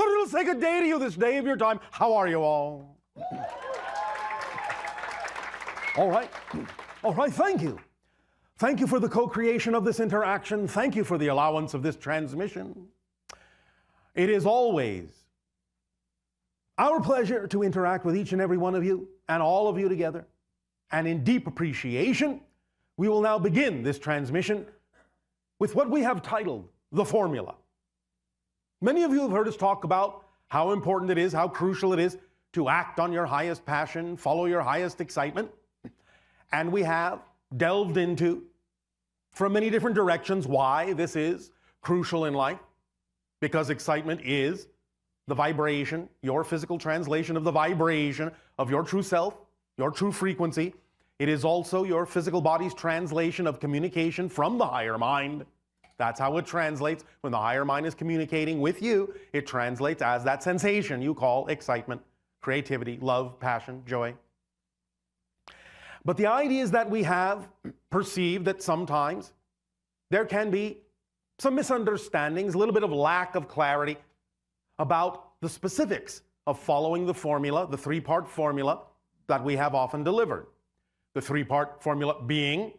But it'll say good day to you this day of your time. How are you all? All right. All right, thank you. Thank you for the co-creation of this interaction. Thank you for the allowance of this transmission. It is always our pleasure to interact with each and every one of you and all of you together. And in deep appreciation, we will now begin this transmission with what we have titled The Formula. Many of you have heard us talk about how important it is, how crucial it is to act on your highest passion, follow your highest excitement. And we have delved into, from many different directions, why this is crucial in life. Because excitement is the vibration, your physical translation of the vibration of your true self, your true frequency. It is also your physical body's translation of communication from the higher mind. That's how it translates. When the higher mind is communicating with you, it translates as that sensation you call excitement, creativity, love, passion, joy. But the idea is that we have perceived that sometimes there can be some misunderstandings, a little bit of lack of clarity about the specifics of following the formula, the three-part formula that we have often delivered. The three-part formula being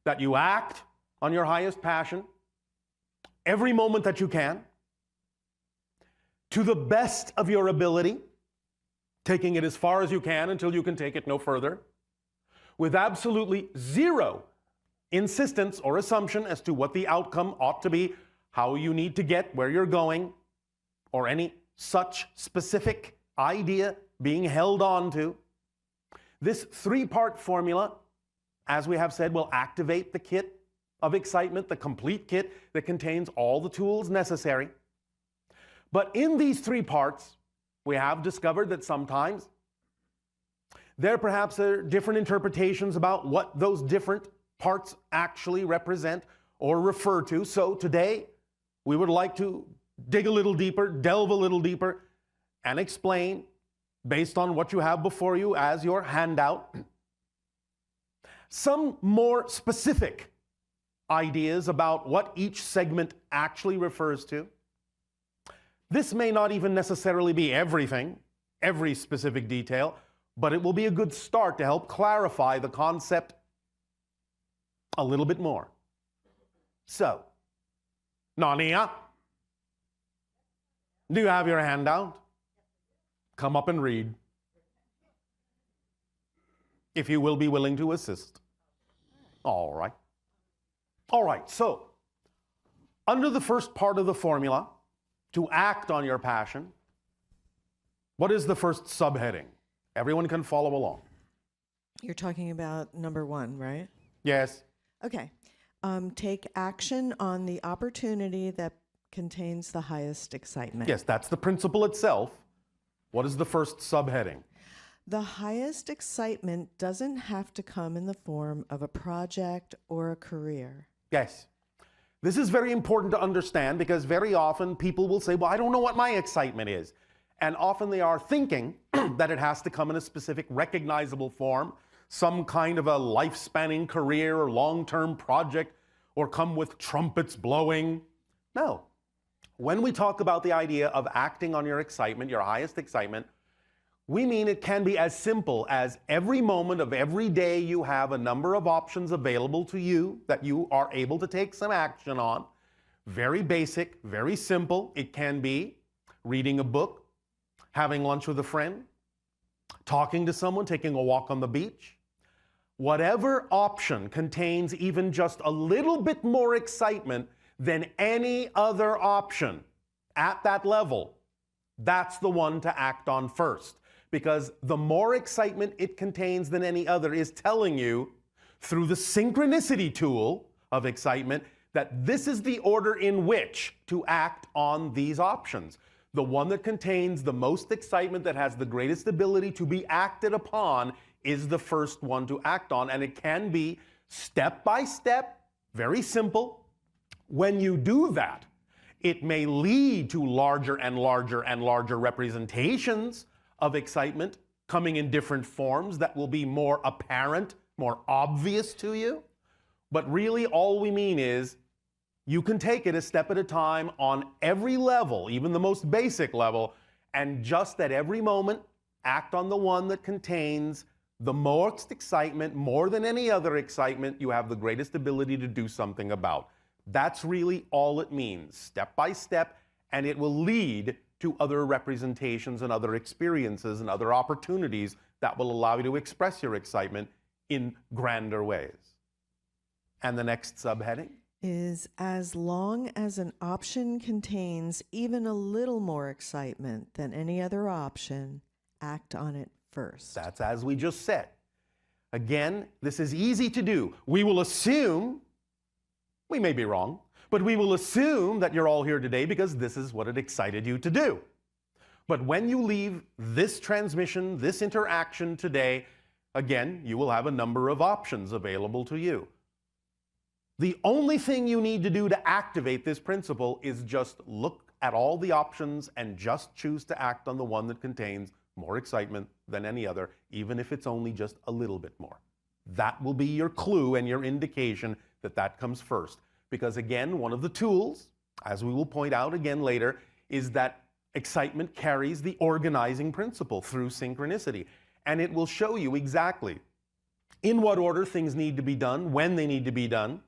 that you act on your highest passion every moment that you can, to the best of your ability, taking it as far as you can until you can take it no further, with absolutely zero insistence or assumption as to what the outcome ought to be, how you need to get where you're going, or any such specific idea being held on to. This three-part formula, as we have said, will activate the kit of excitement, the complete kit that contains all the tools necessary. But in these three parts, we have discovered that sometimes there perhaps are different interpretations about what those different parts actually represent or refer to. So today, we would like to dig a little deeper, delve a little deeper, and explain, based on what you have before you as your handout, some more specific ideas about what each segment actually refers to. This may not even necessarily be everything, every specific detail, but it will be a good start to help clarify the concept a little bit more. So, Nania, do you have your handout? Come up and read, if you will be willing to assist. All right. All right, so under the first part of the formula, to act on your passion, what is the first subheading? Everyone can follow along. You're talking about number 1, right? Yes. Okay. Take action on the opportunity that contains the highest excitement. Yes, that's the principle itself. What is the first subheading? The highest excitement doesn't have to come in the form of a project or a career. Yes. This is very important to understand because very often people will say, well, I don't know what my excitement is. And often they are thinking that it has to come in a specific recognizable form, some kind of a life-spanning career or long-term project, or come with trumpets blowing. No. When we talk about the idea of acting on your excitement, your highest excitement, we mean it can be as simple as every moment of every day you have a number of options available to you that you are able to take some action on. Very basic, very simple. It can be reading a book, having lunch with a friend, talking to someone, taking a walk on the beach. Whatever option contains even just a little bit more excitement than any other option at that level, that's the one to act on first. Because the more excitement it contains than any other is telling you, through the synchronicity tool of excitement, that this is the order in which to act on these options. The one that contains the most excitement, that has the greatest ability to be acted upon, is the first one to act on. And it can be step by step, very simple. When you do that, it may lead to larger and larger and larger representations of excitement coming in different forms that will be more apparent, more obvious to you. But really all we mean is You can take it a step at a time on every level, even the most basic level, and just at every moment, act on the one that contains the most excitement, more than any other excitement you have the greatest ability to do something about. That's really all it means, step by step, and it will lead to other representations and other experiences and other opportunities that will allow you to express your excitement in grander ways. And the next subheading is as long as an option contains even a little more excitement than any other option, act on it first. That's as we just said. Again, this is easy to do. We will assume, we may be wrong, but we will assume that you're all here today because this is what it excited you to do. But when you leave this transmission, this interaction today, again, you will have a number of options available to you. The only thing you need to do to activate this principle is just look at all the options and just choose to act on the one that contains more excitement than any other, even if it's only just a little bit more. That will be your clue and your indication that that comes first. Because again, one of the tools, as we will point out again later, is that excitement carries the organizing principle through synchronicity. And it will show you exactly in what order things need to be done, when they need to be done,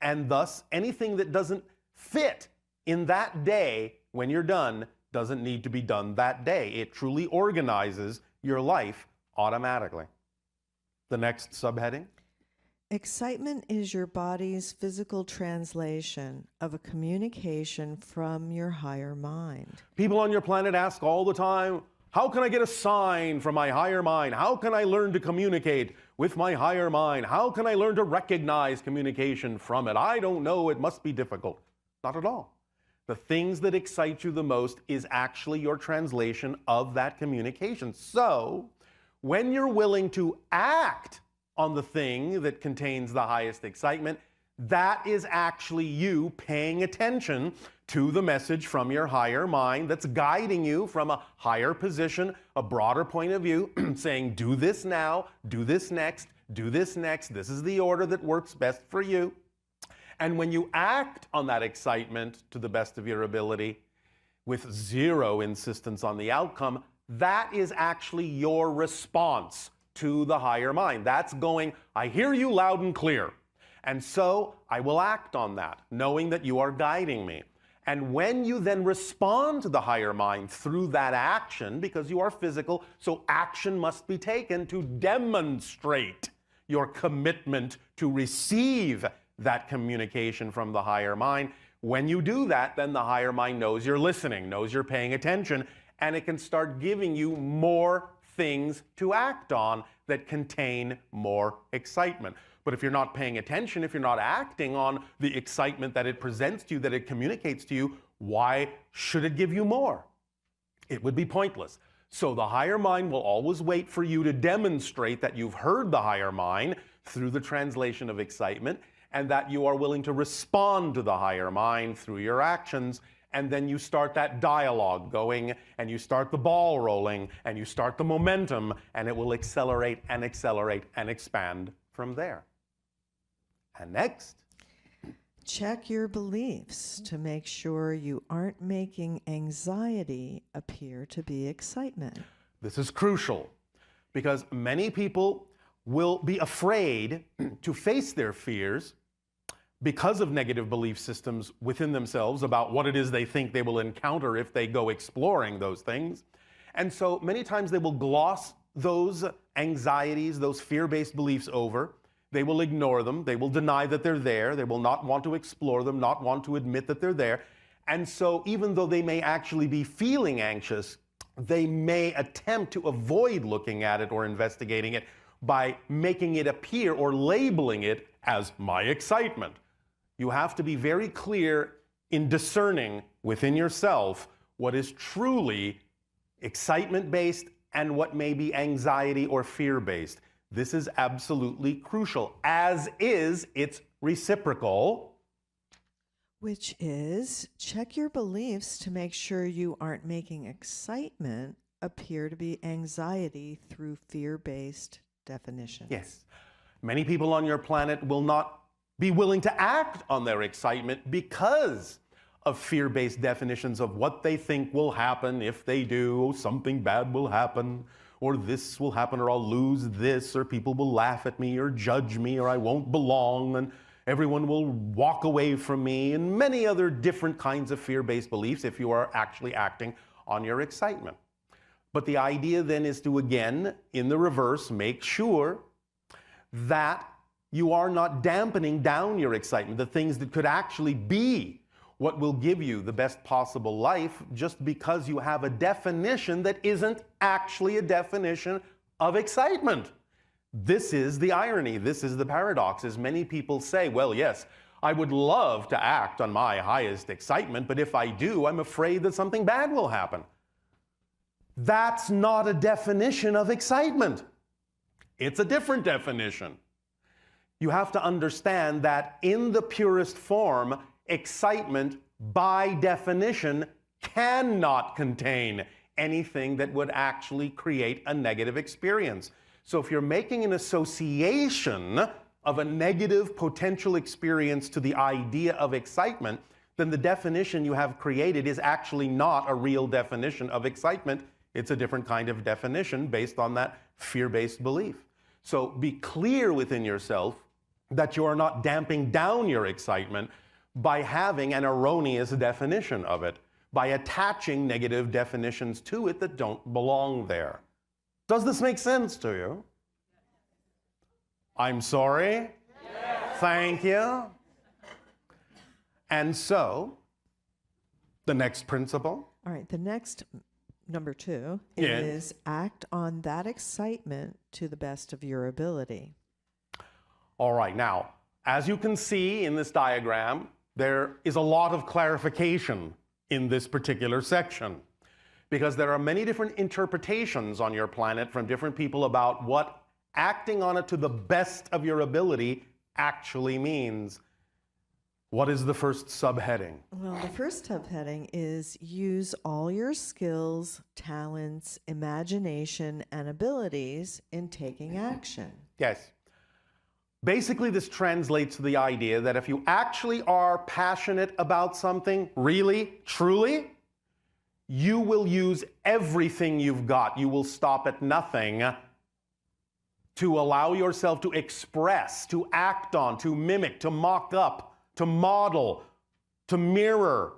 and thus anything that doesn't fit in that day when you're done doesn't need to be done that day. It truly organizes your life automatically. The next subheading. Excitement is your body's physical translation of a communication from your higher mind. People on your planet ask all the time, how can I get a sign from my higher mind? How can I learn to communicate with my higher mind? How can I learn to recognize communication from it? I don't know, it must be difficult. Not at all. The things that excite you the most is actually your translation of that communication. So, when you're willing to act on the thing that contains the highest excitement, that is actually you paying attention to the message from your higher mind that's guiding you from a higher position, a broader point of view, saying, do this now, do this next, do this next. This is the order that works best for you. And when you act on that excitement to the best of your ability, with zero insistence on the outcome, that is actually your response to the higher mind. That's going, I hear you loud and clear. And so I will act on that, knowing that you are guiding me. And when you then respond to the higher mind through that action, because you are physical, so action must be taken to demonstrate your commitment to receive that communication from the higher mind. When you do that, then the higher mind knows you're listening, knows you're paying attention, and it can start giving you more things to act on that contain more excitement. But if you're not paying attention, if you're not acting on the excitement that it presents to you, that it communicates to you, why should it give you more? It would be pointless. So the higher mind will always wait for you to demonstrate that you've heard the higher mind through the translation of excitement, and that you are willing to respond to the higher mind through your actions. And then you start that dialogue going, and you start the ball rolling, and you start the momentum, and it will accelerate and accelerate and expand from there. And next, check your beliefs to make sure you aren't making anxiety appear to be excitement. this is crucial because many people will be afraid to face their fears because of negative belief systems within themselves about what it is they think they will encounter if they go exploring those things. And so many times they will gloss those anxieties, those fear-based beliefs over. They will ignore them. They will deny that they're there. They will not want to explore them, not want to admit that they're there. And so even though they may actually be feeling anxious, they may attempt to avoid looking at it or investigating it by making it appear or labeling it as my excitement. You have to be very clear in discerning within yourself what is truly excitement-based and what may be anxiety or fear-based. This is absolutely crucial, as is its reciprocal, which is check your beliefs to make sure you aren't making excitement appear to be anxiety through fear-based definitions. Yes. Many people on your planet will not be willing to act on their excitement because of fear-based definitions of what they think will happen if they do. Oh, something bad will happen, or this will happen, or I'll lose this, or people will laugh at me, or judge me, or I won't belong, and everyone will walk away from me, and many other different kinds of fear-based beliefs if you are actually acting on your excitement. But the idea then is to, again, in the reverse, make sure that you are not dampening down your excitement, the things that could actually be what will give you the best possible life, just because you have a definition that isn't actually a definition of excitement. This is the irony, this is the paradox, as many people say, well, yes, I would love to act on my highest excitement, but if I do, I'm afraid that something bad will happen. That's not a definition of excitement. It's a different definition. You have to understand that in the purest form, excitement, by definition, cannot contain anything that would actually create a negative experience. So if you're making an association of a negative potential experience to the idea of excitement, then the definition you have created is actually not a real definition of excitement. It's a different kind of definition based on that fear-based belief. So be clear within yourself that you are not damping down your excitement by having an erroneous definition of it, by attaching negative definitions to it that don't belong there. Does this make sense to you? I'm sorry? Yes. Thank you. And so, the next principle? All right, the next, number 2, Yes. is act on that excitement to the best of your ability. All right, now, as you can see in this diagram, there is a lot of clarification in this particular section, because there are many different interpretations on your planet from different people about what acting on it to the best of your ability actually means. What is the first subheading? Well, the first subheading is use all your skills, talents, imagination, and abilities in taking action. Yes. Basically, this translates to the idea that if you actually are passionate about something, really, truly, you will use everything you've got. You will stop at nothing to allow yourself to express, to act on, to mimic, to mock up, to model, to mirror.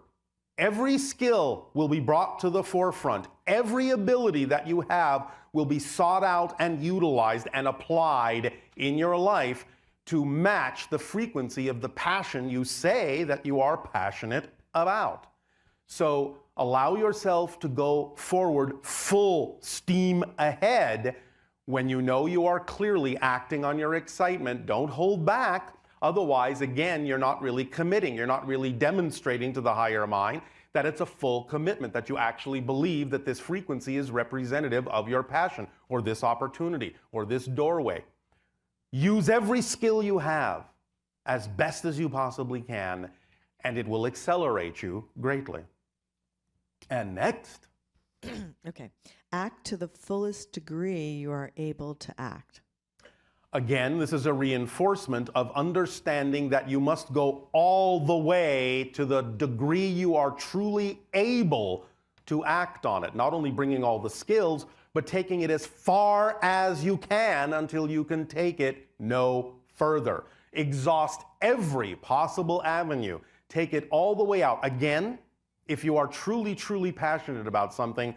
Every skill will be brought to the forefront. Every ability that you have will be sought out and utilized and applied in your life to match the frequency of the passion you say that you are passionate about. So allow yourself to go forward full steam ahead when you know you are clearly acting on your excitement. Don't hold back. Otherwise, again, you're not really committing. You're not really demonstrating to the higher mind that it's a full commitment, that you actually believe that this frequency is representative of your passion, or this opportunity, or this doorway. Use every skill you have as best as you possibly can, and it will accelerate you greatly. And next. Okay. Act to the fullest degree you are able to act. Again, this is a reinforcement of understanding that you must go all the way to the degree you are truly able to act on it. Not only bringing all the skills, but taking it as far as you can until you can take it no further. Exhaust every possible avenue. Take it all the way out. Again, if you are truly, truly passionate about something,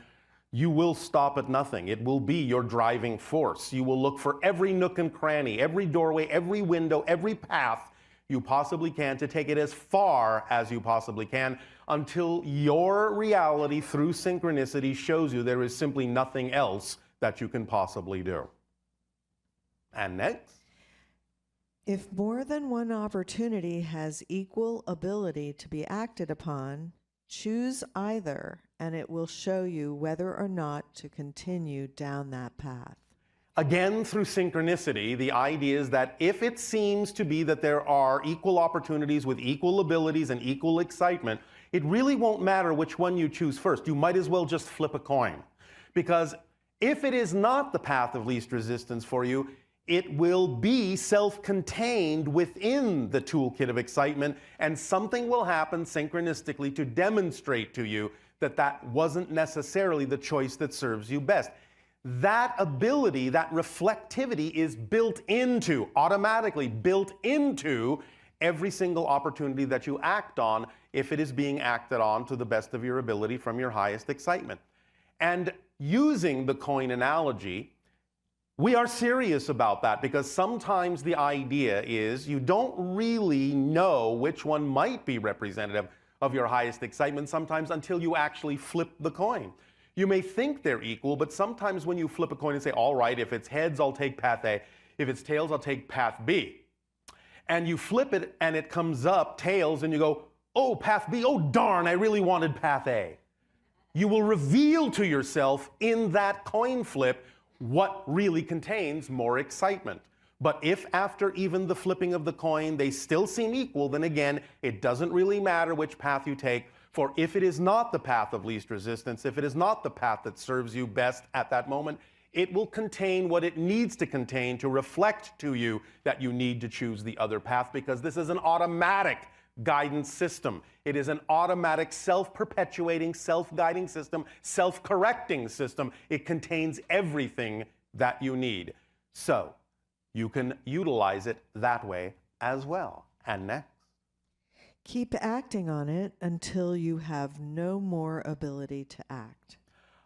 you will stop at nothing. It will be your driving force. You will look for every nook and cranny, every doorway, every window, every path you possibly can to take it as far as you possibly can until your reality through synchronicity shows you there is simply nothing else that you can possibly do. And next. If more than one opportunity has equal ability to be acted upon, choose either, and it will show you whether or not to continue down that path. Again, through synchronicity, the idea is that if it seems to be that there are equal opportunities with equal abilities and equal excitement, it really won't matter which one you choose first. You might as well just flip a coin. Because if it is not the path of least resistance for you, it will be self-contained within the toolkit of excitement, and something will happen synchronistically to demonstrate to you that that wasn't necessarily the choice that serves you best. That ability, that reflectivity is built into, automatically built into every single opportunity that you act on if it is being acted on to the best of your ability from your highest excitement. And using the coin analogy, we are serious about that because sometimes the idea is you don't really know which one might be representative of your highest excitement sometimes until you actually flip the coin. You may think they're equal, but sometimes when you flip a coin and say, all right, if it's heads, I'll take path A. If it's tails, I'll take path B. And you flip it and it comes up tails and you go, oh, path B, oh darn, I really wanted path A. You will reveal to yourself in that coin flip what really contains more excitement. But if after even the flipping of the coin they still seem equal, then again, it doesn't really matter which path you take, for if it is not the path of least resistance, if it is not the path that serves you best at that moment, it will contain what it needs to contain to reflect to you that you need to choose the other path, because this is an automatic guidance system. It is an automatic, self-perpetuating, self-guiding system, self-correcting system. It contains everything that you need. So you can utilize it that way as well. And next. Keep acting on it until you have no more ability to act.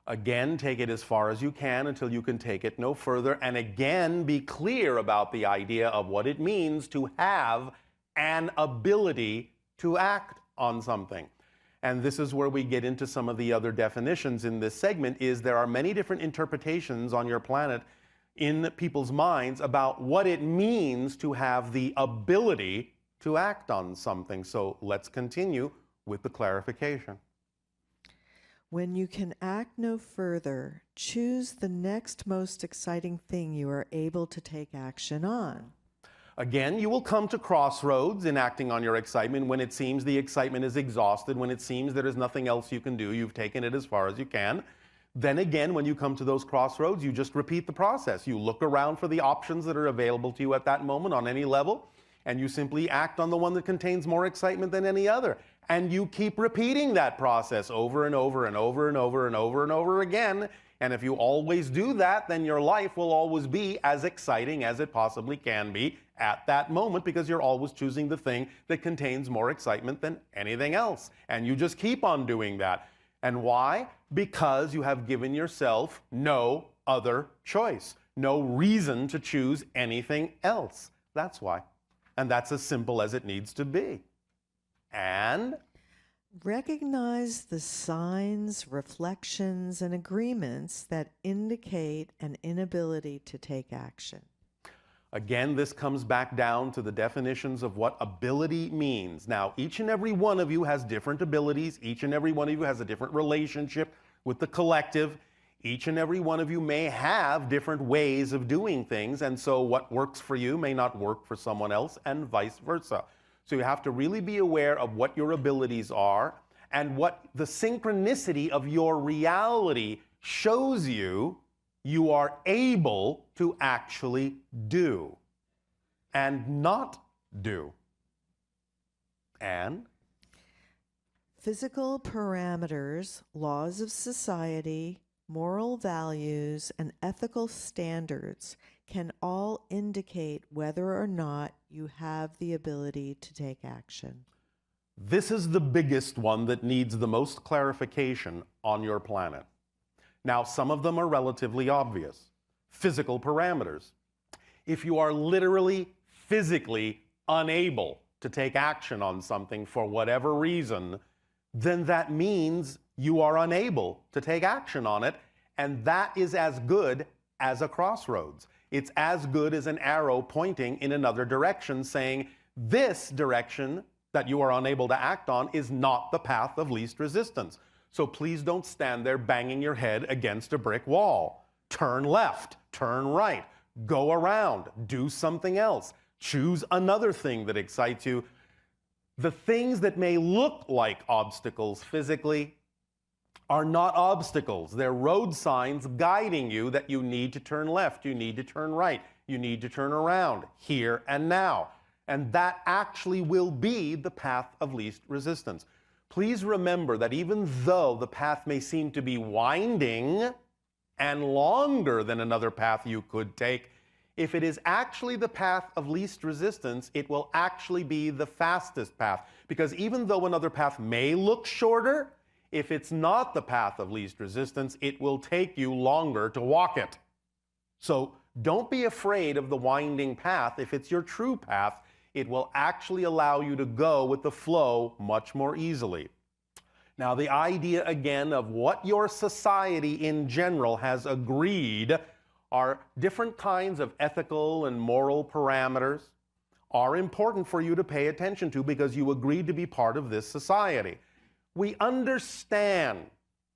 Again, take it as far as you can until you can take it no further. And again, be clear about the idea of what it means to have an ability to act on something. And this is where we get into some of the other definitions in this segment, is there are many different interpretations on your planet in people's minds about what it means to have the ability to act on something. So let's continue with the clarification. When you can act no further, choose the next most exciting thing you are able to take action on. Again, you will come to crossroads in acting on your excitement when it seems the excitement is exhausted, when it seems there is nothing else you can do, you've taken it as far as you can. Then again, when you come to those crossroads, you just repeat the process. You look around for the options that are available to you at that moment on any level, and you simply act on the one that contains more excitement than any other. And you keep repeating that process over and over and over and over and over and over again. And if you always do that, then your life will always be as exciting as it possibly can be at that moment, because you're always choosing the thing that contains more excitement than anything else. And you just keep on doing that. And why? Because you have given yourself no other choice, no reason to choose anything else. That's why. And that's as simple as it needs to be. And recognize the signs, reflections, and agreements that indicate an inability to take action. again, this comes back down to the definitions of what ability means. Now, each and every one of you has different abilities. Each and every one of you has a different relationship with the collective. Each and every one of you may have different ways of doing things, and so what works for you may not work for someone else, and vice versa. So you have to really be aware of what your abilities are and what the synchronicity of your reality shows you you are able to actually do and not do. And physical parameters, laws of society, moral values, and ethical standards can all indicate whether or not you have the ability to take action. this is the biggest one that needs the most clarification on your planet. Now, some of them are relatively obvious. Physical parameters. If you are literally, physically unable to take action on something for whatever reason, then that means you are unable to take action on it, and that is as good as a crossroads. It's as good as an arrow pointing in another direction saying, this direction that you are unable to act on is not the path of least resistance. So please don't stand there banging your head against a brick wall. Turn left, turn right, go around, do something else. Choose another thing that excites you. The things that may look like obstacles physically are not obstacles. They're road signs guiding you that you need to turn left, you need to turn right, You need to turn around here and now. And that actually will be the path of least resistance. Please remember that even though the path may seem to be winding and longer than another path you could take, if it is actually the path of least resistance, it will actually be the fastest path. Because even though another path may look shorter, if it's not the path of least resistance, it will take you longer to walk it. So don't be afraid of the winding path. If it's your true path, it will actually allow you to go with the flow much more easily. Now, the idea again of what your society in general has agreed are different kinds of ethical and moral parameters are important for you to pay attention to because you agreed to be part of this society. We understand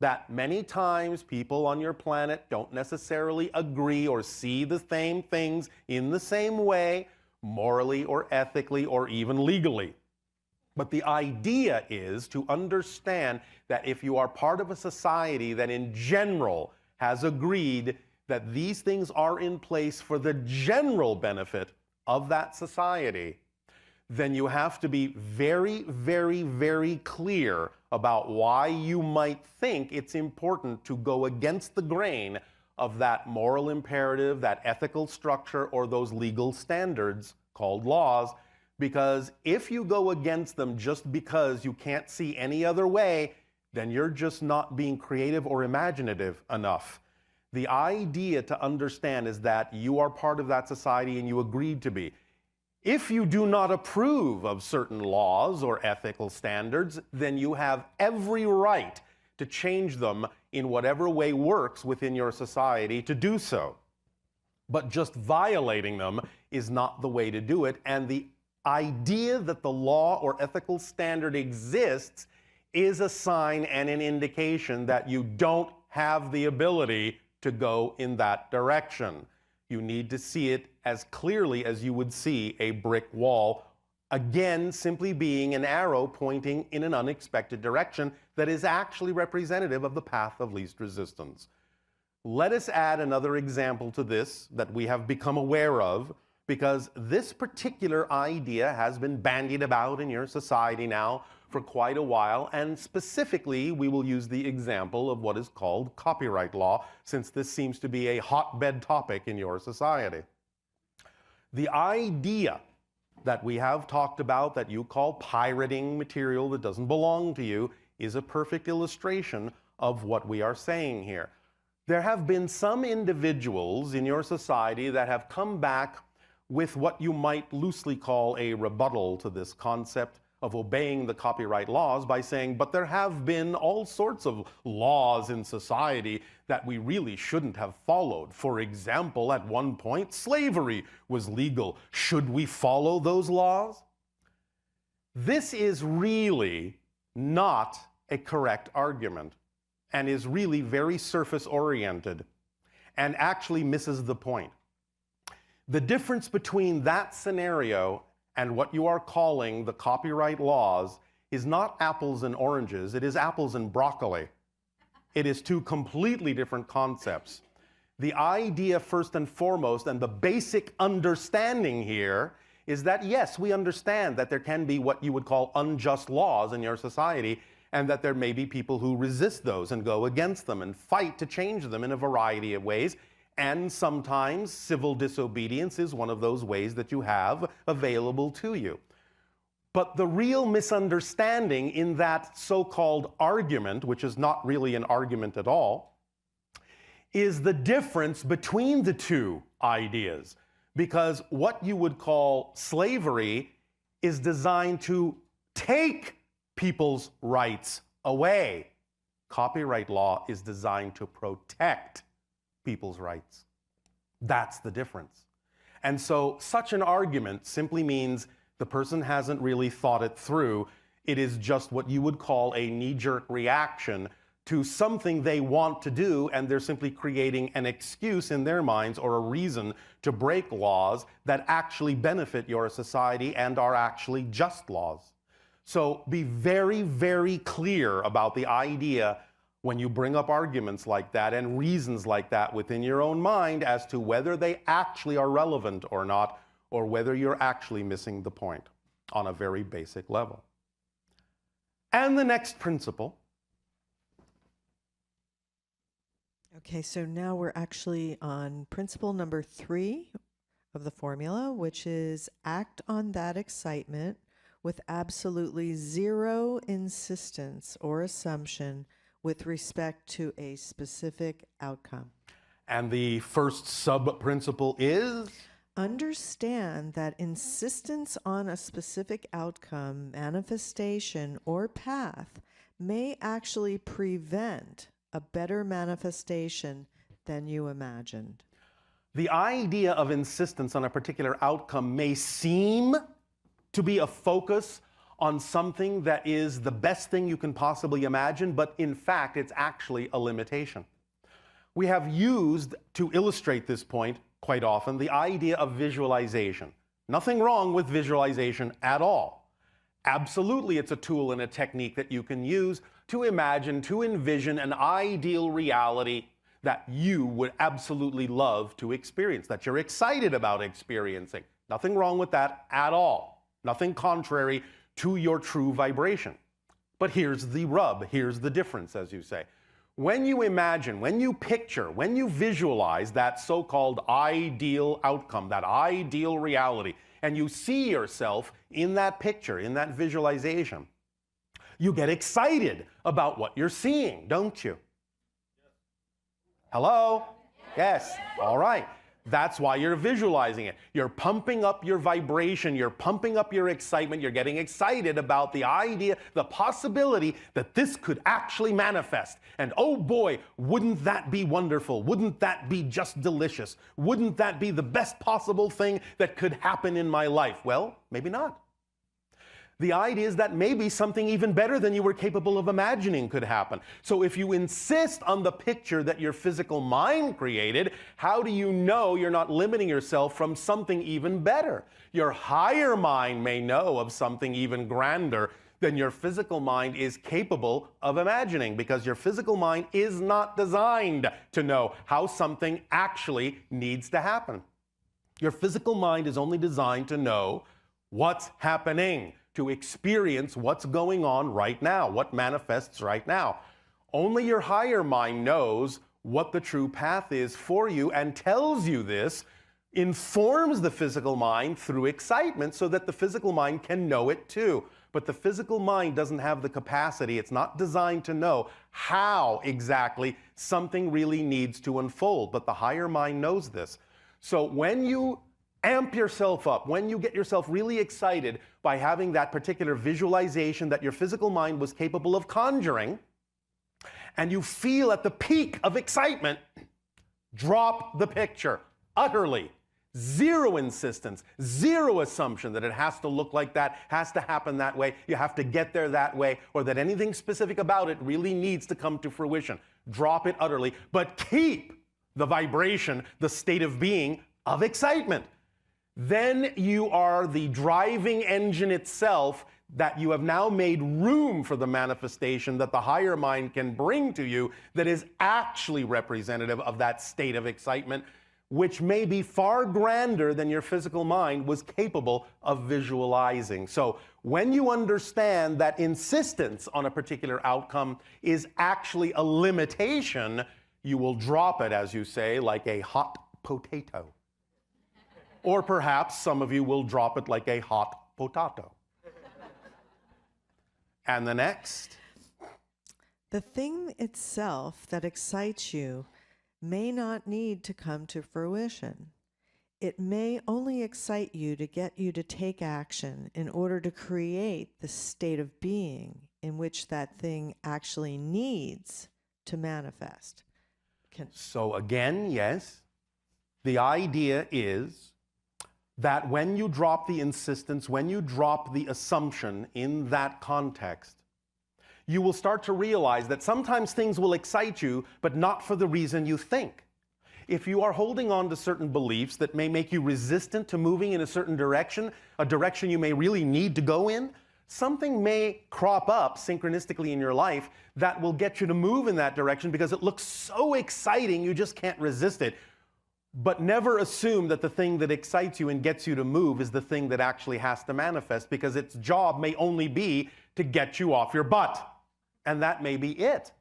that many times people on your planet don't necessarily agree or see the same things in the same way, morally or ethically or even legally. But the idea is to understand that if you are part of a society that in general has agreed that these things are in place for the general benefit of that society, then you have to be very, very, very clear about why you might think it's important to go against the grain of that moral imperative, that ethical structure, or those legal standards called laws. Because if you go against them just because you can't see any other way, then you're just not being creative or imaginative enough. The idea to understand is that you are part of that society and you agreed to be. If you do not approve of certain laws or ethical standards, then you have every right to change them in whatever way works within your society to do so. But just violating them is not the way to do it, and the idea that the law or ethical standard exists is a sign and an indication that you don't have the ability to go in that direction. You need to see it as clearly as you would see a brick wall, again, simply being an arrow pointing in an unexpected direction that is actually representative of the path of least resistance. Let us add another example to this that we have become aware of, because this particular idea has been bandied about in your society now for quite a while, and specifically we will use the example of what is called copyright law, since this seems to be a hotbed topic in your society. The idea that we have talked about that you call pirating material that doesn't belong to you is a perfect illustration of what we are saying here. There have been some individuals in your society that have come back with what you might loosely call a rebuttal to this concept of obeying the copyright laws by saying, but there have been all sorts of laws in society that we really shouldn't have followed. For example, at one point, slavery was legal. Should we follow those laws? This is really not a correct argument and is really very surface-oriented and actually misses the point. The difference between that scenario and what you are calling the copyright laws is not apples and oranges, it is apples and broccoli. It is two completely different concepts. The idea, first and foremost, and the basic understanding here is that, yes, we understand that there can be what you would call unjust laws in your society, and that there may be people who resist those and go against them and fight to change them in a variety of ways. And sometimes civil disobedience is one of those ways that you have available to you. But the real misunderstanding in that so-called argument, which is not really an argument at all, is the difference between the two ideas. Because what you would call slavery is designed to take people's rights away. Copyright law is designed to protect people's rights. That's the difference. And so such an argument simply means the person hasn't really thought it through. It is just what you would call a knee-jerk reaction to something they want to do, and they're simply creating an excuse in their minds or a reason to break laws that actually benefit your society and are actually just laws. So be very, very clear about the idea when you bring up arguments like that and reasons like that within your own mind as to whether they actually are relevant or not, or whether you're actually missing the point on a very basic level. And the next principle. Okay, so now we're actually on principle number 3 of the formula, which is act on that excitement with absolutely zero insistence or assumption with respect to a specific outcome. And the first sub-principle is? Understand that insistence on a specific outcome, manifestation, or path may actually prevent a better manifestation than you imagined. The idea of insistence on a particular outcome may seem to be a focus on something that is the best thing you can possibly imagine, but in fact, it's actually a limitation. We have used, to illustrate this point quite often, the idea of visualization. Nothing wrong with visualization at all. Absolutely, it's a tool and a technique that you can use to imagine, to envision an ideal reality that you would absolutely love to experience, that you're excited about experiencing. Nothing wrong with that at all. Nothing contrary to your true vibration. But here's the rub, here's the difference, as you say. When you imagine, when you picture, when you visualize that so-called ideal outcome, that ideal reality, and you see yourself in that picture, in that visualization, you get excited about what you're seeing, don't you? Hello? Yes. All right. That's why you're visualizing it. You're pumping up your vibration, you're pumping up your excitement, you're getting excited about the idea, the possibility that this could actually manifest. And oh boy, wouldn't that be wonderful? Wouldn't that be just delicious? Wouldn't that be the best possible thing that could happen in my life? Well, maybe not. The idea is that maybe something even better than you were capable of imagining could happen. So if you insist on the picture that your physical mind created, how do you know you're not limiting yourself from something even better? Your higher mind may know of something even grander than your physical mind is capable of imagining, because your physical mind is not designed to know how something actually needs to happen. Your physical mind is only designed to know what's happening, to experience what's going on right now, what manifests right now. Only your higher mind knows what the true path is for you and tells you this, informs the physical mind through excitement so that the physical mind can know it too. But the physical mind doesn't have the capacity, it's not designed to know how exactly something really needs to unfold. But the higher mind knows this. So when you amp yourself up, when you get yourself really excited by having that particular visualization that your physical mind was capable of conjuring, and you feel at the peak of excitement, drop the picture utterly. Zero insistence, zero assumption that it has to look like that, has to happen that way, you have to get there that way, or that anything specific about it really needs to come to fruition. Drop it utterly, but keep the vibration, the state of being of excitement. Then you are the driving engine itself, that you have now made room for the manifestation that the higher mind can bring to you that is actually representative of that state of excitement, which may be far grander than your physical mind was capable of visualizing. So when you understand that insistence on a particular outcome is actually a limitation, you will drop it, as you say, like a hot potato. Or perhaps some of you will drop it like a hot potato. And the next? The thing itself that excites you may not need to come to fruition. It may only excite you to get you to take action in order to create the state of being in which that thing actually needs to manifest. So again, yes, the idea is that when you drop the insistence, when you drop the assumption in that context, you will start to realize that sometimes things will excite you, but not for the reason you think. If you are holding on to certain beliefs that may make you resistant to moving in a certain direction, a direction you may really need to go in, something may crop up synchronistically in your life that will get you to move in that direction because it looks so exciting you just can't resist it. But never assume that the thing that excites you and gets you to move is the thing that actually has to manifest, because its job may only be to get you off your butt. And that may be it.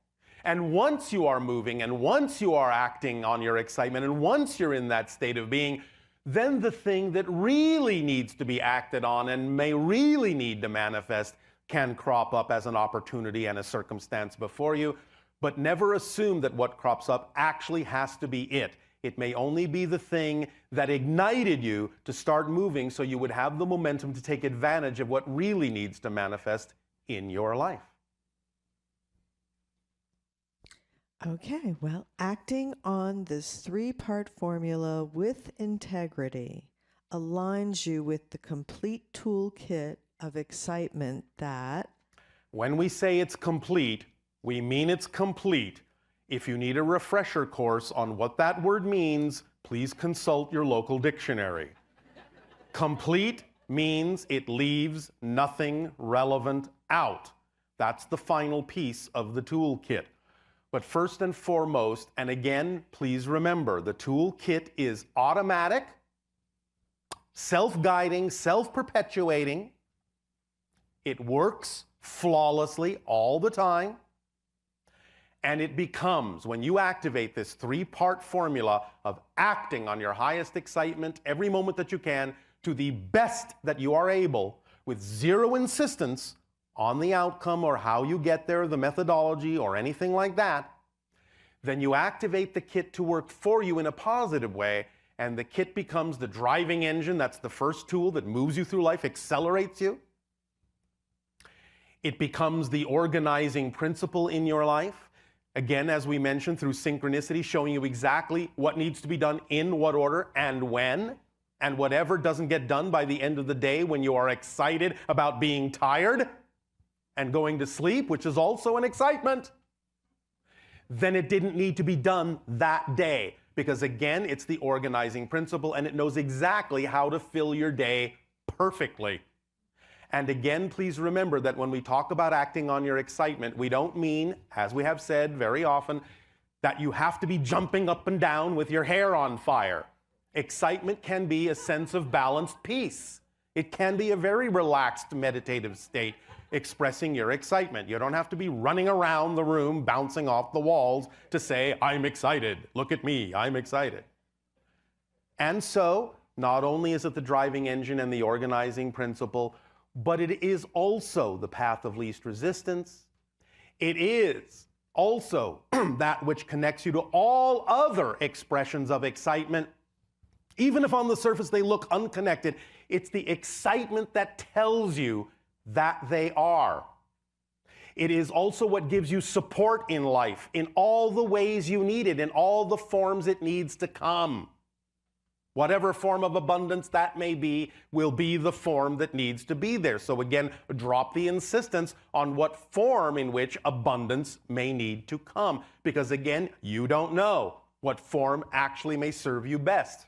And once you are moving, and once you are acting on your excitement, and once you're in that state of being, then the thing that really needs to be acted on and may really need to manifest can crop up as an opportunity and a circumstance before you. But never assume that what crops up actually has to be it. It may only be the thing that ignited you to start moving so you would have the momentum to take advantage of what really needs to manifest in your life. Okay, well, acting on this three-part formula with integrity aligns you with the complete toolkit of excitement that... When we say it's complete, we mean it's complete. If you need a refresher course on what that word means, please consult your local dictionary. Complete means it leaves nothing relevant out. That's the final piece of the toolkit. But first and foremost, and again, please remember, the toolkit is automatic, self-guiding, self-perpetuating. It works flawlessly all the time. And it becomes, when you activate this three-part formula of acting on your highest excitement every moment that you can to the best that you are able, with zero insistence on the outcome or how you get there, the methodology or anything like that, then you activate the kit to work for you in a positive way, and the kit becomes the driving engine. That's the first tool that moves you through life, accelerates you. It becomes the organizing principle in your life. Again, as we mentioned, through synchronicity, showing you exactly what needs to be done in what order and when, and whatever doesn't get done by the end of the day when you are excited about being tired and going to sleep, which is also an excitement, then it didn't need to be done that day. Because again, it's the organizing principle, and it knows exactly how to fill your day perfectly. And again, please remember that when we talk about acting on your excitement, we don't mean, as we have said very often, that you have to be jumping up and down with your hair on fire. Excitement can be a sense of balanced peace. It can be a very relaxed meditative state expressing your excitement. You don't have to be running around the room, bouncing off the walls to say, I'm excited. Look at me, I'm excited. And so, not only is it the driving engine and the organizing principle, but it is also the path of least resistance. It is also that which connects you to all other expressions of excitement. Even if on the surface they look unconnected, it's the excitement that tells you that they are. It is also what gives you support in life, in all the ways you need it, in all the forms it needs to come. Whatever form of abundance that may be will be the form that needs to be there. So again, drop the insistence on what form in which abundance may need to come. Because again, you don't know what form actually may serve you best.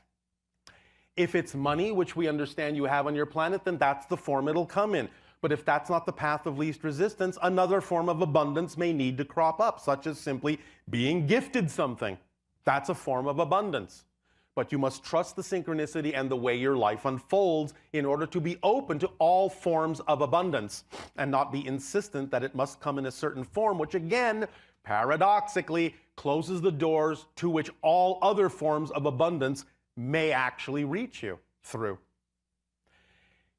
If it's money, which we understand you have on your planet, then that's the form it'll come in. But if that's not the path of least resistance, another form of abundance may need to crop up, such as simply being gifted something. That's a form of abundance. But you must trust the synchronicity and the way your life unfolds in order to be open to all forms of abundance and not be insistent that it must come in a certain form, which again, paradoxically, closes the doors to which all other forms of abundance may actually reach you through.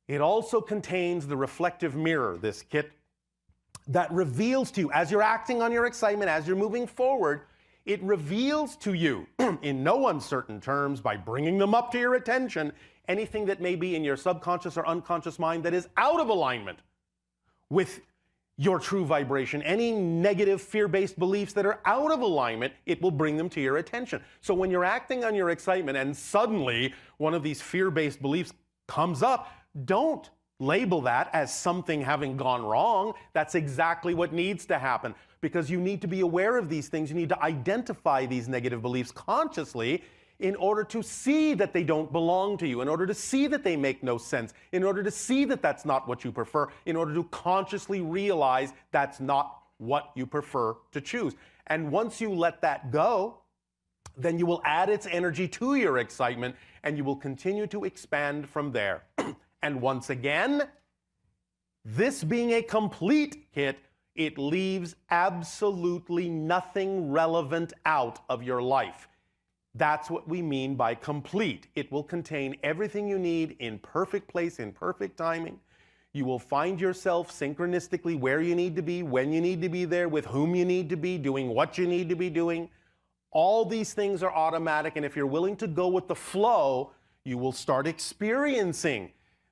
It also contains the reflective mirror, this kit, that reveals to you, as you're acting on your excitement, as you're moving forward, it reveals to you, in no uncertain terms, by bringing them up to your attention, anything that may be in your subconscious or unconscious mind that is out of alignment with your true vibration. Any negative fear-based beliefs that are out of alignment, it will bring them to your attention. So when you're acting on your excitement and suddenly one of these fear-based beliefs comes up, don't label that as something having gone wrong. That's exactly what needs to happen, because you need to be aware of these things. You need to identify these negative beliefs consciously in order to see that they don't belong to you, in order to see that they make no sense, in order to see that that's not what you prefer, in order to consciously realize that's not what you prefer to choose. And once you let that go, then you will add its energy to your excitement and you will continue to expand from there. And once again, this being a complete kit, it leaves absolutely nothing relevant out of your life. That's what we mean by complete. It will contain everything you need in perfect place, in perfect timing. You will find yourself synchronistically where you need to be, when you need to be there, with whom you need to be, doing what you need to be doing. All these things are automatic, and if you're willing to go with the flow, you will start experiencing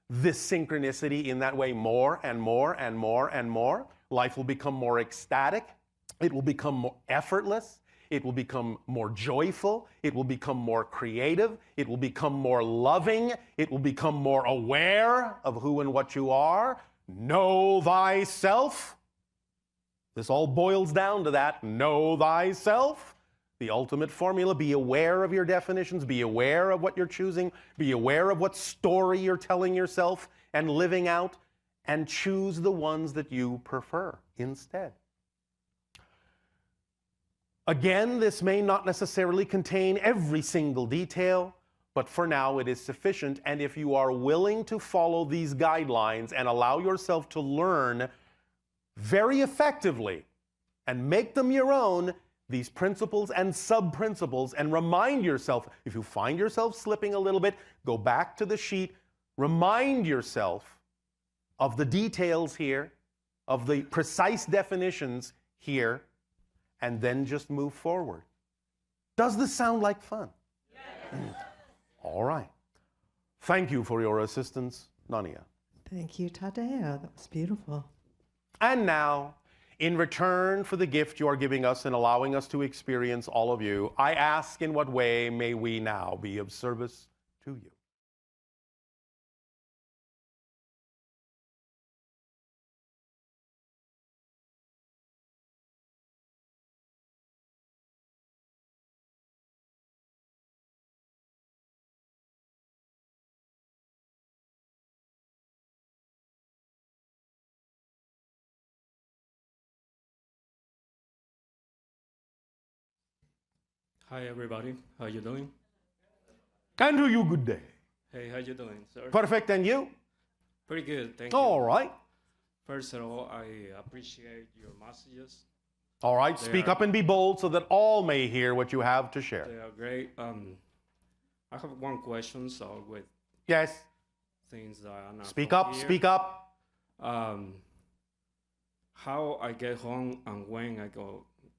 this synchronicity in that way more and more and more and more. Life will become more ecstatic. It will become more effortless. It will become more joyful. It will become more creative. It will become more loving. It will become more aware of who and what you are. Know thyself. This all boils down to that. Know thyself. The ultimate formula. Be aware of your definitions. Be aware of what you're choosing. Be aware of what story you're telling yourself and living out. And choose the ones that you prefer instead. Again, this may not necessarily contain every single detail, but for now it is sufficient. And if you are willing to follow these guidelines and allow yourself to learn very effectively and make them your own, these principles and sub-principles, and remind yourself, if you find yourself slipping a little bit, go back to the sheet, remind yourself of the details here, of the precise definitions here, and then just move forward. Does this sound like fun? Yes. All right. Thank you for your assistance, Nania. Thank you, Tadeo. That was beautiful. And now, in return for the gift you are giving us and allowing us to experience all of you, I ask, in what way may we now be of service to you? Hi everybody, how you doing? And to you, good day. Hey, how you doing, sir? Perfect, and you? Pretty good, thank you. All right. First of all, I appreciate your messages. All right, They speak are- up and be bold so that all may hear what you have to share. They are great. I have one question, so with Yes, things that are not speak from up, here, speak up. How I get home and when I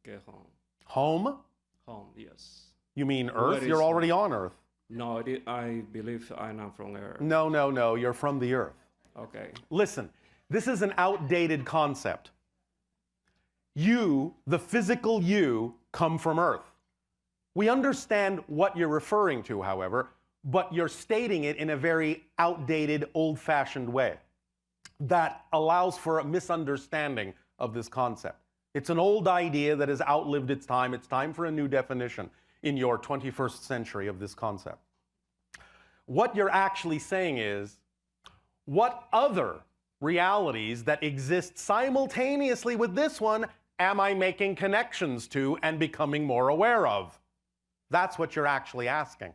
get home. Home? Home, yes. You mean Where Earth? is You're already home? on Earth. No, I believe I'm not from Earth. No, you're from the Earth. Okay. Listen, this is an outdated concept. You, the physical you, come from Earth. We understand what you're referring to, however, but you're stating it in a very outdated, old-fashioned way that allows for a misunderstanding of this concept. It's an old idea that has outlived its time. It's time for a new definition in your 21st century of this concept. What you're actually saying is, what other realities that exist simultaneously with this one am I making connections to and becoming more aware of? That's what you're actually asking.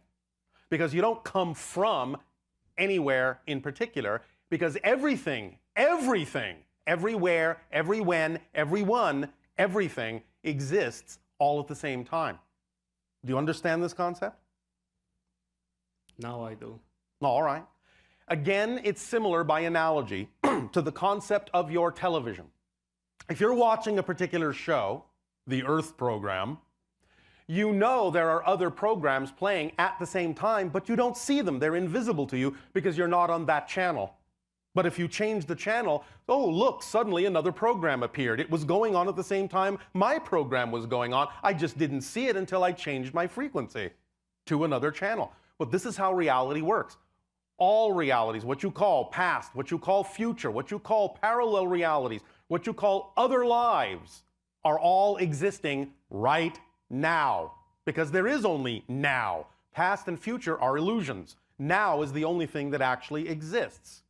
Because you don't come from anywhere in particular, because everything, everywhere, every when, everyone, everything exists all at the same time. Do you understand this concept? Now I do. All right. Again, it's similar by analogy to the concept of your television. If you're watching a particular show, the Earth program, you know there are other programs playing at the same time, but you don't see them. They're invisible to you because you're not on that channel. But if you change the channel, oh, look, suddenly another program appeared. It was going on at the same time my program was going on. I just didn't see it until I changed my frequency to another channel. But this is how reality works. All realities, what you call past, what you call future, what you call parallel realities, what you call other lives, are all existing right now. Because there is only now. Past and future are illusions. Now is the only thing that actually exists.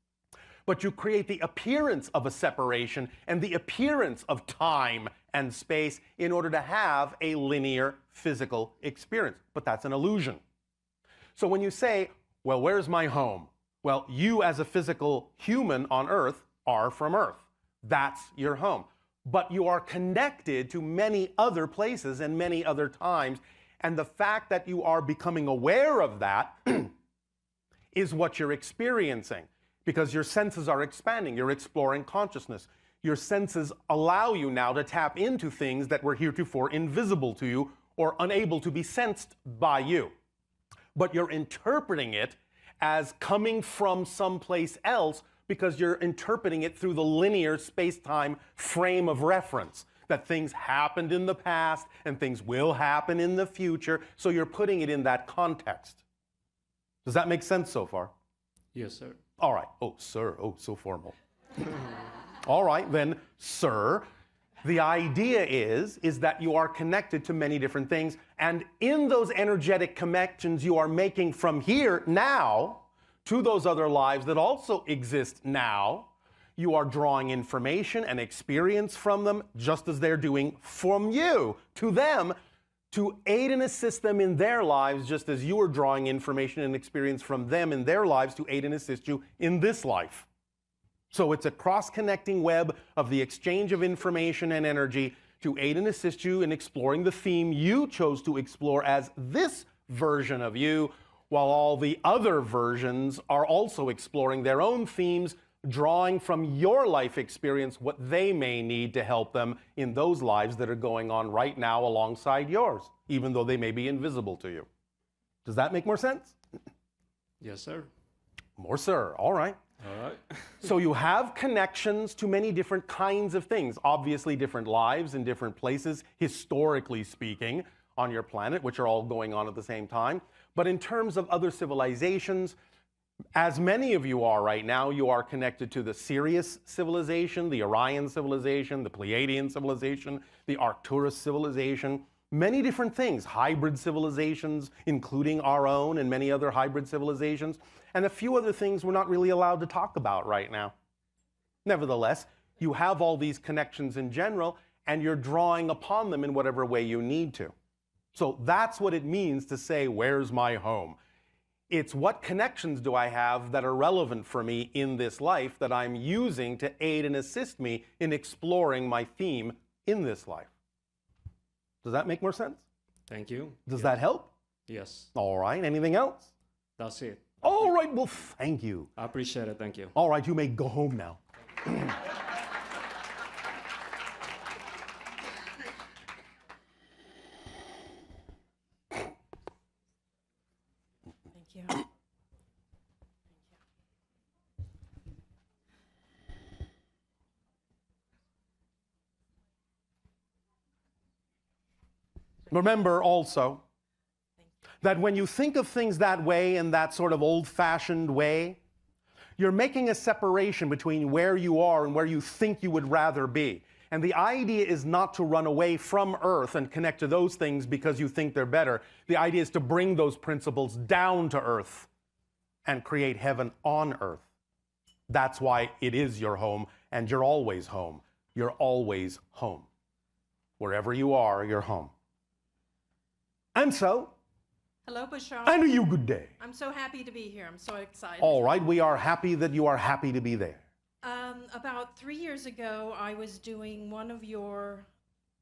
But you create the appearance of a separation and the appearance of time and space in order to have a linear physical experience. But that's an illusion. So when you say, well, where's my home? Well, you as a physical human on Earth are from Earth. That's your home. But you are connected to many other places and many other times. And the fact that you are becoming aware of that is what you're experiencing. Because your senses are expanding, you're exploring consciousness. Your senses allow you now to tap into things that were heretofore invisible to you or unable to be sensed by you. But you're interpreting it as coming from someplace else because you're interpreting it through the linear space-time frame of reference. That things happened in the past and things will happen in the future, so you're putting it in that context. Does that make sense so far? Yes, sir. All right. Oh, sir. Oh, so formal. All right, then, sir. The idea is that you are connected to many different things, and in those energetic connections you are making from here, now, to those other lives that also exist now, you are drawing information and experience from them, just as they're doing from you to them, to aid and assist them in their lives, just as you are drawing information and experience from them in their lives to aid and assist you in this life. So it's a cross-connecting web of the exchange of information and energy to aid and assist you in exploring the theme you chose to explore as this version of you, while all the other versions are also exploring their own themes, drawing from your life experience what they may need to help them in those lives that are going on right now alongside yours, even though they may be invisible to you. Does that make more sense? Yes, sir. More, sir. All right. All right. So you have connections to many different kinds of things, obviously different lives in different places, historically speaking, on your planet, which are all going on at the same time. But in terms of other civilizations, as many of you are right now, you are connected to the Sirius civilization, the Orion civilization, the Pleiadian civilization, the Arcturus civilization, many different things, hybrid civilizations, including our own and many other hybrid civilizations, and a few other things we're not really allowed to talk about right now. Nevertheless, you have all these connections in general, and you're drawing upon them in whatever way you need to. So that's what it means to say, where's my home? It's what connections do I have that are relevant for me in this life that I'm using to aid and assist me in exploring my theme in this life. Does that make more sense? Thank you. Does that help? Yes. All right. Anything else? That's it. All right. Well, thank you. I appreciate it. Thank you. All right. You may go home now. Thank you. Remember also that when you think of things that way, in that sort of old-fashioned way, you're making a separation between where you are and where you think you would rather be. And the idea is not to run away from Earth and connect to those things because you think they're better. The idea is to bring those principles down to Earth and create heaven on Earth. That's why it is your home, and you're always home. You're always home. Wherever you are, you're home. And so, Hello, Bashar. and you good day. I'm so happy to be here. I'm so excited. All right, we are happy that you are happy to be there. About 3 years ago, I was doing one of your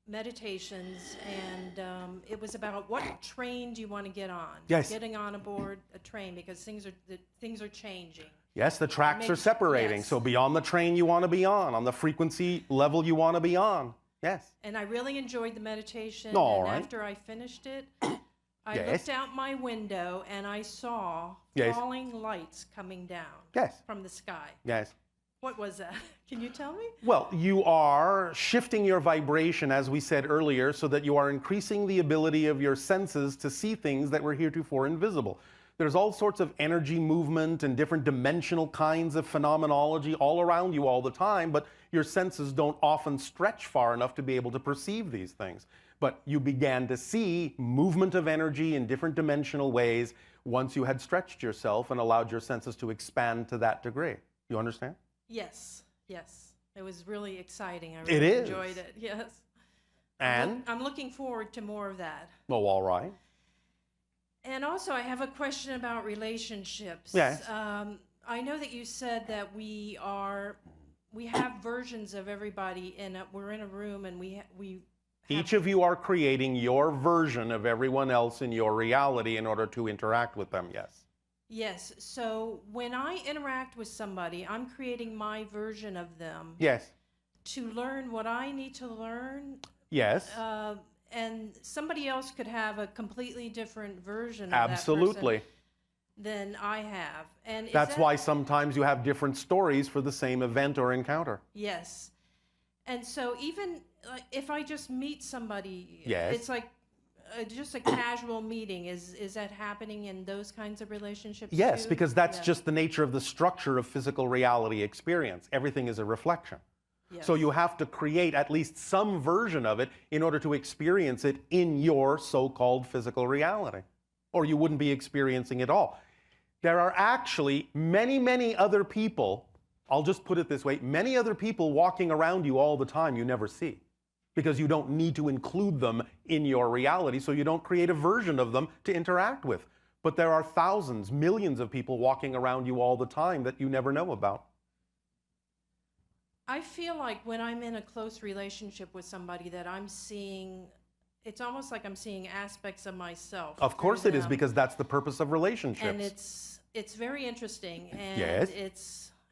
meditations, and it was about what train do you want to get on? Yes. Getting on aboard a train because things are changing. Yes, the tracks are separating. Yes. So be on the train you want to be on the frequency level you want to be on. Yes. And I really enjoyed the meditation. All and right. after I finished it, I Yes. looked out my window and I saw Yes. falling lights coming down Yes. from the sky. Yes. What was that? Can you tell me? Well, you are shifting your vibration, as we said earlier, so that you are increasing the ability of your senses to see things that were heretofore invisible. There's all sorts of energy movement and different dimensional kinds of phenomenology all around you all the time, but your senses don't often stretch far enough to be able to perceive these things. But you began to see movement of energy in different dimensional ways once you had stretched yourself and allowed your senses to expand to that degree. You understand? Yes, yes. It was really exciting. I It really is. enjoyed it. Yes. And? I'm looking forward to more of that. Oh, all right. And also, I have a question about relationships. Yes. I know that you said that we have versions of everybody, and we're in a room, and we have, Each of you are creating your version of everyone else in your reality in order to interact with them, yes. Yes. So when I interact with somebody, I'm creating my version of them Yes. to learn what I need to learn. Yes. And somebody else could have a completely different version of Absolutely. that person than I have. And That's why sometimes you have different stories for the same event or encounter. Yes. And so even if I just meet somebody, Yes. it's like just a casual meeting. Is that happening in those kinds of relationships Yes, too? because that's Yeah. just the nature of the structure of physical reality experience. Everything is a reflection. Yes. So you have to create at least some version of it in order to experience it in your so-called physical reality, or you wouldn't be experiencing it all. There are actually many, many other people, I'll just put it this way, many other people walking around you all the time you never see, because you don't need to include them in your reality, so you don't create a version of them to interact with. But there are thousands, millions of people walking around you all the time that you never know about. I feel like when I'm in a close relationship with somebody that I'm seeing, it's almost like I'm seeing aspects of myself. Of course through it is, them. because that's the purpose of relationships. And it's very interesting, and Yes.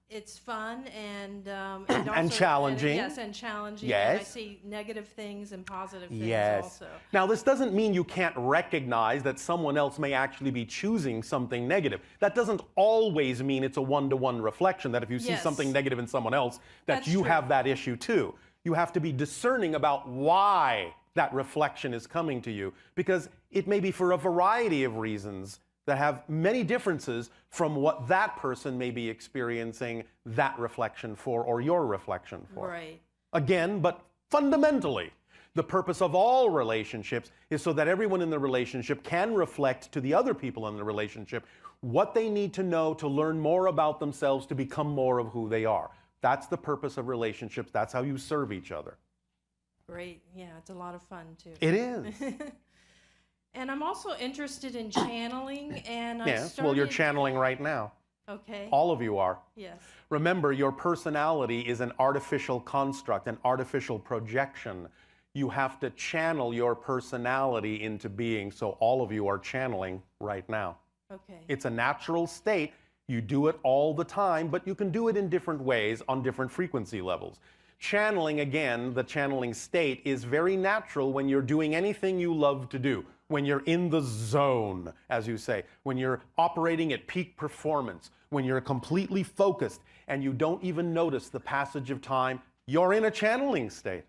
it's fun and also, challenging. yes, and challenging. Yes. And I see negative things and positive things Yes. also. Now, this doesn't mean you can't recognize that someone else may actually be choosing something negative. That doesn't always mean it's a one-to-one reflection, that if you see Yes. something negative in someone else, that That's you true. have that issue too. You have to be discerning about why that reflection is coming to you, because it may be for a variety of reasons that have many differences from what that person may be experiencing that reflection for, or your reflection for. Right. Again, but fundamentally, the purpose of all relationships is so that everyone in the relationship can reflect to the other people in the relationship what they need to know to learn more about themselves to become more of who they are. That's the purpose of relationships. That's how you serve each other. Great. Yeah, it's a lot of fun too. It is. And I'm also interested in channeling, and I Yes, started. well, you're channeling right now. Okay. All of you are. Yes. Remember, your personality is an artificial construct, an artificial projection. You have to channel your personality into being, so all of you are channeling right now. Okay. It's a natural state. You do it all the time, but you can do it in different ways on different frequency levels. Channeling, again, the channeling state is very natural when you're doing anything you love to do, when you're in the zone, as you say, when you're operating at peak performance, when you're completely focused and you don't even notice the passage of time, you're in a channeling state.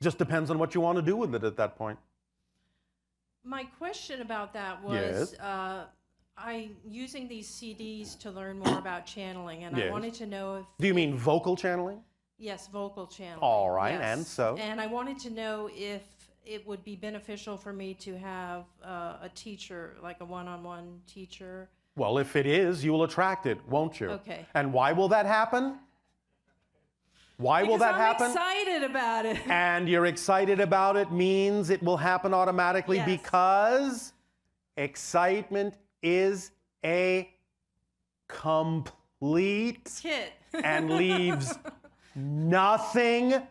Just depends on what you want to do with it at that point. My question about that Yes. was, I using these CDs to learn more about channeling, and I Yes. wanted to know if Do you mean vocal channeling? yes, vocal channeling. All right, yes. and so? And I wanted to know if it would be beneficial for me to have a teacher, like a one-on-one teacher. Well, if it is, you will attract it, won't you? Okay. And why will that happen? Why will that happen? I'm excited about it. And you're excited about it means it will happen automatically Yes. because excitement is a complete Kit. and leaves nothing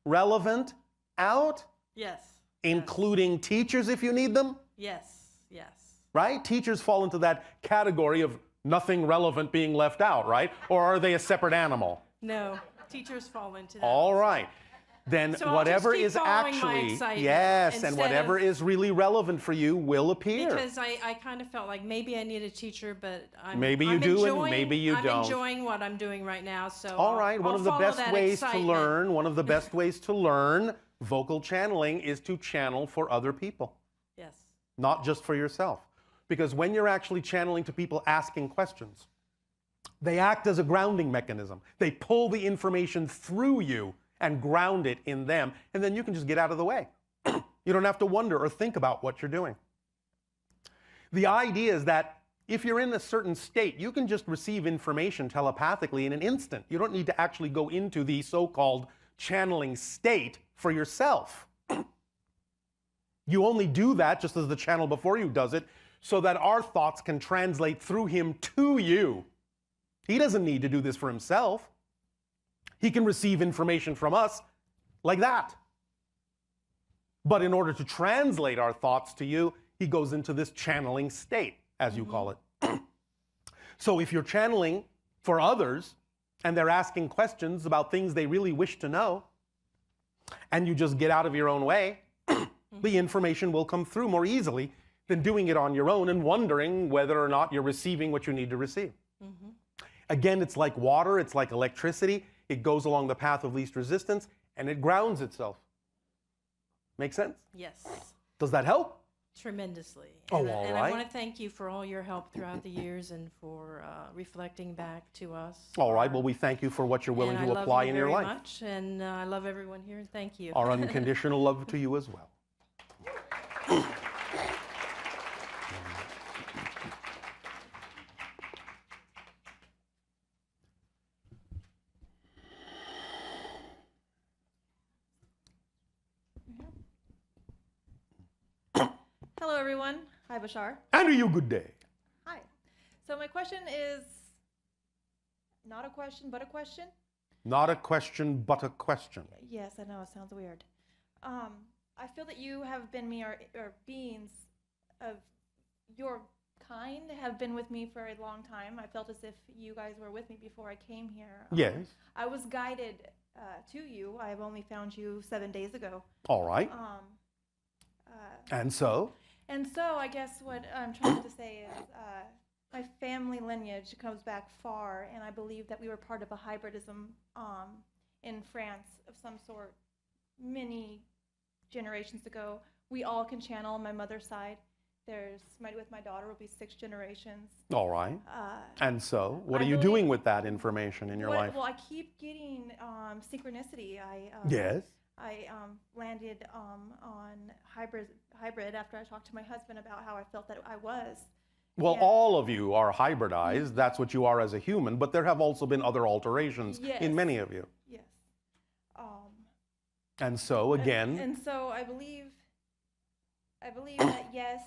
relevant out, Yes. including teachers if you need them, Yes. Yes. right? Teachers fall into that category of nothing relevant being left out, right? Or are they a separate animal? No, teachers fall into that. All right. Then So I'll whatever just keep is following my actually, excitement yes, and instead whatever of- is really relevant for you will appear. Because I kind of felt like maybe I need a teacher, but Maybe you I'm do and enjoying, maybe you I'm don't. enjoying what I'm doing right now. So All right, one I'll of the follow best that ways to excitement. learn, one of the best ways to learn vocal channeling is to channel for other people, Yes. not just for yourself. Because when you're actually channeling to people asking questions, they act as a grounding mechanism. They pull the information through you and ground it in them, and then you can just get out of the way. You don't have to wonder or think about what you're doing. The idea is that if you're in a certain state, you can just receive information telepathically in an instant. You don't need to actually go into the so-called channeling state for yourself. You only do that, just as the channel before you does it, so that our thoughts can translate through him to you. He doesn't need to do this for himself. He can receive information from us like that. But in order to translate our thoughts to you, he goes into this channeling state, as you call it. So if you're channeling for others and they're asking questions about things they really wish to know, and you just get out of your own way, the information will come through more easily than doing it on your own and wondering whether or not you're receiving what you need to receive. Again, it's like water, it's like electricity. It goes along the path of least resistance and it grounds itself. Make sense? Yes. Does that help? Tremendously. Oh, and, all and right. I want to thank you for all your help throughout the years and for reflecting back to us. All right, well, we thank you for what you're willing And to I apply love you in your very life. much, and I love everyone here. Thank you. Our unconditional love to you as well. Hello, everyone. Hi, Bashar. And to you, good day. Hi. So my question is not a question, but a question. Not a question, but a question. Yes, I know it sounds weird. I feel that you have been me, or beings of your kind have been with me for a long time. I felt as if you guys were with me before I came here. Yes. I was guided to you. I have only found you 7 days ago. All right. And so? And so I guess what I'm trying to say is my family lineage comes back far, and I believe that we were part of a hybridism in France of some sort many generations ago. We all can channel on my mother's side. With my daughter will be 6 generations. All right. And so, what I are you believe- doing with that information in your life? Well, I keep getting synchronicity. Yes. I landed on hybrid after I talked to my husband about how I felt that I was. Well, Yeah. all of you are hybridized. That's what you are as a human, but there have also been other alterations Yes. in many of you. Yes. And so, again, And so I believe that yes,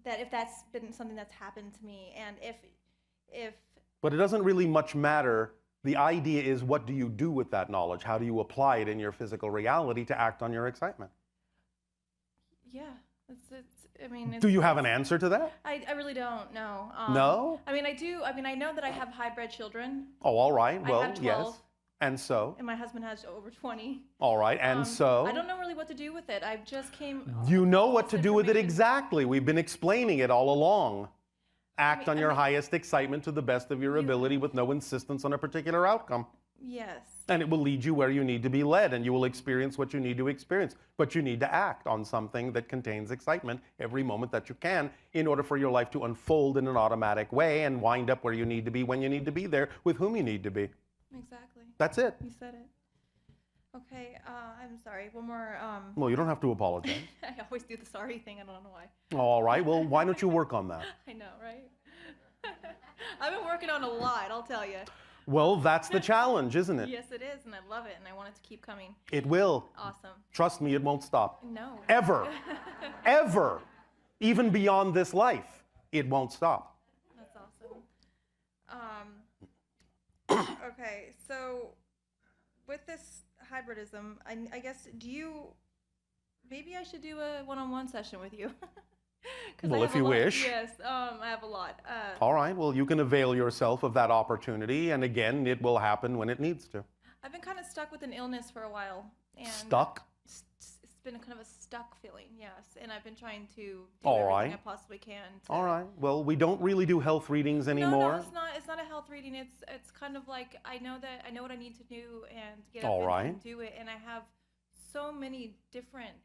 that if that's been something that's happened to me, and if but it doesn't really much matter. The idea is, what do you do with that knowledge? How do you apply it in your physical reality to act on your excitement? yeah, I mean, Do you have an answer to that? I really don't know. No? I mean, I do. I mean, I know that I have hybrid children, Oh, all right. I Well, have 12. yes. And so? and my husband has over 20. All right. And so? I don't know really what to do with it. I just came. You know all what to this do with it information. exactly. We've been explaining it all along. Act on I your mean- highest excitement to the best of your ability with no insistence on a particular outcome. Yes. And it will lead you where you need to be led, and you will experience what you need to experience. But you need to act on something that contains excitement every moment that you can in order for your life to unfold in an automatic way and wind up where you need to be when you need to be there with whom you need to be. Exactly. That's it. You said it. Okay. I'm sorry. One more. Well, you don't have to apologize. I always do the sorry thing. I don't know why. All right. Well, why don't you work on that? I know, right? I've been working on a lot, I'll tell you. Well, that's the challenge, isn't it? Yes, it is, and I love it, and I want it to keep coming. It will. Awesome. Trust me, it won't stop. No. Ever. Ever. Even beyond this life, it won't stop. That's awesome. Okay, so with this hybridism, I guess, maybe I should do a one-on-one session with you. 'Cause I Well, have if a you lot. wish. Yes, I have a lot. All right, well, you can avail yourself of that opportunity, and again, it will happen when it needs to. I've been kind of stuck with an illness for a while. And Stuck? It's been kind of a stuck feeling, yes. And I've been trying to do All everything right. I possibly can. To, All right, well, we don't really do health readings anymore. No, it's not. It's not a health reading. It's kind of like I know what I need to do and get All up right. and do it. And I have so many different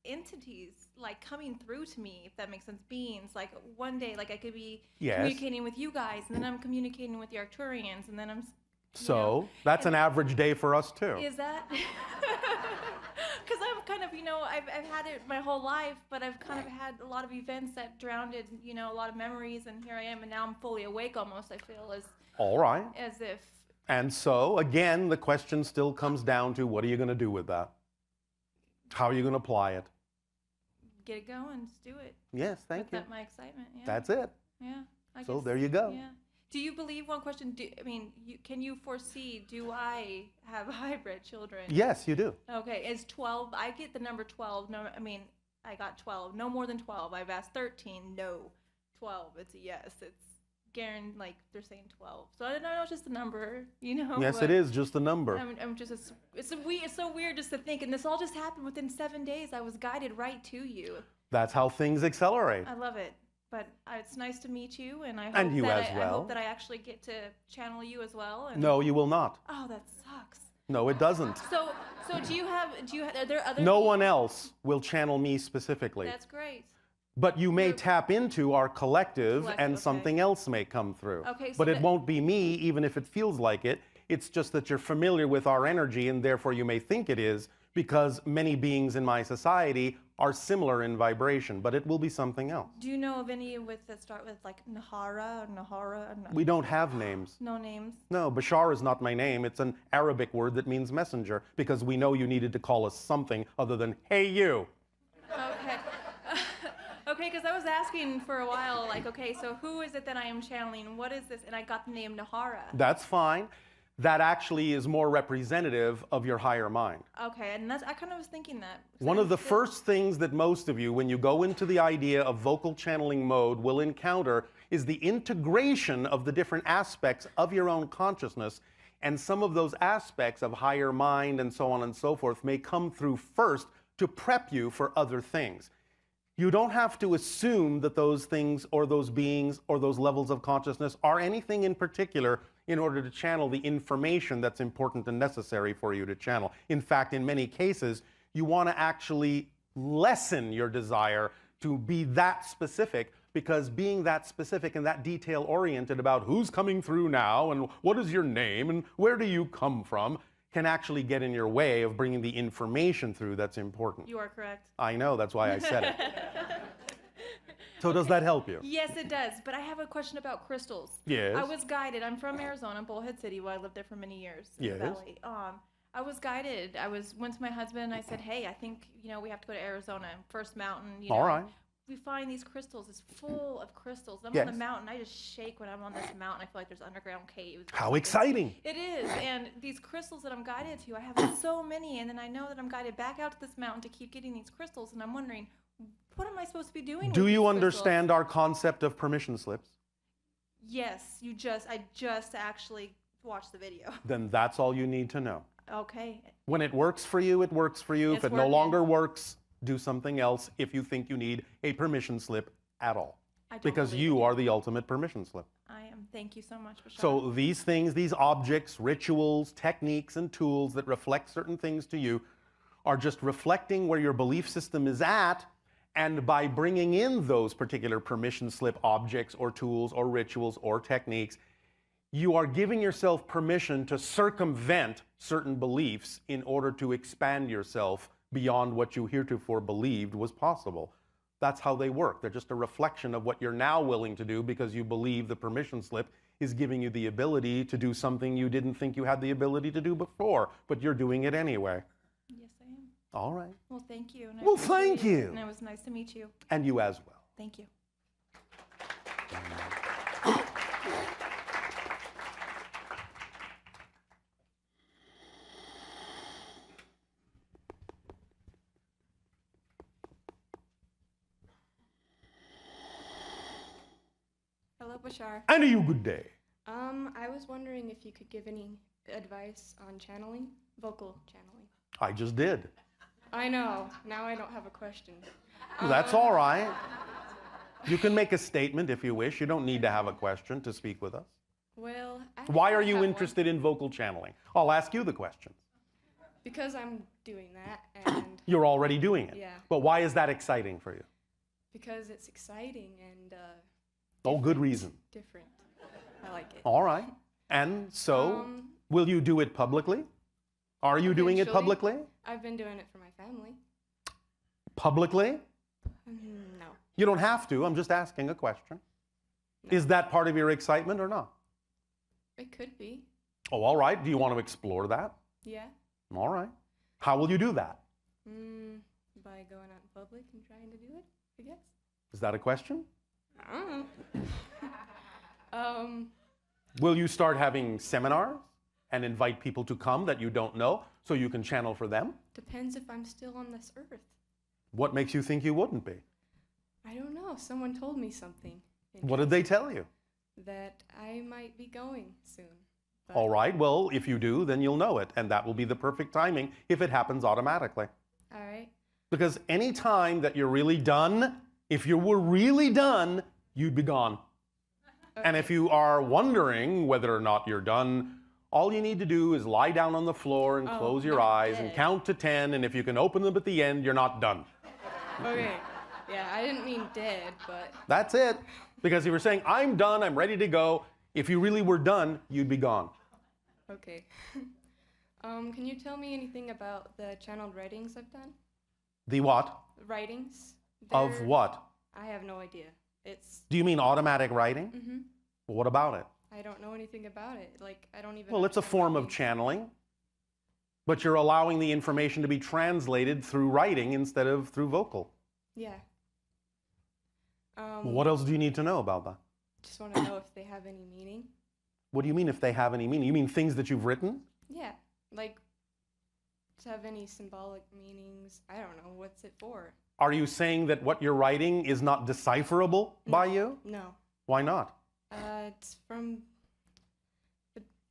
entities like coming through to me, if that makes sense. Beings, like one day, like I could be Yes. communicating with you guys, and then I'm communicating with the Arcturians, and then I'm So that's an average day for us too. Is that? Because I'm kind of, I've had it my whole life, but I've kind of had a lot of events that drowned in, a lot of memories, and here I am, and now I'm fully awake almost, I feel, All right. as if. And so, again, the question still comes down to what are you going to do with that? How are you going to apply it? Get it going, just do it. Yes, thank you. That's my excitement, yeah. That's it. Yeah. So there you go. Yeah. Do you believe, one question, can you foresee, do I have hybrid children? Yes, you do. Okay, is 12, I get the number 12, I got 12, no more than 12. I've asked 13, no. 12, it's a yes. It's guaranteed, like they're saying 12. So I don't know, it's just a number, Yes, it is just a number. I'm just, it's so weird just to think, and this all just happened within 7 days. I was guided right to you. That's how things accelerate. I love it. But it's nice to meet you, and I hope And you that as I well. hope that I actually get to channel you as well. And No, you will not. Oh, that sucks. No, it doesn't. So are there other? No one else will channel me specifically. That's great. But you may tap into our collective and okay. something else may come through. Okay, so but it that- won't be me, even if it feels like it. It's just that you're familiar with our energy, and therefore you may think it is, because many beings in my society are similar in vibration, but it will be something else. Do you know of any that start with like Nahara or Nahara? Or We don't have names. no names. No, Bashar is not my name. It's an Arabic word that means messenger, because we know you needed to call us something other than, hey, you. Okay. Okay, because I was asking for a while, like, okay, so who is it that I am channeling? What is this? And I got the name Nahara. That's fine. That actually is more representative of your higher mind. Okay, and I kind of was thinking that. One of the first things that most of you, when you go into the idea of vocal channeling mode, will encounter is the integration of the different aspects of your own consciousness. And some of those aspects of higher mind and so on and so forth may come through first to prep you for other things. You don't have to assume that those things or those beings or those levels of consciousness are anything in particular in order to channel the information that's important and necessary for you to channel. In fact, in many cases, you want to actually lessen your desire to be that specific, because being that specific and that detail-oriented about who's coming through now and what is your name and where do you come from can actually get in your way of bringing the information through that's important. You are correct. I know, that's why I said it. So does that help you? Yes, it does. But I have a question about crystals. Yes. I was guided. I'm from Arizona, Bullhead City, where I lived there for many years. In the Yes. valley. I was guided. Went to my husband. I said, "Hey, I think we have to go to Arizona. First mountain. All right. We find these crystals. It's full of crystals. I'm on Yes. the mountain. I just shake when I'm on this mountain. I feel like there's underground caves. How exciting! It is. And these crystals that I'm guided to, I have so many. And then I know that I'm guided back out to this mountain to keep getting these crystals. And I'm wondering, what am I supposed to be doing Do with you these understand our concept of permission slips? crystals? Yes. I just actually watched the video. Then that's all you need to know. Okay. When it works for you, it works for you. If It's it no working. longer works, do something else if you think you need a permission slip at all. I don't Because believe you it. are the ultimate permission slip. I am. Thank you so much, Bashar. So these things, these objects, rituals, techniques, and tools that reflect certain things to you are just reflecting where your belief system is at. And by bringing in those particular permission slip objects or tools or rituals or techniques, you are giving yourself permission to circumvent certain beliefs in order to expand yourself beyond what you heretofore believed was possible. That's how they work. They're just a reflection of what you're now willing to do because you believe the permission slip is giving you the ability to do something you didn't think you had the ability to do before, but you're doing it anyway. Yes, I am. All right. Well, thank you. And I Well, appreciate thank it, you. And it was nice to meet you. And you as well. Thank you. Hello, Bashar. And a you good day. I was wondering if you could give any advice on channeling, vocal channeling. I just did. I know. Now I don't have a question. That's all right. You can make a statement if you wish. You don't need to have a question to speak with us. Well, Why are I you have one. interested in vocal channeling? I'll ask you the question. Because I'm doing that, and You're already doing it. Yeah. But why is that exciting for you? because it's exciting and Oh, good reason. different. I like it. All right. And so, Will you do it publicly? Are you doing it Eventually. publicly? I've been doing it for my family. Publicly? No. You don't have to. I'm just asking a question. No. Is that part of your excitement or not? It could be. Oh, all right. Do you want to explore that? Yeah. All right. How will you do that? By going out in public and trying to do it, I guess. Is that a question? I don't know. Will you start having seminars and invite people to come that you don't know so you can channel for them? Depends if I'm still on this earth. What makes you think you wouldn't be? I don't know. Someone told me something. What did they tell you? That I might be going soon. But All right. Well, if you do, then you'll know it. And that will be the perfect timing if it happens automatically. All right. Because any time that you're really done, if you were really done, you'd be gone. And if you are wondering whether or not you're done, all you need to do is lie down on the floor and close your not eyes and dead. count to 10. And if you can open them at the end, you're not done. Okay. Yeah, I didn't mean dead, but That's it. Because if you're saying, I'm done, I'm ready to go, if you really were done, you'd be gone. okay. Can you tell me anything about the channeled writings I've done? The what? Writings? Of They're- what? I have no idea. It's, Do you mean automatic writing? Well, what about it? I don't know anything about it. Like, I don't even Well, it's a understand form what it of means. channeling, but you're allowing the information to be translated through writing instead of through vocal. Yeah. What else do you need to know about that? Just want to know if they have any meaning. What do you mean if they have any meaning? You mean things that you've written? Yeah, like to have any symbolic meanings. I don't know. What's it for? Are you saying that what you're writing is not decipherable by you? No. Why not? It's from.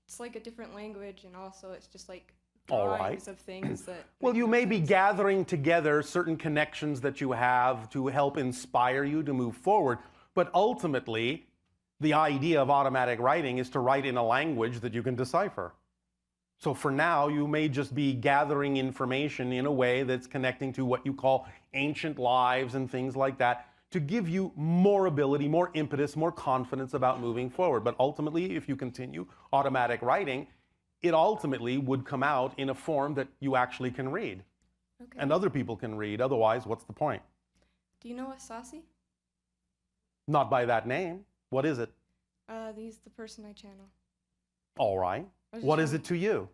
It's like a different language, and also it's just like All right. drawings of things that. Well, make you no may be sense. gathering together certain connections that you have to help inspire you to move forward, but ultimately, the idea of automatic writing is to write in a language that you can decipher. So for now, you may just be gathering information in a way that's connecting to what you call ancient lives and things like that to give you more ability, more impetus, more confidence about moving forward. But ultimately, if you continue automatic writing, it ultimately would come out in a form that you actually can read Okay. and other people can read. Otherwise, what's the point? Do you know a Saucy? Not by that name. What is it? He's the person I channel. All right. I was just What is wondering- it to you?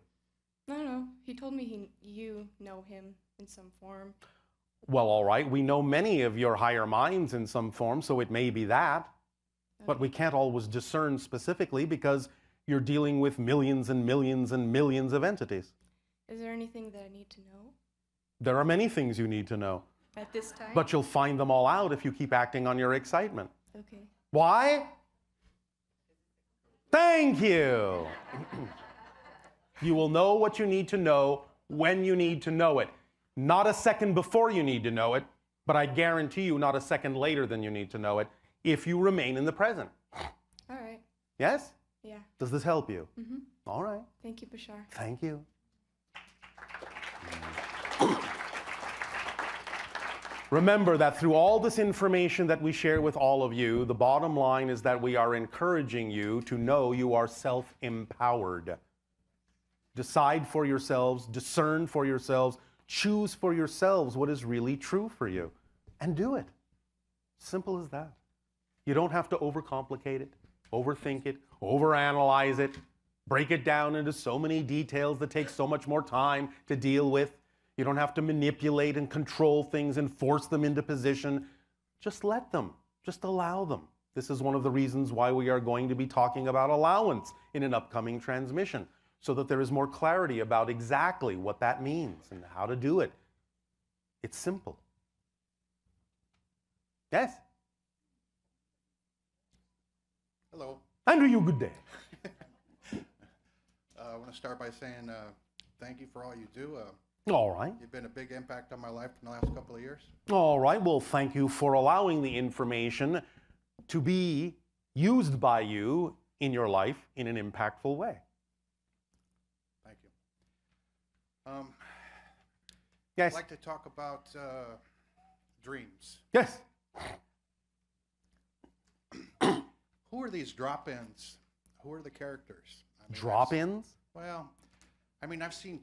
I don't know. He told me you know him in some form. Well, all right. We know many of your higher minds in some form, so it may be that. But we can't always discern specifically because you're dealing with millions and millions and millions of entities. Is there anything that I need to know There are many things you need to know, at this time? but you'll find them all out if you keep acting on your excitement. Okay. Why? Thank you. You will know what you need to know when you need to know it. Not a second before you need to know it, but I guarantee you not a second later than you need to know it if you remain in the present. All right. Yes? Yeah. Does this help you? Mm-hmm. All right. Thank you, Bashar. Thank you. Remember that through all this information that we share with all of you, the bottom line is that we are encouraging you to know you are self-empowered. Decide for yourselves, discern for yourselves, choose for yourselves what is really true for you, and do it. Simple as that. You don't have to overcomplicate it, overthink it, overanalyze it, break it down into so many details that take so much more time to deal with. You don't have to manipulate and control things and force them into position. Just let them. Just allow them. This is one of the reasons why we are going to be talking about allowance in an upcoming transmission, so that there is more clarity about exactly what that means and how to do it. It's simple. Yes? Hello. Andrew, you good day. I want to start by saying thank you for all you do. All right. You've been a big impact on my life in the last couple of years. All right. Well, thank you for allowing the information to be used by you in your life in an impactful way. Thank you. Yes. I'd like to talk about dreams. Yes. Who are these drop-ins? Who are the characters? I mean, Drop-ins? Well, I mean, I've seen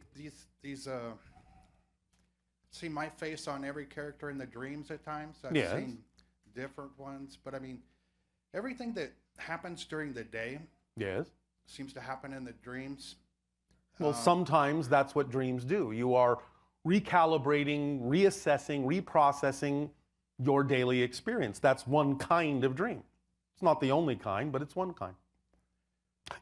seen my face on every character in the dreams at times. I've Yes. seen different ones, but I mean, everything that happens during the day Yes. seems to happen in the dreams. Well, sometimes that's what dreams do. You are recalibrating, reassessing, reprocessing your daily experience. That's one kind of dream. It's not the only kind, but it's one kind.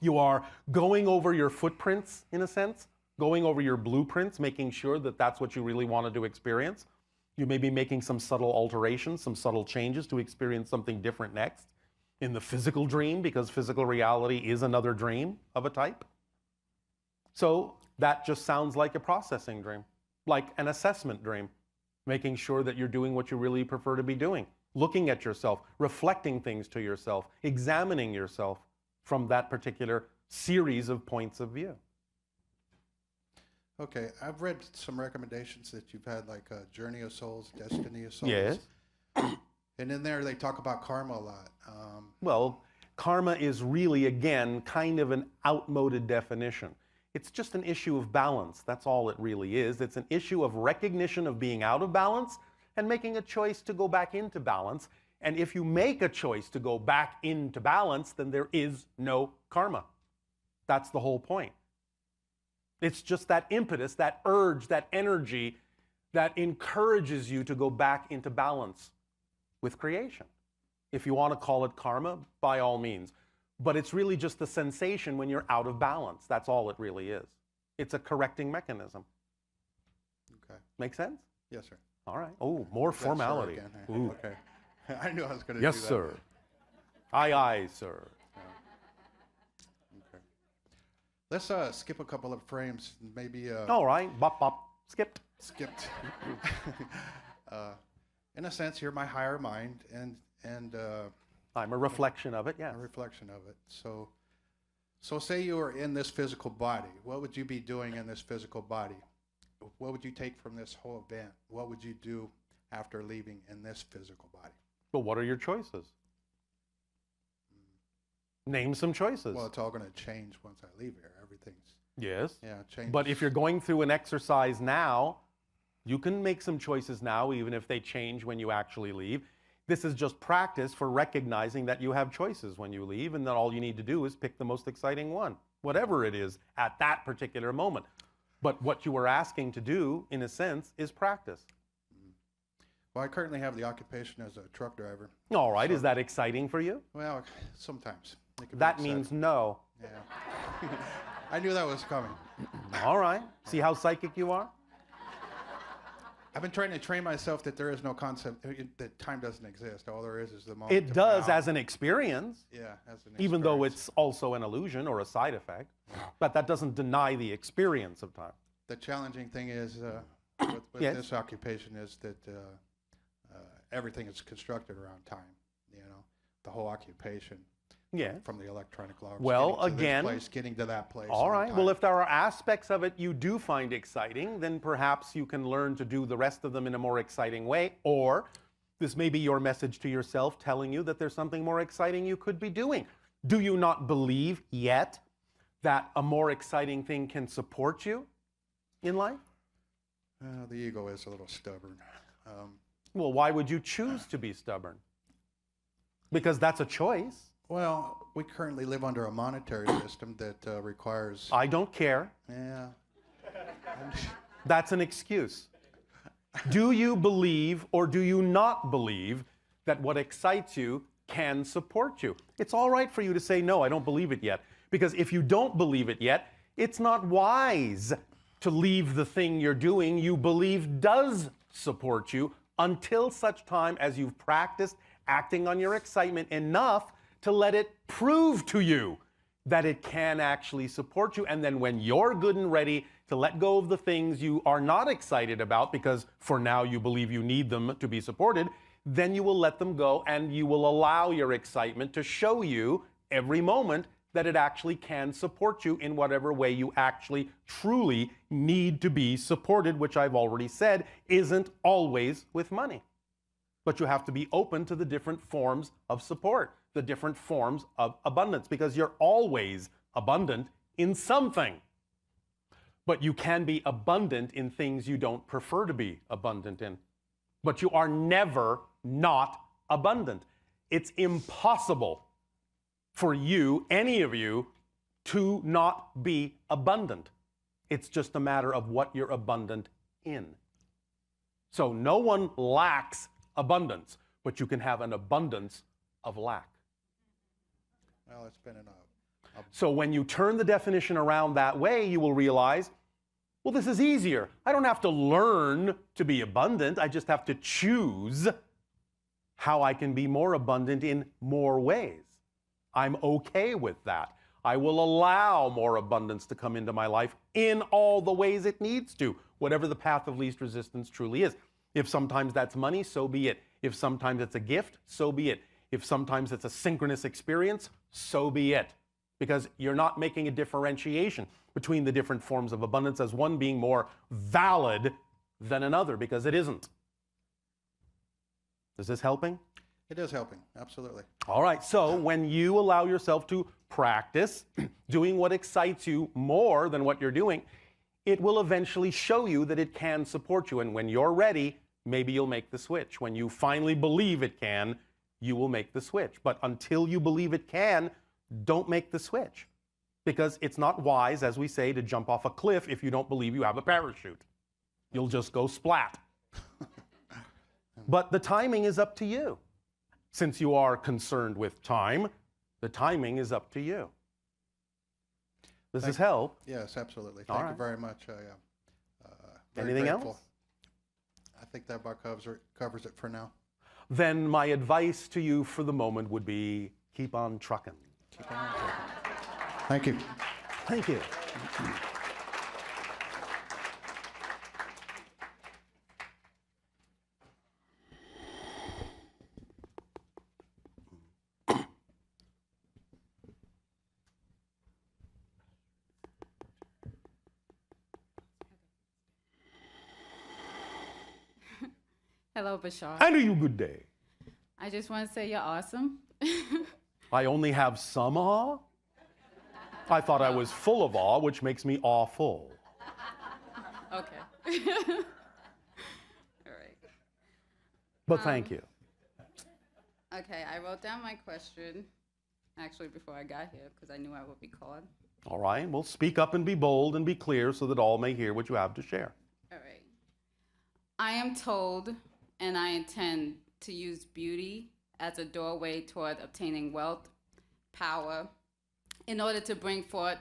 You are going over your footprints, in a sense, going over your blueprints, making sure that that's what you really wanted to experience. You may be making some subtle alterations, some subtle changes to experience something different next in the physical dream, because physical reality is another dream of a type. So that just sounds like a processing dream, like an assessment dream, making sure that you're doing what you really prefer to be doing, looking at yourself, reflecting things to yourself, examining yourself from that particular series of points of view. Okay, I've read some recommendations that you've had, like Journey of Souls, Destiny of Souls. Yes. And in there, they talk about karma a lot. Well, karma is really, again, kind of an outmoded definition. It's just an issue of balance. That's all it really is. It's an issue of recognition of being out of balance and making a choice to go back into balance. And if you make a choice to go back into balance, then there is no karma. That's the whole point. It's just that impetus, that urge, that energy that encourages you to go back into balance with creation. If you want to call it karma, by all means. But it's really just the sensation when you're out of balance. That's all it really is. It's a correcting mechanism. Okay. Make sense? Yes, sir. All right. Oh, more Yes, sir, formality. again. Ooh. Okay. I knew I was going to Yes, do that. sir. Aye, aye, sir. Okay. Let's skip a couple of frames. Maybe All right. Bop, bop. Skipped. skipped. In a sense, you're my higher mind, and I'm a reflection of it, yes. a reflection of it. So say you were in this physical body. What would you be doing in this physical body? What would you take from this whole event? What would you do after leaving in this physical body? But what are your choices? Name some choices. Well, it's all going to change once I leave here. Everything's, Yes. change. But if you're going through an exercise now, you can make some choices now, even if they change when you actually leave. This is just practice for recognizing that you have choices when you leave, and that all you need to do is pick the most exciting one, whatever it is at that particular moment. But what you were asking to do, in a sense, is practice. Well, I currently have the occupation as a truck driver. All right, is that exciting for you? Well, sometimes. It can be That upsetting. means no. Yeah. I knew that was coming. All right. See how psychic you are? I've been trying to train myself that there is no concept, that time doesn't exist. All there is the moment. It to does now. as an experience, Yeah, as an even though experience. it's also an illusion or a side effect. But that doesn't deny the experience of time. The challenging thing is with Yes. this occupation is that everything is constructed around time. You know, the whole occupation. Yes. From the electronic logs. Well, getting to this again- place, getting to that place. All on right. time. Well, if there are aspects of it you do find exciting, then perhaps you can learn to do the rest of them in a more exciting way. Or this may be your message to yourself telling you that there's something more exciting you could be doing. Do you not believe yet that a more exciting thing can support you in life? The ego is a little stubborn. Well, why would you choose to be stubborn? Because that's a choice. Well, we currently live under a monetary system that requires. I don't care. Yeah. That's an excuse. Do you believe or do you not believe that what excites you can support you? It's all right for you to say, no, I don't believe it yet. Because if you don't believe it yet, it's not wise to leave the thing you're doing you believe does support you until such time as you've practiced acting on your excitement enough to let it prove to you that it can actually support you. And then when you're good and ready to let go of the things you are not excited about, because for now you believe you need them to be supported, then you will let them go and you will allow your excitement to show you every moment that it actually can support you in whatever way you actually truly need to be supported, which I've already said isn't always with money. But you have to be open to the different forms of support, the different forms of abundance, because you're always abundant in something. But you can be abundant in things you don't prefer to be abundant in. But you are never not abundant. It's impossible for you, any of you, to not be abundant. It's just a matter of what you're abundant in. So no one lacks abundance, but you can have an abundance of lack. Well, it's been enough. So when you turn the definition around that way, you will realize, well, this is easier. I don't have to learn to be abundant. I just have to choose how I can be more abundant in more ways. I'm okay with that. I will allow more abundance to come into my life in all the ways it needs to, whatever the path of least resistance truly is. If sometimes that's money, so be it. If sometimes it's a gift, so be it. If sometimes it's a synchronous experience, so be it. Because you're not making a differentiation between the different forms of abundance as one being more valid than another, because it isn't. Is this helping? It is helping, absolutely. All right, so when you allow yourself to practice doing what excites you more than what you're doing, it will eventually show you that it can support you. And when you're ready, maybe you'll make the switch. When you finally believe it can, you will make the switch. But until you believe it can, don't make the switch. Because it's not wise, as we say, to jump off a cliff if you don't believe you have a parachute. You'll just go splat. But the timing is up to you. Since you are concerned with time, the timing is up to you. Does this help? Yes, absolutely. All Thank you right. very much. Very Anything grateful. else? I think that about covers it for now. Then my advice to you for the moment would be keep on trucking. Keep on talking. Thank you. Thank you. Hello, Bashar. And you good day. I just want to say you're awesome. I only have some awe? I thought I was full of awe, which makes me awful. Okay. All right. But thank you. Okay, I wrote down my question, actually, before I got here, because I knew I would be called. All right, well, speak up and be bold and be clear so that all may hear what you have to share. All right. I am told, and I intend to use beauty as a doorway toward obtaining wealth, power, in order to bring forth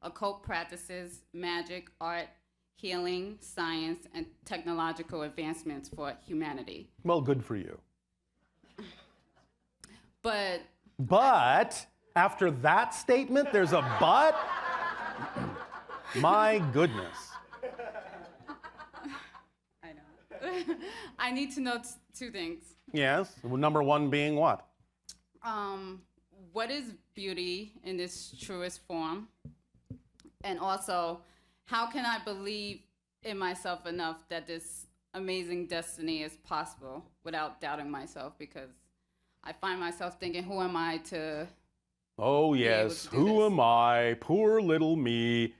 occult practices, magic, art, healing, science, and technological advancements for humanity. Well, good for you. But after that statement, there's a but? My goodness. I know. I need to know two things. Yes, number one being what? What is beauty in its truest form? And also, how can I believe in myself enough that this amazing destiny is possible without doubting myself? Because I find myself thinking, who am I to... Oh, yes, who am I, poor little me,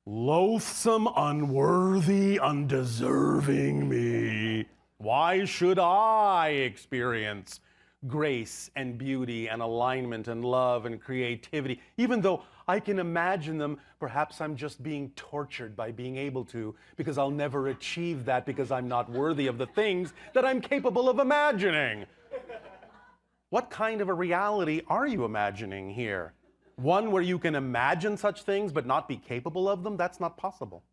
loathsome, unworthy, undeserving me. Why should I experience grace and beauty and alignment and love and creativity? Even though I can imagine them, perhaps I'm just being tortured by being able to, because I'll never achieve that because I'm not worthy of the things that I'm capable of imagining. What kind of a reality are you imagining here? One where you can imagine such things but not be capable of them? That's not possible.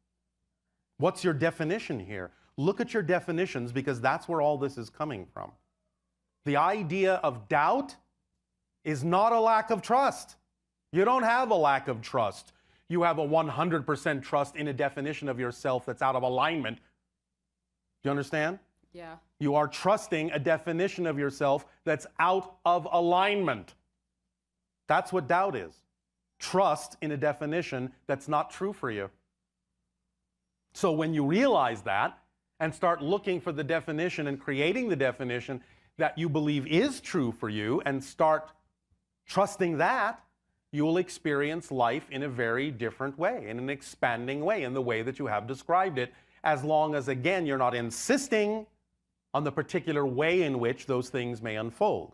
What's your definition here? Look at your definitions, because that's where all this is coming from. The idea of doubt is not a lack of trust. You don't have a lack of trust. You have a 100% trust in a definition of yourself that's out of alignment. Do you understand? Yeah. You are trusting a definition of yourself that's out of alignment. That's what doubt is. Trust in a definition that's not true for you. So when you realize that and start looking for the definition and creating the definition that you believe is true for you and start trusting that, you will experience life in a very different way, in an expanding way, in the way that you have described it, as long as, again, you're not insisting on the particular way in which those things may unfold.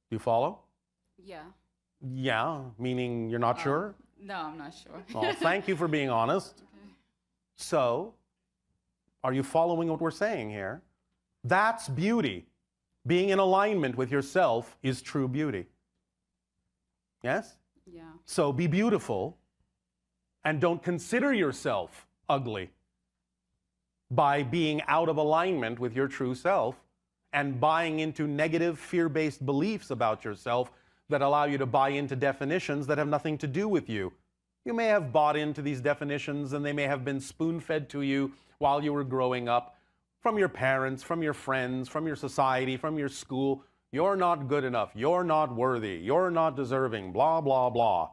Do you follow? Yeah. Yeah, meaning you're not sure? No, I'm not sure. Well, thank you for being honest. Okay. So, are you following what we're saying here? That's beauty. Being in alignment with yourself is true beauty. Yes? Yeah. So be beautiful and don't consider yourself ugly by being out of alignment with your true self and buying into negative fear-based beliefs about yourself that allow you to buy into definitions that have nothing to do with you. You may have bought into these definitions and they may have been spoon-fed to you while you were growing up from your parents, from your friends, from your society, from your school. You're not good enough. You're not worthy. You're not deserving. Blah, blah, blah.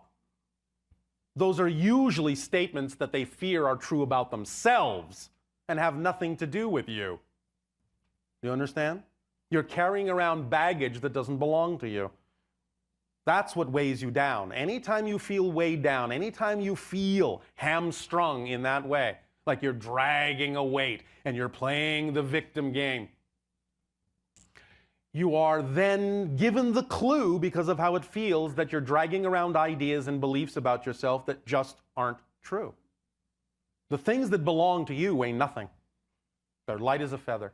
Those are usually statements that they fear are true about themselves and have nothing to do with you. You understand? You're carrying around baggage that doesn't belong to you. That's what weighs you down. Anytime you feel weighed down, anytime you feel hamstrung in that way, like you're dragging a weight and you're playing the victim game, you are then given the clue, because of how it feels, that you're dragging around ideas and beliefs about yourself that just aren't true. The things that belong to you weigh nothing. They're light as a feather.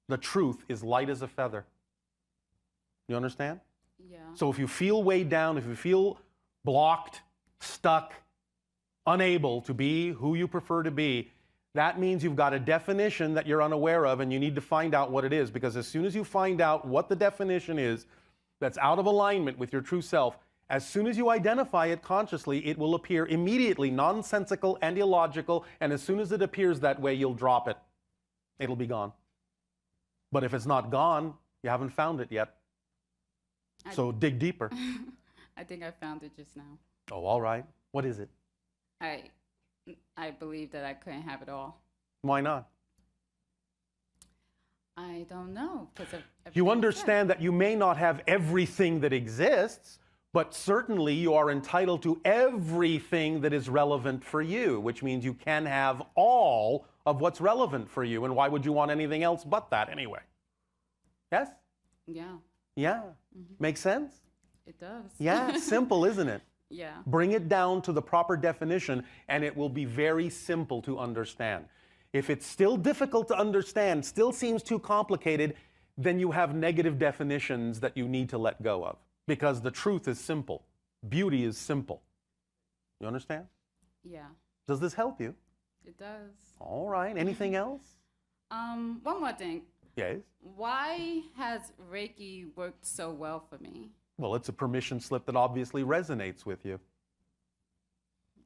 The truth is light as a feather. You understand? Yeah. So if you feel weighed down, if you feel blocked, stuck, unable to be who you prefer to be, that means you've got a definition that you're unaware of and you need to find out what it is, because as soon as you find out what the definition is that's out of alignment with your true self, as soon as you identify it consciously, it will appear immediately nonsensical and illogical, and as soon as it appears that way, you'll drop it. It'll be gone. But if it's not gone, you haven't found it yet. So dig deeper. I think I found it just now. Oh, all right. What is it? I believe that I couldn't have it all. Why not? I don't know, because of everything You you understand that you may not have everything that exists, but certainly you are entitled to everything that is relevant for you, which means you can have all of what's relevant for you. And why would you want anything else but that anyway? Yes? said. Yeah, Yeah. Makes sense? it does. Yeah, simple, isn't it? Yeah. Bring it down to the proper definition, and it will be very simple to understand. If it's still difficult to understand, still seems too complicated, then you have negative definitions that you need to let go of. Because the truth is simple. Beauty is simple. You understand? Yeah, Does this help you? it does. All right. Anything else? One more thing. Yes. Why has Reiki worked so well for me? Well, it's a permission slip that obviously resonates with you.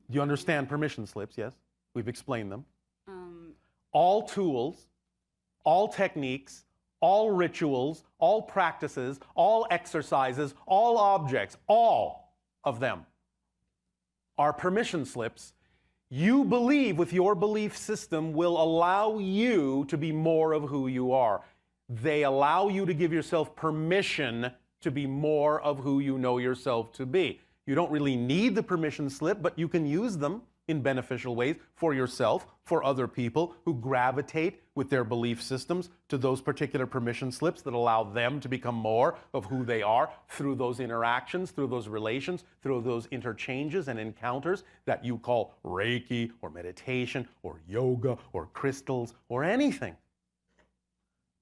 Do you understand permission slips? Yes. We've explained them. All tools, all techniques, all rituals, all practices, all exercises, all objects, all of them are permission slips. You believe with your belief system will allow you to be more of who you are. They allow you to give yourself permission to be more of who you know yourself to be. You don't really need the permission slip, but you can use them in beneficial ways for yourself, for other people who gravitate with their belief systems to those particular permission slips that allow them to become more of who they are through those interactions, through those relations, through those interchanges and encounters that you call Reiki or meditation or yoga or crystals or anything.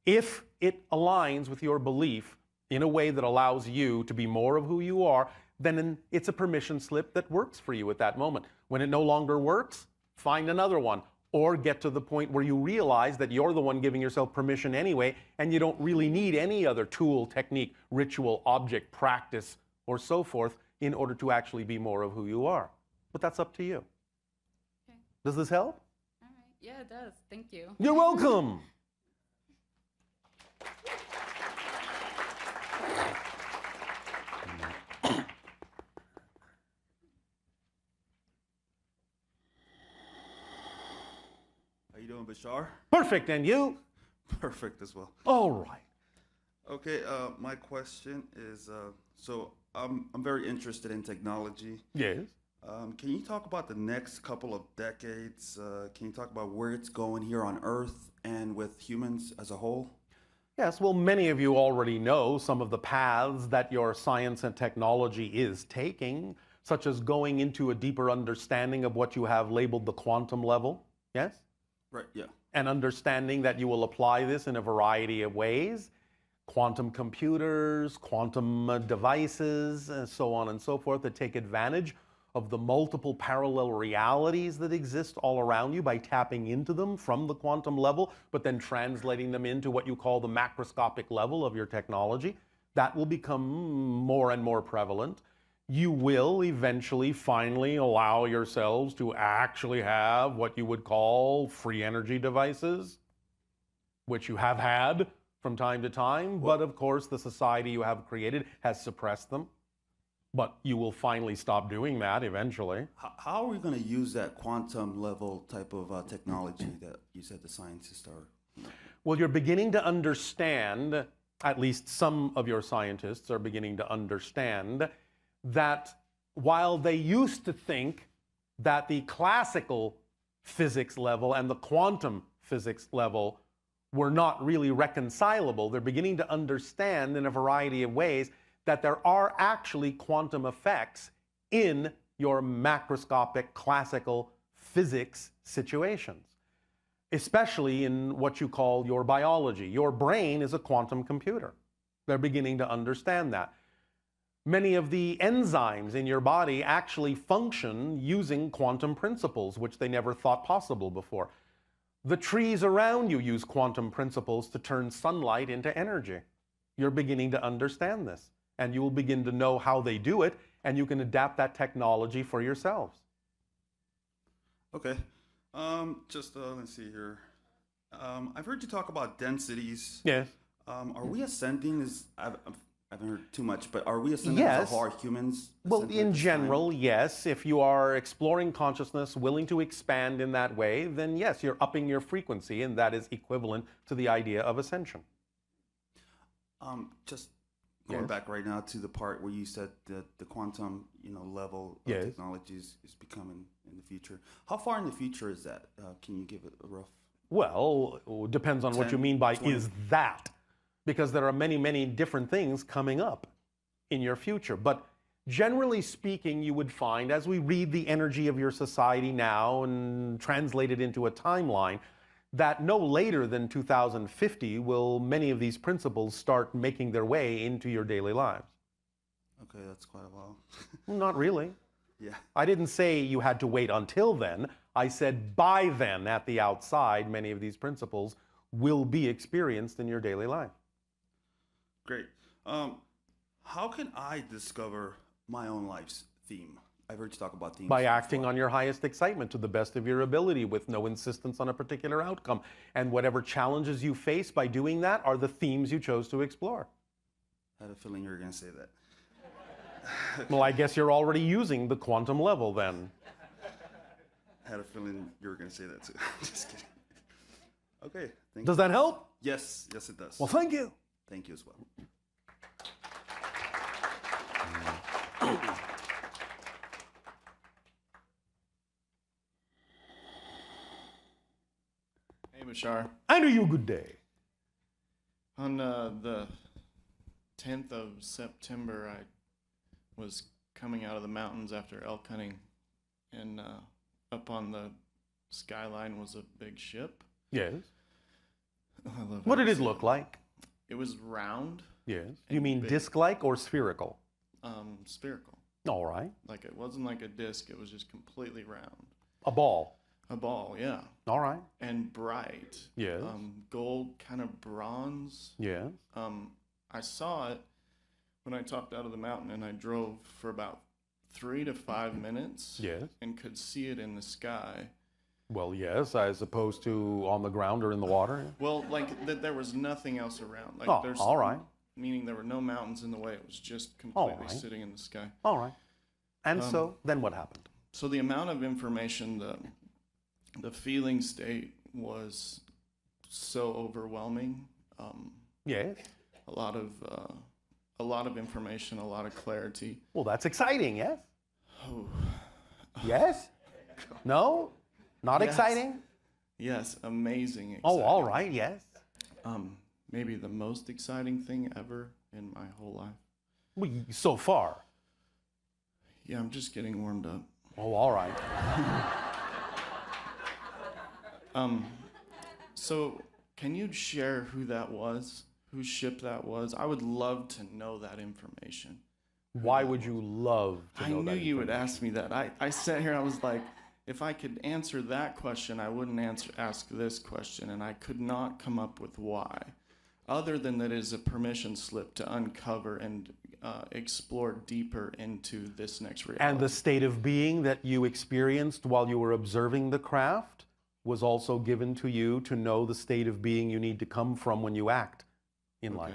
If it aligns with your belief in a way that allows you to be more of who you are, then it's a permission slip that works for you at that moment. When it no longer works, find another one, or get to the point where you realize that you're the one giving yourself permission anyway, and you don't really need any other tool, technique, ritual, object, practice, or so forth in order to actually be more of who you are. But that's up to you. Okay. Does this help? All right. Yeah, it does. Thank you. You're welcome. How you doing, Bashar? Perfect, and you? Perfect as well. All right. Okay, my question is, so I'm very interested in technology. Yes. Can you talk about the next couple of decades? Can you talk about where it's going here on Earth and with humans as a whole? Yes, well, many of you already know some of the paths that your science and technology is taking, such as going into a deeper understanding of what you have labeled the quantum level. Yes? Right, yeah. And understanding that you will apply this in a variety of ways. Quantum computers, quantum devices, and so on and so forth that take advantage of the multiple parallel realities that exist all around you by tapping into them from the quantum level, but then translating them into what you call the macroscopic level of your technology. That will become more and more prevalent. You will eventually finally allow yourselves to actually have what you would call free energy devices, which you have had from time to time, but of course the society you have created has suppressed them. But you will finally stop doing that eventually. How are we going to use that quantum level type of technology that you said the scientists are? Well, you're beginning to understand, at least some of your scientists are beginning to understand, that while they used to think that the classical physics level and the quantum physics level were not really reconcilable, they're beginning to understand in a variety of ways that there are actually quantum effects in your macroscopic classical physics situations, especially in what you call your biology. Your brain is a quantum computer. They're beginning to understand that. Many of the enzymes in your body actually function using quantum principles, which they never thought possible before. The trees around you use quantum principles to turn sunlight into energy. You're beginning to understand this. And you will begin to know how they do it, and you can adapt that technology for yourselves. Okay. Let's see here. I've heard you talk about densities. Yes. Are we ascending? I haven't heard too much, but are we ascending Yes. as a whole, are humans? Well, ascending at in this general, time? yes. If you are exploring consciousness, willing to expand in that way, then yes, you're upping your frequency, and that is equivalent to the idea of ascension. Just going back right now to the part where you said that the quantum, level of Yes. technology is becoming in the future. How far in the future is that? Can you give it a rough? Well, it depends on what you 10, mean by 20. is that, because there are many, many different things coming up in your future. But generally speaking, you would find, as we read the energy of your society now and translate it into a timeline, that no later than 2050 will many of these principles start making their way into your daily lives. Okay, that's quite a while. Not really. Yeah. I didn't say you had to wait until then. I said by then, at the outside, many of these principles will be experienced in your daily life. Great. How can I discover my own life's theme? I've heard you talk about themes. By acting on your highest excitement to the best of your ability with no insistence on a particular outcome. And whatever challenges you face by doing that are the themes you chose to explore. I had a feeling you were going to say that. Well, I guess you're already using the quantum level then. I had a feeling you were going to say that too. Just kidding. Okay. Thank Does you. that help? Yes, it does. Well, thank you. Thank you as well. Hey, Bashar. And you good day. On the 10th of September, I was coming out of the mountains after elk hunting, and up on the skyline was a big ship. Yes. I love What how did it's- it look like? It was round, Yes. You and mean big. disc-like or spherical? Spherical. All right. Like it wasn't like a disc, it was just completely round. A ball. A ball, yeah. All right. And bright. Yes. Gold, kind of bronze. Yes. I saw it when I topped out of the mountain, and I drove for about 3 to 5 minutes. Yes. And could see it in the sky. Well, yes, as opposed to on the ground or in the water. Well, like that, there was nothing else around. Like Oh, there's all right. Meaning there were no mountains in the way. It was just All completely right. sitting in the sky. All right. And so then what happened? So the amount of information, the feeling state was so overwhelming. Yes. A lot of a lot of information, a lot of clarity. Well, that's exciting, yes? Oh, Yes? No? Not Yes. exciting? yes, amazing. Oh, exciting. all right, yes. Maybe the most exciting thing ever in my whole life. Well, so far. Yeah, I'm just getting warmed up. Oh, all right. So can you share who that was? Whose ship that was? I would love to know that information. Why would you love to I know knew that you would information? ask me that. I sat here, I was like, if I could answer that question, I wouldn't ask this question, and I could not come up with why. Other than that it is a permission slip to uncover and explore deeper into this next reality. And the state of being that you experienced while you were observing the craft was also given to you to know the state of being you need to come from when you act in life.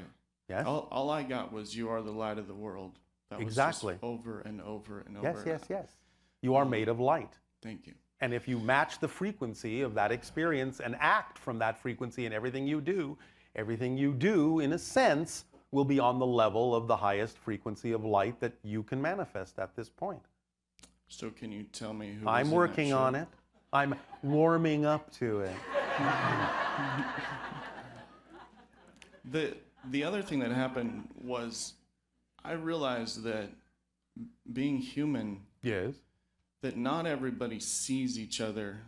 Yes? All I got was you are the light of the world. That Exactly. was just over and over and Yes, over. yes, yes. You are made of light. Thank you. And if you match the frequency of that experience and act from that frequency in everything you do, in a sense, will be on the level of the highest frequency of light that you can manifest at this point. So can you tell me who I'm was in working that on ship? it. I'm warming up to it. The other thing that happened was I realized that being human, Yes. that not everybody sees each other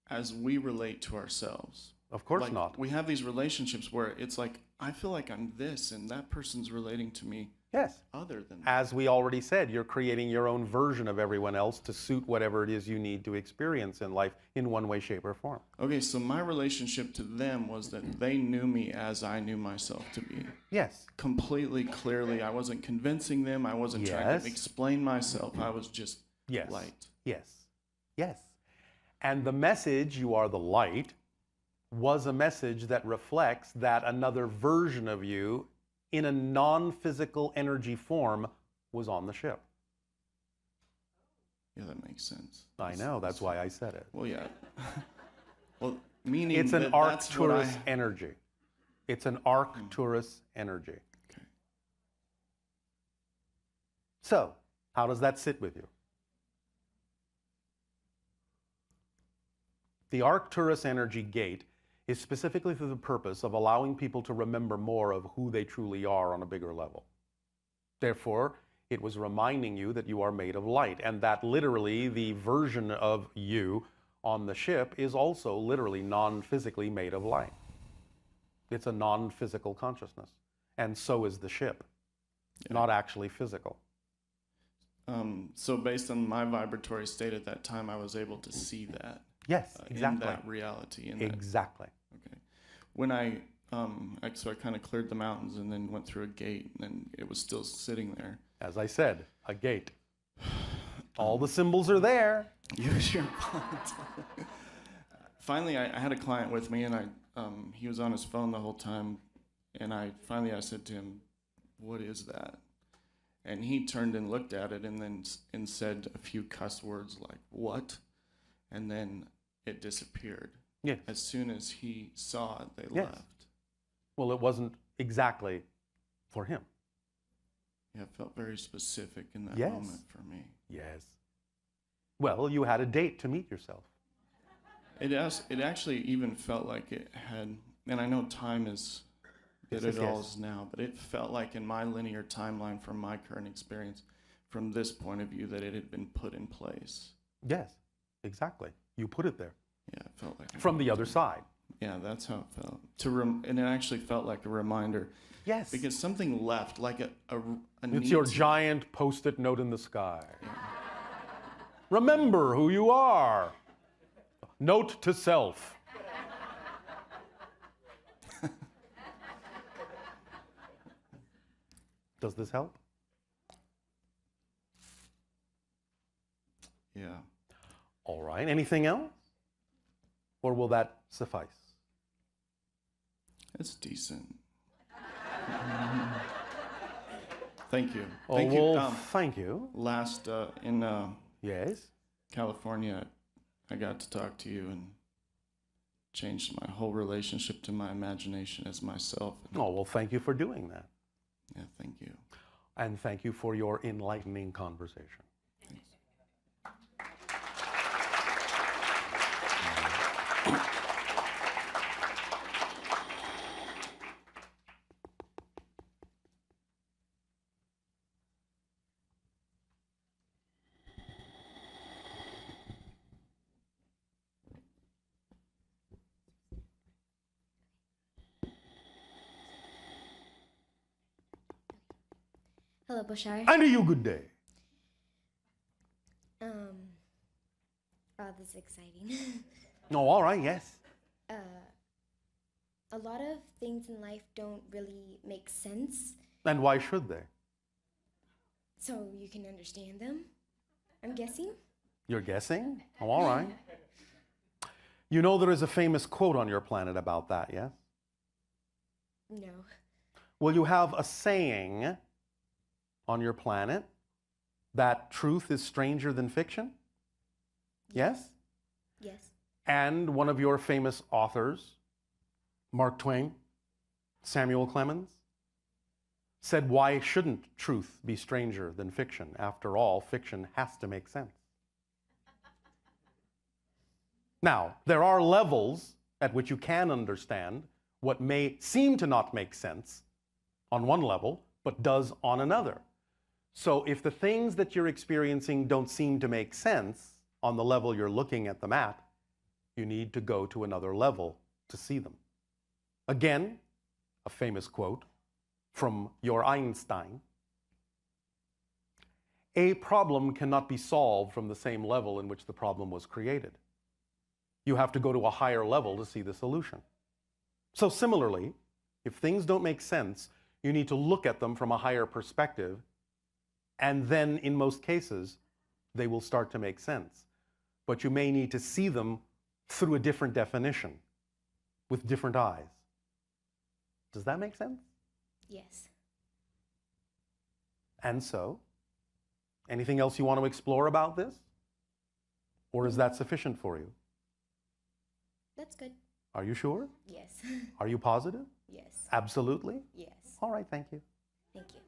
as we relate to ourselves. Of course Like, not. We have these relationships where it's like, I feel like I'm this, and that person's relating to me Yes. other than that. As we already said, you're creating your own version of everyone else to suit whatever it is you need to experience in life in one way, shape, or form. Okay, so my relationship to them was that they knew me as I knew myself to be. Yes. Completely, clearly. I wasn't convincing them. I wasn't trying Yes. to explain myself. I was just Yes. light. Yes. Yes. And the message, you are the light, was a message that reflects that another version of you in a non-physical energy form was on the ship. Yeah, that makes sense. I know, that's why I said it. Well, yeah. Well, meaning It's an that that's what Arcturus energy. It's an Arcturus energy. Okay. So, how does that sit with you? The Arcturus energy gate is specifically for the purpose of allowing people to remember more of who they truly are on a bigger level. Therefore, it was reminding you that you are made of light, and that literally the version of you on the ship is also literally non-physically made of light. It's a non-physical consciousness, and so is the ship, not actually physical. So based on my vibratory state at that time, I was able to see that. Yes, In exactly. that reality. Exactly. Okay. When so I kind of cleared the mountains and then went through a gate, and it was still sitting there. As I said, a gate. All the symbols are there. Use your mind. Finally, I had a client with me, and he was on his phone the whole time, and I said to him, "What is that?" And he turned and looked at it, and said a few cuss words like "what," and then it disappeared. Yes. As soon as he saw it, they Yes. left. Well, it wasn't exactly for him. Yeah, it felt very specific in that Yes. moment for me. Yes. Well, you had a date to meet yourself. It actually even felt like it had, and I know time is Yes, that it yes, all yes. is now, but it felt like in my linear timeline from my current experience, from this point of view, that it had been put in place. Yes, exactly. You put it there. Yeah, it felt like From the other side. Yeah, that's how it felt. And it actually felt like a reminder. Yes. Because something left, like a It's your giant post-it note in the sky. Remember who you are. Note to self. Does this help? Yeah. All right. Anything else? Or will that suffice? It's decent. Thank you. Oh, Thank well, you. thank you. Last in Yes. California, I got to talk to you and changed my whole relationship to my imagination as myself. Oh, well, thank you for doing that. Yeah, thank you. And thank you for your enlightening conversation. Hello, Bashar. And to you, good day. Oh, this is exciting. Oh, all right, yes. A lot of things in life don't really make sense, And why should they? so you can understand them, I'm guessing. You're guessing? Oh, all right. You know there is a famous quote on your planet about that, yes? No. Well, you have a saying on your planet that truth is stranger than fiction? Yes? Yes. And one of your famous authors, Mark Twain, Samuel Clemens, said, why shouldn't truth be stranger than fiction? After all, fiction has to make sense. Now, there are levels at which you can understand what may seem to not make sense on one level, but does on another. So if the things that you're experiencing don't seem to make sense on the level you're looking at them at, you need to go to another level to see them. Again, a famous quote from your Einstein: a problem cannot be solved from the same level in which the problem was created. You have to go to a higher level to see the solution. So similarly, if things don't make sense, you need to look at them from a higher perspective, and then in most cases, they will start to make sense. But you may need to see them through a different definition, with different eyes. Does that make sense? Yes. And so, anything else you want to explore about this? Or is that sufficient for you? That's good. Are you sure? Yes. Are you positive? Yes. Absolutely? Yes. All right, thank you. Thank you.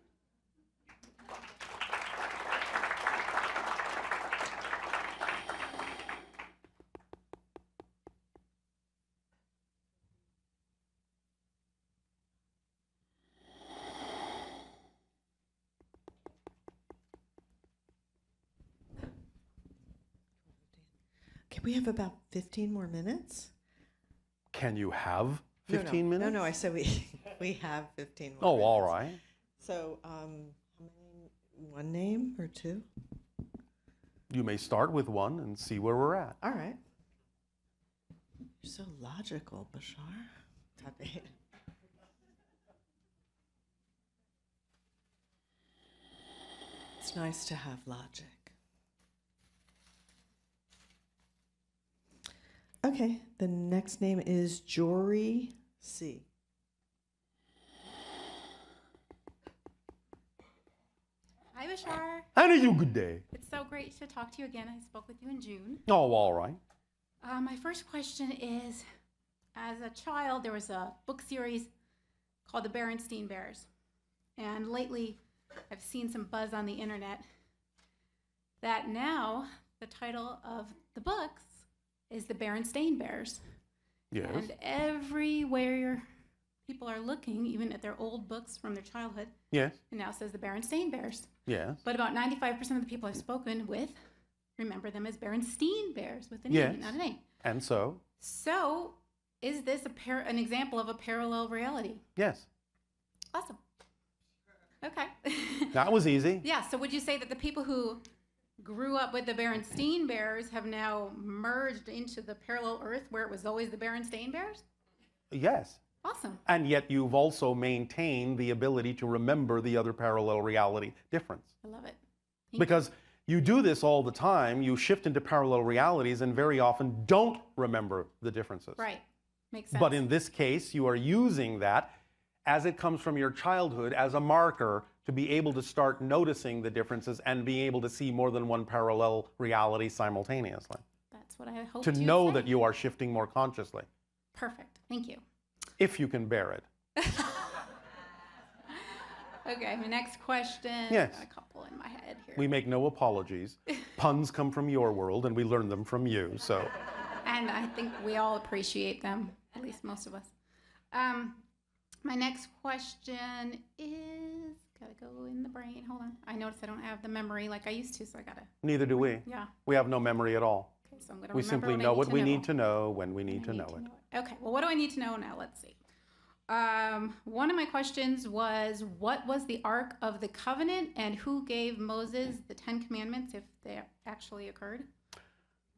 Can we have about 15 more minutes? Can you have 15 no, minutes? No, I said we have 15 more Oh, minutes. all right. So, how many, one name or two? You may start with one and see where we're at. All right. You're so logical, Bashar. Tabe. It's nice to have logic. Okay, the next name is Jory C. Hi, Bashar. And a you good day. It's so great to talk to you again. I spoke with you in June. Oh, all right. My first question is, as a child, there was a book series called The Berenstain Bears. And lately, I've seen some buzz on the internet that now the title of the books is The Berenstain Bears. Yes. And everywhere people are looking, even at their old books from their childhood, Yes. it now says The Berenstain Bears. Yes. But about 95% of the people I've spoken with remember them as Berenstain Bears with an Yes. E, not an A. And so? So, is this an example of a parallel reality? Yes. Awesome. Okay. That was easy. Yeah, so would you say that the people who grew up with the Berenstain Bears have now merged into the parallel Earth where it was always the Berenstain Bears? Yes. Awesome. And yet you've also maintained the ability to remember the other parallel reality difference. I love it. Because you do this all the time, you shift into parallel realities and very often don't remember the differences. Right. Makes sense. But in this case, you are using that as it comes from your childhood as a marker to be able to start noticing the differences and being able to see more than one parallel reality simultaneously. That's what I hope To know that you are shifting more consciously. Perfect. Thank you. If you can bear it. Okay, my next question. Yes. Got a couple in my head here. We make no apologies. Puns come from your world, and we learn them from you, so. And I think we all appreciate them, at least most of us. My next question is, gotta go in the brain. Hold on. I noticed I don't have the memory like I used to, so I gotta. Neither do we. Yeah. We have no memory at all. Okay, so I'm gonna We remember simply what I know need what to we know. need to know when we need to know it. Okay, well, what do I need to know now? Let's see. One of my questions was, what was the Ark of the Covenant, and who gave Moses the 10 Commandments, if they actually occurred?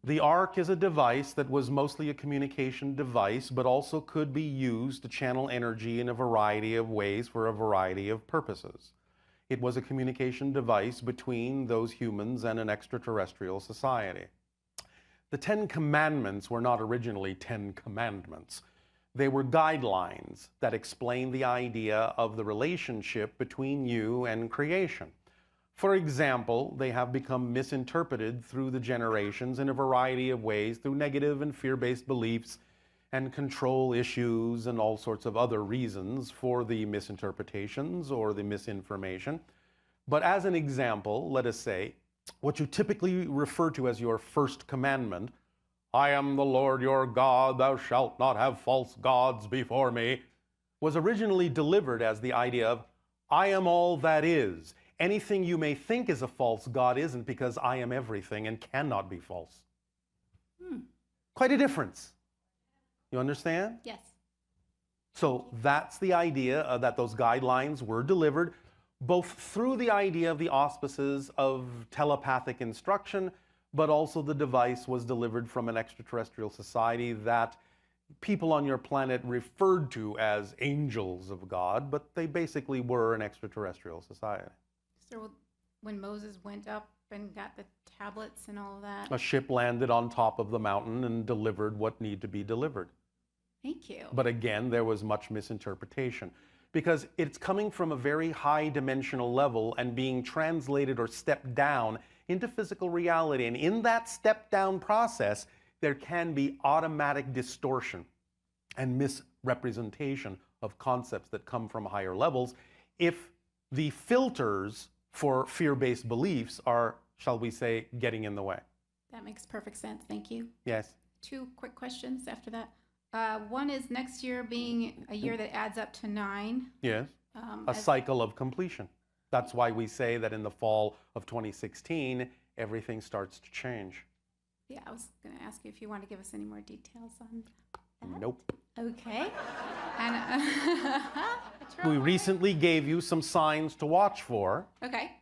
The Ark is a device that was mostly a communication device, but also could be used to channel energy in a variety of ways for a variety of purposes. It was a communication device between those humans and an extraterrestrial society. The 10 Commandments were not originally 10 commandments. They were guidelines that explain the idea of the relationship between you and creation. For example, they have become misinterpreted through the generations in a variety of ways through negative and fear-based beliefs and control issues and all sorts of other reasons for the misinterpretations or the misinformation. But as an example, let us say, what you typically refer to as your first commandment, I am the Lord your God, thou shalt not have false gods before me, was originally delivered as the idea of, I am all that is. Anything you may think is a false god isn't, because I am everything and cannot be false. Quite a difference. You understand? Yes. So that's the idea that those guidelines were delivered, both through the idea of the auspices of telepathic instruction, but also the device was delivered from an extraterrestrial society that people on your planet referred to as angels of God, but they basically were an extraterrestrial society. So when Moses went up and got the tablets and all of that. A ship landed on top of the mountain and delivered what needed to be delivered. Thank you. But again, there was much misinterpretation because it's coming from a very high dimensional level and being translated or stepped down into physical reality. And in that step down process, there can be automatic distortion and misrepresentation of concepts that come from higher levels if the filters for fear-based beliefs are, shall we say, getting in the way. That makes perfect sense. Thank you. Yes. 2 quick questions after that. One is next year being a year that adds up to 9. Yes. A cycle of completion. That's why we say that in the fall of 2016, everything starts to change. Yeah, I was going to ask you if you want to give us any more details on that. Nope. Okay. And we recently gave you some signs to watch for. Okay.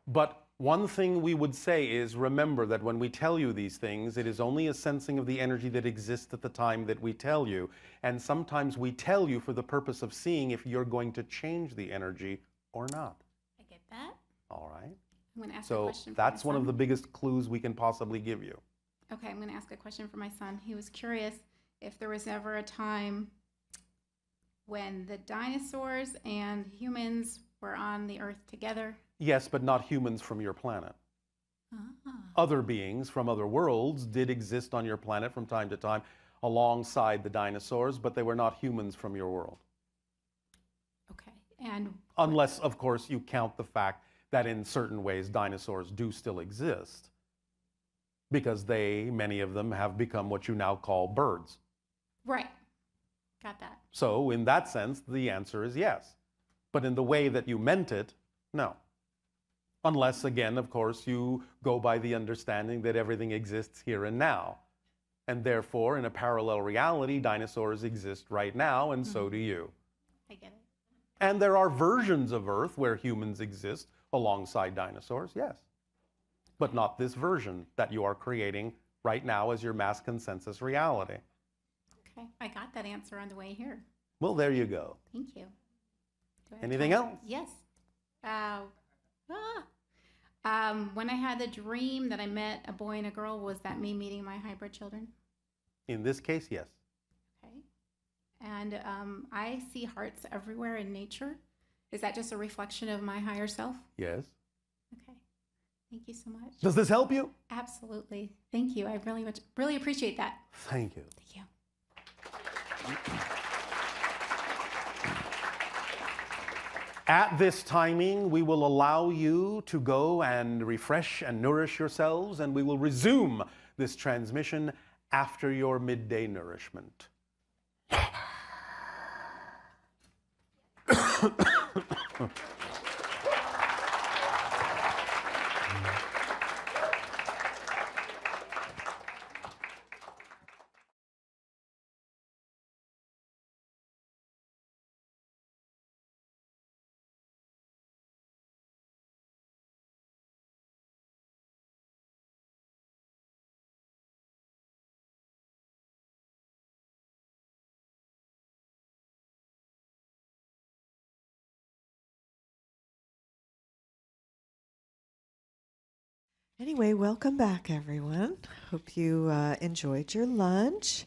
But one thing we would say is, remember that when we tell you these things, it is only a sensing of the energy that exists at the time that we tell you. And sometimes we tell you for the purpose of seeing if you're going to change the energy or not. I get that. All right. I'm going to ask a So question for that's my one of son. the biggest clues we can possibly give you. Okay, I'm going to ask a question for my son. He was curious if there was ever a time when the dinosaurs and humans were on the earth together. Yes, but not humans from your planet. Other beings from other worlds did exist on your planet from time to time alongside the dinosaurs, but they were not humans from your world. Okay, and unless, of course, you count the fact that in certain ways dinosaurs do still exist, because many of them have become what you now call birds. right, got that. So in that sense, the answer is yes. But in the way that you meant it, no. Unless, again, of course, you go by the understanding that everything exists here and now. And therefore, in a parallel reality, dinosaurs exist right now, and so do you. I get it. And there are versions of Earth where humans exist alongside dinosaurs, yes. But not this version that you are creating right now as your mass consensus reality. Okay, I got that answer on the way here. Well, there you go. Thank you. Do I have Anything time? else? Yes. When I had the dream that I met a boy and a girl, was that me meeting my hybrid children? In this case, yes. Okay. And I see hearts everywhere in nature. Is that just a reflection of my higher self? Yes. Okay. Thank you so much. Does this help you? Absolutely. Thank you. I really appreciate that. Thank you. Thank you. At this timing, we will allow you to go and refresh and nourish yourselves, and we will resume this transmission after your midday nourishment. Anyway, welcome back, everyone. Hope you enjoyed your lunch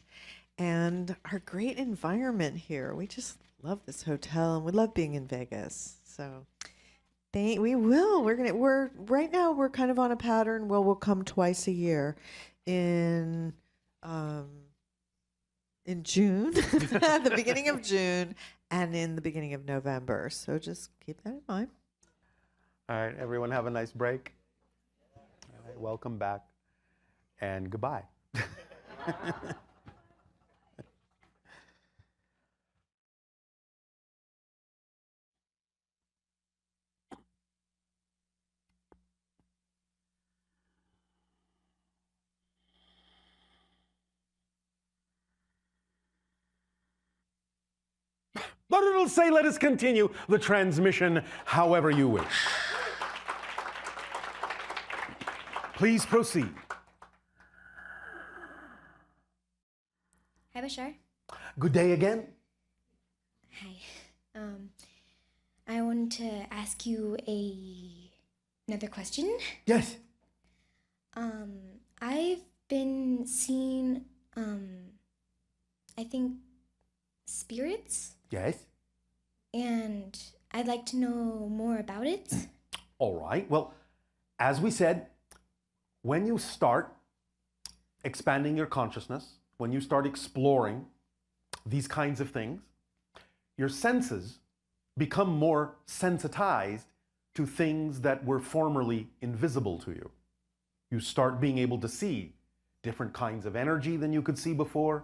and our great environment here. We just love this hotel, and we love being in Vegas. So, we will. We're right now. We're kind of on a pattern. Well, we'll come twice a year, in June, the beginning of June, and in the beginning of November. So just keep that in mind. All right, everyone, have a nice break. All right, welcome back, and goodbye. But it'll say, let us continue the transmission however you wish. Please proceed. Hi, Bashar. Good day again. Hi. I wanted to ask you another question. Yes. I've been seeing, I think, spirits. Yes. And I'd like to know more about it. All right. Well, as we said, when you start expanding your consciousness, when you start exploring these kinds of things, your senses become more sensitized to things that were formerly invisible to you. You start being able to see different kinds of energy than you could see before,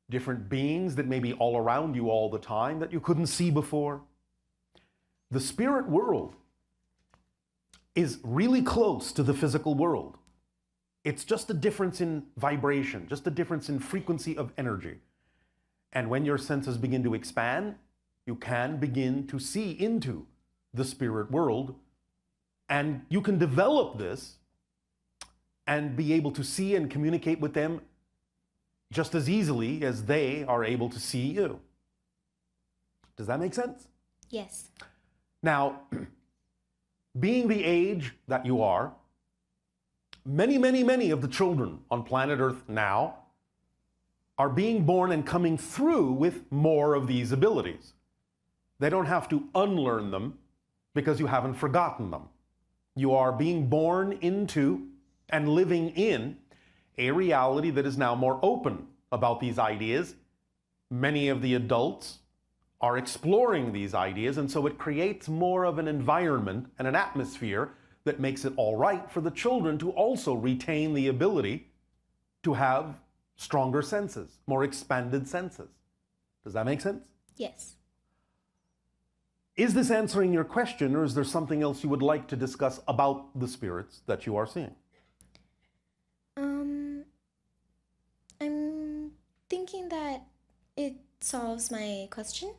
different beings that may be all around you all the time that you couldn't see before. The spirit world is really close to the physical world. It's just a difference in vibration, just a difference in frequency of energy. And when your senses begin to expand, you can begin to see into the spirit world, and you can develop this and be able to see and communicate with them just as easily as they are able to see you. Does that make sense? Yes. Now, being the age that you are, many of the children on planet Earth now are being born and coming through with more of these abilities. They don't have to unlearn them because you haven't forgotten them. You are being born into and living in a reality that is now more open about these ideas. Many of the adults are exploring these ideas, and so it creates more of an environment and an atmosphere that makes it all right for the children to also retain the ability to have stronger senses, more expanded senses. Does that make sense? Yes. Is this answering your question, or is there something else you would like to discuss about the spirits that you are seeing? I'm thinking that it solves my question.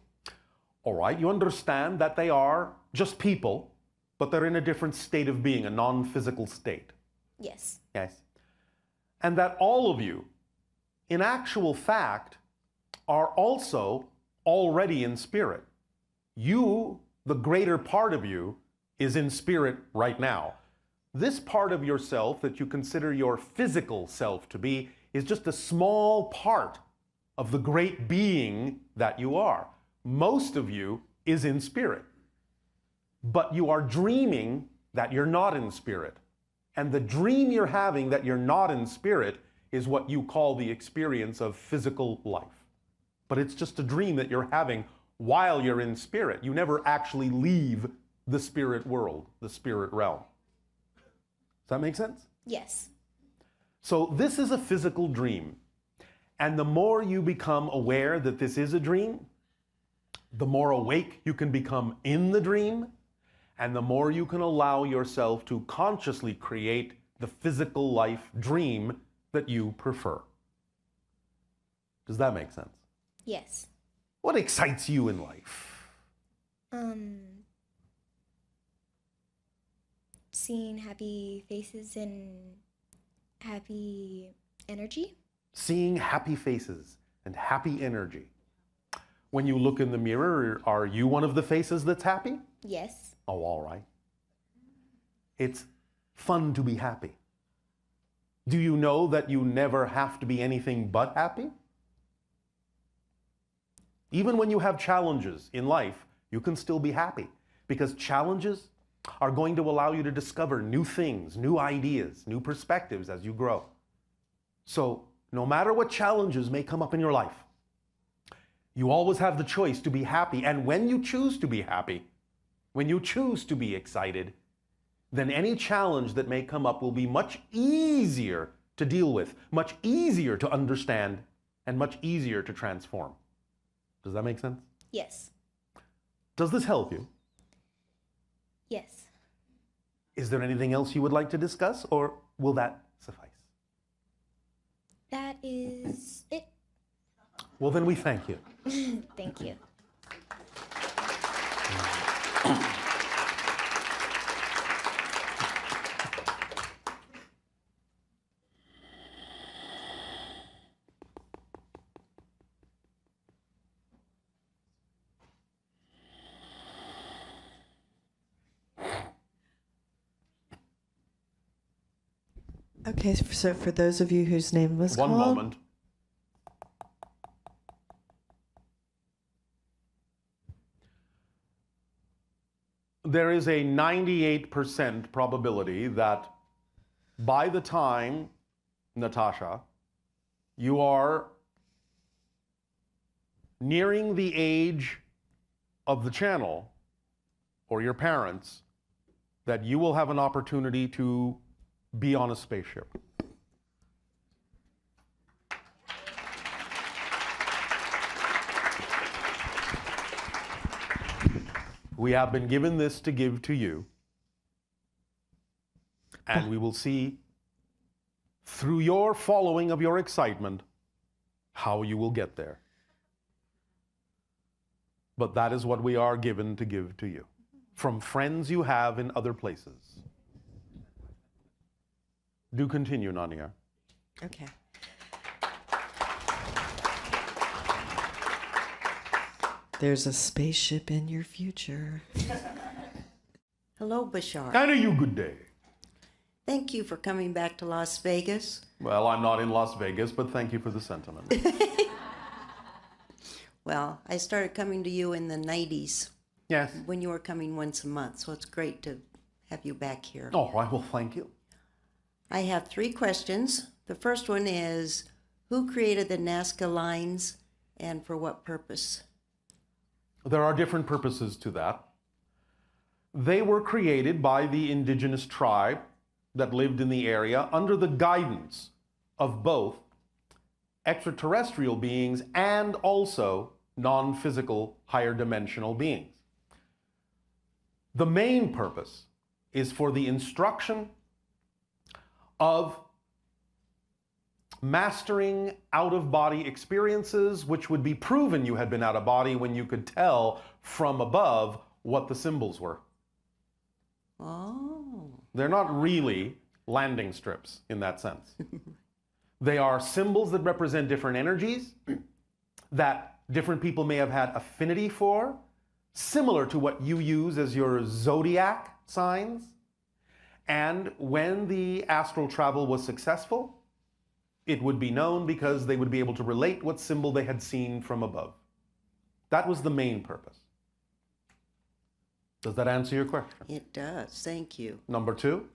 All right, you understand that they are just people, but they're in a different state of being, a non-physical state. Yes. Yes. And that all of you, in actual fact, are also already in spirit. You, the greater part of you, is in spirit right now. This part of yourself that you consider your physical self to be is just a small part of the great being that you are. Most of you is in spirit. But you are dreaming that you're not in spirit. And the dream you're having that you're not in spirit is what you call the experience of physical life. But it's just a dream that you're having while you're in spirit. You never actually leave the spirit world, the spirit realm. Does that make sense? Yes. So this is a physical dream. And the more you become aware that this is a dream, the more awake you can become in the dream, and the more you can allow yourself to consciously create the physical life dream that you prefer. Does that make sense? Yes. What excites you in life? Seeing happy faces and happy energy. Seeing happy faces and happy energy. When you look in the mirror, are you one of the faces that's happy? Yes. Oh, all right. It's fun to be happy. Do you know that you never have to be anything but happy? Even when you have challenges in life, you can still be happy, because challenges are going to allow you to discover new things, new ideas, new perspectives as you grow. So, no matter what challenges may come up in your life, you always have the choice to be happy. And when you choose to be happy, when you choose to be excited, then any challenge that may come up will be much easier to deal with, much easier to understand, and much easier to transform. Does that make sense? Yes. Does this help you? Yes. Is there anything else you would like to discuss, or will that suffice? That is it. Well, then we thank you. Thank you. Okay, so for those of you whose name was One called. moment. There is a 98% probability that by the time, Natasha, you are nearing the age of the channel or your parents, that you will have an opportunity to be on a spaceship. We have been given this to give to you, and we will see through your following of your excitement how you will get there. But that is what we are given to give to you from friends you have in other places. Do continue, Nania. Okay. There's a spaceship in your future. Hello, Bashar. And you good day. Thank you for coming back to Las Vegas. Well, I'm not in Las Vegas, but thank you for the sentiment. Well, I started coming to you in the 90s. Yes. When you were coming once a month, so it's great to have you back here. All right, well, thank you. I have 3 questions. The first one is, who created the Nazca lines and for what purpose? There are different purposes to that. They were created by the indigenous tribe that lived in the area under the guidance of both extraterrestrial beings and also non-physical higher dimensional beings. The main purpose is for the instruction of mastering out-of-body experiences, which would be proven you had been out of body when you could tell from above what the symbols were. Oh. They're not really landing strips in that sense. They are symbols that represent different energies that different people may have had affinity for, similar to what you use as your zodiac signs. And when the astral travel was successful, it would be known because they would be able to relate what symbol they had seen from above. That was the main purpose. Does that answer your question? It does. Thank you. Number 2?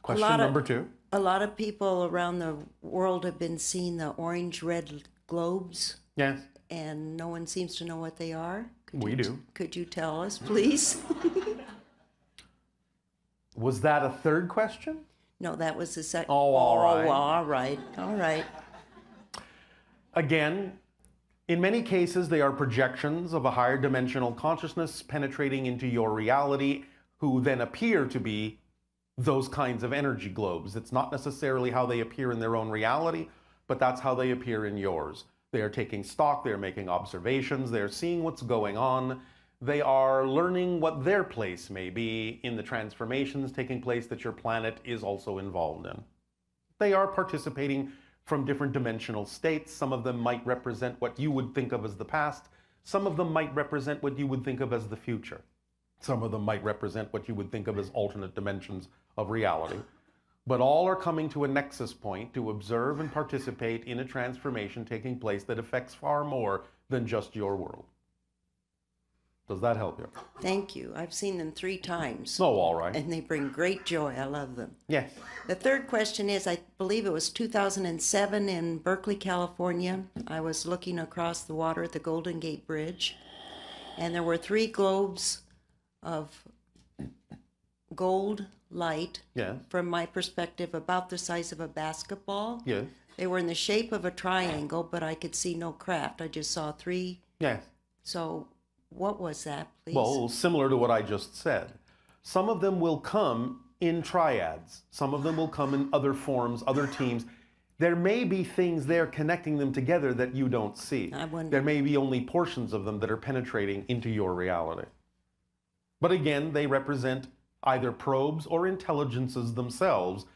Question number 2. A lot of people around the world have been seeing the orange-red globes Yes. And no one seems to know what they are? We do. Could you tell us, please? Was that a third question? No, that was the second. Oh, all right. All right. All right. Again, in many cases, they are projections of a higher dimensional consciousness penetrating into your reality, who then appear to be those kinds of energy globes. It's not necessarily how they appear in their own reality, but that's how they appear in yours. They are taking stock, they're making observations, they're seeing what's going on, they are learning what their place may be in the transformations taking place that your planet is also involved in. They are participating from different dimensional states. Some of them might represent what you would think of as the past. Some of them might represent what you would think of as the future. Some of them might represent what you would think of as alternate dimensions of reality. But all are coming to a nexus point to observe and participate in a transformation taking place that affects far more than just your world. Does that help you? Thank you. I've seen them 3 times. Oh, all right. And they bring great joy. I love them. Yes. The third question is, I believe it was 2007 in Berkeley, California. I was looking across the water at the Golden Gate Bridge, and there were 3 globes of gold light, Yes. from my perspective, about the size of a basketball. Yes. They were in the shape of a triangle, but I could see no craft. I just saw 3. Yes. So what was that, please? Well, similar to what I just said. Some of them will come in triads. Some of them will come in other forms, other teams. There may be things there connecting them together that you don't see. I wonder. There may be only portions of them that are penetrating into your reality. But again, they represent either probes or intelligences themselves,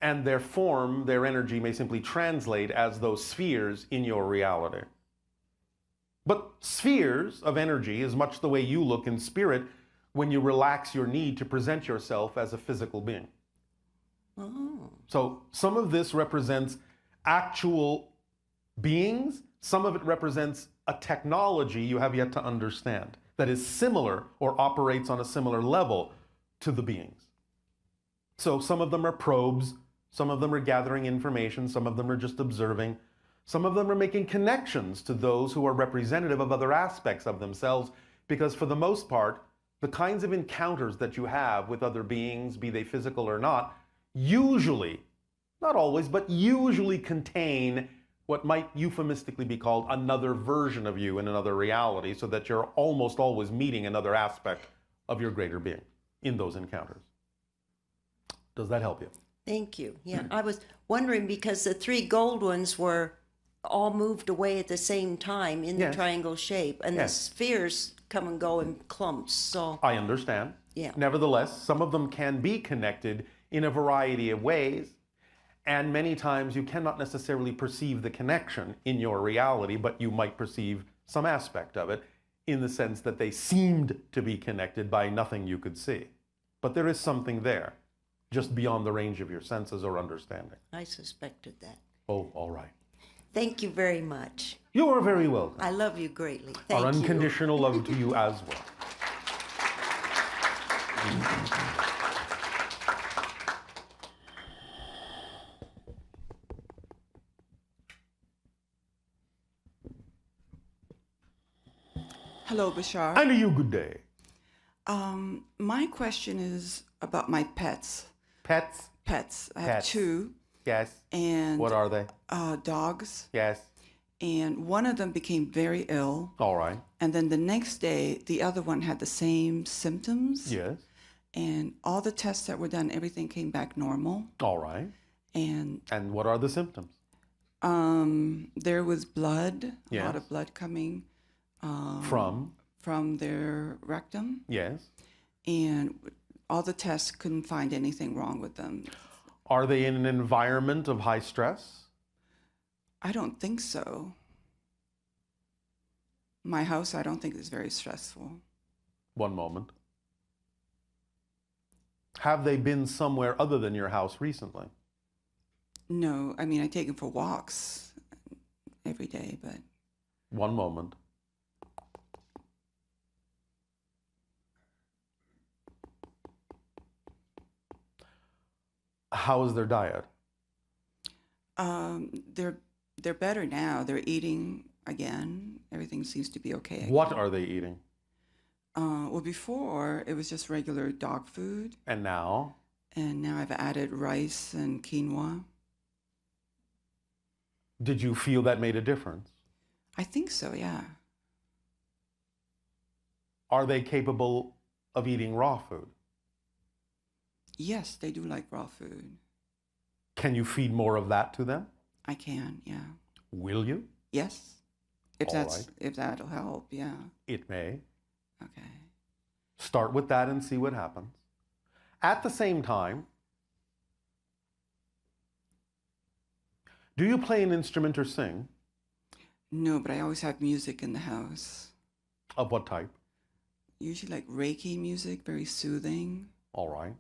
and their form, their energy may simply translate as those spheres in your reality. But spheres of energy is much the way you look in spirit when you relax your need to present yourself as a physical being. Oh. So some of this represents actual beings, some of it represents a technology you have yet to understand that is similar or operates on a similar level to the beings. So some of them are probes, some of them are gathering information, some of them are just observing, some of them are making connections to those who are representative of other aspects of themselves, because for the most part, the kinds of encounters that you have with other beings, be they physical or not, usually, not always, but usually contain what might euphemistically be called another version of you in another reality, so that you're almost always meeting another aspect of your greater being in those encounters. Does that help you? Thank you. Yeah, I was wondering because the 3 gold ones were all moved away at the same time in the Yes. triangle shape, and Yes. the spheres come and go in clumps. So I understand. Yeah. Nevertheless, some of them can be connected in a variety of ways, and many times you cannot necessarily perceive the connection in your reality, but you might perceive some aspect of it in the sense that they seemed to be connected by nothing you could see. But there is something there, just beyond the range of your senses or understanding. I suspected that. Oh, all right. Thank you very much. You are very welcome. I love you greatly. Thank Our you. unconditional love to you as well. Hello, Bashar. And to you, good day. My question is about my pets. Pets? Pets. I have Pets. 2. Yes. And What are they? Dogs. Yes. And one of them became very ill. All right. And then the next day, the other one had the same symptoms. Yes. And all the tests that were done, everything came back normal. All right. And what are the symptoms? there was blood, a lot Yes. of blood coming From their rectum. Yes. And all the tests couldn't find anything wrong with them. Are they in an environment of high stress? I don't think so. My house, I don't think is very stressful. One moment. Have they been somewhere other than your house recently? No, I mean, I take them for walks every day, but One moment. How is their diet? they're better now. They're eating again. Everything seems to be okay again. What are they eating? Well, before it was just regular dog food. And now? And now I've added rice and quinoa. Did you feel that made a difference? I think so, yeah. Are they capable of eating raw food? Yes, they do like raw food. Can you feed more of that to them? I can, yeah. Will you? Yes. If All right. if that'll help, yeah. It may. Okay. Start with that and see what happens. At the same time, do you play an instrument or sing? No, but I always have music in the house. Of what type? Usually like Reiki music, very soothing. All right.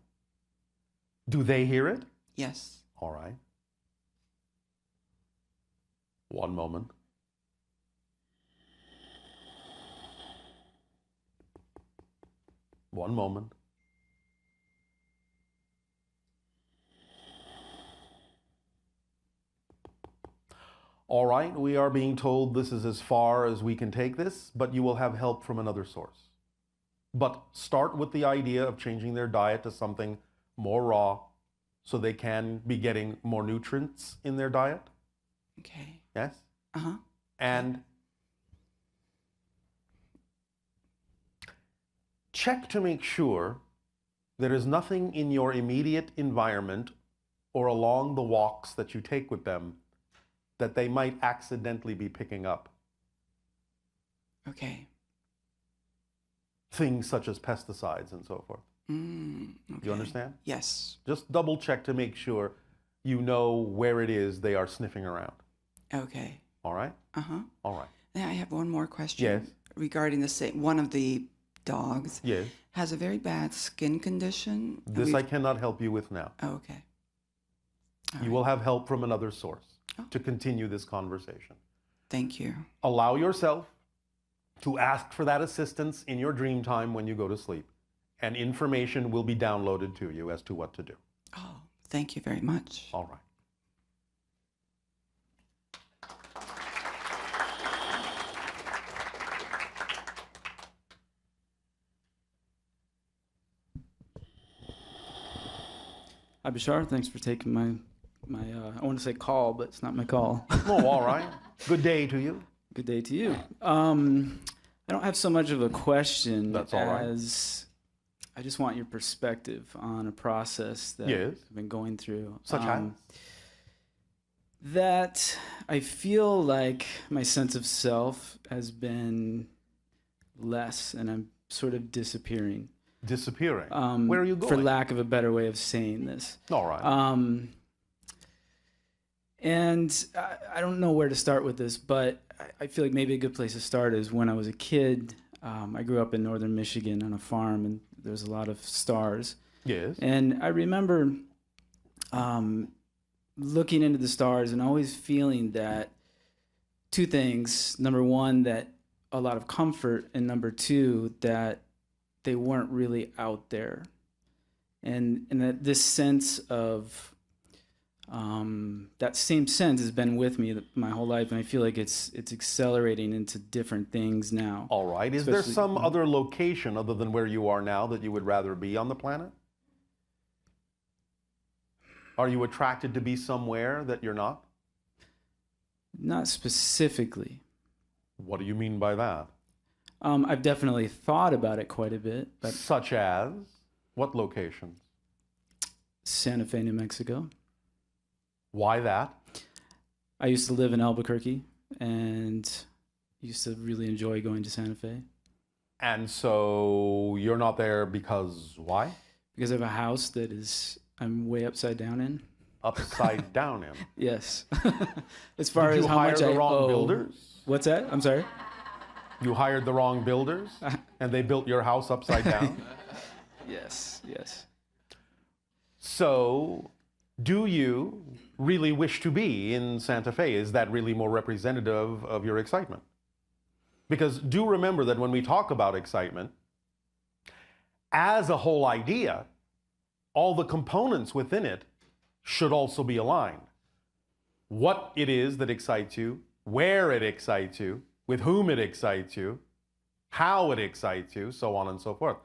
Do they hear it? Yes. All right. One moment. One moment. All right, we are being told this is as far as we can take this, but you will have help from another source. But start with the idea of changing their diet to something more raw so they can be getting more nutrients in their diet. Okay. Yes? Uh-huh. And check to make sure there is nothing in your immediate environment or along the walks that you take with them that they might accidentally be picking up. Okay. Things such as pesticides and so forth. Okay. You understand? Yes. Just double check to make sure you know where it is they are sniffing around. Okay. All right? Uh-huh. All right. Now I have one more question. Yes. Regarding the same, one of the dogs Yes. has a very bad skin condition. and This I we've- cannot help you with now. Oh, okay. All You right. will have help from another source to continue this conversation. Thank you. Allow yourself to ask for that assistance in your dream time when you go to sleep, and information will be downloaded to you as to what to do. Oh, thank you very much. All right. Hi, Bashar. Thanks for taking my I want to say call, but it's not my call. Oh, all right. Good day to you. Good day to you. I don't have so much of a question. That's all right. As I just want your perspective on a process that Yes. I've been going through. Such as? That I feel like my sense of self has been less, and I'm sort of disappearing. Disappearing? Where are you going? For lack of a better way of saying this. All right. And I don't know where to start with this, but I feel like maybe a good place to start is when I was a kid. I grew up in northern Michigan on a farm, and there's a lot of stars. Yes. And I remember looking into the stars and always feeling that two things. Number one, that a lot of comfort, and number two, that they weren't really out there. And that this sense of that same sense has been with me my whole life, and I feel like it's accelerating into different things now. All right. Is there Especially- some other location other than where you are now that you would rather be on the planet? Are you attracted to be somewhere that you're not? Not specifically. What do you mean by that? I've definitely thought about it quite a bit. But Such as? What locations? Santa Fe, New Mexico. Why that? I used to live in Albuquerque and used to really enjoy going to Santa Fe. And so you're not there because why? Because I have a house that I'm way upside down in. Upside down in? Yes. As far Did as you how hire much the I wrong owe. builders? What's that? I'm sorry? You hired the wrong builders and they built your house upside down? Yes, yes. So, do you really wish to be in Santa Fe? Is that really more representative of your excitement? Because do remember that when we talk about excitement, as a whole idea, all the components within it should also be aligned. What it is that excites you where it excites you, with whom it excites you, how it excites you, so on and so forth.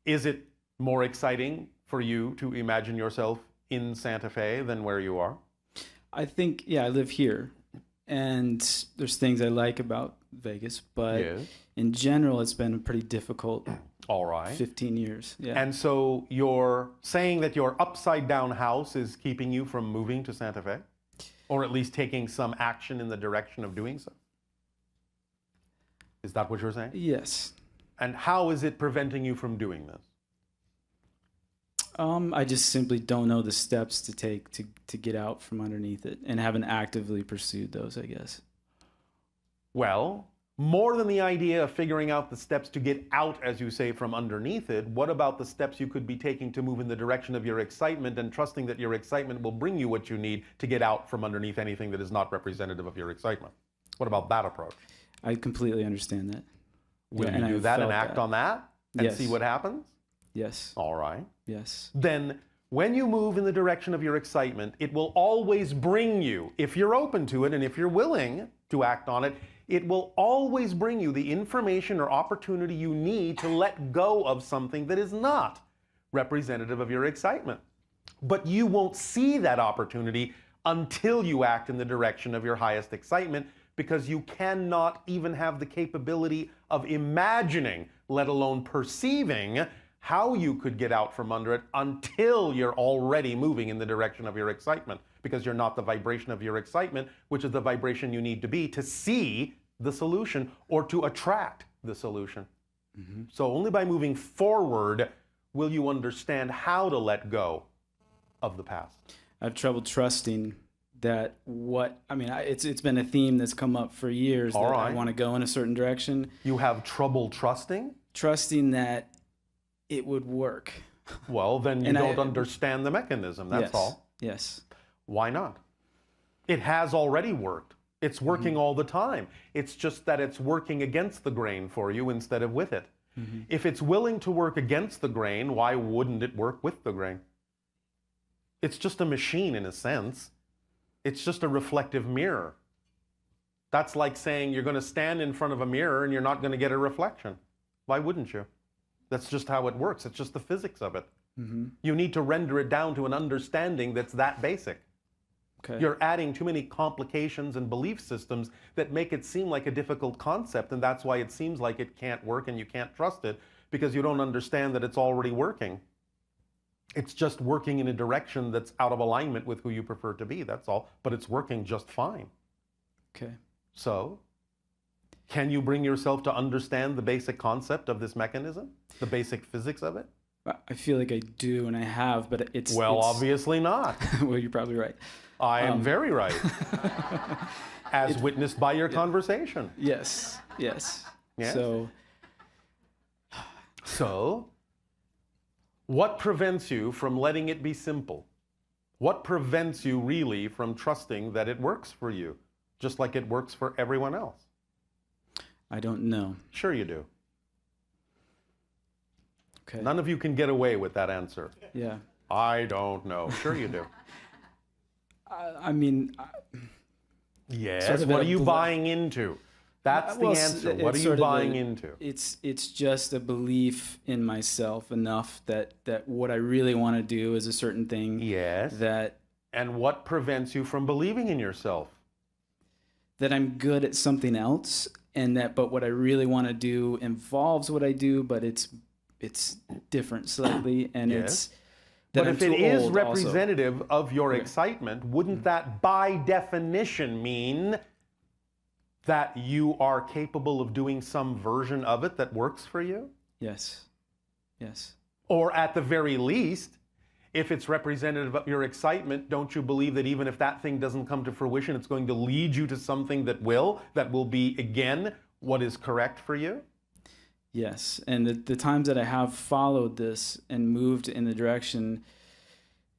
Is it more exciting for you to imagine yourself in Santa Fe than where you are? I think, yeah, I live here, and there's things I like about Vegas, but Yes. in general, it's been a pretty difficult All right. 15 years. Yeah. And so you're saying that your upside down house is keeping you from moving to Santa Fe? Or at least taking some action in the direction of doing so? Is that what you're saying? Yes. And how is it preventing you from doing this? I just simply don't know the steps to take to get out from underneath it, and haven't actively pursued those, I guess. Well, more than the idea of figuring out the steps to get out, as you say, from underneath it, what about the steps you could be taking to move in the direction of your excitement and trusting that your excitement will bring you what you need to get out from underneath anything that is not representative of your excitement? What about that approach? I completely understand that. Will Yeah, you and do I've that and felt act that. on that and Yes. see what happens? Yes. All right. Yes. Then when you move in the direction of your excitement, it will always bring you, if you're open to it and if you're willing to act on it, it will always bring you the information or opportunity you need to let go of something that is not representative of your excitement. But you won't see that opportunity until you act in the direction of your highest excitement, because you cannot even have the capability of imagining, let alone perceiving, how you could get out from under it until you're already moving in the direction of your excitement, because you're not the vibration of your excitement, which is the vibration you need to be to see the solution or to attract the solution. So only by moving forward will you understand how to let go of the past. I have trouble trusting that it's been a theme that's come up for years. All that right. I want to go in a certain direction. You have trouble trusting? Trusting that it would work. Well, then you And don't understand the mechanism, that's Yes. all. Yes. Why not? It has already worked. It's working all the time. It's just that it's working against the grain for you instead of with it. If it's willing to work against the grain, why wouldn't it work with the grain? It's just a machine in a sense. It's just a reflective mirror. That's like saying you're going to stand in front of a mirror and you're not going to get a reflection. Why wouldn't you? That's just how it works. It's just the physics of it. You need to render it down to an understanding that's that basic. Okay. You're adding too many complications and belief systems that make it seem like a difficult concept, and that's why it seems like it can't work and you can't trust it, because you don't understand that it's already working. It's just working in a direction that's out of alignment with who you prefer to be, that's all. But it's working just fine. Okay. So, can you bring yourself to understand the basic concept of this mechanism? The basic physics of it? I feel like I do, and I have, but it's... Well, it's- obviously not. Well, you're probably right. I am very right. As witnessed by your conversation. Yes. Yes. Yes. So, what prevents you from letting it be simple? What prevents you really from trusting that it works for you, just like it works for everyone else? I don't know. Sure you do. Okay. None of you can get away with that answer. Yeah. I don't know. Sure you do. Yes. Sort of What at are a you bl- buying into? That's the answer. What are you buying into? It's just a belief in myself enough that what I really want to do is a certain thing. Yes. And what prevents you from believing in yourself? That I'm good at something else, but what I really want to do involves what I do, but it's different slightly, and Yes. it's that But I'm if it too is old also. representative of your excitement, wouldn't that by definition mean that you are capable of doing some version of it that works for you? Yes. Yes. Or at the very least, if it's representative of your excitement, don't you believe that even if that thing doesn't come to fruition, it's going to lead you to something that will be, again, what is correct for you? Yes, and the times that I have followed this and moved in the direction,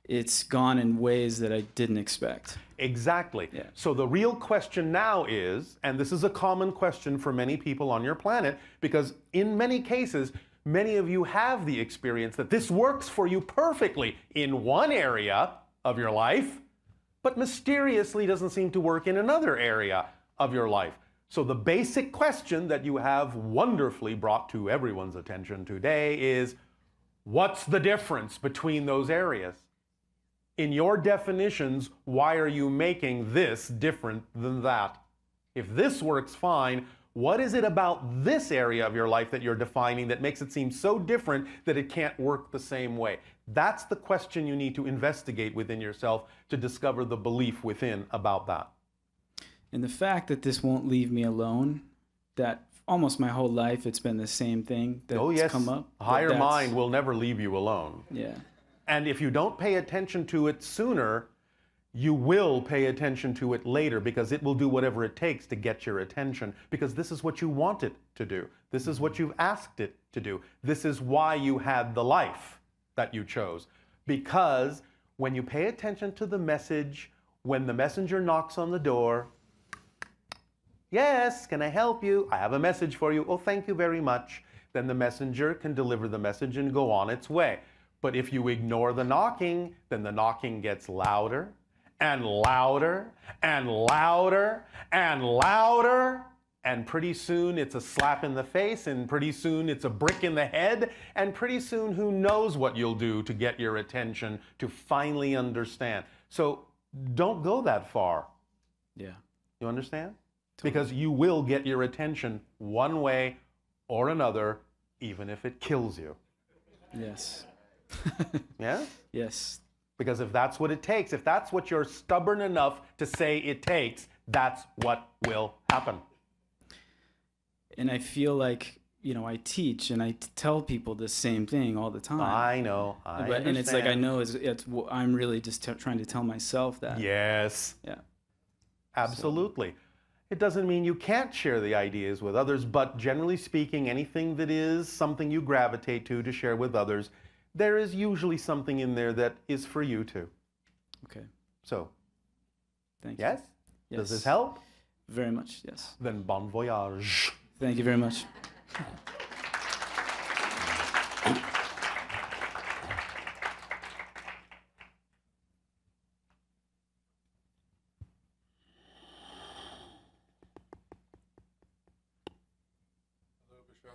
it's gone in ways that I didn't expect. Exactly. Yeah. So the real question now is, and this is a common question for many people on your planet, because in many cases, many of you have the experience that this works for you perfectly in one area of your life, but mysteriously doesn't seem to work in another area of your life. So the basic question that you have wonderfully brought to everyone's attention today is, what's the difference between those areas? In your definitions, why are you making this different than that? If this works fine, what is it about this area of your life that you're defining that makes it seem so different that it can't work the same way? That's the question you need to investigate within yourself to discover the belief within about that. And the fact that this won't leave me alone, that almost my whole life it's been the same thing that's come up. A higher mind will never leave you alone. Yeah. And if you don't pay attention to it sooner, you will pay attention to it later, because it will do whatever it takes to get your attention, because this is what you want it to do. This is what you've asked it to do. This is why you had the life that you chose. Because when you pay attention to the message, when the messenger knocks on the door, yes, can I help you? I have a message for you. Oh, thank you very much. Then the messenger can deliver the message and go on its way. But if you ignore the knocking, then the knocking gets louder and louder and louder and louder. And pretty soon it's a slap in the face, and pretty soon it's a brick in the head, and pretty soon who knows what you'll do to get your attention to finally understand. So don't go that far. Yeah. You understand? Because you will get your attention one way or another, even if it kills you. Yes. Yeah? Yes. Because if that's what it takes, if that's what you're stubborn enough to say it takes, that's what will happen. And I feel like, you know, I teach and I tell people the same thing all the time. I know. I understand. And it's like, I know I'm really just trying to tell myself that. Yes. Yeah. Absolutely. It doesn't mean you can't share the ideas with others, but generally speaking, anything that is something you gravitate to share with others, there is usually something in there that is for you too. Okay. So, thank you. Yes? Yes. Does this help? Very much, yes. Then bon voyage. Thank you very much.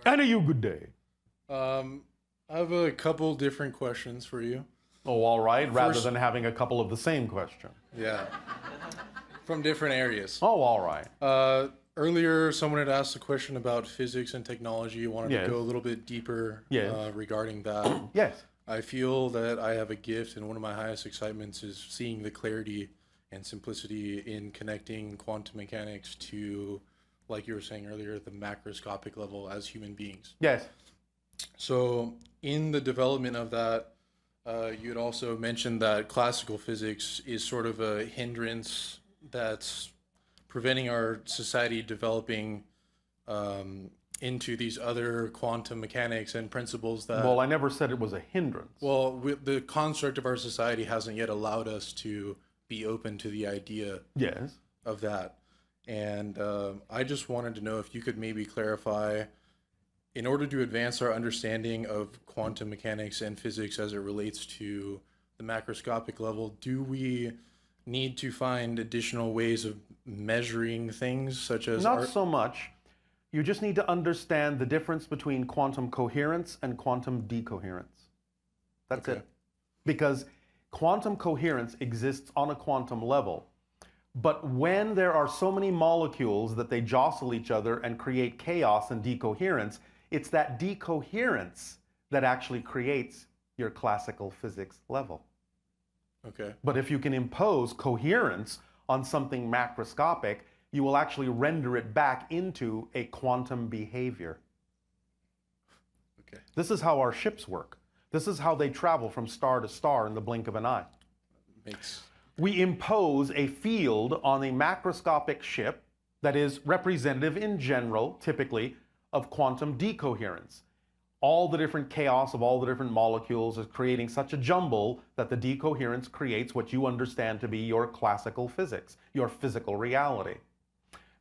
And a you good day. I have a couple different questions for you. Oh, all right. Rather than having a couple of the same question. Yeah. From different areas. Oh, all right. Earlier, someone had asked a question about physics and technology. You wanted Yes. to go a little bit deeper Yes. regarding that. Yes. I feel that I have a gift, and one of my highest excitements is seeing the clarity and simplicity in connecting quantum mechanics to, like you were saying earlier, the macroscopic level as human beings. Yes. So in the development of that, you had also mentioned that classical physics is sort of a hindrance that's preventing our society developing into these other quantum mechanics and principles that... Well, I never said it was a hindrance. Well, the construct of our society hasn't yet allowed us to be open to the idea Yes. of that. And I just wanted to know if you could maybe clarify, in order to advance our understanding of quantum mechanics and physics as it relates to the macroscopic level, do we need to find additional ways of measuring things, such as... Not so much. You just need to understand the difference between quantum coherence and quantum decoherence. That's it. Because quantum coherence exists on a quantum level. But when there are so many molecules that they jostle each other and create chaos and decoherence, it's that decoherence that actually creates your classical physics level. Okay. But if you can impose coherence on something macroscopic, you will actually render it back into a quantum behavior. Okay. This is how our ships work. This is how they travel from star to star in the blink of an eye. We impose a field on a macroscopic ship that is representative in general, typically, of quantum decoherence. All the different chaos of all the different molecules is creating such a jumble that the decoherence creates what you understand to be your classical physics, your physical reality.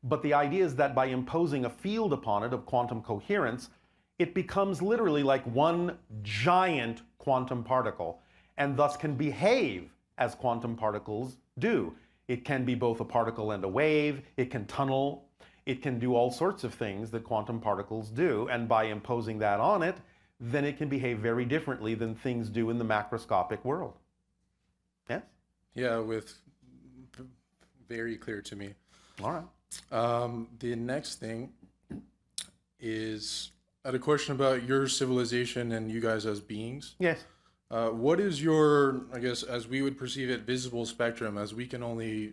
But the idea is that by imposing a field upon it of quantum coherence, it becomes literally like one giant quantum particle, and thus can behave as quantum particles do. It can be both a particle and a wave. It can tunnel. It can do all sorts of things that quantum particles do. And by imposing that on it, then it can behave very differently than things do in the macroscopic world. Yes? Yeah, very clear to me. All right. The next thing is I had a question about your civilization and you guys as beings. Yes. What is your, I guess, as we would perceive it, visible spectrum? As we can only,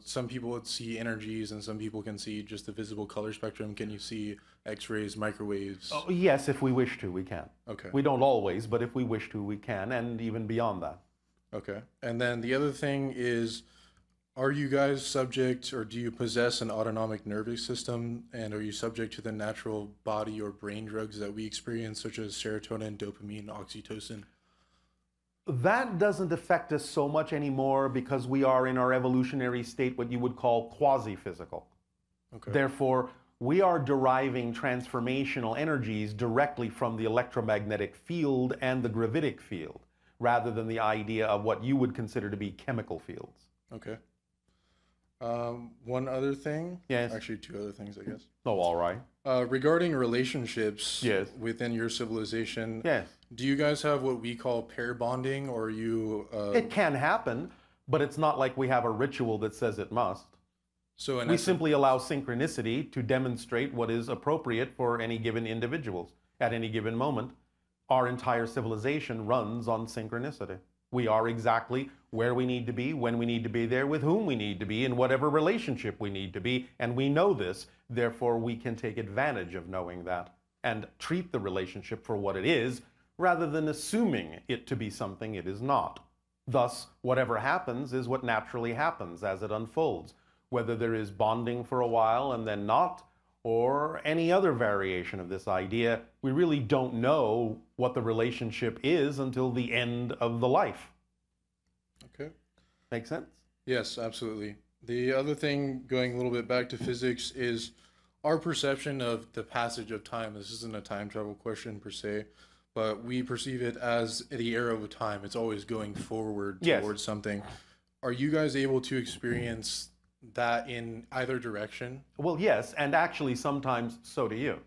some people would see energies and some people can see just the visible color spectrum. Can you see X-rays, microwaves? Oh, yes, if we wish to, we can. Okay. We don't always, but if we wish to, we can, and even beyond that. Okay. And then the other thing is, are you guys subject or do you possess an autonomic nervous system? And are you subject to the natural body or brain drugs that we experience, such as serotonin, dopamine, oxytocin? That doesn't affect us so much anymore because we are in our evolutionary state what you would call quasi-physical. Okay. Therefore, we are deriving transformational energies directly from the electromagnetic field and the gravitic field, rather than the idea of what you would consider to be chemical fields. Okay. One other thing. Yes. Actually, two other things, I guess. Oh, all right. Regarding relationships. Yes. Within your civilization. Yes. Do you guys have what we call pair bonding, or are you? It can happen, but it's not like we have a ritual that says it must. So we simply allow synchronicity to demonstrate what is appropriate for any given individuals at any given moment. Our entire civilization runs on synchronicity. We are exactly where we need to be, when we need to be there, with whom we need to be, in whatever relationship we need to be, and we know this, therefore we can take advantage of knowing that and treat the relationship for what it is, rather than assuming it to be something it is not. Thus, whatever happens is what naturally happens as it unfolds, whether there is bonding for a while and then not, or any other variation of this idea. We really don't know what the relationship is until the end of the life. Okay. Make sense? Yes, absolutely. The other thing, going a little bit back to physics, is our perception of the passage of time. This isn't a time travel question per se, but we perceive it as the arrow of time. It's always going forward towards something. Are you guys able to experience that in either direction? Well, yes, and actually sometimes so do you.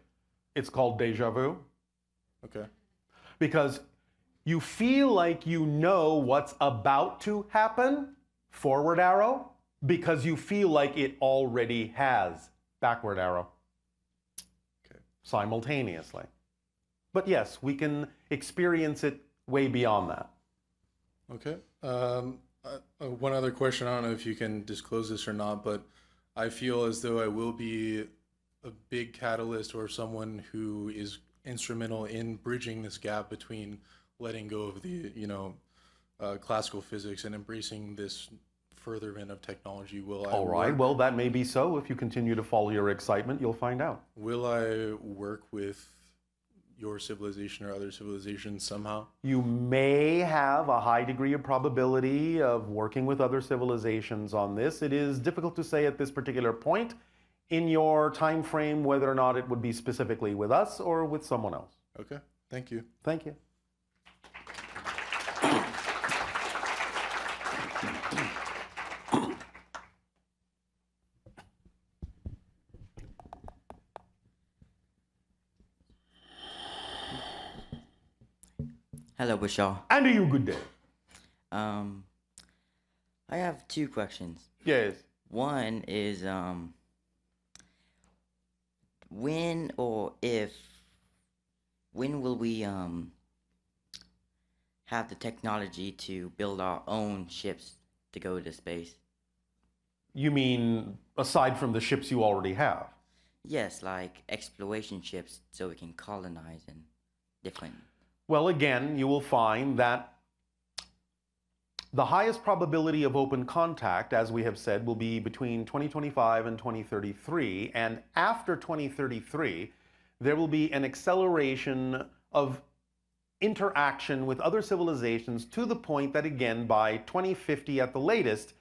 It's called déjà vu. Okay. Because you feel like you know what's about to happen, forward arrow, because you feel like it already has, backward arrow. Okay. Simultaneously. But yes, we can experience it way beyond that. Okay. One other question, I don't know if you can disclose this or not, but I feel as though I will be a big catalyst or someone who is instrumental in bridging this gap between letting go of the, classical physics and embracing this furtherment of technology. All right, well, that may be so. If you continue to follow your excitement, you'll find out. Will I work with your civilization or other civilizations somehow? You may have a high degree of probability of working with other civilizations on this. It is difficult to say at this particular point in your time frame whether or not it would be specifically with us or with someone else. Okay, thank you. Thank you. Hello, Bashar. And to you, good day. I have two questions. Yes. One is, when will we have the technology to build our own ships to go to space? You mean aside from the ships you already have? Yes, like exploration ships so we can colonize and different. Well, again, you will find that the highest probability of open contact, as we have said, will be between 2025 and 2033. And after 2033, there will be an acceleration of interaction with other civilizations to the point that, again, by 2050 at the latest,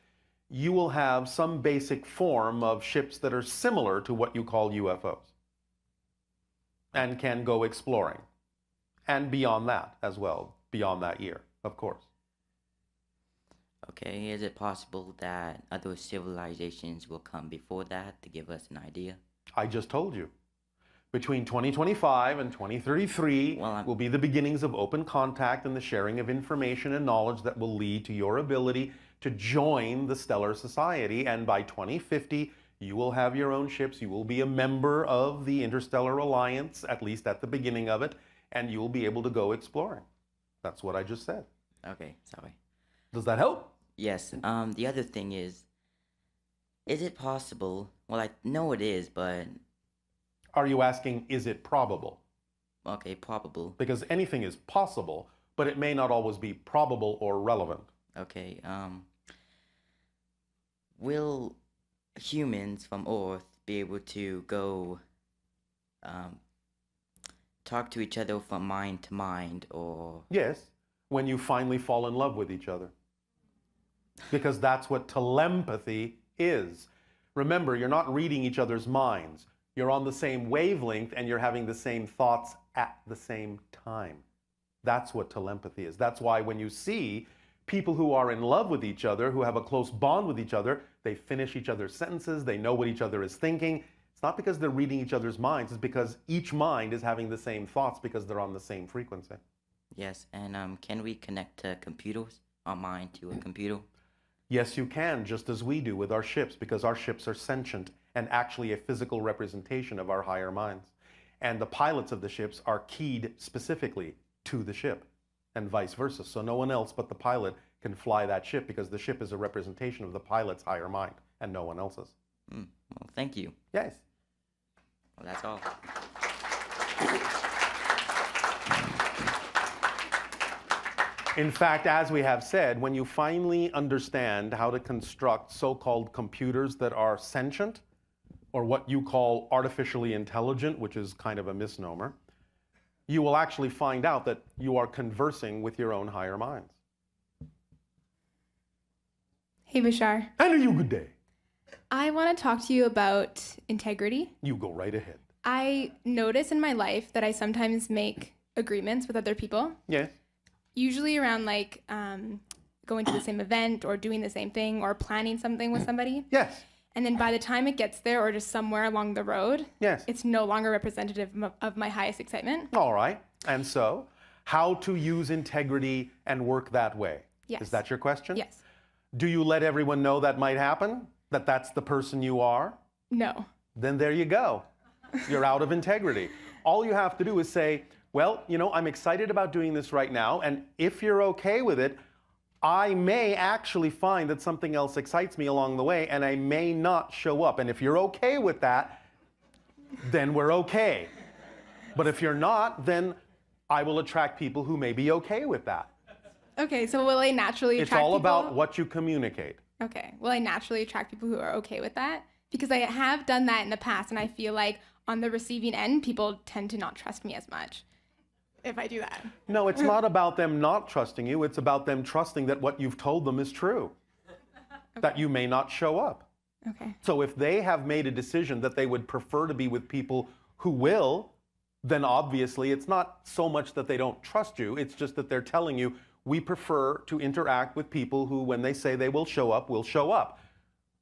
you will have some basic form of ships that are similar to what you call UFOs and can go exploring. And beyond that as well, beyond that year, of course. Okay, is it possible that other civilizations will come before that to give us an idea? I just told you. Between 2025 and 2033 will be the beginnings of open contact and the sharing of information and knowledge that will lead to your ability to join the stellar society. And by 2050, you will have your own ships. You will be a member of the Interstellar Alliance, at least at the beginning of it, and you will be able to go exploring. That's what I just said. Okay, sorry. Does that help? Yes. The other thing is it possible? Well, I know it is, but... Are you asking, is it probable? Okay, probable. Because anything is possible, but it may not always be probable or relevant. Okay, will humans from Earth be able to go talk to each other from mind to mind, or... Yes, when you finally fall in love with each other. Because that's what telepathy is. Remember, you're not reading each other's minds. You're on the same wavelength and you're having the same thoughts at the same time. That's what telepathy is. That's why when you see people who are in love with each other, who have a close bond with each other, they finish each other's sentences, they know what each other is thinking. It's not because they're reading each other's minds, it's because each mind is having the same thoughts because they're on the same frequency. Yes, and can we connect to computers, our mind to a computer? Yes, you can, just as we do with our ships, because our ships are sentient and actually a physical representation of our higher minds. And the pilots of the ships are keyed specifically to the ship, and vice versa. So no one else but the pilot can fly that ship, because the ship is a representation of the pilot's higher mind, and no one else's. Well, thank you. Yes. Well, that's all. In fact, as we have said, when you finally understand how to construct so-called computers that are sentient, or what you call artificially intelligent, which is kind of a misnomer, you will actually find out that you are conversing with your own higher minds. Hey, Bashar. And you, good day. I want to talk to you about integrity. You go right ahead. I notice in my life that I sometimes make agreements with other people. Yes. Usually around like going to the same event or doing the same thing or planning something with somebody. Yes. And then by the time it gets there or just somewhere along the road, yes, it's no longer representative of my highest excitement. All right. And so, how to use integrity and work that way? Yes. Is that your question? Yes. Do you let everyone know that might happen? That that's the person you are? No. Then there you go. You're out of integrity. All you have to do is say, well, you know, I'm excited about doing this right now, and if you're okay with it, I may actually find that something else excites me along the way, and I may not show up. And if you're okay with that, then we're okay. But if you're not, then I will attract people who may be okay with that. Okay, so will I naturally attract people? It's all people? about what you communicate. Okay, will I naturally attract people who are okay with that? Because I have done that in the past, and I feel like on the receiving end, people tend to not trust me as much if I do that. No, it's not about them not trusting you. It's about them trusting that what you've told them is true, that you may not show up. Okay. So if they have made a decision that they would prefer to be with people who will, then obviously it's not so much that they don't trust you. It's just that they're telling you, we prefer to interact with people who, when they say they will show up.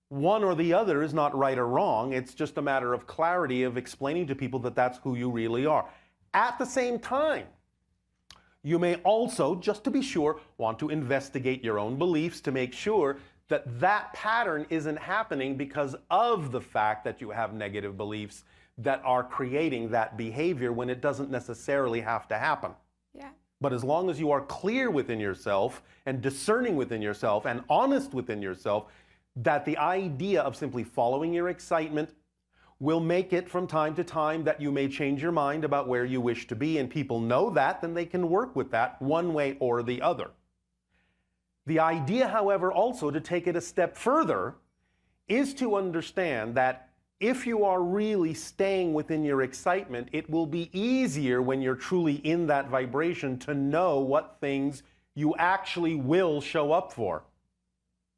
One or the other is not right or wrong. It's just a matter of clarity of explaining to people that that's who you really are. At the same time, you may also, just to be sure, want to investigate your own beliefs to make sure that that pattern isn't happening because of the fact that you have negative beliefs that are creating that behavior when it doesn't necessarily have to happen. Yeah. But as long as you are clear within yourself and discerning within yourself and honest within yourself, that the idea of simply following your excitement will make it from time to time that you may change your mind about where you wish to be, and people know that, then they can work with that one way or the other. The idea, however, also to take it a step further is to understand that if you are really staying within your excitement, it will be easier when you're truly in that vibration to know what things you actually will show up for.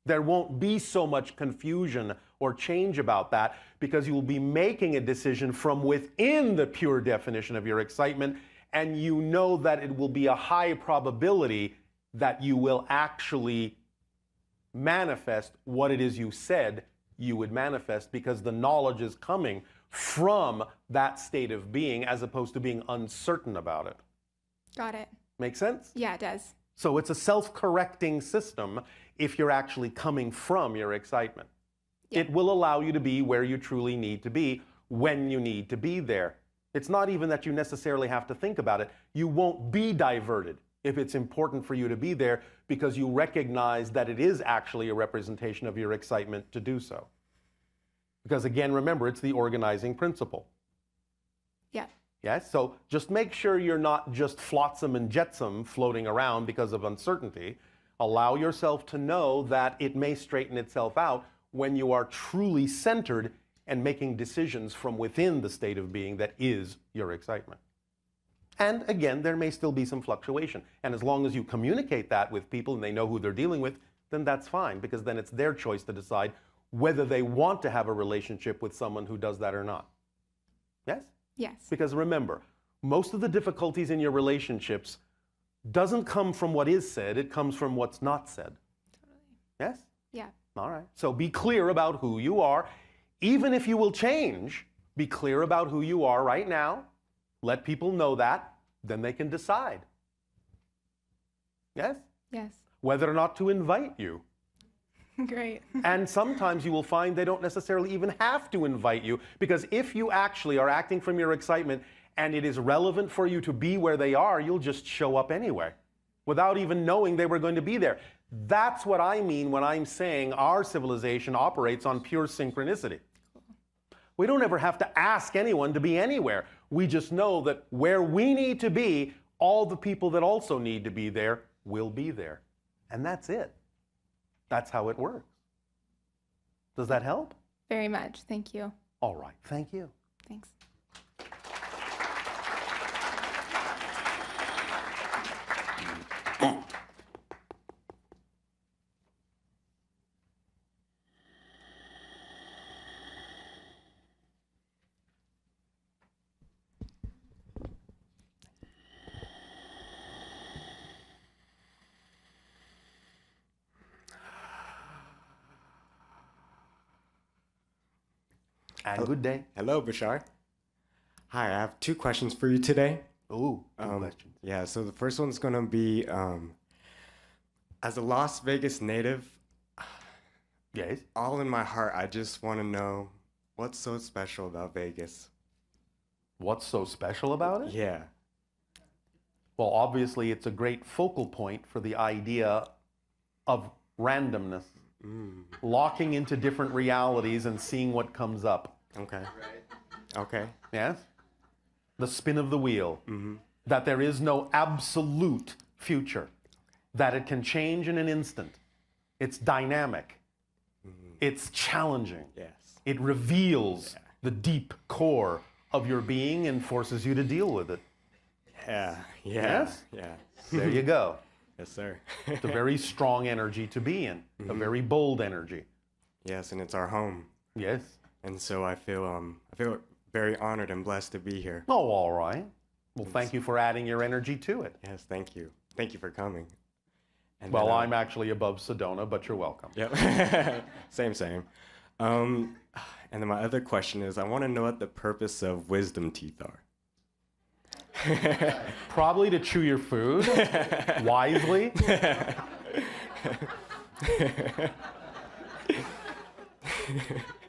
There won't be so much confusion or change about that because you will be making a decision from within the pure definition of your excitement, and you know that it will be a high probability that you will actually manifest what it is you said you would manifest, because the knowledge is coming from that state of being as opposed to being uncertain about it. Got it. Make sense? Yeah, it does. So it's a self-correcting system if you're actually coming from your excitement. Yeah. It will allow you to be where you truly need to be when you need to be there. It's not even that you necessarily have to think about it. You won't be diverted if it's important for you to be there, because you recognize that it is actually a representation of your excitement to do so. Because again, remember, it's the organizing principle. Yeah. Yes? So just make sure you're not just flotsam and jetsam floating around because of uncertainty. Allow yourself to know that it may straighten itself out when you are truly centered and making decisions from within the state of being that is your excitement. And again, there may still be some fluctuation. And as long as you communicate that with people and they know who they're dealing with, then that's fine, because then it's their choice to decide whether they want to have a relationship with someone who does that or not. Yes? Yes. Because remember, most of the difficulties in your relationships doesn't come from what is said, it comes from what's not said. Totally. Yes? Yeah. All right. So be clear about who you are. Even if you will change, be clear about who you are right now. Let people know that, then they can decide. Yes? Yes. Whether or not to invite you. Great. And sometimes you will find they don't necessarily even have to invite you, because if you actually are acting from your excitement and it is relevant for you to be where they are, you'll just show up anyway without even knowing they were going to be there. That's what I mean when I'm saying our civilization operates on pure synchronicity. We don't ever have to ask anyone to be anywhere. We just know that where we need to be, all the people that also need to be there will be there. And that's it. That's how it works. Does that help? Very much. Thank you. All right. Thank you. Thanks. And good day. Hello, Bashar. Hi, I have 2 questions for you today. Ooh, good questions. Yeah, so the first one's going to be, as a Las Vegas native, yes, all in my heart, I just want to know what's so special about Vegas. What's so special about it? Yeah. Well, obviously, it's a great focal point for the idea of randomness, locking into different realities and seeing what comes up. Okay. Okay. Yes? The spin of the wheel. That there is no absolute future. That it can change in an instant. It's dynamic. It's challenging. Yes. It reveals the deep core of your being and forces you to deal with it. Yeah. Yeah. Yes? Yeah. There you go. Yes, sir. It's a very strong energy to be in. A very bold energy. Yes, and it's our home. Yes. And so I feel very honored and blessed to be here. Oh, all right. Well, thank you for adding your energy to it. Yes, thank you. Thank you for coming. And Well, then, I'm actually above Sedona, but you're welcome. Yep. Same. And then my other question is, I want to know what the purpose of wisdom teeth are. Probably to chew your food wisely.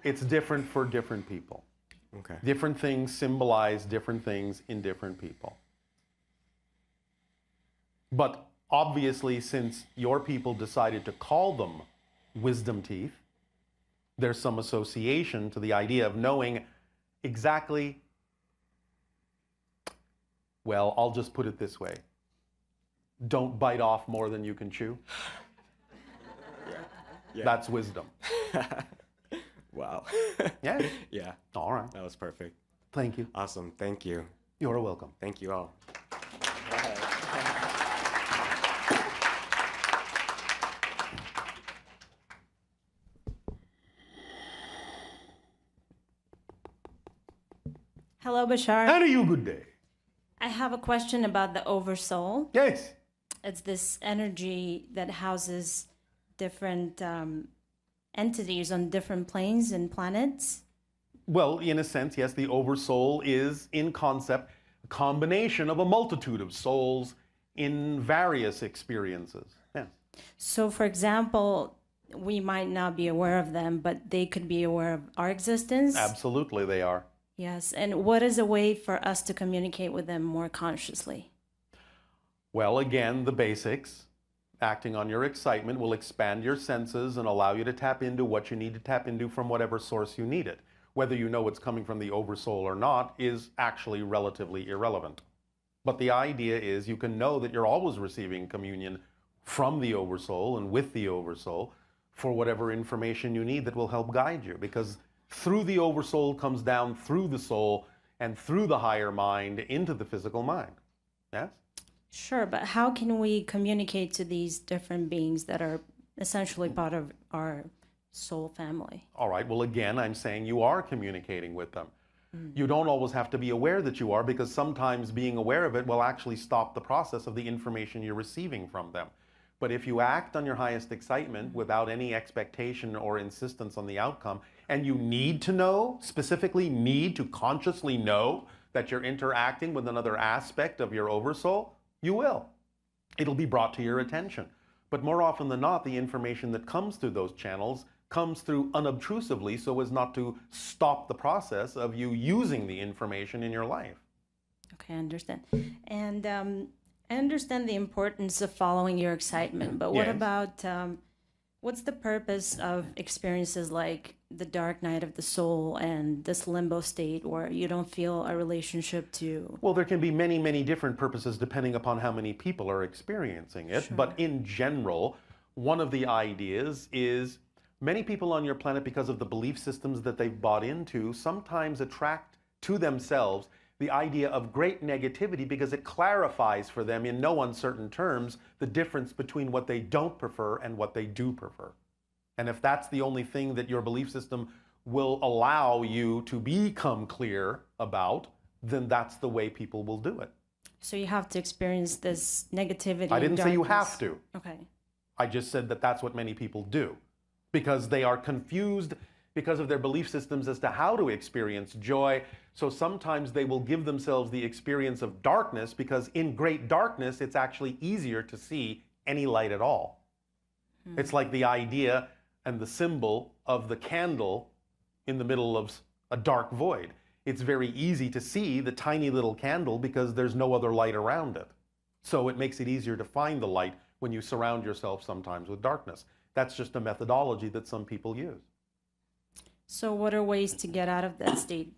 It's different for different people. Okay. Different things symbolize different things in different people. But obviously, since your people decided to call them wisdom teeth, there's some association to the idea of knowing exactly, well, I'll just put it this way. Don't bite off more than you can chew. Yeah. That's wisdom. Wow. Yeah? Yeah. All right. That was perfect. Thank you. Awesome. Thank you. You're welcome. Thank you all. Hello, Bashar. And you good day. I have a question about the oversoul. Yes. It's this energy that houses different entities on different planes and planets? Well, in a sense, yes, the oversoul is, in concept, a combination of a multitude of souls in various experiences. Yes. So, for example, we might not be aware of them, but they could be aware of our existence? Absolutely, they are. Yes. And what is a way for us to communicate with them more consciously? Well, again, the basics. Acting on your excitement will expand your senses and allow you to tap into what you need to tap into from whatever source you need it. Whether you know it's coming from the oversoul or not is actually relatively irrelevant. But the idea is you can know that you're always receiving communion from the oversoul and with the oversoul for whatever information you need that will help guide you. Because through the oversoul comes down through the soul and through the higher mind into the physical mind. Yes? Sure, but how can we communicate to these different beings that are essentially part of our soul family? All right, well, again, I'm saying you are communicating with them. You don't always have to be aware that you are, because sometimes being aware of it will actually stop the process of the information you're receiving from them. But if you act on your highest excitement without any expectation or insistence on the outcome, and you need to know, specifically need to consciously know that you're interacting with another aspect of your oversoul, you will. It'll be brought to your attention. But more often than not, the information that comes through those channels comes through unobtrusively so as not to stop the process of you using the information in your life. Okay, I understand. And I understand the importance of following your excitement, but what Yes. about, what's the purpose of experiences like the dark night of the soul and this limbo state where you don't feel a relationship to? Well, there can be many, many different purposes depending upon how many people are experiencing it. Sure. But in general, one of the ideas is many people on your planet, because of the belief systems that they've bought into, sometimes attract to themselves the idea of great negativity because it clarifies for them in no uncertain terms the difference between what they don't prefer and what they do prefer. And if that's the only thing that your belief system will allow you to become clear about, then that's the way people will do it. So you have to experience this negativity. I and didn't say you darkness. have to. Okay. I just said that that's what many people do because they are confused because of their belief systems as to how to experience joy. So sometimes they will give themselves the experience of darkness because in great darkness, it's actually easier to see any light at all. It's like the idea and the symbol of the candle in the middle of a dark void. It's very easy to see the tiny little candle because there's no other light around it. So it makes it easier to find the light when you surround yourself sometimes with darkness. That's just a methodology that some people use. So what are ways to get out of that state?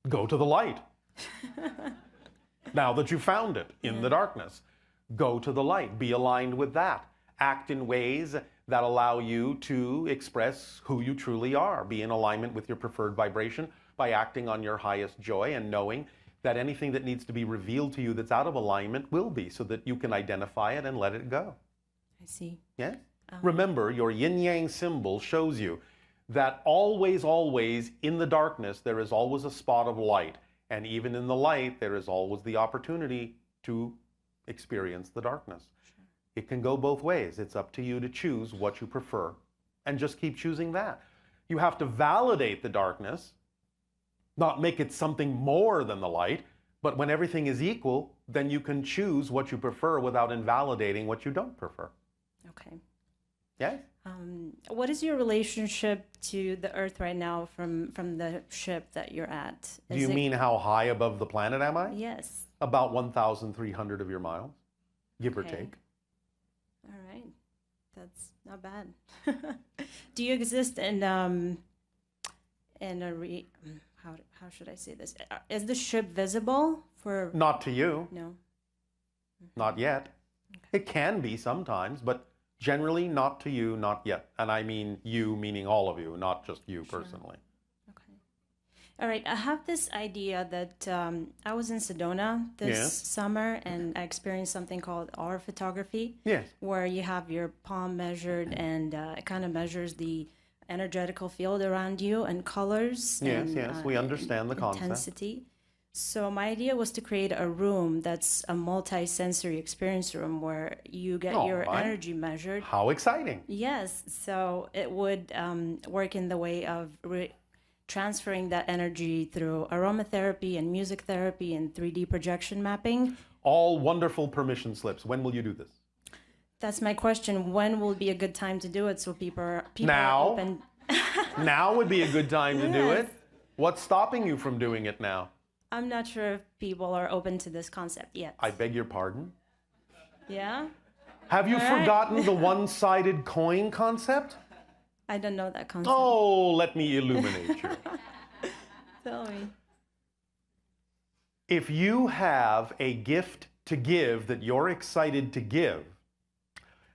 Go to the light. Now that you found it in the darkness, go to the light. Be aligned with that. Act in ways that allow you to express who you truly are. Be in alignment with your preferred vibration by acting on your highest joy and knowing that anything that needs to be revealed to you that's out of alignment will be, so that you can identify it and let it go. I see. Yeah? Remember, your yin-yang symbol shows you that always, always in the darkness, there is always a spot of light. And even in the light, there is always the opportunity to experience the darkness. Sure. It can go both ways. It's up to you to choose what you prefer and just keep choosing that. You have to validate the darkness, not make it something more than the light, but when everything is equal, then you can choose what you prefer without invalidating what you don't prefer. Okay. Yes? What is your relationship to the Earth right now from the ship that you're at? Do you mean how high above the planet am I? Yes. About 1,300 of your miles, give or Okay. take. All right. That's not bad. Do you exist in how should I say this? Is the ship visible for? Not to you. No. Not yet. It can be sometimes, but generally not to you, not yet. And I mean you, meaning all of you, not just you personally. All right, I have this idea that I was in Sedona this Yes. summer and I experienced something called aura photography. Yes. Where you have your palm measured and it kind of measures the energetical field around you and colors. Yes, and, yes, we understand the concept. intensity. So my idea was to create a room that's a multi-sensory experience room where you get your Alright. energy measured. How exciting. Yes, so it would work in the way of transferring that energy through aromatherapy and music therapy and 3D projection mapping. All wonderful permission slips. When will you do this? That's my question. When will be a good time to do it so people are Now? open? Now would be a good time to do it. Yes. What's stopping you from doing it now? I'm not sure if people are open to this concept yet. I beg your pardon? Yeah? Have you All right. forgotten the one-sided coin concept? I don't know that concept. Oh, let me illuminate you. Tell me. If you have a gift to give that you're excited to give,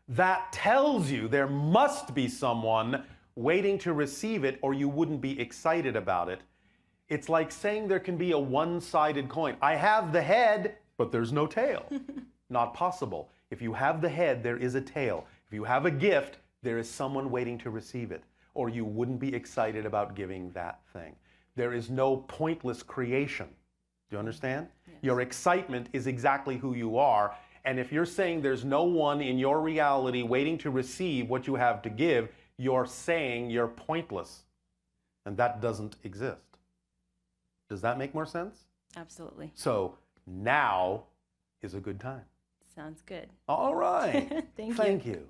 that tells you there must be someone waiting to receive it or you wouldn't be excited about it. It's like saying there can be a one-sided coin. I have the head, but there's no tail. Not possible. If you have the head, there is a tail. If you have a gift, there is someone waiting to receive it, or you wouldn't be excited about giving that thing. There is no pointless creation. Do you understand? Yes. Your excitement is exactly who you are, and if you're saying there's no one in your reality waiting to receive what you have to give, you're saying you're pointless, and that doesn't exist. Does that make more sense? Absolutely. So now is a good time. Sounds good. All right. Thank you. you.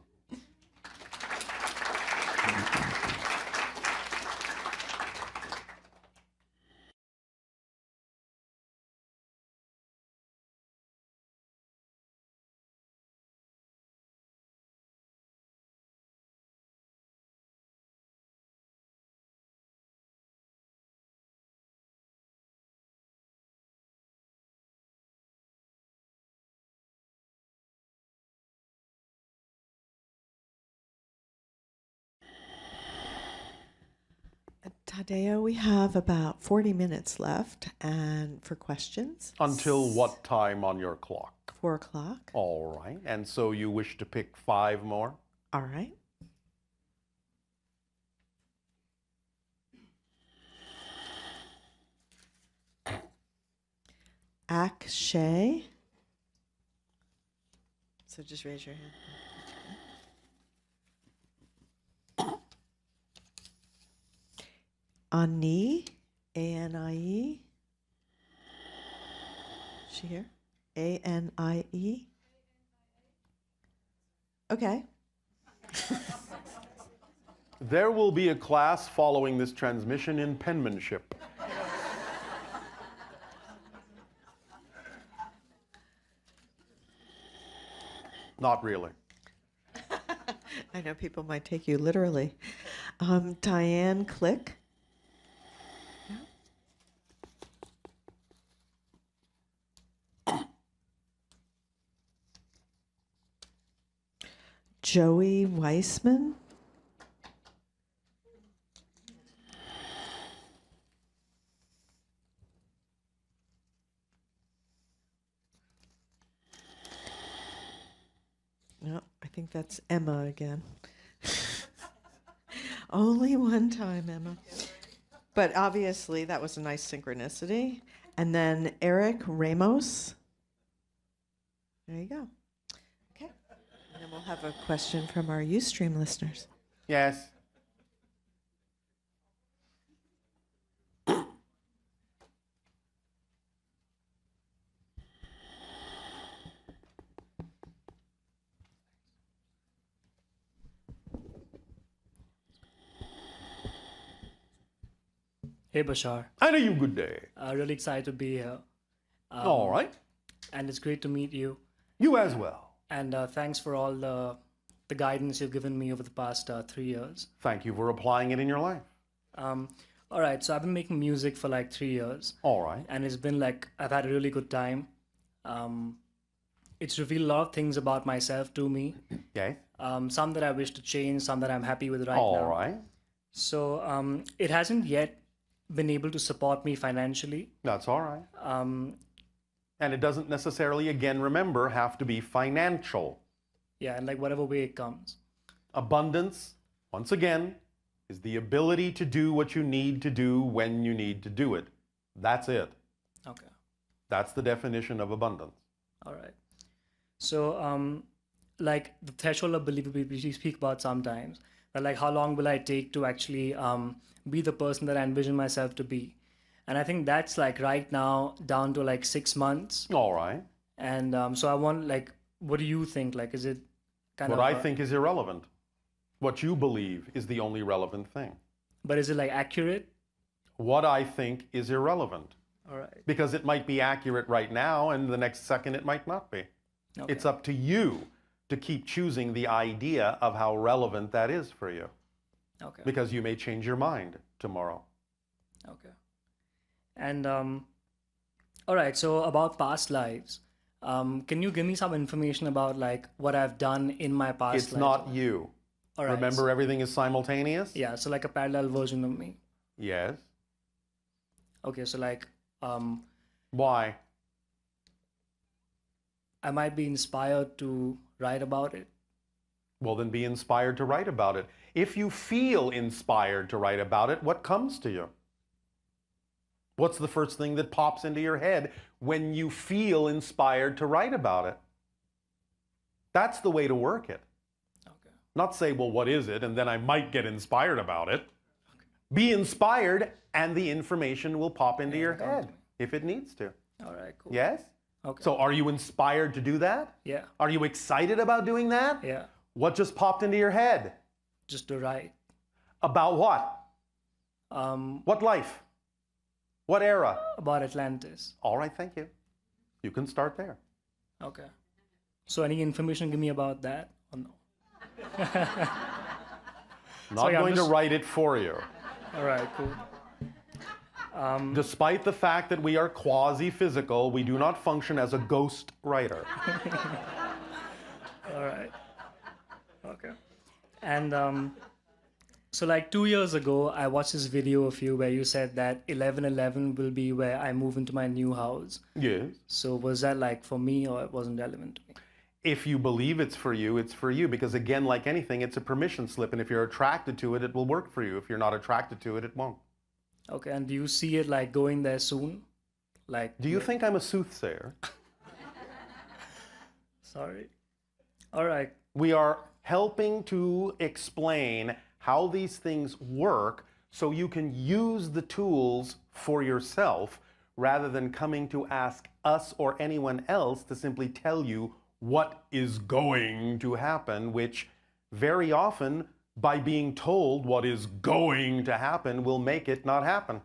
Tadeo, we have about 40 minutes left and for questions. Until what time on your clock? 4 o'clock. All right. And so you wish to pick 5 more? All right. Akshay. So just raise your hand. Ani, A-N-I-E. She here? A-N-I-E. Okay. There will be a class following this transmission in penmanship. Not really. I know people might take you literally. Diane Click. Joey Weissman. No, I think that's Emma again. Only one time, Emma. But obviously, that was a nice synchronicity. And then Eric Ramos. There you go. Okay. And then we'll have a question from our Ustream listeners. Yes. Hey Bashar. I know you. Good day. Really excited to be here. All right. And it's great to meet you. You as well. And thanks for all the guidance you've given me over the past 3 years. Thank you for applying it in your life. All right, so I've been making music for like 3 years. All right. And it's been like, I've had a really good time. It's revealed a lot of things about myself to me. Okay. Some that I wish to change, some that I'm happy with right now. All right. So it hasn't yet been able to support me financially. That's all right. And it doesn't necessarily, again, remember, have to be financial. Yeah, and like whatever way it comes. Abundance, once again, is the ability to do what you need to do when you need to do it. That's it. Okay. That's the definition of abundance. All right. So, like the threshold of believability we speak about sometimes, but like how long will I take to actually be the person that I envision myself to be? And I think that's like right now down to like 6 months. All right. And so I want like, what do you think? Like, is it kind What of? I think is irrelevant. What you believe is the only relevant thing. But is it like accurate? What I think is irrelevant. All right. Because it might be accurate right now, and the next second it might not be. Okay. It's up to you to keep choosing the idea of how relevant that is for you. Okay. Because you may change your mind tomorrow. Okay. And all right. So about past lives, can you give me some information about like what I've done in my past It's lives? not you. All right. Remember, everything is simultaneous? Yeah. So like a parallel version of me. Yes. Okay. So like, why? I might be inspired to write about it. Well, then be inspired to write about it. If you feel inspired to write about it, what comes to you? What's the first thing that pops into your head when you feel inspired to write about it? That's the way to work it. Okay. Not say, well, what is it? And then I might get inspired about it. Okay. Be inspired and the information will pop into your head if it needs to. All right, cool. Yes? Okay. So are you inspired to do that? Yeah. Are you excited about doing that? Yeah. What just popped into your head? Just to write. About what? What life? What era? About Atlantis. All right, thank you. You can start there. Okay. So any information give me about that or no? Not going to write it for you. All right, cool. Despite the fact that we are quasi-physical, we do not function as a ghost writer. All right. Okay. And so like 2 years ago, I watched this video of you where you said that 11/11 will be where I move into my new house. Yes. So was that like for me or it wasn't relevant to me? If you believe it's for you, it's for you. Because again, like anything, it's a permission slip. And if you're attracted to it, it will work for you. If you're not attracted to it, it won't. Okay. And do you see it like going there soon? Like. Do you think I'm a soothsayer? Sorry. All right. We are helping to explain how these things work so you can use the tools for yourself rather than coming to ask us or anyone else to simply tell you what is going to happen, which very often, by being told what is going to happen, will make it not happen.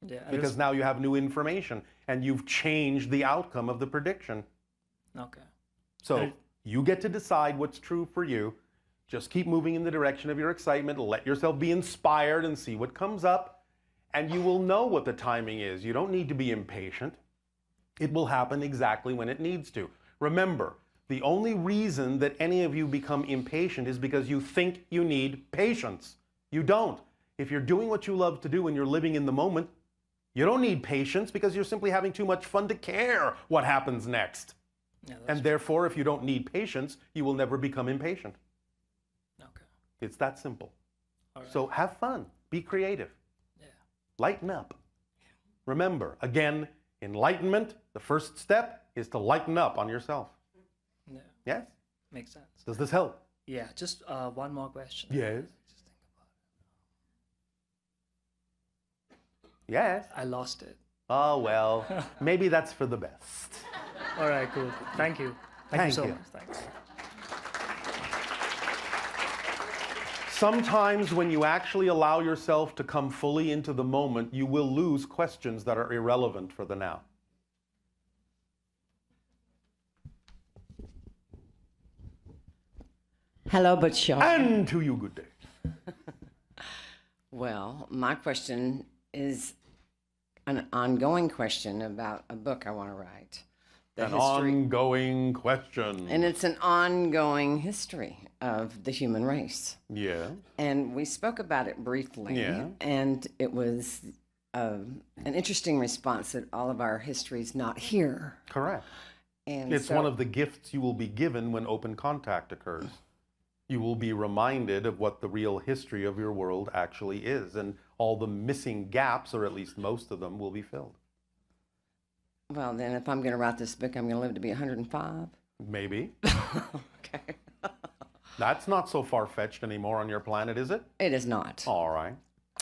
Yeah. Because now you have new information and you've changed the outcome of the prediction. Okay. So you get to decide what's true for you. Just keep moving in the direction of your excitement. Let yourself be inspired and see what comes up. And you will know what the timing is. You don't need to be impatient. It will happen exactly when it needs to. Remember, the only reason that any of you become impatient is because you think you need patience. You don't. If you're doing what you love to do and you're living in the moment, you don't need patience because you're simply having too much fun to care what happens next. Yeah, and therefore, if you don't need patience, you will never become impatient. Okay. It's that simple. All right. So have fun. Be creative. Yeah. Lighten up. Remember, again, enlightenment, the first step is to lighten up on yourself. Yeah. Yes? Makes sense. Does this help? Yeah. Just one more question. Yes. Yes. I lost it. Oh, well, maybe that's for the best. All right, cool. Thank you. Thank you so much. Thanks. Sometimes when you actually allow yourself to come fully into the moment, you will lose questions that are irrelevant for the now. Hello, Bashar. And to you, good day. Well, my question is an ongoing question about a book I want to write. An ongoing question. And it's an ongoing history of the human race. Yeah. And we spoke about it briefly. Yeah. And it was an interesting response that all of our history is not here. Correct. And it's one of the gifts you will be given when open contact occurs. You will be reminded of what the real history of your world actually is, and all the missing gaps, or at least most of them, will be filled. Well, then, if I'm going to write this book, I'm going to live to be 105. Maybe. Okay. That's not so far-fetched anymore on your planet, is it? It is not. All right.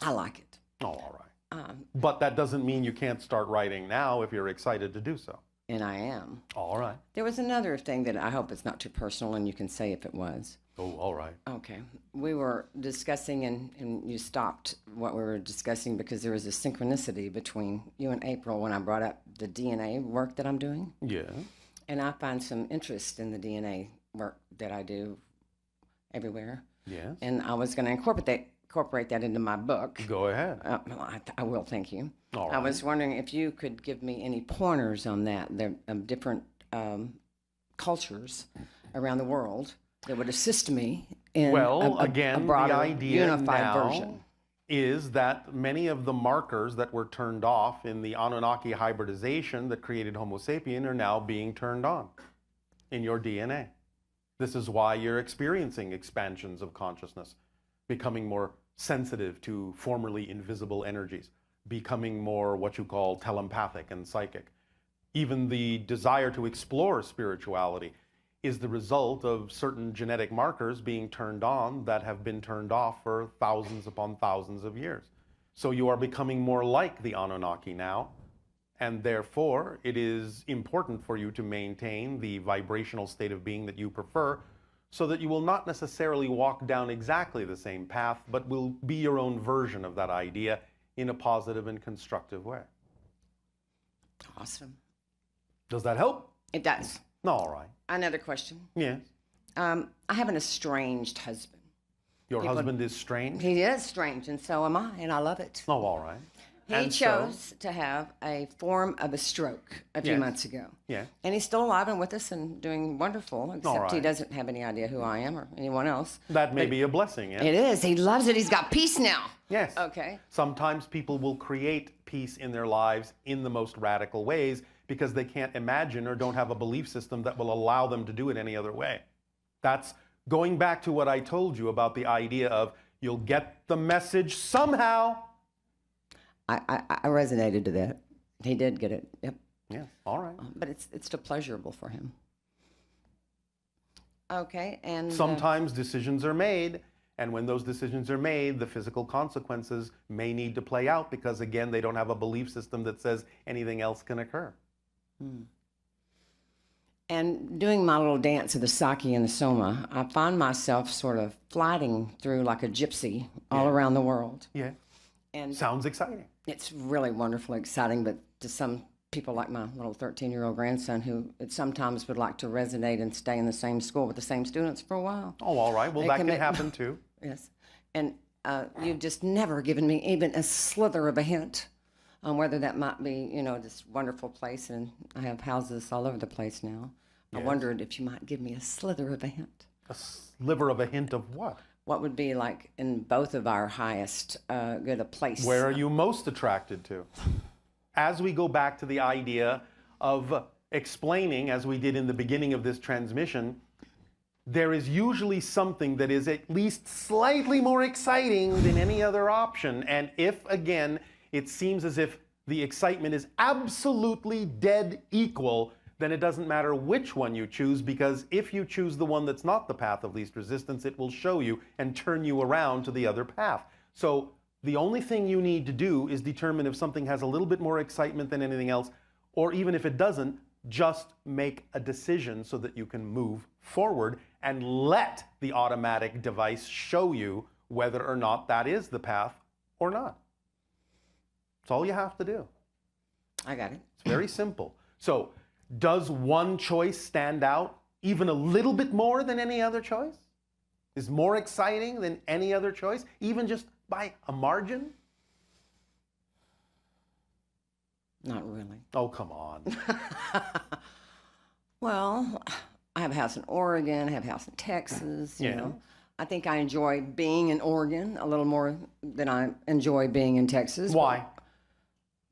I like it. Oh, all right. But that doesn't mean you can't start writing now if you're excited to do so. And I am. All right. There was another thing that I hope it's not too personal, and you can say if it was. Oh, all right. Okay. We were discussing, and you stopped what we were discussing because there was a synchronicity between you and April when I brought up the DNA work that I'm doing. Yeah. And I find some interest in the DNA work that I do everywhere. Yes. And I was going to incorporate that into my book. Go ahead. I will, thank you. All I right. was wondering if you could give me any pointers on that. There are different cultures around the world that would assist me in Well, a again, broader, the idea unified now version. is that many of the markers that were turned off in the Anunnaki hybridization that created Homo sapien are now being turned on in your DNA. This is why you're experiencing expansions of consciousness, becoming more sensitive to formerly invisible energies, becoming more what you call telepathic and psychic. Even the desire to explore spirituality is the result of certain genetic markers being turned on that have been turned off for thousands upon thousands of years. So you are becoming more like the Anunnaki now, and therefore it is important for you to maintain the vibrational state of being that you prefer, so that you will not necessarily walk down exactly the same path, but will be your own version of that idea in a positive and constructive way. Awesome. Does that help? It does. All right. Another question. Yes. I have an estranged husband. Your People- husband is strange? He is strange, and so am I, and I love it. Oh, all right. He And so- chose to have a form of a stroke a few Yes. months ago. Yeah. And he's still alive and with us and doing wonderful, except he right. doesn't have any idea who I am or anyone else. That may But be a blessing, yes? It is. He loves it. He's got peace now. Yes. Okay. Sometimes people will create peace in their lives in the most radical ways because they can't imagine or don't have a belief system that will allow them to do it any other way. That's going back to what I told you about the idea of you'll get the message somehow. I resonated to that. He did get it. Yep. Yes. All right. But it's still pleasurable for him. Okay. And Sometimes decisions are made, and when those decisions are made, the physical consequences may need to play out because, again, they don't have a belief system that says anything else can occur. And doing my little dance of the Saki and the Soma, I find myself sort of flighting through like a gypsy all around the world. Yeah. And sounds exciting. It's really wonderfully exciting, but to some people like my little 13-year-old grandson who it sometimes would like to resonate and stay in the same school with the same students for a while. Oh, all right. Well, They that can commit- happen too. Yes. And you've just never given me even a slither of a hint on whether that might be, you know, this wonderful place. And I have houses all over the place now. I Yes. wondered if you might give me a slither of a hint. A sliver of a hint of what? What would be like in both of our highest good a place? Where are you most attracted to? As we go back to the idea of explaining, as we did in the beginning of this transmission, there is usually something that is at least slightly more exciting than any other option. And if, again, it seems as if the excitement is absolutely dead equal, then it doesn't matter which one you choose, because if you choose the one that's not the path of least resistance, it will show you and turn you around to the other path. So the only thing you need to do is determine if something has a little bit more excitement than anything else, or even if it doesn't, just make a decision so that you can move forward and let the automatic device show you whether or not that is the path or not. That's all you have to do. I got it. It's very simple. So, does one choice stand out even a little bit more than any other choice? Is more exciting than any other choice, even just by a margin? Not really. Oh, come on. Well, I have a house in Oregon, I have a house in Texas, you Yeah. know. I think I enjoy being in Oregon a little more than I enjoy being in Texas. Why?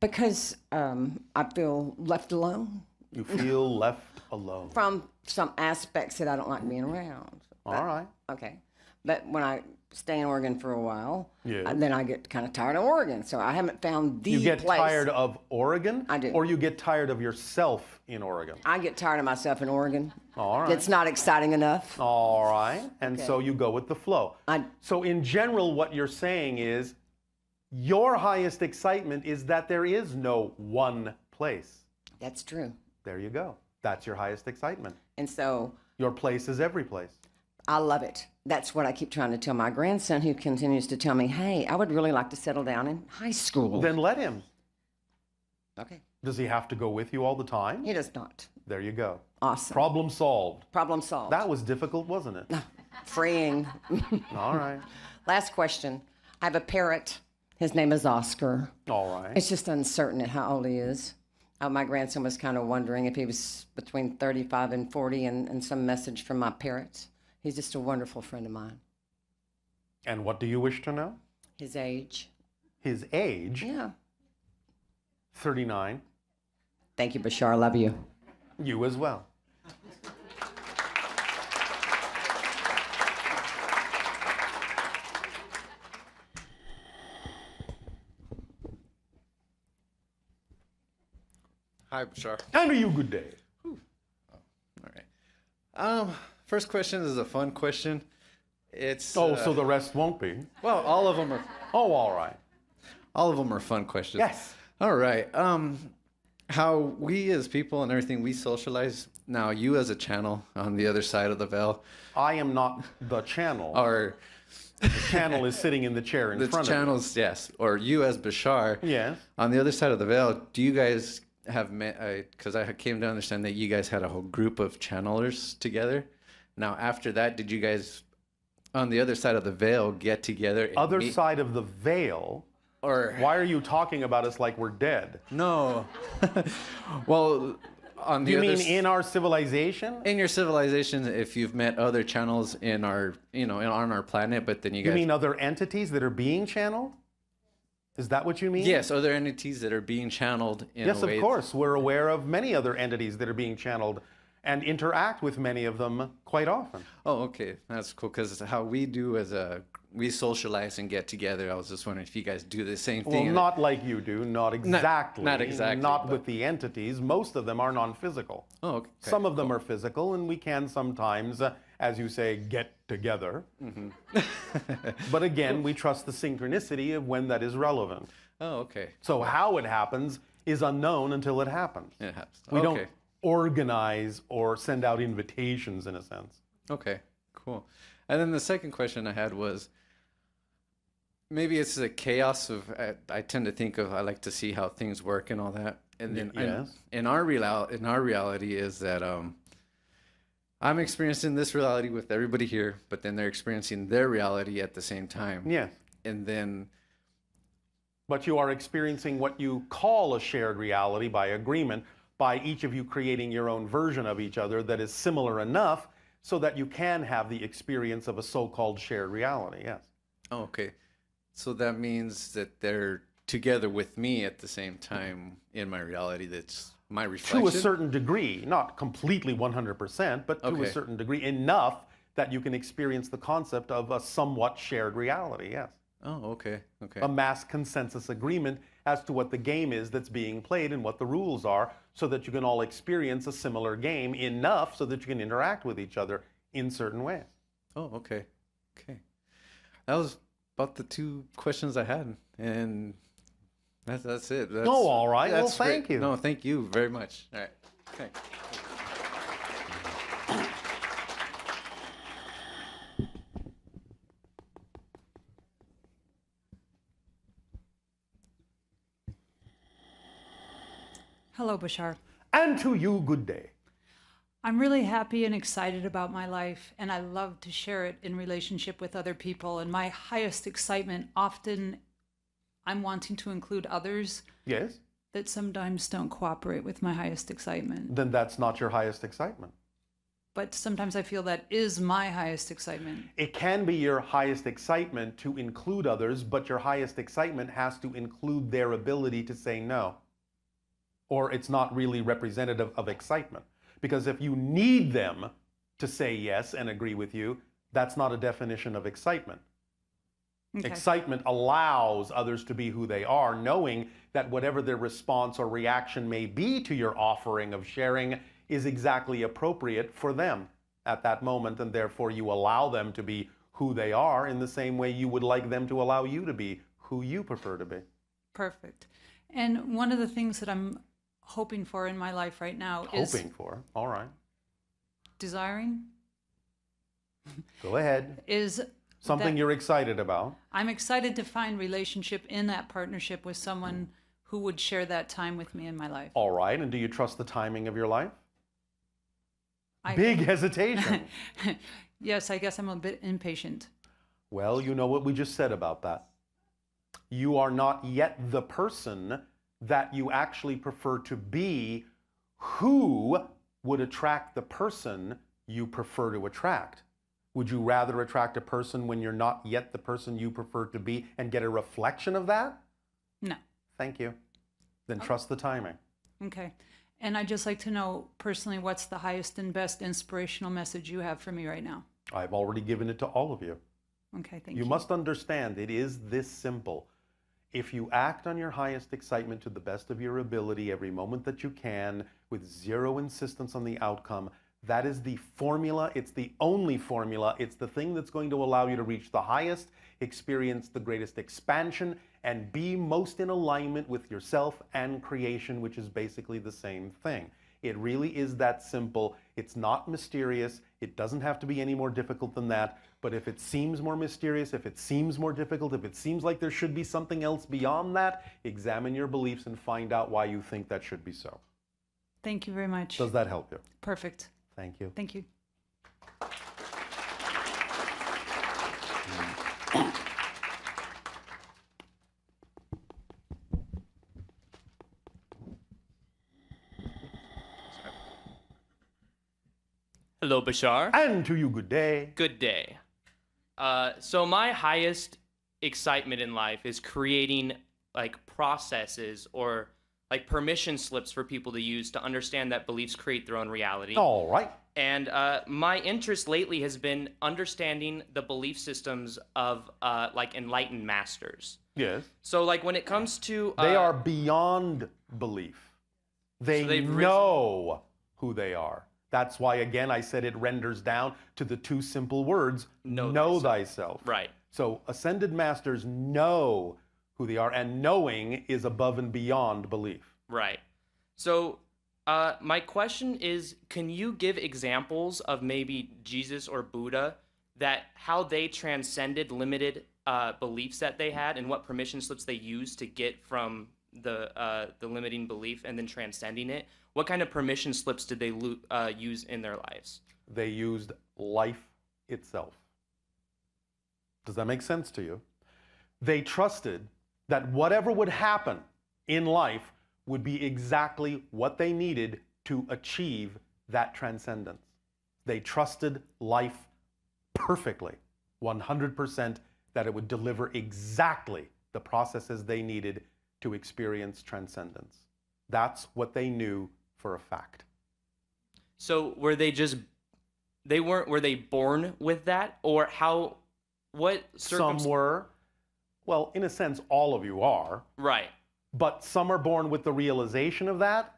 Because I feel left alone. You feel left alone. From some aspects that I don't like being around. All right. Okay. But when I stay in Oregon for a while. Yes. Then I get kind of tired of Oregon. So I haven't found the You get place. tired of Oregon? I do. Or you get tired of yourself in Oregon? I get tired of myself in Oregon. All right. It's not exciting enough. All right. And Okay. so you go with the flow. So in general, what you're saying is your highest excitement is that there is no one place. That's true. There you go. That's your highest excitement. And so Your place is every place. I love it. That's what I keep trying to tell my grandson, who continues to tell me, hey, I would really like to settle down in high school. Then let him. Okay. Does he have to go with you all the time? He does not. There you go. Awesome. Problem solved. Problem solved. That was difficult, wasn't it? Freeing. All right. Last question. I have a parrot. His name is Oscar. All right. It's just uncertain at how old he is. My grandson was kind of wondering if he was between 35 and 40 and some message from my parrot. He's just a wonderful friend of mine. And what do you wish to know? His age. His age? Yeah. 39. Thank you, Bashar. Love you. You as well. Hi, Bashar. And to you, good day. All right. First question is a fun question. It's so the rest won't be. Well, all of them are. Oh, all right. All of them are fun questions. Yes. All right. How we as people and everything we socialize. Now, you as a channel on the other side of the veil. I am not the channel. Or the channel is sitting in the chair in front of me. channels, yes. Or you as Bashar. Yes. On the other side of the veil, do you guys have met? Because I came to understand that you guys had a whole group of channelers together. Now, after that, did you guys, on the other side of the veil, get together? And Other meet? side of the veil? Or why are you talking about us like we're dead? No. Well, on the you other mean in our civilization? In your civilization, if you've met other channels in our, on our planet, but then you You guys. mean other entities that are being channeled? Is that what you mean? Yes, other entities that are being channeled in Yes, a way. of course. We're aware of many other entities that are being channeled and interact with many of them quite often. Oh, okay. That's cool. Because how we do we socialize and get together. I was just wondering if you guys do the same thing. Well, not like you do, not exactly. Not exactly. Not with the entities. Most of them are non-physical. Oh, okay. Some of them are physical, and we can sometimes, as you say, get together. Mm-hmm. But again, we trust the synchronicity of when that is relevant. Oh, okay. So how it happens is unknown until it happens. It happens. We Okay. don't organize or send out invitations in a sense. Okay, cool. And then the second question I had was, maybe it's the chaos of, I tend to think of, I like to see how things work and all that. And then Yes. in our reality is that I'm experiencing this reality with everybody here, but then they're experiencing their reality at the same time. Yes. And then But you are experiencing what you call a shared reality by agreement, by each of you creating your own version of each other that is similar enough so that you can have the experience of a so-called shared reality, yes. Oh, okay. So that means that they're together with me at the same time in my reality that's my reflection? To a certain degree, not completely 100%, but to a Okay. certain degree, enough that you can experience the concept of a somewhat shared reality, yes. Oh, okay, okay. A mass consensus agreement as to what the game is that's being played and what the rules are, so that you can all experience a similar game enough so that you can interact with each other in certain ways. Oh, okay. Okay. That was about the two questions I had. And that's it. That's, Oh, all right. Well, that's great. thank you. No, thank you very much. All right. Okay. Hello, Bashar. And to you, good day. I'm really happy and excited about my life, and I love to share it in relationship with other people. And my highest excitement, often I'm wanting to include others Yes? that sometimes don't cooperate with my highest excitement. Then that's not your highest excitement. But sometimes I feel that is my highest excitement. It can be your highest excitement to include others, but your highest excitement has to include their ability to say no. Or it's not really representative of excitement. Because if you need them to say yes and agree with you, that's not a definition of excitement. Okay. Excitement allows others to be who they are, knowing that whatever their response or reaction may be to your offering of sharing is exactly appropriate for them at that moment, and therefore you allow them to be who they are in the same way you would like them to allow you to be who you prefer to be. Perfect. And one of the things that I'm hoping for in my life right now is Hoping for, all right. desiring Go ahead. is Something that you're excited about. I'm excited to find relationship in that partnership with someone who would share that time with me in my life. All right, and do you trust the timing of your life? I- Big hesitation. Yes, I guess I'm a bit impatient. Well, you know what we just said about that. You are not yet the person that you actually prefer to be who would attract the person you prefer to attract. Would you rather attract a person when you're not yet the person you prefer to be and get a reflection of that? No. Thank you. Then trust the timing. Okay. And I'd just like to know personally what's the highest and best inspirational message you have for me right now? I've already given it to all of you. Okay, thank you. You must understand it is this simple. If you act on your highest excitement to the best of your ability every moment that you can, with zero insistence on the outcome, that is the formula. It's the only formula. It's the thing that's going to allow you to reach the highest, experience the greatest expansion, and be most in alignment with yourself and creation, which is basically the same thing. It really is that simple. It's not mysterious. It doesn't have to be any more difficult than that. But if it seems more mysterious, if it seems more difficult, if it seems like there should be something else beyond that, examine your beliefs and find out why you think that should be so. Thank you very much. Does that help you? Perfect. Thank you. Thank you. Hello, Bashar. And to you, good day. Good day. So my highest excitement in life is creating like processes or like permission slips for people to use to understand that beliefs create their own reality. All right. And my interest lately has been understanding the belief systems of like enlightened masters. Yes. So like when it comes to They are beyond belief. They they've risen- know who they are. That's why, again, I said it renders down to the two simple words, know thyself. Right. So ascended masters know who they are, and knowing is above and beyond belief. Right. So my question is, can you give examples of maybe Jesus or Buddha that how they transcended limited beliefs that they had and what permission slips they used to get from the limiting belief and then transcending it? What kind of permission slips did they use in their lives? They used life itself. Does that make sense to you? They trusted that whatever would happen in life would be exactly what they needed to achieve that transcendence. They trusted life perfectly, 100%, that it would deliver exactly the processes they needed to experience transcendence. That's what they knew for a fact. So were they were they born with that, or what Some were. Well, in a sense, all of you are. Right. But some are born with the realization of that,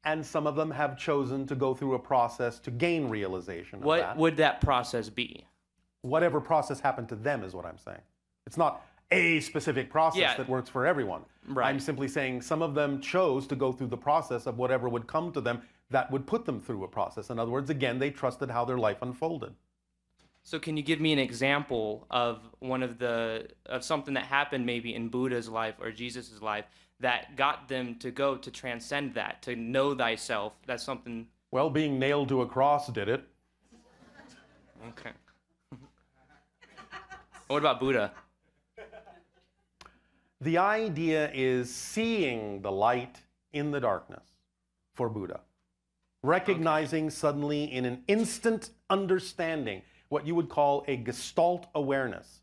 and some of them have chosen to go through a process to gain realization of that. What would that process be? Whatever process happened to them is what I'm saying. It's not a specific process that works for everyone. Right. I'm simply saying some of them chose to go through the process of whatever would come to them that would put them through a process. In other words, again, they trusted how their life unfolded. So can you give me an example of something that happened maybe in Buddha's life or Jesus' life that got them to go to transcend that, to know thyself? That's something. Well, being nailed to a cross did it. Okay. What about Buddha? The idea is seeing the light in the darkness for Buddha. Recognizing suddenly in an instant understanding, what you would call a gestalt awareness,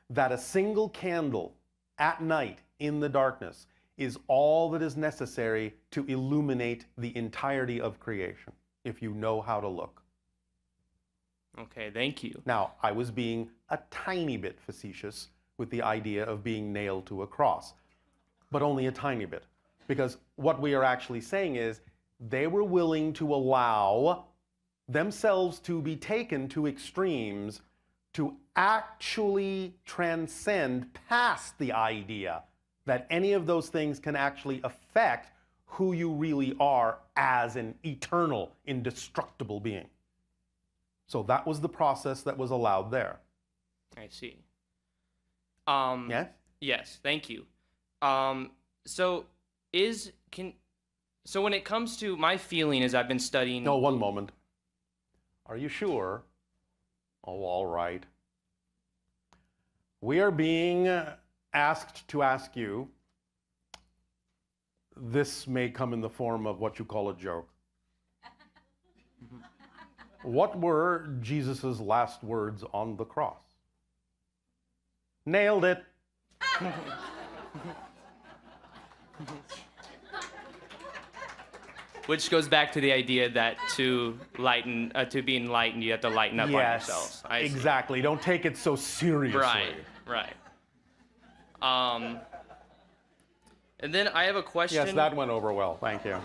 that a single candle at night in the darkness is all that is necessary to illuminate the entirety of creation, if you know how to look. Okay, thank you. Now, I was being a tiny bit facetious with the idea of being nailed to a cross, but only a tiny bit. Because what we are actually saying is they were willing to allow themselves to be taken to extremes to actually transcend past the idea that any of those things can actually affect who you really are as an eternal, indestructible being. So that was the process that was allowed there. I see. Yes? Yes, thank you. So when it comes to my feeling as I've been studying. No, one moment. Are you sure? Oh, all right. We are being asked to ask you. This may come in the form of what you call a joke. What were Jesus' last words on the cross? Nailed it. Which goes back to the idea that to be enlightened, you have to lighten up on yourselves. I see. Exactly. Don't take it so seriously. Right. And then I have a question. Yes, that went over well. Thank you.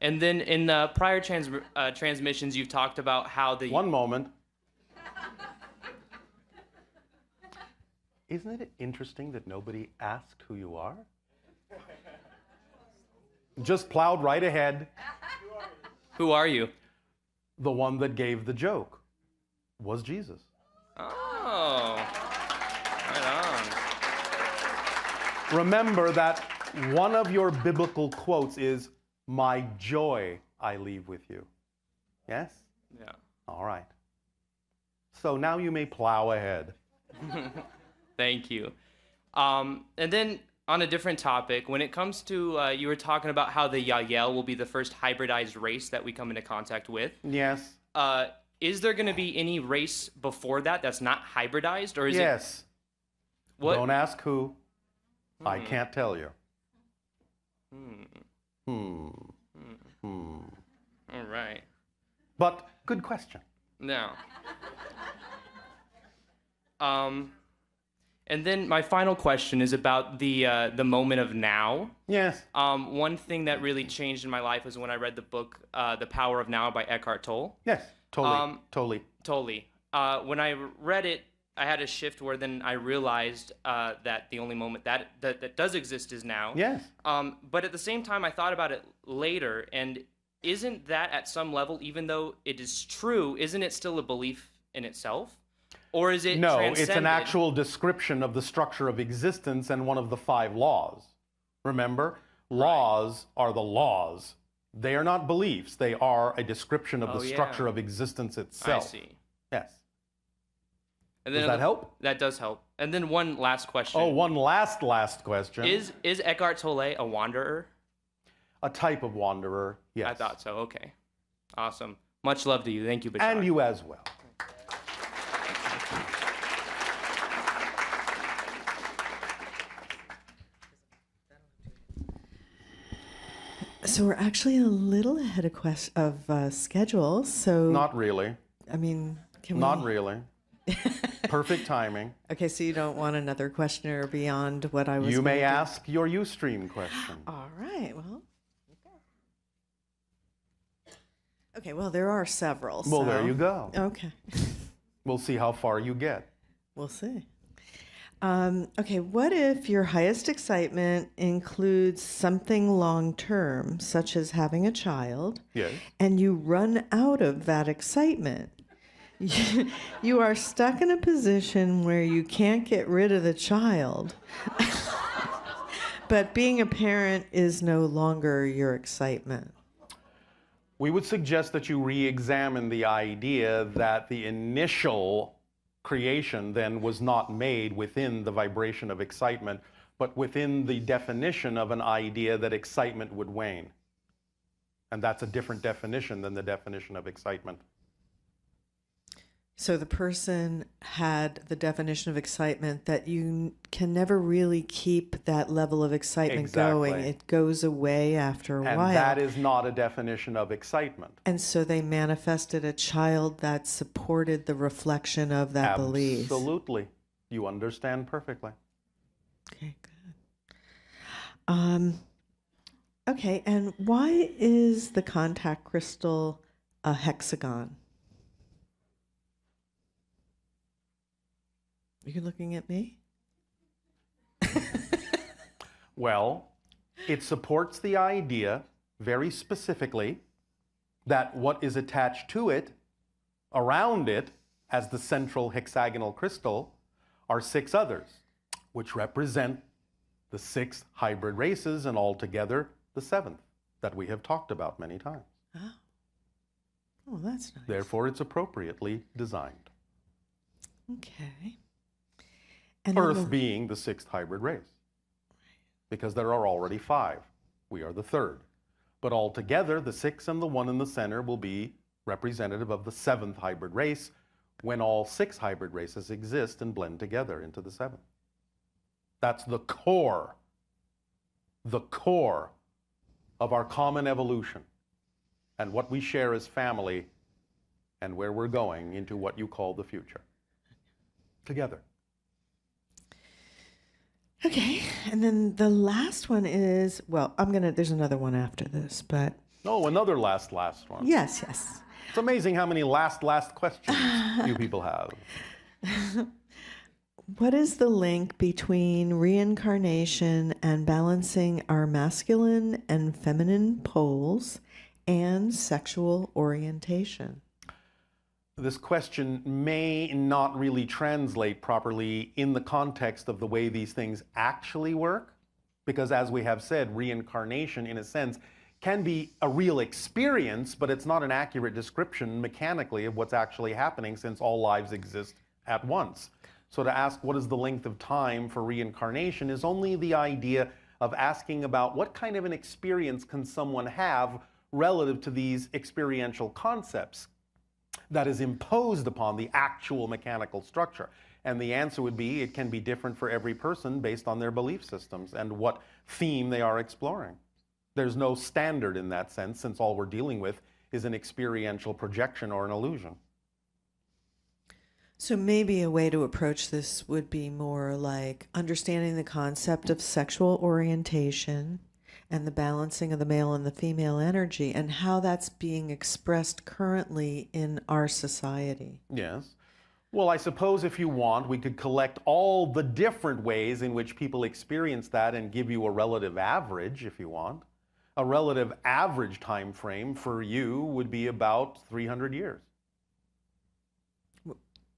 And then in the prior transmissions, you've talked about how the... One moment. Isn't it interesting that nobody asked who you are? Just plowed right ahead. Who are you? The one that gave the joke was Jesus. Oh, right on. Remember that one of your biblical quotes is, "My joy I leave with you." Yes? Yeah. All right. So now you may plow ahead. Thank you. And then on a different topic, when it comes to, you were talking about how the Yael will be the first hybridized race that we come into contact with. Yes. Is there going to be any race before that that's not hybridized, or is yes. it? What? Don't ask who. I can't tell you. All right. But good question. No. And then my final question is about the moment of now. Yes. One thing that really changed in my life was when I read the book The Power of Now by Eckhart Tolle. Yes, totally. When I read it, I had a shift where then I realized that the only moment that does exist is now. Yes. But at the same time, I thought about it later, and isn't that at some level, even though it is true, isn't it still a belief in itself? Or is it No, transcended? it's an actual description of the structure of existence and one of the 5 laws. Remember? Laws are the laws. They are not beliefs. They are a description of the structure of existence itself. I see. Yes. And then Does that help? That does help. And then one last question. Oh, one last question. Is Eckhart Tolle a wanderer? A type of wanderer, yes. I thought so. Okay. Awesome. Much love to you. Thank you, Bashar. And you as well. So we're actually a little ahead of schedule. So not really. I mean, can we? Not really. Perfect timing. Okay, so you don't want another question or beyond what I was. You may ask your Ustream question. All right. Well. Okay. Well, there are several. Well, so. there you go. Okay. We'll see how far you get. We'll see. Okay, what if your highest excitement includes something long-term, such as having a child, yes, and you run out of that excitement? You are stuck in a position where you can't get rid of the child, but being a parent is no longer your excitement. We would suggest that you re-examine the idea that the initial creation then was not made within the vibration of excitement, but within the definition of an idea that excitement would wane. And that's a different definition than the definition of excitement. So the person had the definition of excitement that you can never really keep that level of excitement going. Exactly. It goes away after a And while. that is not a definition of excitement. And so they manifested a child that supported the reflection of that belief. Absolutely. You understand perfectly. Okay, good. Okay, and why is the contact crystal a hexagon? Are you looking at me? Well, it supports the idea very specifically that what is attached to it, around it, as the central hexagonal crystal, are 6 others, which represent the 6 hybrid races, and altogether the 7th that we have talked about many times. Oh, that's nice. Therefore, it's appropriately designed. Okay. And then Earth being the 6th hybrid race, because there are already 5. We are the 3rd. But altogether, the 6 and the 1 in the center will be representative of the 7th hybrid race, when all 6 hybrid races exist and blend together into the 7th. That's the core of our common evolution and what we share as family and where we're going into what you call the future. Together. Okay, and then the last one is, well, there's another one after this, but... Oh, another last one. Yes. It's amazing how many last questions you people have. What is the link between reincarnation and balancing our masculine and feminine poles and sexual orientation? This question may not really translate properly in the context of the way these things actually work, because as we have said, reincarnation, in a sense, can be a real experience, but it's not an accurate description mechanically of what's actually happening, since all lives exist at once. So to ask what is the length of time for reincarnation is only the idea of asking about what kind of an experience can someone have relative to these experiential concepts that is imposed upon the actual mechanical structure. And the answer would be it can be different for every person based on their belief systems and what theme they are exploring. There's no standard in that sense, since all we're dealing with is an experiential projection or an illusion. So maybe a way to approach this would be more like understanding the concept of sexual orientation and the balancing of the male and the female energy and how that's being expressed currently in our society. Yes. Well, I suppose if you want, we could collect all the different ways in which people experience that and give you a relative average, if you want. A relative average time frame for you would be about 300 years.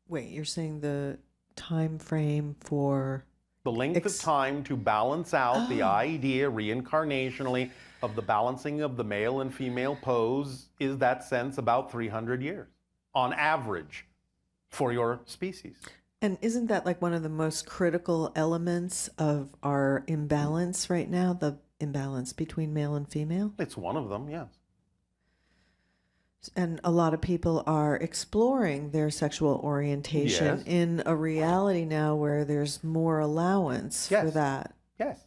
Wait, you're saying the time frame for... The length of time to balance out the idea reincarnationally of the balancing of the male and female pose is that sense about 300 years on average for your species. And isn't that like one of the most critical elements of our imbalance right now, the imbalance between male and female? It's one of them, yes. And a lot of people are exploring their sexual orientation in a reality now where there's more allowance for that. Yes.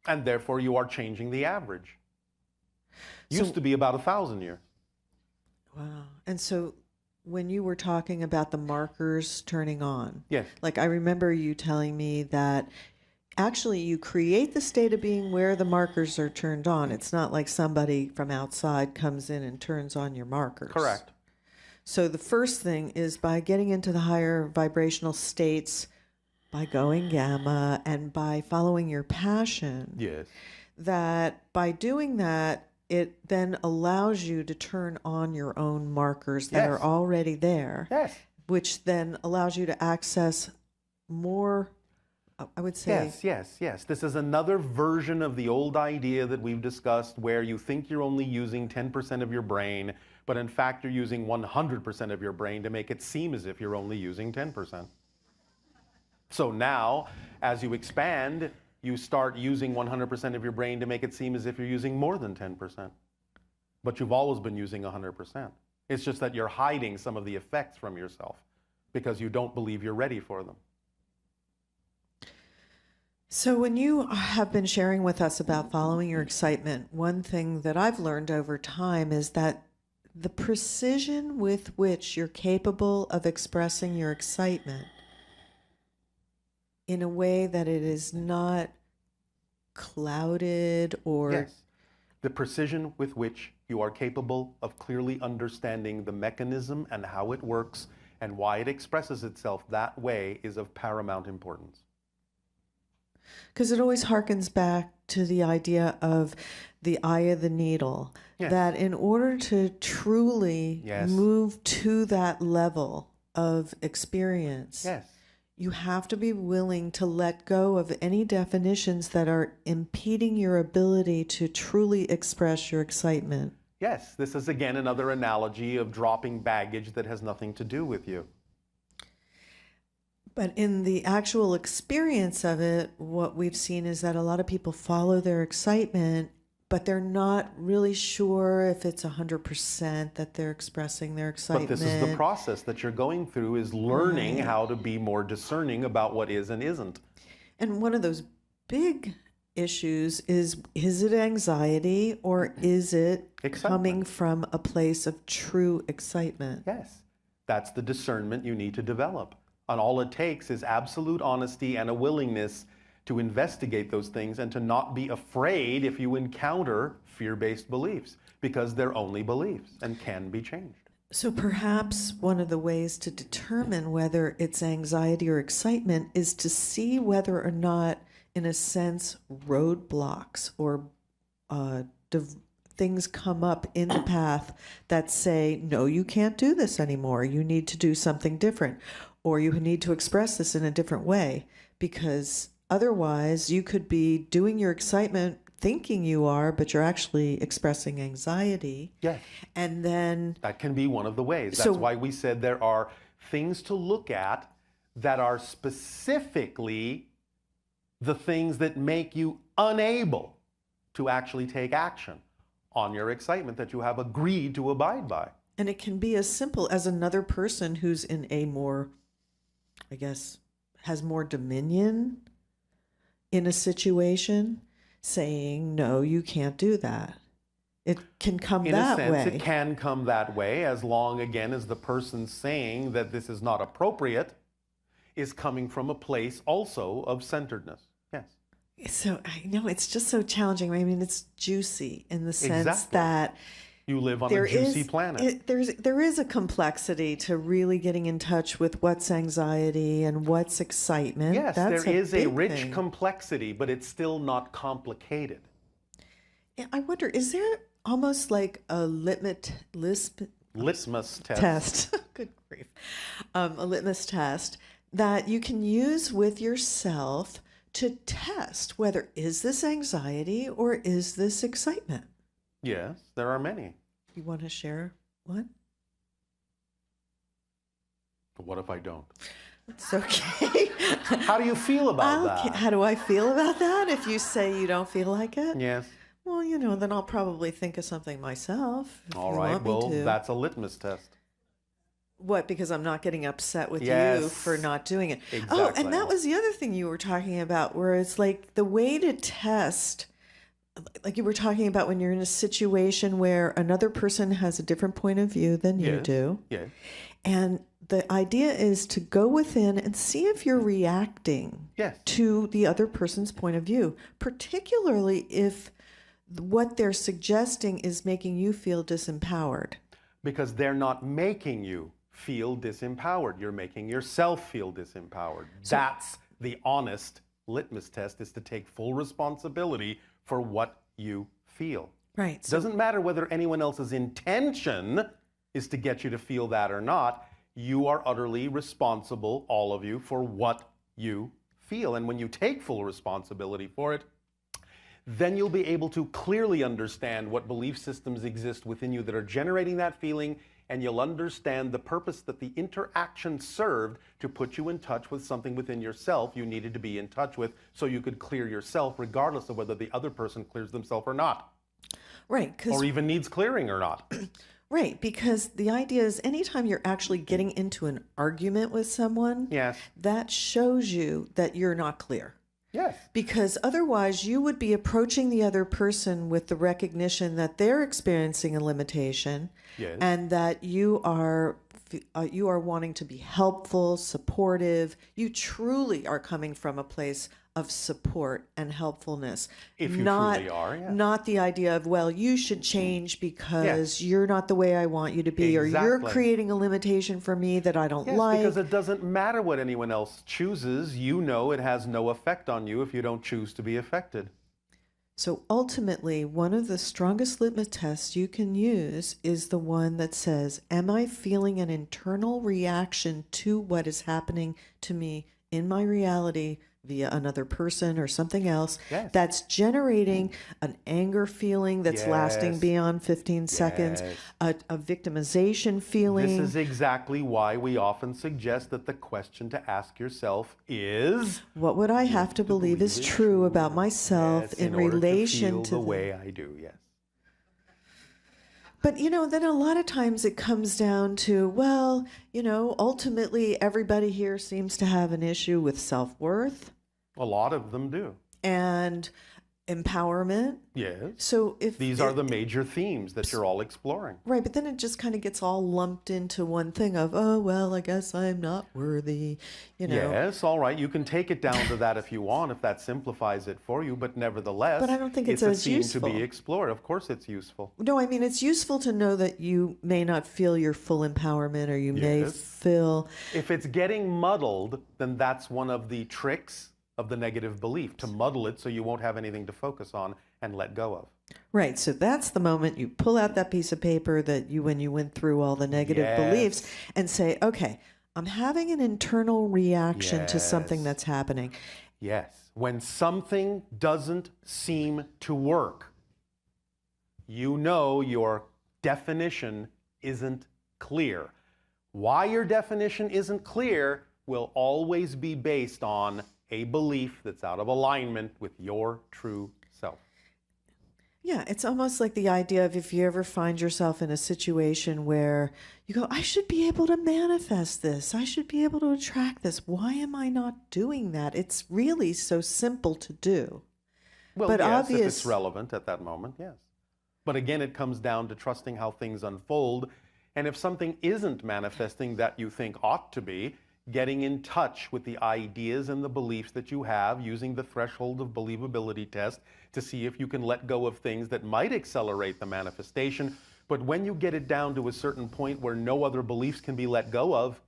And therefore you are changing the average. Used to be about 1,000 years. Wow. And so when you were talking about the markers turning on, yes. Like I remember you telling me that actually you create the state of being where the markers are turned on. It's not like somebody from outside comes in and turns on your markers. Correct. So the first thing is by getting into the higher vibrational states, by going gamma and by following your passion. Yes. That by doing that, it then allows you to turn on your own markers that are already there. Yes. Which then allows you to access more, I would say. Yes. This is another version of the old idea that we've discussed where you think you're only using 10% of your brain, but in fact you're using 100% of your brain to make it seem as if you're only using 10%. So now, as you expand, you start using 100% of your brain to make it seem as if you're using more than 10%. But you've always been using 100%. It's just that you're hiding some of the effects from yourself because you don't believe you're ready for them. So when you have been sharing with us about following your excitement, one thing that I've learned over time is that the precision with which you're capable of expressing your excitement in a way that it is not clouded or... Yes. The precision with which you are capable of clearly understanding the mechanism and how it works and why it expresses itself that way is of paramount importance. Because it always harkens back to the idea of the eye of the needle, Yes. that in order to truly Yes. move to that level of experience, Yes. you have to be willing to let go of any definitions that are impeding your ability to truly express your excitement. Yes, this is again another analogy of dropping baggage that has nothing to do with you. But in the actual experience of it, what we've seen is that a lot of people follow their excitement, but they're not really sure if it's 100% that they're expressing their excitement. But this is the process that you're going through, is learning Right. how to be more discerning about what is and isn't. And one of those big issues is it anxiety or is it coming from a place of true excitement? Yes, that's the discernment you need to develop. And all it takes is absolute honesty and a willingness to investigate those things and to not be afraid if you encounter fear-based beliefs, because they're only beliefs and can be changed. So perhaps one of the ways to determine whether it's anxiety or excitement is to see whether or not, in a sense, roadblocks or things come up in the path that say, no, you can't do this anymore. You need to do something different, or you need to express this in a different way, because otherwise you could be doing your excitement thinking you are, but you're actually expressing anxiety. Yes. And then That can be one of the ways. That's So- why we said there are things to look at that are specifically the things that make you unable to actually take action on your excitement that you have agreed to abide by. And it can be as simple as another person who's in a more, I guess, has more dominion in a situation saying, no, you can't do that. It can come In that a sense, way. it can come that way, as long, again, as the person saying that this is not appropriate is coming from a place also of centeredness. Yes. So I know it's just so challenging. I mean, it's juicy in the sense Exactly. that You live on there a juicy is- planet. there is a complexity to really getting in touch with what's anxiety and what's excitement. Yes, That's there is a big rich thing. complexity, but it's still not complicated. Yeah, I wonder, is there almost like a litmus test. Good grief. A litmus test that you can use with yourself to test whether is this anxiety or is this excitement. Yes, there are many. You want to share one? But what if I don't? It's okay. How do you feel about that? How do I feel about that if you say you don't feel like it? Yes. Well, then I'll probably think of something myself. If All you right, want me well, to. that's a litmus test. What, because I'm not getting upset with you Yes. for not doing it. Oh, Exactly. and that was the other thing you were talking about, where it's like the way to test, like you were talking about when you're in a situation where another person has a different point of view than you Yes. do. Yes. And the idea is to go within and see if you're reacting to the other person's point of view, particularly if what they're suggesting is making you feel disempowered. Because they're not making you feel disempowered. You're making yourself feel disempowered. That's the honest litmus test, is to take full responsibility for what you feel. Right. It doesn't matter whether anyone else's intention is to get you to feel that or not. You are utterly responsible, all of you, for what you feel. And when you take full responsibility for it, then you'll be able to clearly understand what belief systems exist within you that are generating that feeling, and you'll understand the purpose that the interaction served to put you in touch with something within yourself you needed to be in touch with, so you could clear yourself regardless of whether the other person clears themselves or not. Right. Or even needs clearing or not. Right, because the idea is anytime you're actually getting into an argument with someone, Yes. that shows you that you're not clear. Yes. Because otherwise, you would be approaching the other person with the recognition that they're experiencing a limitation, Yes. and that you are wanting to be helpful, supportive. You truly are coming from a place of support and helpfulness. If you not, truly are, yes. not the idea of, well, you should change because you're not the way I want you to be, or you're Exactly. creating a limitation for me that I don't Yes, like. because it doesn't matter what anyone else chooses. You know it has no effect on you if you don't choose to be affected. So ultimately, one of the strongest litmus tests you can use is the one that says, am I feeling an internal reaction to what is happening to me in my reality via another person or something else that's generating an anger feeling that's lasting Yes. beyond 15 seconds, Yes. a victimization feeling? This is exactly why we often suggest that the question to ask yourself is, what would I have to believe is true about myself yes, in order relation to feel to the way I do, yes. But, then a lot of times it comes down to, well, ultimately everybody here seems to have an issue with self-worth A lot of them do. and empowerment. Yes. So if These are the major themes that you're all exploring. Right, but then it just kind of gets all lumped into one thing of, oh, well, I guess I'm not worthy, Yes, all right. You can take it down to that if you want, if that simplifies it for you, but nevertheless, But I don't think it's a as theme useful. to be explored. Of course it's useful. No, I mean, it's useful to know that you may not feel your full empowerment, or you may Yes. feel... If it's getting muddled, then that's one of the tricks of the negative belief, to muddle it so you won't have anything to focus on and let go of. Right, so that's the moment you pull out that piece of paper that when you went through all the negative Yes. beliefs and say, okay, I'm having an internal reaction to something Yes. that's happening. Yes. When something doesn't seem to work, you know your definition isn't clear. Why your definition isn't clear will always be based on a belief that's out of alignment with your true self. Yeah, it's almost like the idea of if you ever find yourself in a situation where you go, I should be able to manifest this. I should be able to attract this. Why am I not doing that? It's really so simple to do. Well, but yes, if it's relevant at that moment, yes. But again, it comes down to trusting how things unfold. And if something isn't manifesting that you think ought to be, getting in touch with the ideas and the beliefs that you have, using the threshold of believability test to see if you can let go of things that might accelerate the manifestation. But when you get it down to a certain point where no other beliefs can be let go of,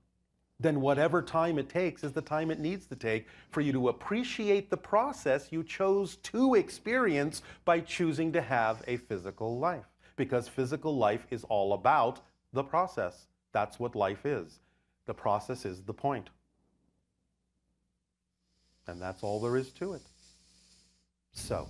then whatever time it takes is the time it needs to take for you to appreciate the process you chose to experience by choosing to have a physical life. Because physical life is all about the process. That's what life is. The process is the point. And that's all there is to it. So,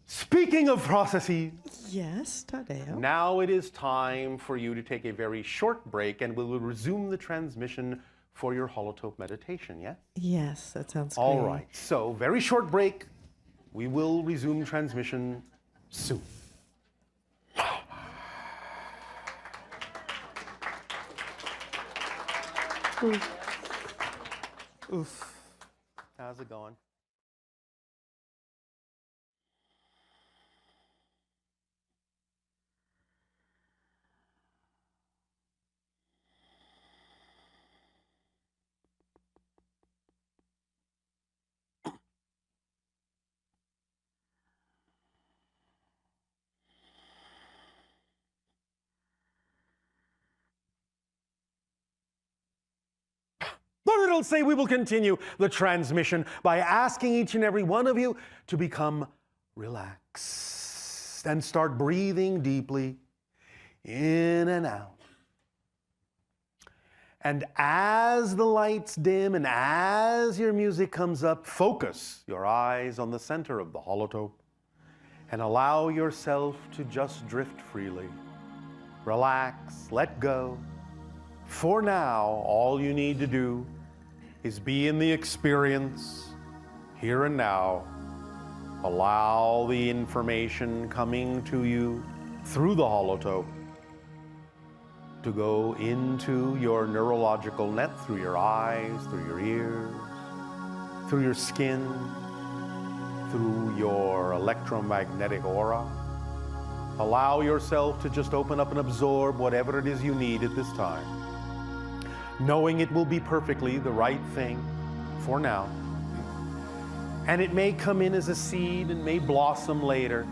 speaking of processes, yes, Tadeo. now it is time for you to take a very short break, and we will resume the transmission for your holotope meditation, yes? Yes, that sounds great. All right, so very short break. We will resume transmission soon. Oof. How's it going? But it'll say we will continue the transmission by asking each and every one of you to become relaxed and start breathing deeply in and out. And as the lights dim and as your music comes up, focus your eyes on the center of the holotope and allow yourself to just drift freely. Relax, let go. For now, all you need to do is be in the experience, here and now. Allow the information coming to you through the holotope to go into your neurological net through your eyes, through your ears, through your skin, through your electromagnetic aura. Allow yourself to just open up and absorb whatever it is you need at this time, knowing it will be perfectly the right thing for now. And it may come in as a seed and may blossom later,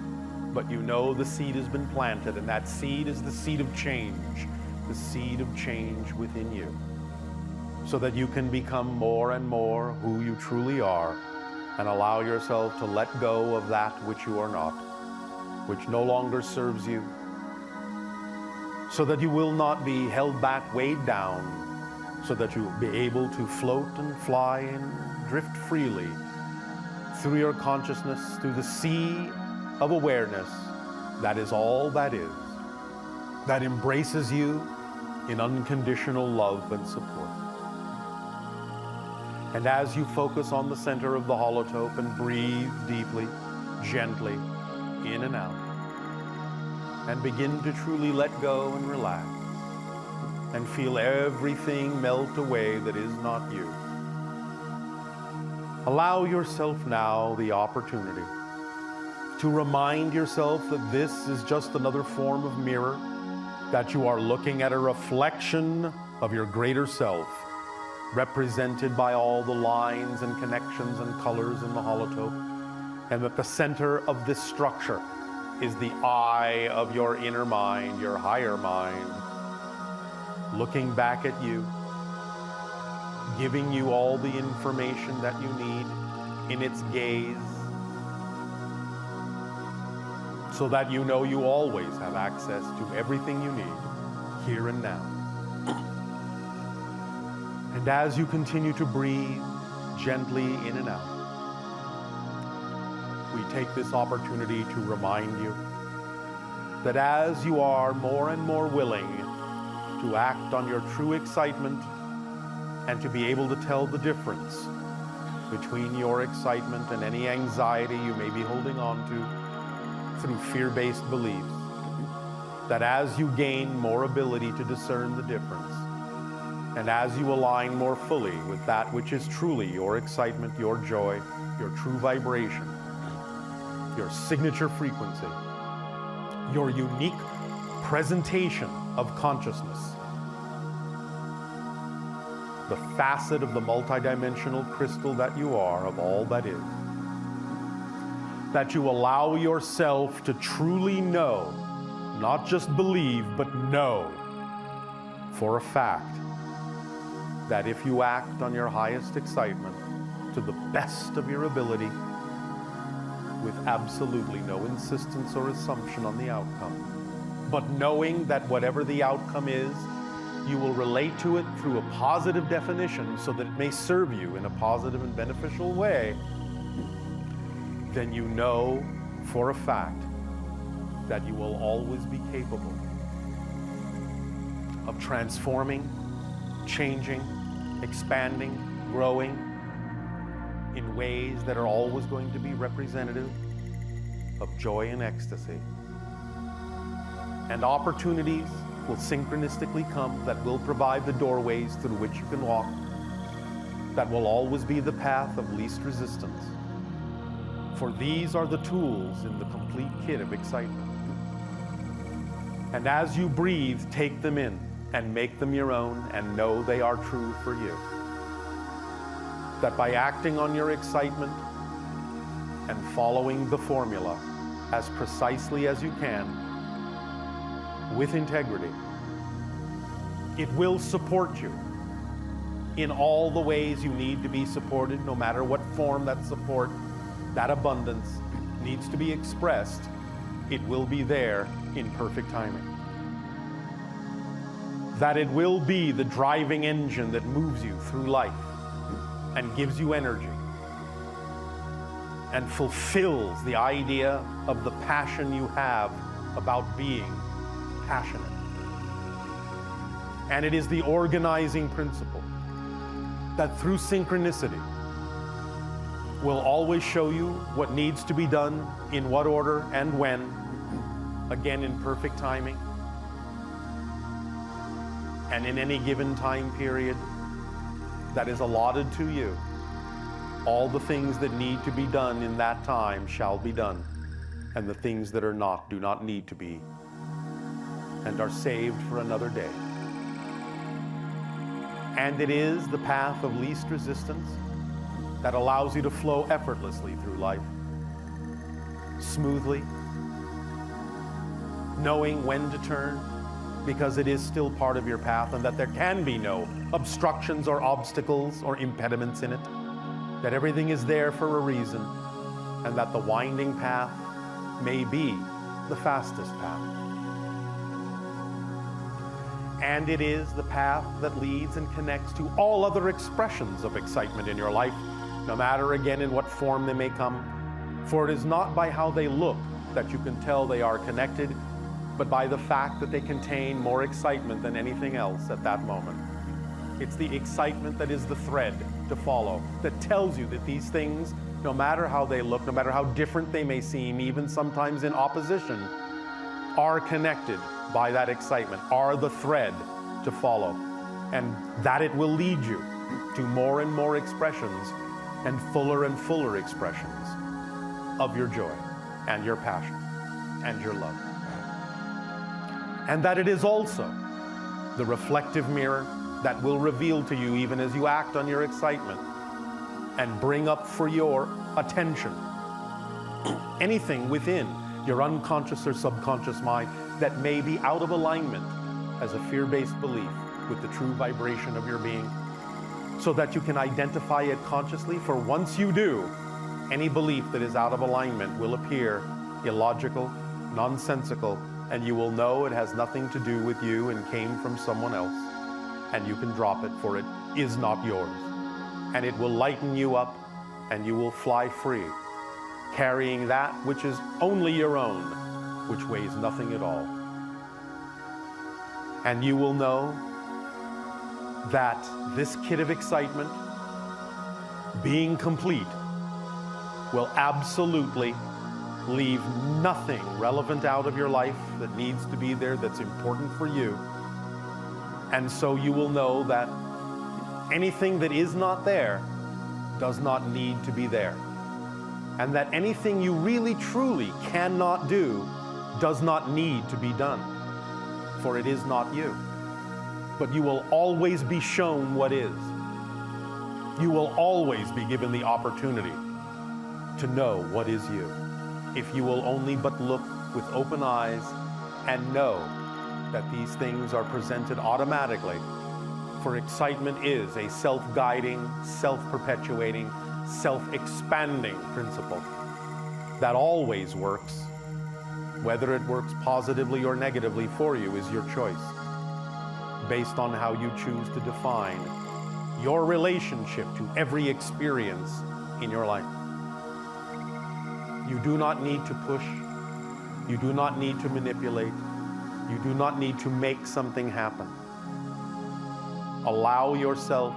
but you know the seed has been planted, and that seed is the seed of change, the seed of change within you, so that you can become more and more who you truly are and allow yourself to let go of that which you are not, which no longer serves you, so that you will not be held back, weighed down, so that you will be able to float and fly and drift freely through your consciousness, through the sea of awareness that is all that is, that embraces you in unconditional love and support. And as you focus on the center of the holotope and breathe deeply, gently, in and out, and begin to truly let go and relax, and feel everything melt away that is not you. Allow yourself now the opportunity to remind yourself that this is just another form of mirror, that you are looking at a reflection of your greater self, represented by all the lines and connections and colors in the holotope, and that the center of this structure is the eye of your inner mind, your higher mind, looking back at you, giving you all the information that you need in its gaze, so that you know you always have access to everything you need here and now. And as you continue to breathe gently in and out, we take this opportunity to remind you that as you are more and more willing to act on your true excitement and to be able to tell the difference between your excitement and any anxiety you may be holding on to through fear-based beliefs, that as you gain more ability to discern the difference, and as you align more fully with that which is truly your excitement, your joy, your true vibration, your signature frequency, your unique presentation of consciousness, the facet of the multidimensional crystal that you are, of all that is, that you allow yourself to truly know, not just believe, but know for a fact that if you act on your highest excitement to the best of your ability, with absolutely no insistence or assumption on the outcome, but knowing that whatever the outcome is, you will relate to it through a positive definition so that it may serve you in a positive and beneficial way, then you know for a fact that you will always be capable of transforming, changing, expanding, growing in ways that are always going to be representative of joy and ecstasy. And opportunities will synchronistically come that will provide the doorways through which you can walk, that will always be the path of least resistance. For these are the tools in the complete kit of excitement. And as you breathe, take them in and make them your own and know they are true for you. That by acting on your excitement and following the formula as precisely as you can, with integrity, it will support you in all the ways you need to be supported, no matter what form that support, that abundance needs to be expressed. It will be there in perfect timing. That it will be the driving engine that moves you through life and gives you energy and fulfills the idea of the passion you have about being passionate. And it is the organizing principle that through synchronicity will always show you what needs to be done, in what order and when, again in perfect timing. And in any given time period that is allotted to you, all the things that need to be done in that time shall be done, and the things that are not do not need to be, and are saved for another day. And it is the path of least resistance that allows you to flow effortlessly through life, smoothly, knowing when to turn, because it is still part of your path, and that there can be no obstructions or obstacles or impediments in it, that everything is there for a reason, and that the winding path may be the fastest path. And it is the path that leads and connects to all other expressions of excitement in your life, no matter again in what form they may come. For it is not by how they look that you can tell they are connected, but by the fact that they contain more excitement than anything else at that moment. It's the excitement that is the thread to follow, that tells you that these things, no matter how they look, no matter how different they may seem, even sometimes in opposition, are connected by that excitement, are the thread to follow, and that it will lead you to more and more expressions and fuller expressions of your joy and your passion and your love. And that it is also the reflective mirror that will reveal to you, even as you act on your excitement and bring up for your attention anything within your unconscious or subconscious mind that may be out of alignment as a fear-based belief with the true vibration of your being, so that you can identify it consciously. For once you do, any belief that is out of alignment will appear illogical, nonsensical, and you will know it has nothing to do with you and came from someone else, and you can drop it, for it is not yours. And it will lighten you up, and you will fly free, carrying that which is only your own, which weighs nothing at all. And you will know that this kit of excitement, being complete, will absolutely leave nothing relevant out of your life that needs to be there, that's important for you. And so you will know that anything that is not there does not need to be there. And that anything you really truly cannot do does not need to be done, for it is not you. But you will always be shown what is. You will always be given the opportunity to know what is you, if you will only but look with open eyes and know that these things are presented automatically. For excitement is a self-guiding, self-perpetuating, self-expanding principle that always works. Whether it works positively or negatively for you is your choice, based on how you choose to define your relationship to every experience in your life. You do not need to push. You do not need to manipulate. You do not need to make something happen. Allow yourself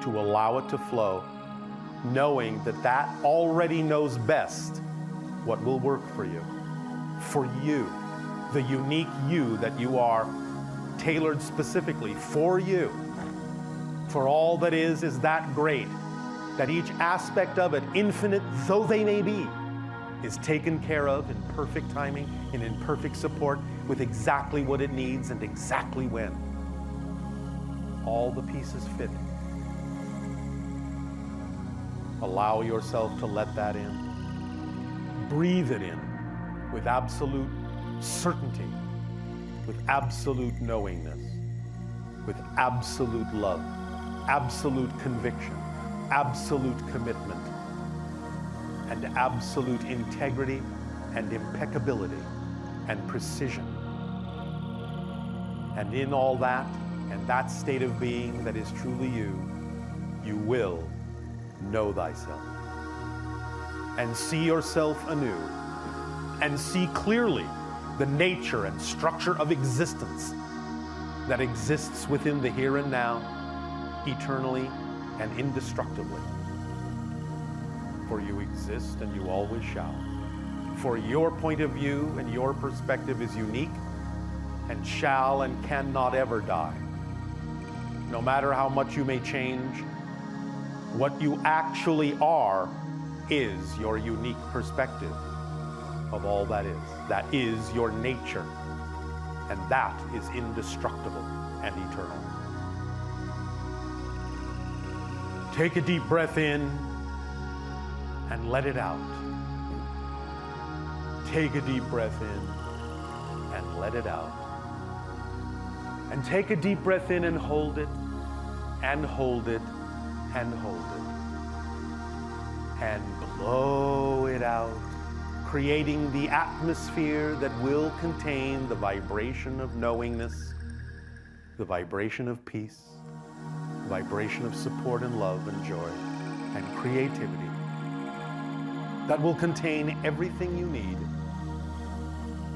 to allow it to flow, knowing that that already knows best what will work for you. For you, the unique you that you are, tailored specifically for you. For all that is that great, that each aspect of it, infinite though they may be, is taken care of in perfect timing and in perfect support with exactly what it needs and exactly when. All the pieces fit. Allow yourself to let that in. Breathe it in with absolute certainty, with absolute knowingness, with absolute love, absolute conviction, absolute commitment, and absolute integrity and impeccability and precision. And in all that, and that state of being that is truly you, you will know thyself and see yourself anew and see clearly the nature and structure of existence that exists within the here and now, eternally and indestructibly. For you exist and you always shall. For your point of view and your perspective is unique and shall and cannot ever die. no matter how much you may change, what you actually are is your unique perspective of all that is. That is your nature, and that is indestructible and eternal. Take a deep breath in and let it out. Take a deep breath in and let it out. And take a deep breath in and hold it, and hold it, and hold it. And blow it out, creating the atmosphere that will contain the vibration of knowingness, the vibration of peace, the vibration of support and love and joy and creativity that will contain everything you need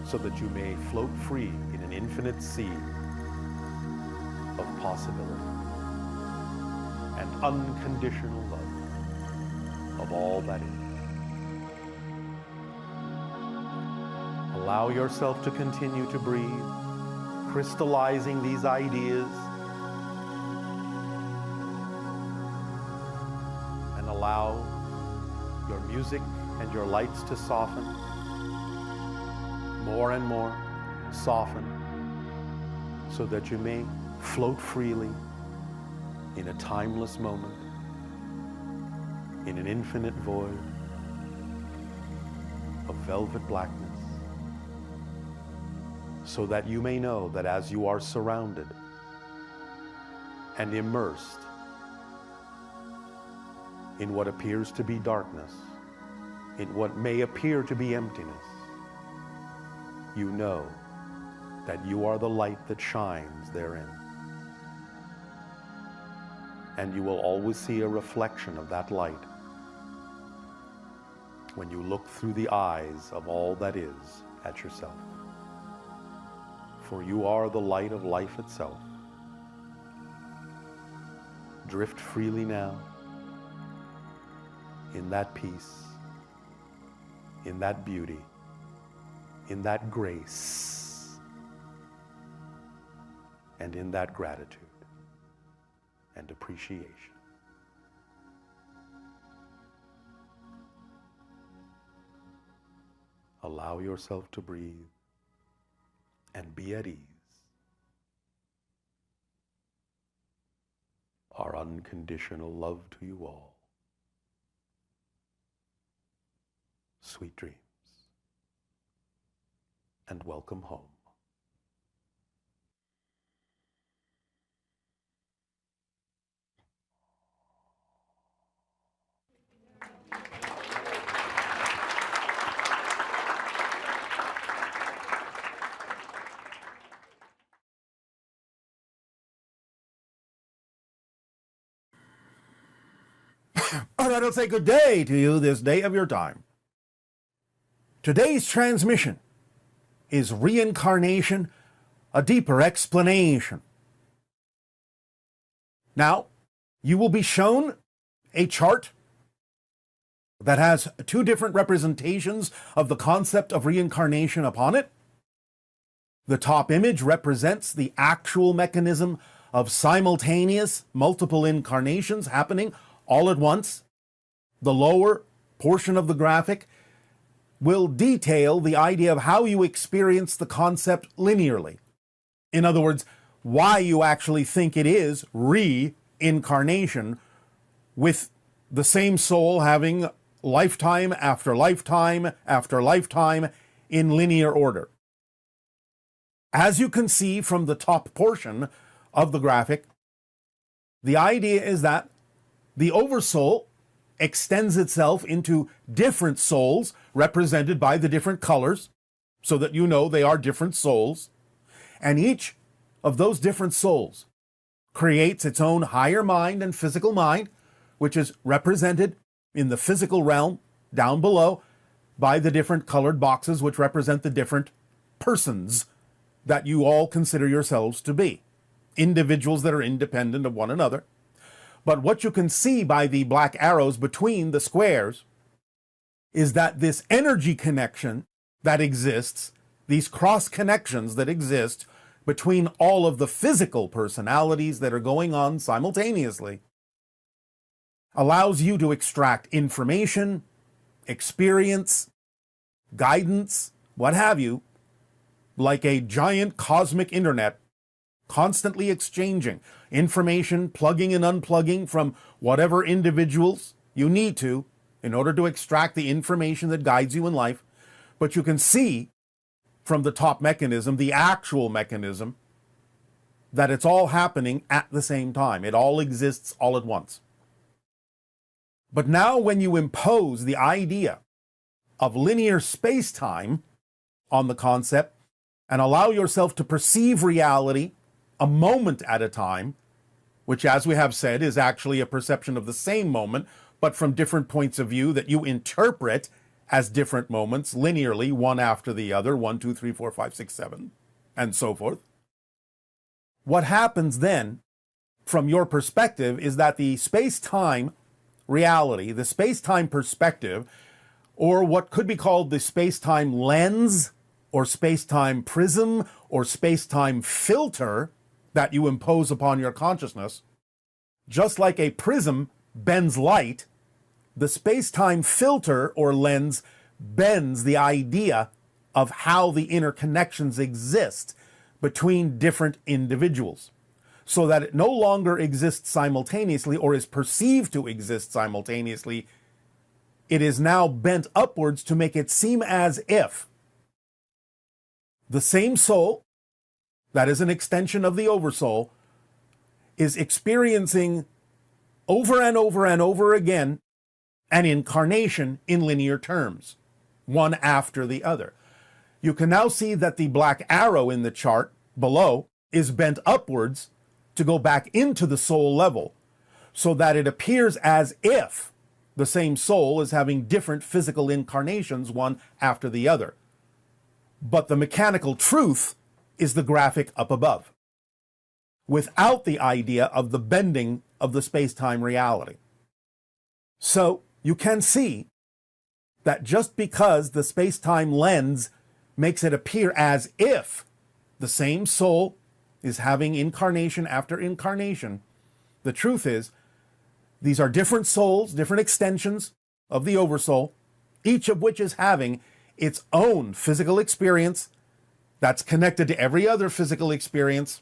so that you may float free in an infinite sea of possibility and unconditional love of all that is. Allow yourself to continue to breathe, crystallizing these ideas, and allow your music and your lights to soften, more and more soften, so that you may float freely in a timeless moment, in an infinite void of velvet blackness, so that you may know that as you are surrounded and immersed in what appears to be darkness, in what may appear to be emptiness, you know that you are the light that shines therein. And you will always see a reflection of that light when you look through the eyes of all that is at yourself. For you are the light of life itself. Drift freely now in that peace, in that beauty, in that grace, and in that gratitude and appreciation. Allow yourself to breathe and be at ease. Our unconditional love to you all. Sweet dreams and welcome home. All right, I'll say good day to you this day of your time. Today's transmission is reincarnation, a deeper explanation. Now, you will be shown a chart that has two different representations of the concept of reincarnation upon it. The top image represents the actual mechanism of simultaneous multiple incarnations happening all at once. The lower portion of the graphic will detail the idea of how you experience the concept linearly. In other words, why you actually think it is reincarnation, with the same soul having lifetime after lifetime after lifetime in linear order. As you can see from the top portion of the graphic, the idea is that the oversoul extends itself into different souls represented by the different colors, so that you know they are different souls. And each of those different souls creates its own higher mind and physical mind, which is represented in the physical realm down below by the different colored boxes which represent the different persons that you all consider yourselves to be, individuals that are independent of one another. But what you can see by the black arrows between the squares is that this energy connection that exists, these cross connections that exist between all of the physical personalities that are going on simultaneously allows you to extract information, experience, guidance, what have you, like a giant cosmic internet, constantly exchanging information, plugging and unplugging from whatever individuals you need to in order to extract the information that guides you in life. But you can see from the top mechanism, the actual mechanism, that it's all happening at the same time. It all exists all at once. But now when you impose the idea of linear space-time on the concept and allow yourself to perceive reality a moment at a time, which, as we have said, is actually a perception of the same moment, but from different points of view that you interpret as different moments, linearly, one after the other, 1, 2, 3, 4, 5, 6, 7, and so forth. What happens then, from your perspective, is that the space-time reality, the space-time perspective, or what could be called the space-time lens, or space-time prism, or space-time filter that you impose upon your consciousness, just like a prism bends light, the space-time filter or lens bends the idea of how the interconnections exist between different individuals, so that it no longer exists simultaneously or is perceived to exist simultaneously. It is now bent upwards to make it seem as if the same soul, that is an extension of the oversoul, is experiencing over and over and over again an incarnation in linear terms, one after the other. You can now see that the black arrow in the chart below is bent upwards to go back into the soul level, so that it appears as if the same soul is having different physical incarnations, one after the other. But the mechanical truth is the graphic up above, without the idea of the bending of the space-time reality. So you can see that just because the space-time lens makes it appear as if the same soul is having incarnation after incarnation, the truth is these are different souls, different extensions of the oversoul, each of which is having its own physical experience that's connected to every other physical experience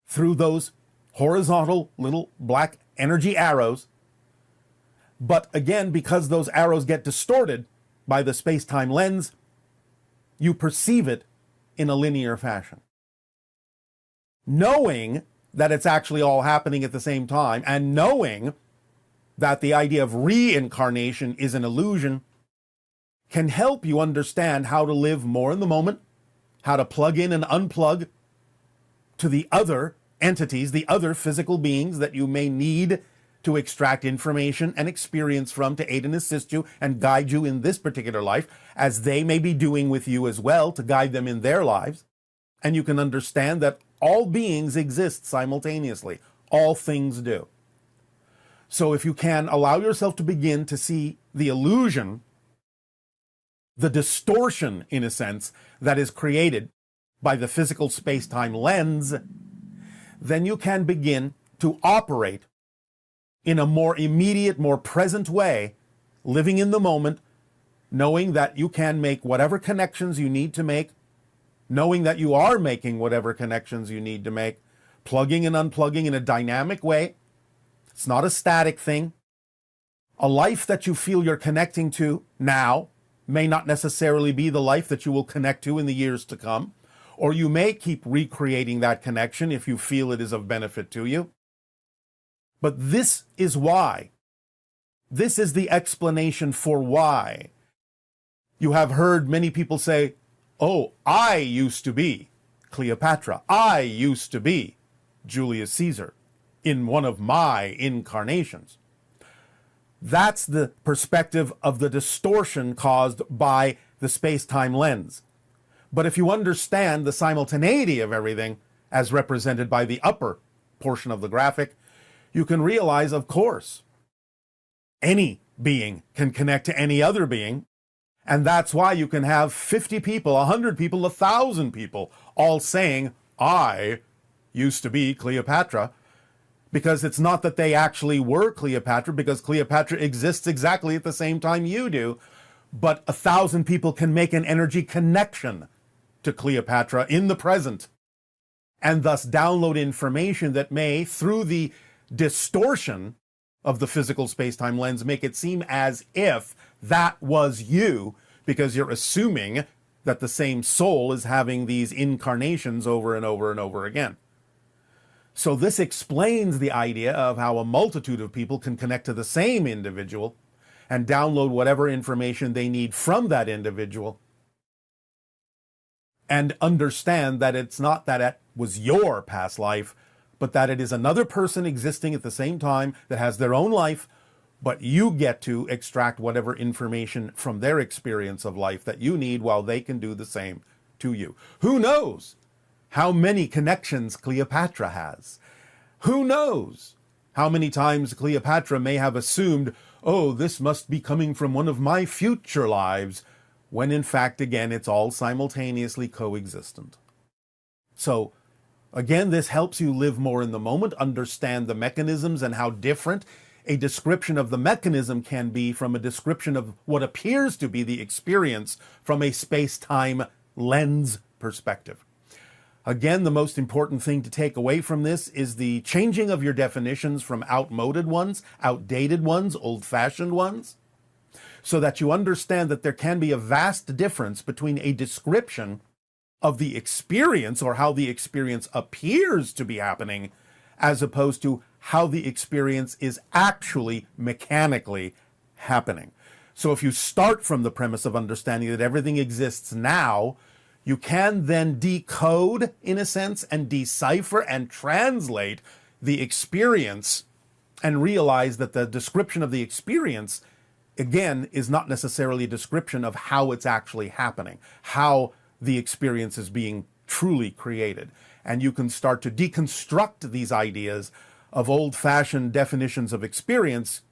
through those horizontal little black energy arrows. But again, because those arrows get distorted by the space-time lens, you perceive it in a linear fashion. Knowing that it's actually all happening at the same time, and knowing that the idea of reincarnation is an illusion, can help you understand how to live more in the moment, how to plug in and unplug to the other entities, the other physical beings that you may need to extract information and experience from to aid and assist you and guide you in this particular life, as they may be doing with you as well to guide them in their lives. And you can understand that all beings exist simultaneously. All things do. So if you can allow yourself to begin to see the illusion, the distortion, in a sense, that is created by the physical space-time lens, then you can begin to operate in a more immediate, more present way, living in the moment, knowing that you can make whatever connections you need to make, knowing that you are making whatever connections you need to make, plugging and unplugging in a dynamic way. It's not a static thing. A life that you feel you're connecting to now may not necessarily be the life that you will connect to in the years to come, or you may keep recreating that connection if you feel it is of benefit to you. But this is why. This is the explanation for why. You have heard many people say, "Oh, I used to be Cleopatra. I used to be Julius Caesar in one of my incarnations." That's the perspective of the distortion caused by the space-time lens. But if you understand the simultaneity of everything, as represented by the upper portion of the graphic, you can realize, of course, any being can connect to any other being. And that's why you can have 50 people, 100 people, 1,000 people all saying, I used to be Cleopatra, because it's not that they actually were Cleopatra, because Cleopatra exists exactly at the same time you do, but 1,000 people can make an energy connection to Cleopatra in the present, and thus download information that may, through the distortion of the physical space-time lens, make it seem as if that was you, because you're assuming that the same soul is having these incarnations over and over and over again. So this explains the idea of how a multitude of people can connect to the same individual and download whatever information they need from that individual, and understand that it's not that it was your past life, but that it is another person existing at the same time that has their own life, but you get to extract whatever information from their experience of life that you need, while they can do the same to you. Who knows how many connections Cleopatra has? Who knows how many times Cleopatra may have assumed, oh, this must be coming from one of my future lives, when in fact, again, it's all simultaneously coexistent. So, again, this helps you live more in the moment, understand the mechanisms and how different a description of the mechanism can be from a description of what appears to be the experience from a space-time lens perspective. Again, the most important thing to take away from this is the changing of your definitions from outmoded ones, outdated ones, old-fashioned ones, so that you understand that there can be a vast difference between a description of the experience, or how the experience appears to be happening, as opposed to how the experience is actually mechanically happening. So if you start from the premise of understanding that everything exists now, you can then decode, in a sense, and decipher and translate the experience, and realize that the description of the experience, again, is not necessarily a description of how it's actually happening, how the experience is being truly created. And you can start to deconstruct these ideas of old-fashioned definitions of experience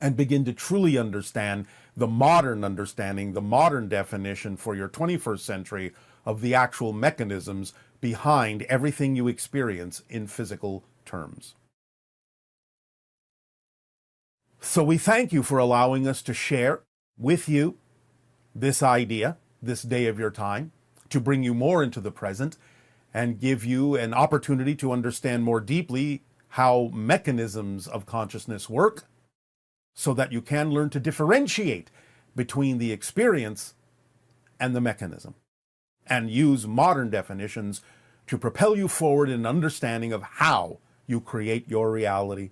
and begin to truly understand the modern understanding, the modern definition for your 21st century of the actual mechanisms behind everything you experience in physical terms. So we thank you for allowing us to share with you this idea, this day of your time, to bring you more into the present and give you an opportunity to understand more deeply how mechanisms of consciousness work, so that you can learn to differentiate between the experience and the mechanism, and use modern definitions to propel you forward in understanding of how you create your reality,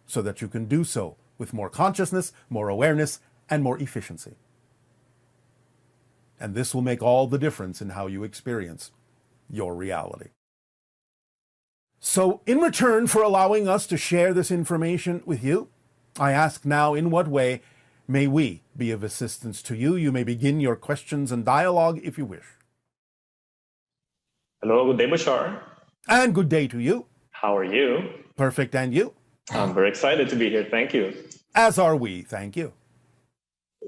so that you can do so with more consciousness, more awareness, and more efficiency. And this will make all the difference in how you experience your reality. So, in return for allowing us to share this information with you, I ask now, in what way may we be of assistance to you? You may begin your questions and dialogue if you wish. Hello, good day, Bashar. And good day to you. How are you? Perfect, and you? I'm very excited to be here. Thank you. As are we. Thank you.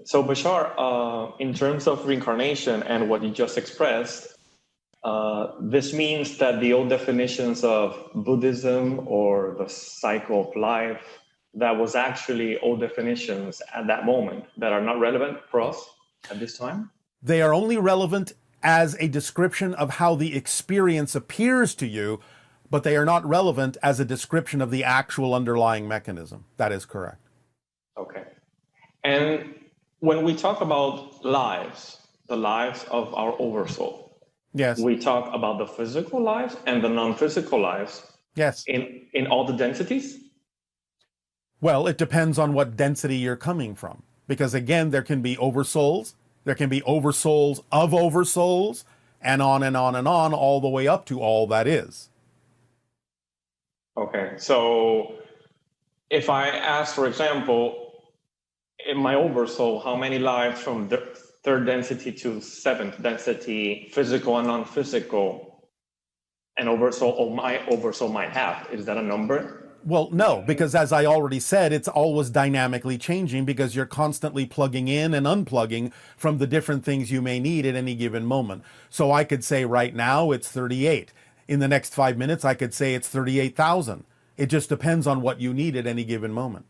So, Bashar, in terms of reincarnation and what you just expressed, this means that the old definitions of Buddhism or the cycle of life, that was actually old definitions at that moment that are not relevant for us at this time? They are only relevant as a description of how the experience appears to you, but they are not relevant as a description of the actual underlying mechanism. That is correct. Okay. And when we talk about lives, the lives of our oversoul, yes, we talk about the physical lives and the non-physical lives. Yes. In all the densities? Well, it depends on what density you're coming from. Because again, there can be oversouls, there can be oversouls of oversouls, and on and on and on, all the way up to all that is. Okay, so if I ask, for example, in my oversoul, how many lives from the third density to seventh density, physical and non-physical, an oversoul or my oversoul might have, is that a number? Well, no, because as I already said, it's always dynamically changing because you're constantly plugging in and unplugging from the different things you may need at any given moment. So I could say right now it's 38. In the next 5 minutes, I could say it's 38,000. It just depends on what you need at any given moment.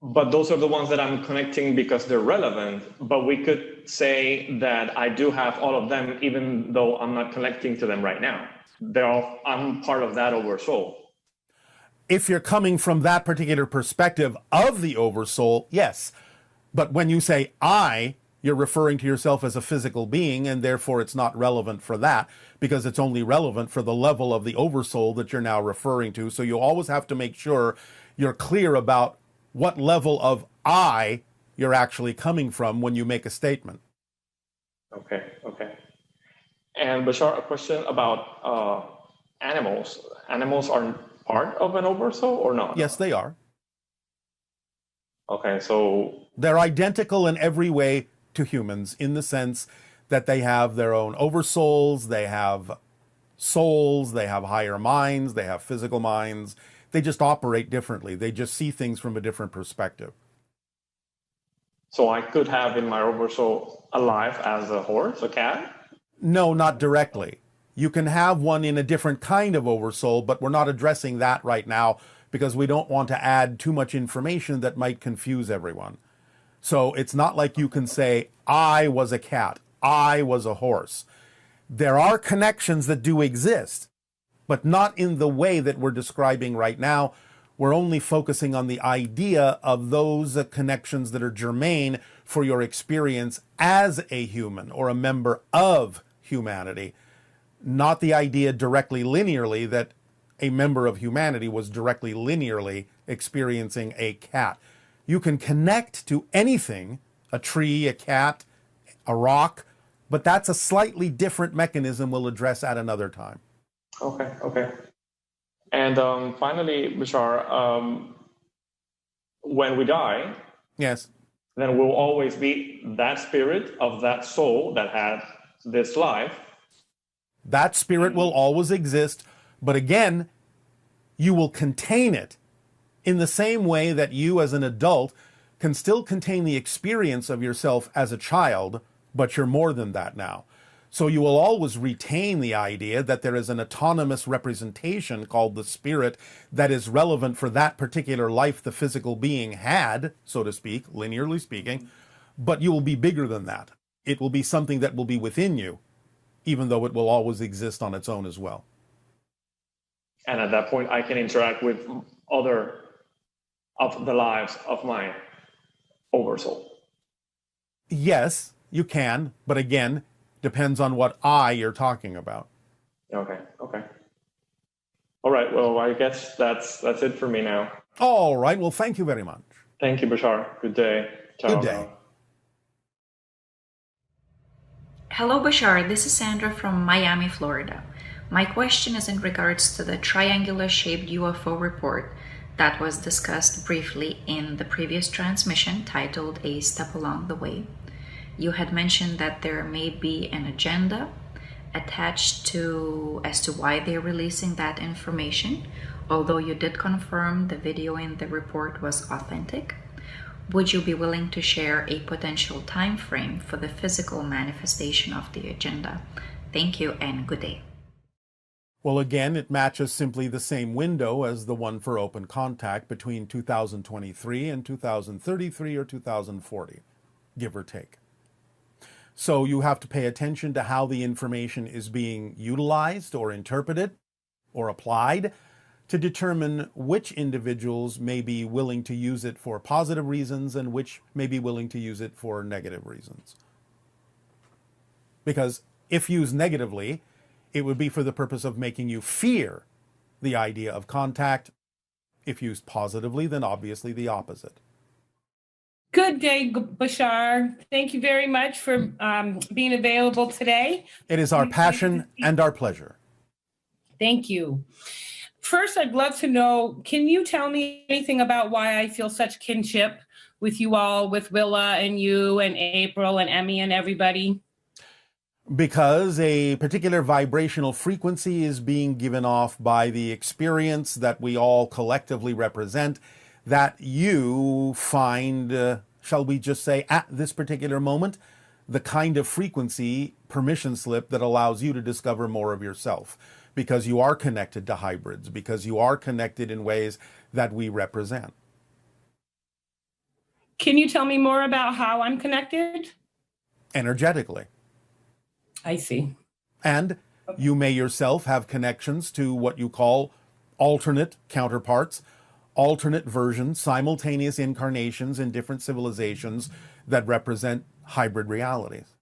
But those are the ones that I'm connecting because they're relevant. But we could say that I do have all of them, even though I'm not connecting to them right now. I'm part of that oversoul. If you're coming from that particular perspective of the oversoul, yes. But when you say I, you're referring to yourself as a physical being, and therefore it's not relevant for that, because it's only relevant for the level of the oversoul that you're now referring to. So you always have to make sure you're clear about what level of I you're actually coming from when you make a statement. Okay. And Bashar, a question about animals. Animals are part of an oversoul or not? Yes, they are. Okay, so... They're identical in every way to humans, in the sense that they have their own oversouls, they have souls, they have higher minds, they have physical minds. They just operate differently. They just see things from a different perspective. So I could have in my oversoul a life as a horse, a cat? No, not directly. You can have one in a different kind of oversoul, but we're not addressing that right now because we don't want to add too much information that might confuse everyone. So it's not like you can say, I was a cat, I was a horse. There are connections that do exist, but not in the way that we're describing right now. We're only focusing on the idea of those connections that are germane for your experience as a human or a member of humanity, not the idea directly linearly that a member of humanity was directly linearly experiencing a cat. You can connect to anything, a tree, a cat, a rock, but that's a slightly different mechanism we'll address at another time. Okay. And finally, Bashar, when we die, yes, then we'll always be that spirit of that soul that had this life. That spirit will always exist, but again, you will contain it in the same way that you as an adult can still contain the experience of yourself as a child, but you're more than that now. So you will always retain the idea that there is an autonomous representation called the spirit that is relevant for that particular life the physical being had, so to speak, linearly speaking, but you will be bigger than that. It will be something that will be within you, even though it will always exist on its own as well. And at that point, I can interact with other of the lives of my oversoul. Yes, you can, but again, depends on what I you're talking about. Okay. All right, well, I guess that's it for me now. All right, well, thank you very much. Thank you, Bashar. Good day. Ciao. Good day. Hello, Bashar. This is Sandra from Miami, Florida. My question is in regards to the triangular-shaped UFO report that was discussed briefly in the previous transmission titled A Step Along the Way. You had mentioned that there may be an agenda attached to as to why they're releasing that information, although you did confirm the video in the report was authentic. Would you be willing to share a potential time frame for the physical manifestation of the agenda? Thank you and good day. Well, again, it matches simply the same window as the one for open contact between 2023 and 2033 or 2040, give or take. So you have to pay attention to how the information is being utilized or interpreted or applied to determine which individuals may be willing to use it for positive reasons and which may be willing to use it for negative reasons. Because if used negatively, it would be for the purpose of making you fear the idea of contact. If used positively, then obviously the opposite. Good day, Bashar. Thank you very much for being available today. It is our passion and our pleasure. Thank you. First, I'd love to know, can you tell me anything about why I feel such kinship with you all, with Willa and you and April and Emmy and everybody? Because a particular vibrational frequency is being given off by the experience that we all collectively represent, that you find, shall we just say, at this particular moment, the kind of frequency permission slip that allows you to discover more of yourself, because you are connected to hybrids, because you are connected in ways that we represent. Can you tell me more about how I'm connected? Energetically. I see. And you may yourself have connections to what you call alternate counterparts, alternate versions, simultaneous incarnations in different civilizations that represent hybrid realities.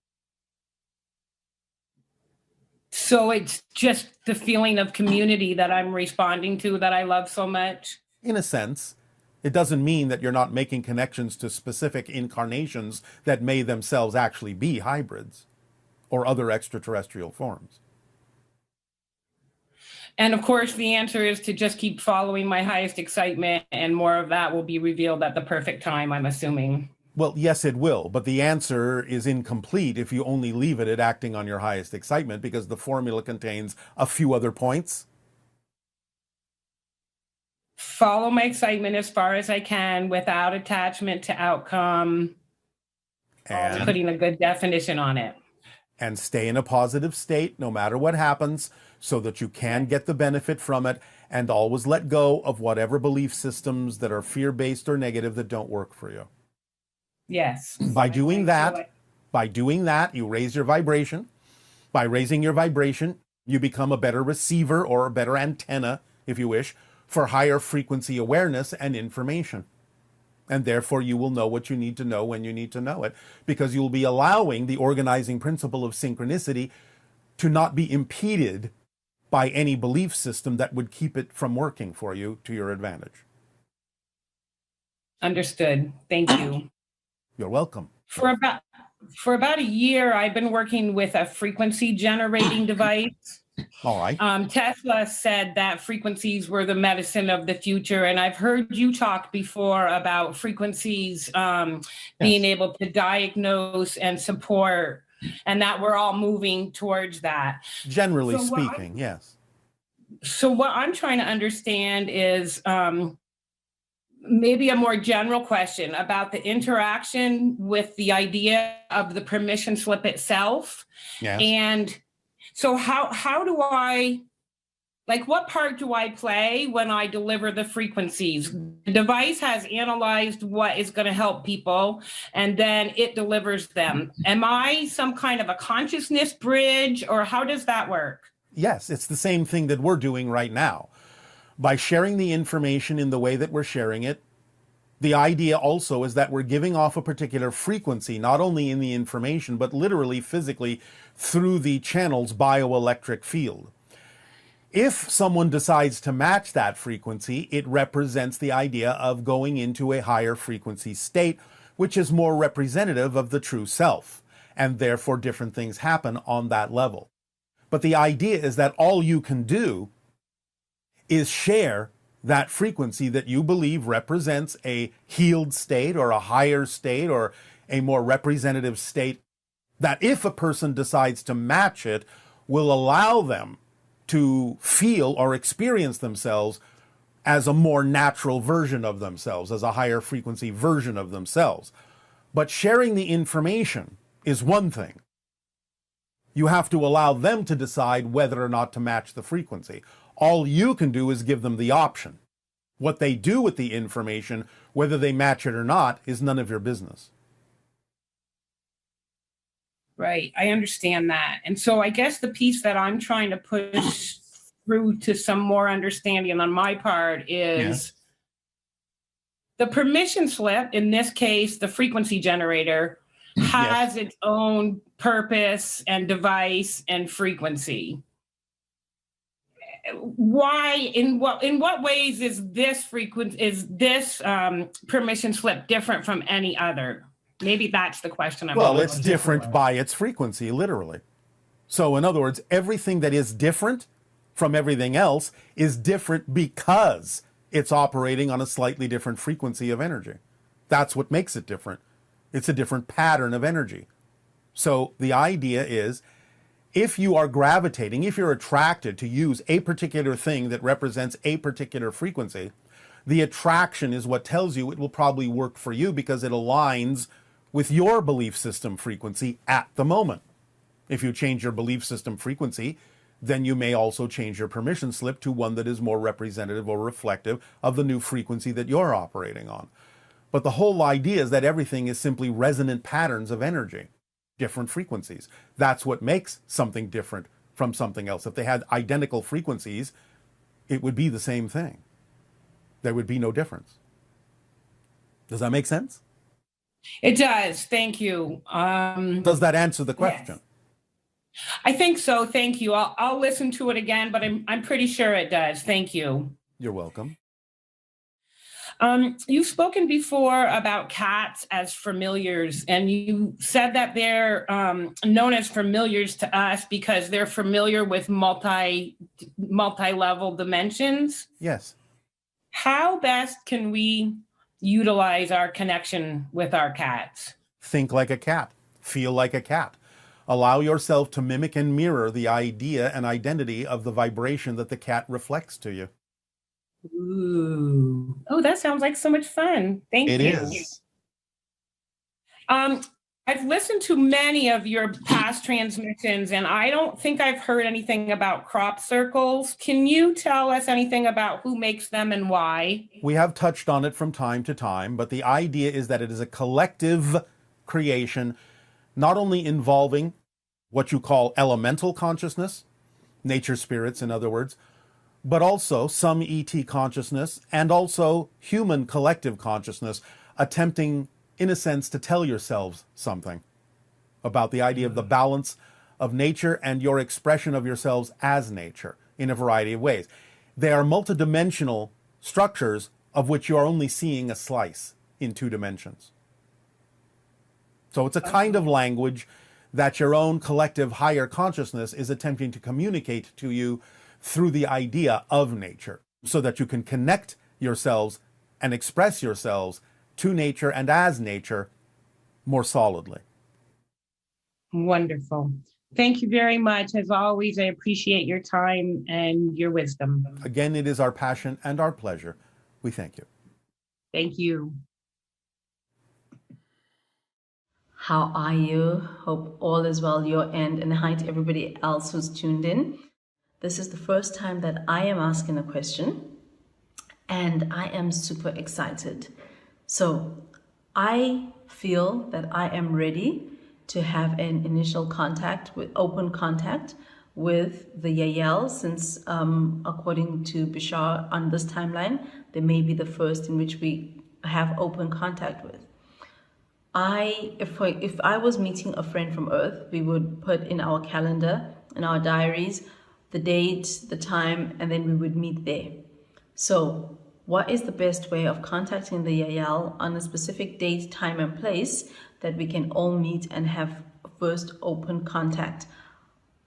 So it's just the feeling of community that I'm responding to that I love so much? In a sense, it doesn't mean that you're not making connections to specific incarnations that may themselves actually be hybrids or other extraterrestrial forms. And of course, the answer is to just keep following my highest excitement, and more of that will be revealed at the perfect time, I'm assuming. Well, yes, it will, but the answer is incomplete if you only leave it at acting on your highest excitement, because the formula contains a few other points. Follow my excitement as far as I can without attachment to outcome, And putting a good definition on it. And stay in a positive state no matter what happens, so that you can get the benefit from it, and always let go of whatever belief systems that are fear-based or negative that don't work for you. Yes. By doing that, you raise your vibration. By raising your vibration, you become a better receiver, or a better antenna, if you wish, for higher frequency awareness and information. And therefore, you will know what you need to know when you need to know it, because you'll be allowing the organizing principle of synchronicity to not be impeded by any belief system that would keep it from working for you to your advantage. Understood. Thank you. You're welcome. For about a year, I've been working with a frequency generating device. All right. Tesla said that frequencies were the medicine of the future, and I've heard you talk before about frequencies being able to diagnose and support, and that we're all moving towards that. Generally speaking, yes. So what I'm trying to understand is maybe a more general question about the interaction with the idea of the permission slip itself. Yes. And so how do I, like, what part do I play when I deliver the frequencies? The device has analyzed what is going to help people, and then it delivers them. Am I some kind of a consciousness bridge, or how does that work? Yes, it's the same thing that we're doing right now. By sharing the information in the way that we're sharing it, the idea also is that we're giving off a particular frequency, not only in the information, but literally physically through the channel's bioelectric field. If someone decides to match that frequency, it represents the idea of going into a higher frequency state, which is more representative of the true self, and therefore different things happen on that level. But the idea is that all you can do is share that frequency that you believe represents a healed state or a higher state or a more representative state, that if a person decides to match it, will allow them to feel or experience themselves as a more natural version of themselves, as a higher frequency version of themselves. But sharing the information is one thing. You have to allow them to decide whether or not to match the frequency. All you can do is give them the option. What they do with the information, whether they match it or not, is none of your business. Right, I understand that. And so I guess the piece that I'm trying to push through to some more understanding on my part is the permission slip, in this case, the frequency generator, has its own purpose and device and frequency. Why, in what ways is this permission slip different from any other? Maybe that's the question I'm Well, it's different by its frequency, literally. So in other words, everything that is different from everything else is different because it's operating on a slightly different frequency of energy. That's what makes it different. It's a different pattern of energy. So the idea is, if you are gravitating, if you're attracted to use a particular thing that represents a particular frequency, the attraction is what tells you it will probably work for you because it aligns with your belief system frequency at the moment. If you change your belief system frequency, then you may also change your permission slip to one that is more representative or reflective of the new frequency that you're operating on. But the whole idea is that everything is simply resonant patterns of energy, different frequencies. That's what makes something different from something else. If they had identical frequencies, it would be the same thing. There would be no difference. Does that make sense? It does. Thank you. Does that answer the question? Yes. I think so. Thank you. I'll listen to it again, but I'm pretty sure it does. Thank you. You're welcome. You've spoken before about cats as familiars, and you said that they're known as familiars to us because they're familiar with multi-level dimensions. Yes. How best can we utilize our connection with our cats? Think like a cat. Feel like a cat. Allow yourself to mimic and mirror the idea and identity of the vibration that the cat reflects to you. Ooh. Oh, that sounds like so much fun. Thank you. It is. I've listened to many of your past transmissions, and I don't think I've heard anything about crop circles. Can you tell us anything about who makes them and why? We have touched on it from time to time, but the idea is that it is a collective creation, not only involving what you call elemental consciousness, nature spirits, in other words, but also some ET consciousness and also human collective consciousness, attempting, in a sense, to tell yourselves something about the idea of the balance of nature and your expression of yourselves as nature in a variety of ways. They are multidimensional structures of which you are only seeing a slice in 2 dimensions. So it's a kind of language that your own collective higher consciousness is attempting to communicate to you through the idea of nature, so that you can connect yourselves and express yourselves to nature and as nature more solidly. Wonderful. Thank you very much. As always, I appreciate your time and your wisdom. Again, it is our passion and our pleasure. We thank you. Thank you. How are you? Hope all is well your end, and hi to everybody else who's tuned in. This is the first time that I am asking a question, and I am super excited. So I feel that I am ready to have an initial contact, with open contact with the Yael, since according to Bashar on this timeline, they may be the first in which we have open contact with. If I was meeting a friend from Earth, we would put in our calendar, in our diaries, the date, the time, and then we would meet there. So what is the best way of contacting the Yael on a specific date, time, and place that we can all meet and have first open contact?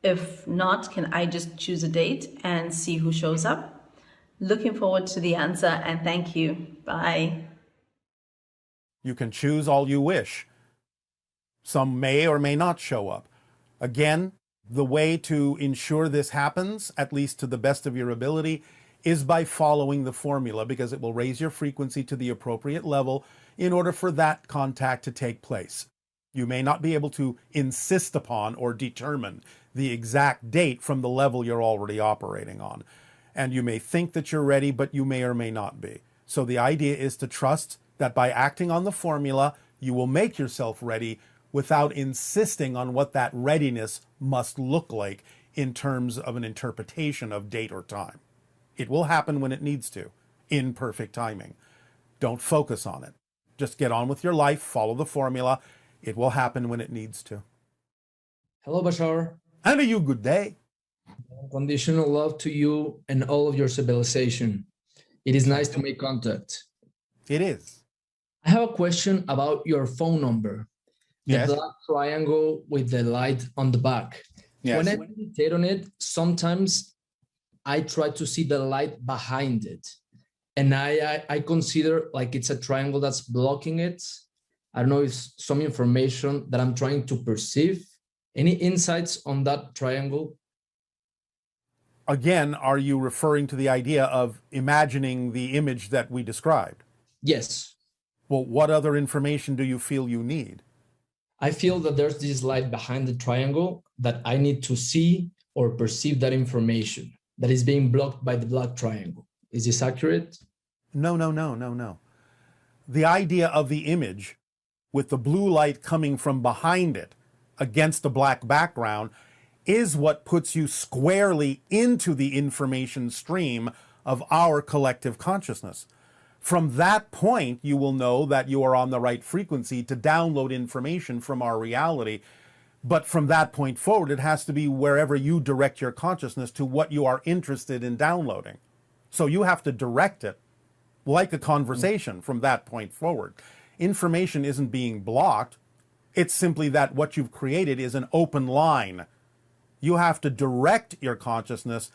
If not, can I just choose a date and see who shows up? Looking forward to the answer, and thank you. Bye. You can choose all you wish. Some may or may not show up. Again, the way to ensure this happens, at least to the best of your ability, is by following the formula, because it will raise your frequency to the appropriate level in order for that contact to take place. You may not be able to insist upon or determine the exact date from the level you're already operating on. And you may think that you're ready, but you may or may not be. So the idea is to trust that by acting on the formula, you will make yourself ready without insisting on what that readiness must look like in terms of an interpretation of date or time. It will happen when it needs to, in perfect timing. Don't focus on it. Just get on with your life, follow the formula. It will happen when it needs to. Hello, Bashar. And you good day. Unconditional love to you and all of your civilization. It is nice to make contact. It is. I have a question about your phone number. The Yes. black triangle with the light on the back. Yes. When I meditate on it, sometimes I try to see the light behind it. And I consider like it's a triangle that's blocking it. I don't know if it's some information that I'm trying to perceive. Any insights on that triangle? Again, are you referring to the idea of imagining the image that we described? Yes. Well, what other information do you feel you need? I feel that there's this light behind the triangle that I need to see or perceive that information that is being blocked by the black triangle. Is this accurate? No. The idea of the image with the blue light coming from behind it against the black background is what puts you squarely into the information stream of our collective consciousness. From that point, you will know that you are on the right frequency to download information from our reality. But from that point forward, it has to be wherever you direct your consciousness to what you are interested in downloading. So you have to direct it like a conversation from that point forward. Information isn't being blocked. It's simply that what you've created is an open line. You have to direct your consciousness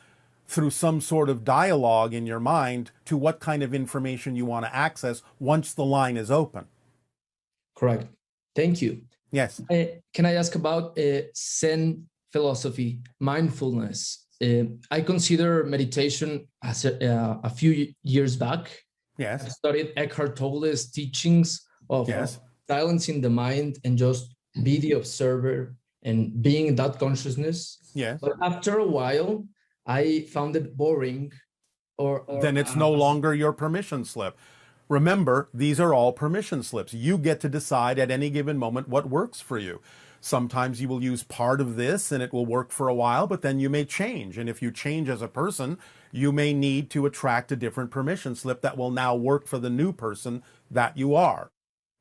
through some sort of dialogue in your mind to what kind of information you want to access once the line is open. Correct. Thank you. Yes. Can I ask about Zen philosophy, mindfulness? I consider meditation as a few years back. Yes. I studied Eckhart Tolle's teachings of silencing the mind and just be the observer and being in that consciousness. Yes. But after a while, I found it boring. Or then it's no longer your permission slip. Remember, these are all permission slips. You get to decide at any given moment what works for you. Sometimes you will use part of this and it will work for a while, but then you may change. And if you change as a person, you may need to attract a different permission slip that will now work for the new person that you are.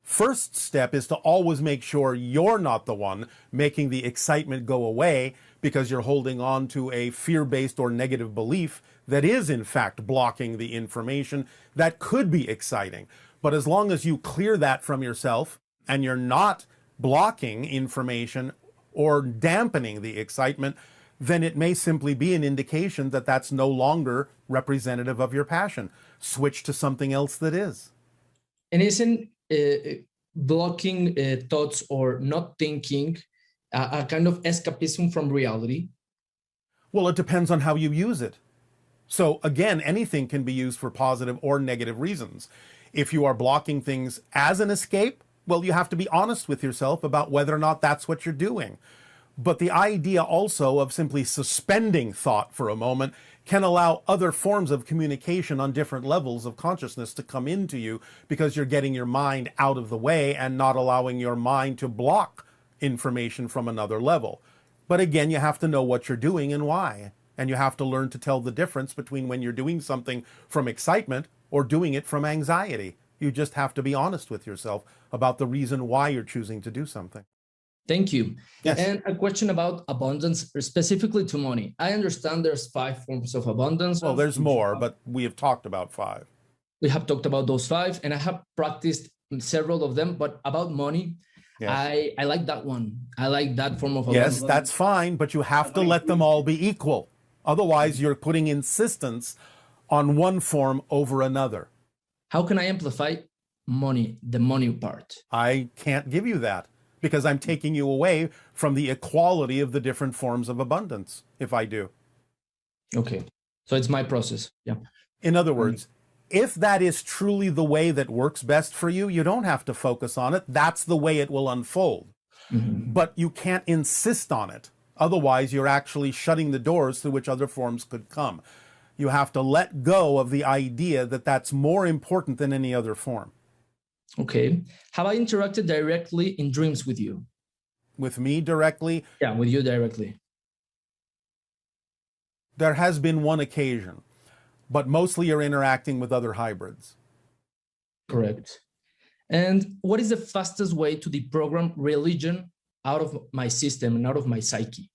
First step is to always make sure you're not the one making the excitement go away because you're holding on to a fear-based or negative belief that is in fact blocking the information that could be exciting. But as long as you clear that from yourself and you're not blocking information or dampening the excitement, then it may simply be an indication that that's no longer representative of your passion. Switch to something else that is. And isn't blocking thoughts or not thinking a kind of escapism from reality? Well, it depends on how you use it. So again, anything can be used for positive or negative reasons. If you are blocking things as an escape, well, you have to be honest with yourself about whether or not that's what you're doing. But the idea also of simply suspending thought for a moment can allow other forms of communication on different levels of consciousness to come into you because you're getting your mind out of the way and not allowing your mind to block information from another level. But again, you have to know what you're doing and why. And you have to learn to tell the difference between when you're doing something from excitement or doing it from anxiety. You just have to be honest with yourself about the reason why you're choosing to do something. Thank you. Yes. And a question about abundance, specifically to money. I understand there's 5 forms of abundance. Well, there's more, but we have talked about 5. We have talked about those 5, and I have practiced several of them, but about money, yes. I like that one. I like that form of abundance. Yes, that's fine, but you have to let them all be equal. Otherwise, you're putting insistence on one form over another. How can I amplify money, the money part? I can't give you that because I'm taking you away from the equality of the different forms of abundance if I do. Okay. So it's my process. Yeah. In other words, if that is truly the way that works best for you, you don't have to focus on it. That's the way it will unfold. Mm-hmm. But you can't insist on it. Otherwise, you're actually shutting the doors through which other forms could come. You have to let go of the idea that that's more important than any other form. Okay. Have I interacted directly in dreams with you? With me directly? Yeah, with you directly. There has been one occasion, but mostly you're interacting with other hybrids. Correct. And what is the fastest way to deprogram religion out of my system and out of my psyche?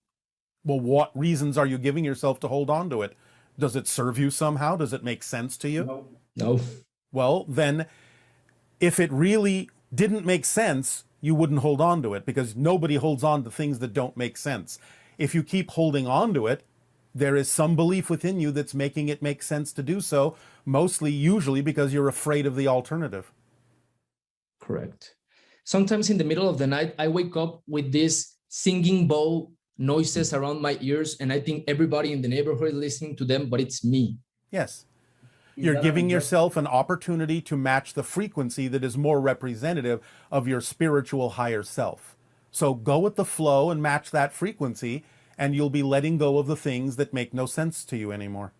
Well, what reasons are you giving yourself to hold on to it? Does it serve you somehow? Does it make sense to you? No. Well, then, if it really didn't make sense, you wouldn't hold on to it because nobody holds on to things that don't make sense. If you keep holding on to it, there is some belief within you that's making it make sense to do so, usually because you're afraid of the alternative. Correct. Sometimes in the middle of the night, I wake up with this singing bowl noises around my ears, and I think everybody in the neighborhood is listening to them, but it's me. Yes. You're giving yourself an opportunity to match the frequency that is more representative of your spiritual higher self. So go with the flow and match that frequency, and you'll be letting go of the things that make no sense to you anymore.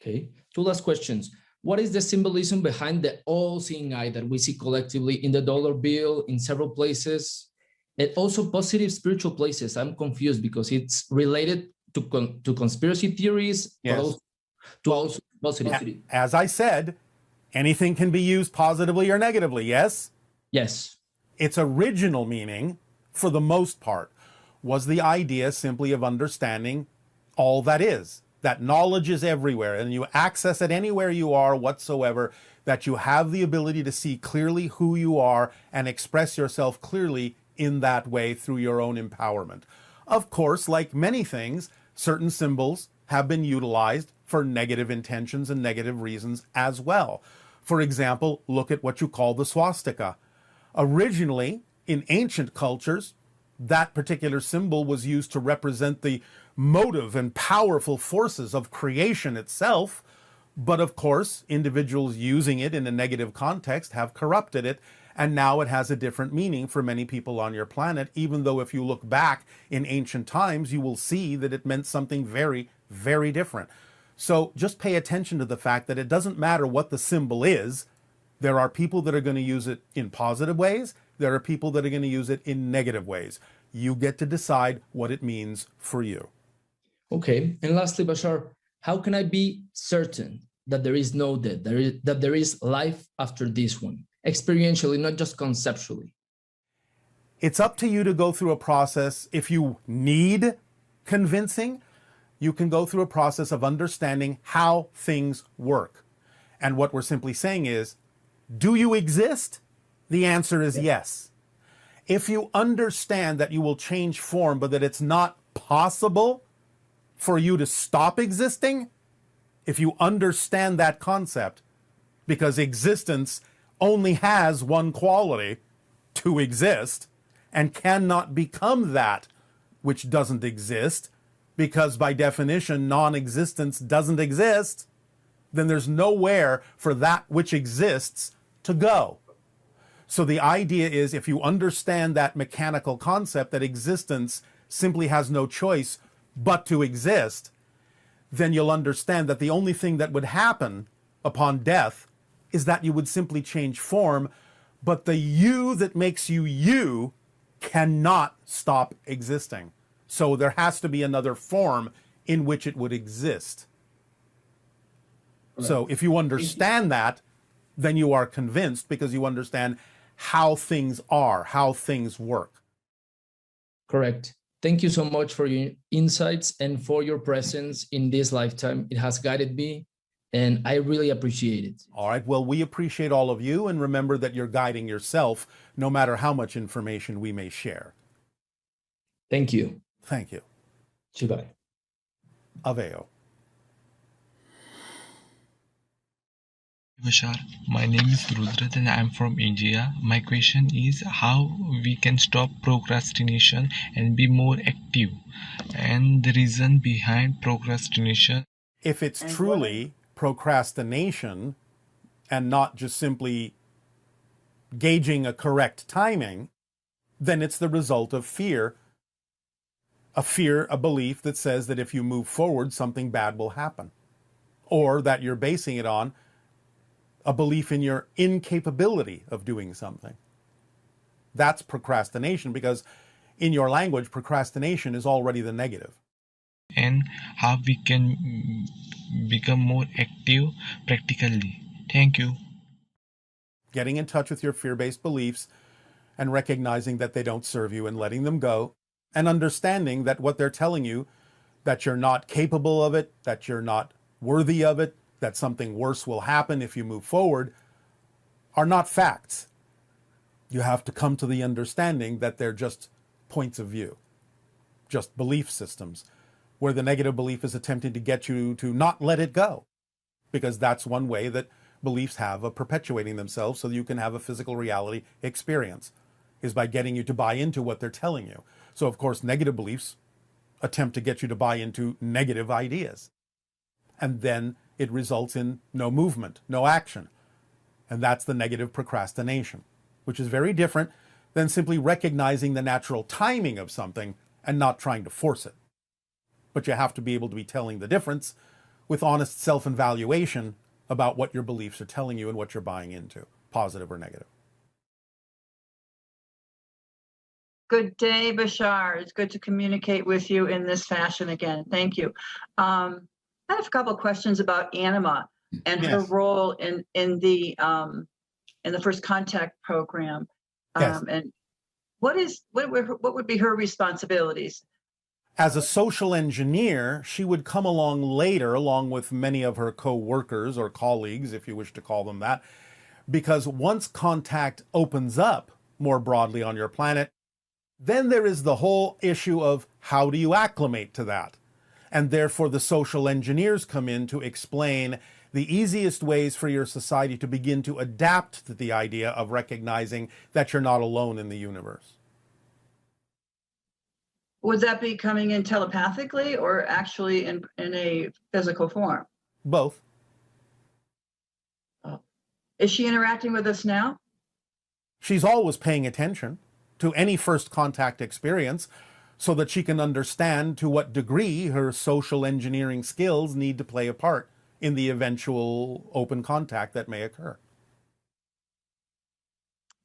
Okay, two last questions. What is the symbolism behind the all-seeing eye that we see collectively in the dollar bill, in several places, and also positive spiritual places? I'm confused because it's related to conspiracy theories, Yes. but also to also positivity. As I said, anything can be used positively or negatively, yes? Yes. Its original meaning, for the most part, was the idea simply of understanding all that is. That knowledge is everywhere and you access it anywhere you are whatsoever, that you have the ability to see clearly who you are and express yourself clearly in that way through your own empowerment. Of course, like many things, certain symbols have been utilized for negative intentions and negative reasons as well. For example, look at what you call the swastika. Originally, in ancient cultures, that particular symbol was used to represent the motive and powerful forces of creation itself. But of course, individuals using it in a negative context have corrupted it, and now it has a different meaning for many people on your planet, even though if you look back in ancient times, you will see that it meant something very, very different. So just pay attention to the fact that it doesn't matter what the symbol is. There are people that are going to use it in positive ways. There are people that are going to use it in negative ways. You get to decide what it means for you. Okay. And lastly, Bashar, how can I be certain that there is no death, that there is life after this one, experientially, not just conceptually? It's up to you to go through a process. If you need convincing, you can go through a process of understanding how things work. And what we're simply saying is, do you exist? The answer is yes. If you understand that you will change form, but that it's not possible for you to stop existing, if you understand that concept, because existence only has one quality, to exist, and cannot become that which doesn't exist, because by definition, non-existence doesn't exist, then there's nowhere for that which exists to go. So the idea is, if you understand that mechanical concept that existence simply has no choice but to exist, then you'll understand that the only thing that would happen upon death is that you would simply change form, but the you that makes you you cannot stop existing. So there has to be another form in which it would exist. So if you understand that, then you are convinced, because you understand how things are, how things work. Correct. Thank you so much for your insights and for your presence in this lifetime. It has guided me, and I really appreciate it. All right. Well, we appreciate all of you, and remember that you're guiding yourself, no matter how much information we may share. Thank you. Thank you. Chibai. Aveo. Bashar, my name is Rudrat and I'm from India. My question is how we can stop procrastination and be more active, and the reason behind procrastination. If it's truly procrastination and not just simply gauging a correct timing, then it's the result of fear. A belief that says that if you move forward, something bad will happen. Or that you're basing it on a belief in your incapability of doing something. That's procrastination, because in your language, procrastination is already the negative. And how we can become more active practically. Thank you. Getting in touch with your fear-based beliefs and recognizing that they don't serve you and letting them go, and understanding that what they're telling you, that you're not capable of it, that you're not worthy of it, that something worse will happen if you move forward, are not facts. You have to come to the understanding that they're just points of view, just belief systems, where the negative belief is attempting to get you to not let it go, because that's one way that beliefs have of perpetuating themselves so that you can have a physical reality experience, is by getting you to buy into what they're telling you. So, of course, negative beliefs attempt to get you to buy into negative ideas. And then it results in no movement, no action. And that's the negative procrastination, which is very different than simply recognizing the natural timing of something and not trying to force it. But you have to be able to be telling the difference with honest self-evaluation about what your beliefs are telling you and what you're buying into, positive or negative. Good day, Bashar. It's good to communicate with you in this fashion again. Thank you. I have a couple of questions about Anima and her role in the First Contact program. And what would be her responsibilities? As a social engineer, she would come along later, along with many of her co-workers or colleagues, if you wish to call them that, because once contact opens up more broadly on your planet, then there is the whole issue of how do you acclimate to that? And therefore the social engineers come in to explain the easiest ways for your society to begin to adapt to the idea of recognizing that you're not alone in the universe. Would that be coming in telepathically or actually in a physical form? Both. Is she interacting with us now? She's always paying attention to any first contact experience so that she can understand to what degree her social engineering skills need to play a part in the eventual open contact that may occur.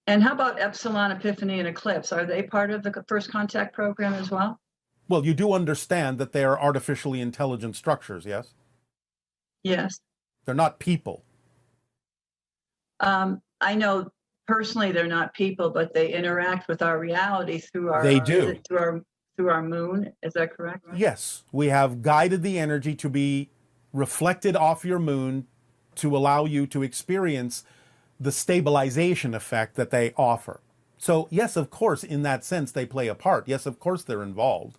And how about Epsilon, Epiphany, and Eclipse? Are they part of the First Contact program as well? Well, you do understand that they are artificially intelligent structures, yes? Yes. They're not people. I know personally they're not people, but they interact with our reality through our They do. through our moon. Is that correct? Yes, we have guided the energy to be reflected off your moon to allow you to experience the stabilization effect that they offer. So yes, of course, in that sense, they play a part. Yes, of course, they're involved.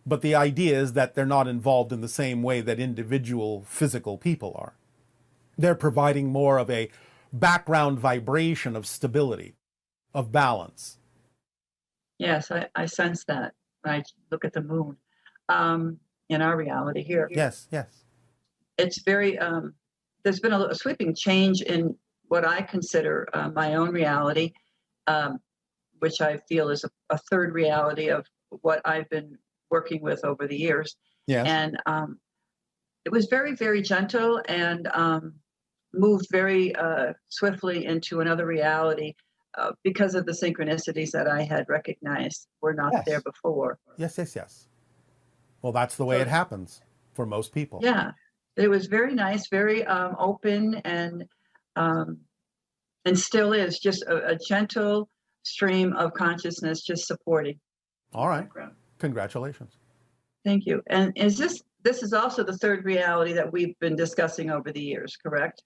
But the idea is that they're not involved in the same way that individual physical people are. They're providing more of a background vibration of stability, of balance. Yes, I sense that. I look at the moon in our reality here. Yes, yes. It's very, there's been a sweeping change in what I consider my own reality, which I feel is a third reality of what I've been working with over the years. Yes. And it was very, very gentle and moved very swiftly into another reality because of the synchronicities that I had recognized were not there before. Yes, yes, yes. Well, that's the way it happens for most people. Yeah, it was very nice, very open, and still is just a gentle stream of consciousness just supporting. All right. Congratulations. Thank you. And this is also the third reality that we've been discussing over the years, correct?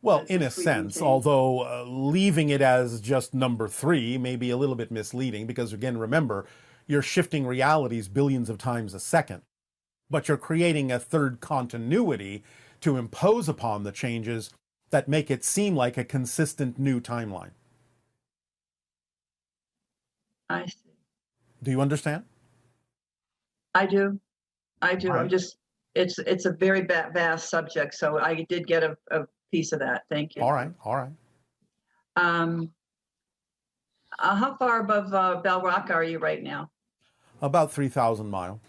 Well, in a sense, although leaving it as just number 3 may be a little bit misleading because, again, remember, you're shifting realities billions of times a second, but you're creating a third continuity to impose upon the changes that make it seem like a consistent new timeline. I see. Do you understand? I do. Right. I'm just, it's a very vast subject, so I did get a piece of that. Thank you. All right, all right. How far above Bell Rock are you right now? About 3,000 miles.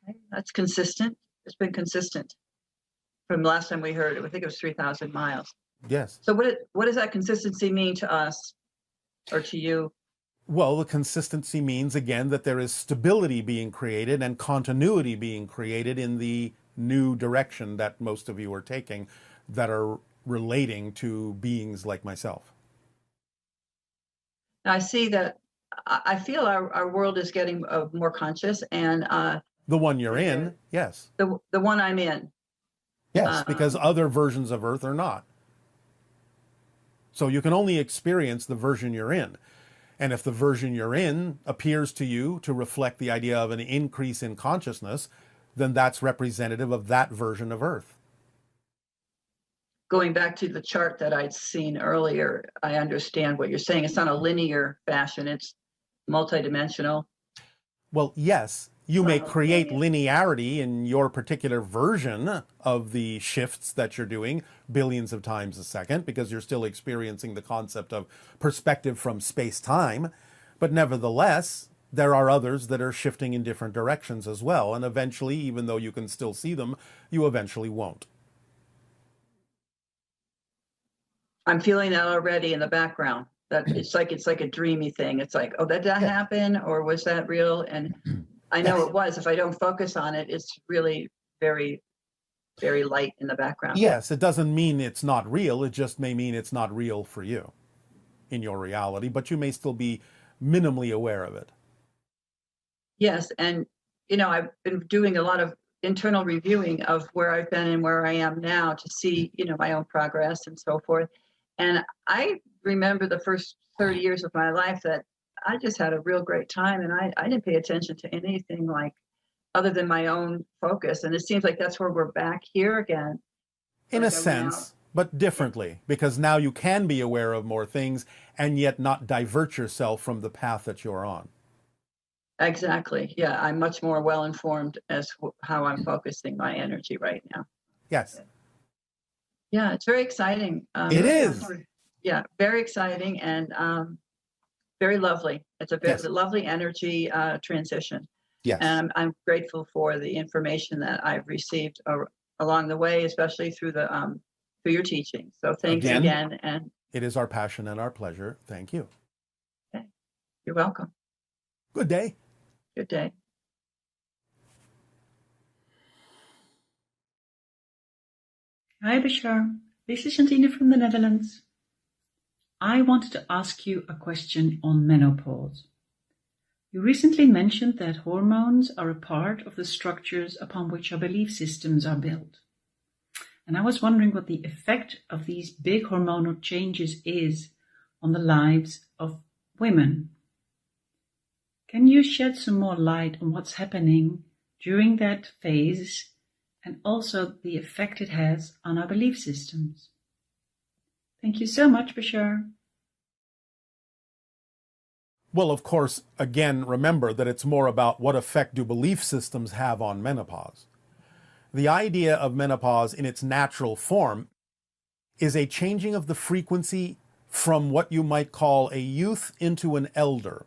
Okay, that's consistent. It's been consistent from the last time we heard it. I think it was 3,000 miles. Yes. So what does that consistency mean to us or to you? Well, the consistency means, again, that there is stability being created and continuity being created in the new direction that most of you are taking that are relating to beings like myself. I see that. I feel our world is getting more conscious, and the one you're in, yes. The one I'm in. Yes, because other versions of Earth are not. So you can only experience the version you're in. And if the version you're in appears to you to reflect the idea of an increase in consciousness, then that's representative of that version of Earth. Going back to the chart that I'd seen earlier, I understand what you're saying. It's not a linear fashion, it's multidimensional. Well, yes, You may create linearity in your particular version of the shifts that you're doing billions of times a second, because you're still experiencing the concept of perspective from space-time. But nevertheless, there are others that are shifting in different directions as well. And eventually, even though you can still see them, you eventually won't. I'm feeling that already in the background. That it's like a dreamy thing. It's like, oh, did that happen, or was that real? And I know it was. If I don't focus on it, it's really very, very light in the background. Yes, it doesn't mean it's not real. It just may mean it's not real for you in your reality, but you may still be minimally aware of it. Yes, and I've been doing a lot of internal reviewing of where I've been and where I am now to see, my own progress and so forth. And I remember the first 30 years of my life that I just had a real great time, and I didn't pay attention to anything like other than my own focus. And it seems like that's where we're back here again. In a sense, but differently, because now you can be aware of more things and yet not divert yourself from the path that you're on. Exactly. Yeah, I'm much more well informed as how I'm focusing my energy right now. Yes. Yeah, it's very exciting. It is. Yeah, very exciting and very lovely. It's a very lovely energy transition. Yes. And I'm grateful for the information that I've received along the way, especially through your teaching. So thanks again. And it is our passion and our pleasure. Thank you. Okay. You're welcome. Good day. Good day. Hi, Bashar. This is Jantine from the Netherlands. I wanted to ask you a question on menopause. You recently mentioned that hormones are a part of the structures upon which our belief systems are built. And I was wondering what the effect of these big hormonal changes is on the lives of women. Can you shed some more light on what's happening during that phase and also the effect it has on our belief systems? Thank you so much, Bashar. Well, of course, again, remember that it's more about what effect do belief systems have on menopause. The idea of menopause in its natural form is a changing of the frequency from what you might call a youth into an elder.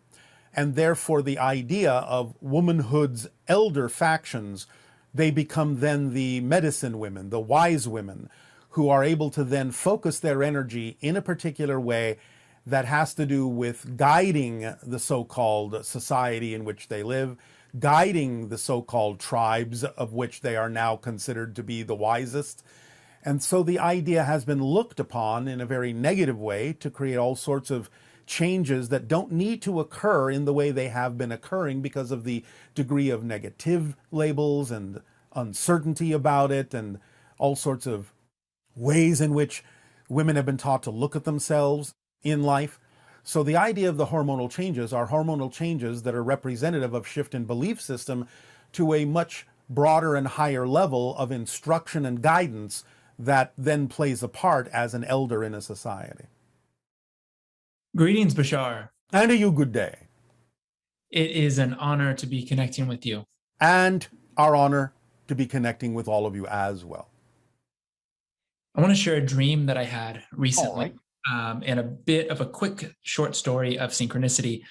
And therefore the idea of womanhood's elder factions, they become then the medicine women, the wise women, who are able to then focus their energy in a particular way that has to do with guiding the so-called society in which they live, guiding the so-called tribes of which they are now considered to be the wisest. And so the idea has been looked upon in a very negative way to create all sorts of changes that don't need to occur in the way they have been occurring because of the degree of negative labels and uncertainty about it and all sorts of ways in which women have been taught to look at themselves in life. So the idea of the hormonal changes are hormonal changes that are representative of shift in belief system to a much broader and higher level of instruction and guidance that then plays a part as an elder in a society. Greetings, Bashar. And to you, good day. It is an honor to be connecting with you. And our honor to be connecting with all of you as well. I want to share a dream that I had recently, and a bit of a quick short story of synchronicity.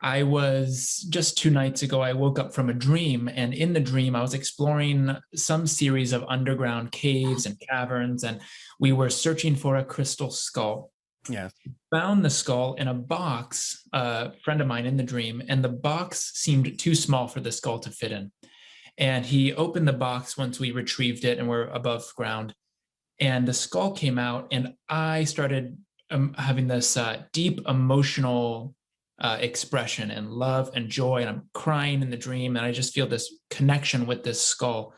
I was just 2 nights ago, I woke up from a dream, and in the dream, I was exploring some series of underground caves and caverns, and we were searching for a crystal skull. Yes. Found the skull in a box, a friend of mine in the dream, and the box seemed too small for the skull to fit in. And he opened the box once we retrieved it and we're above ground. And the skull came out, and I started having this deep emotional expression and love and joy, and I'm crying in the dream, and I just feel this connection with this skull.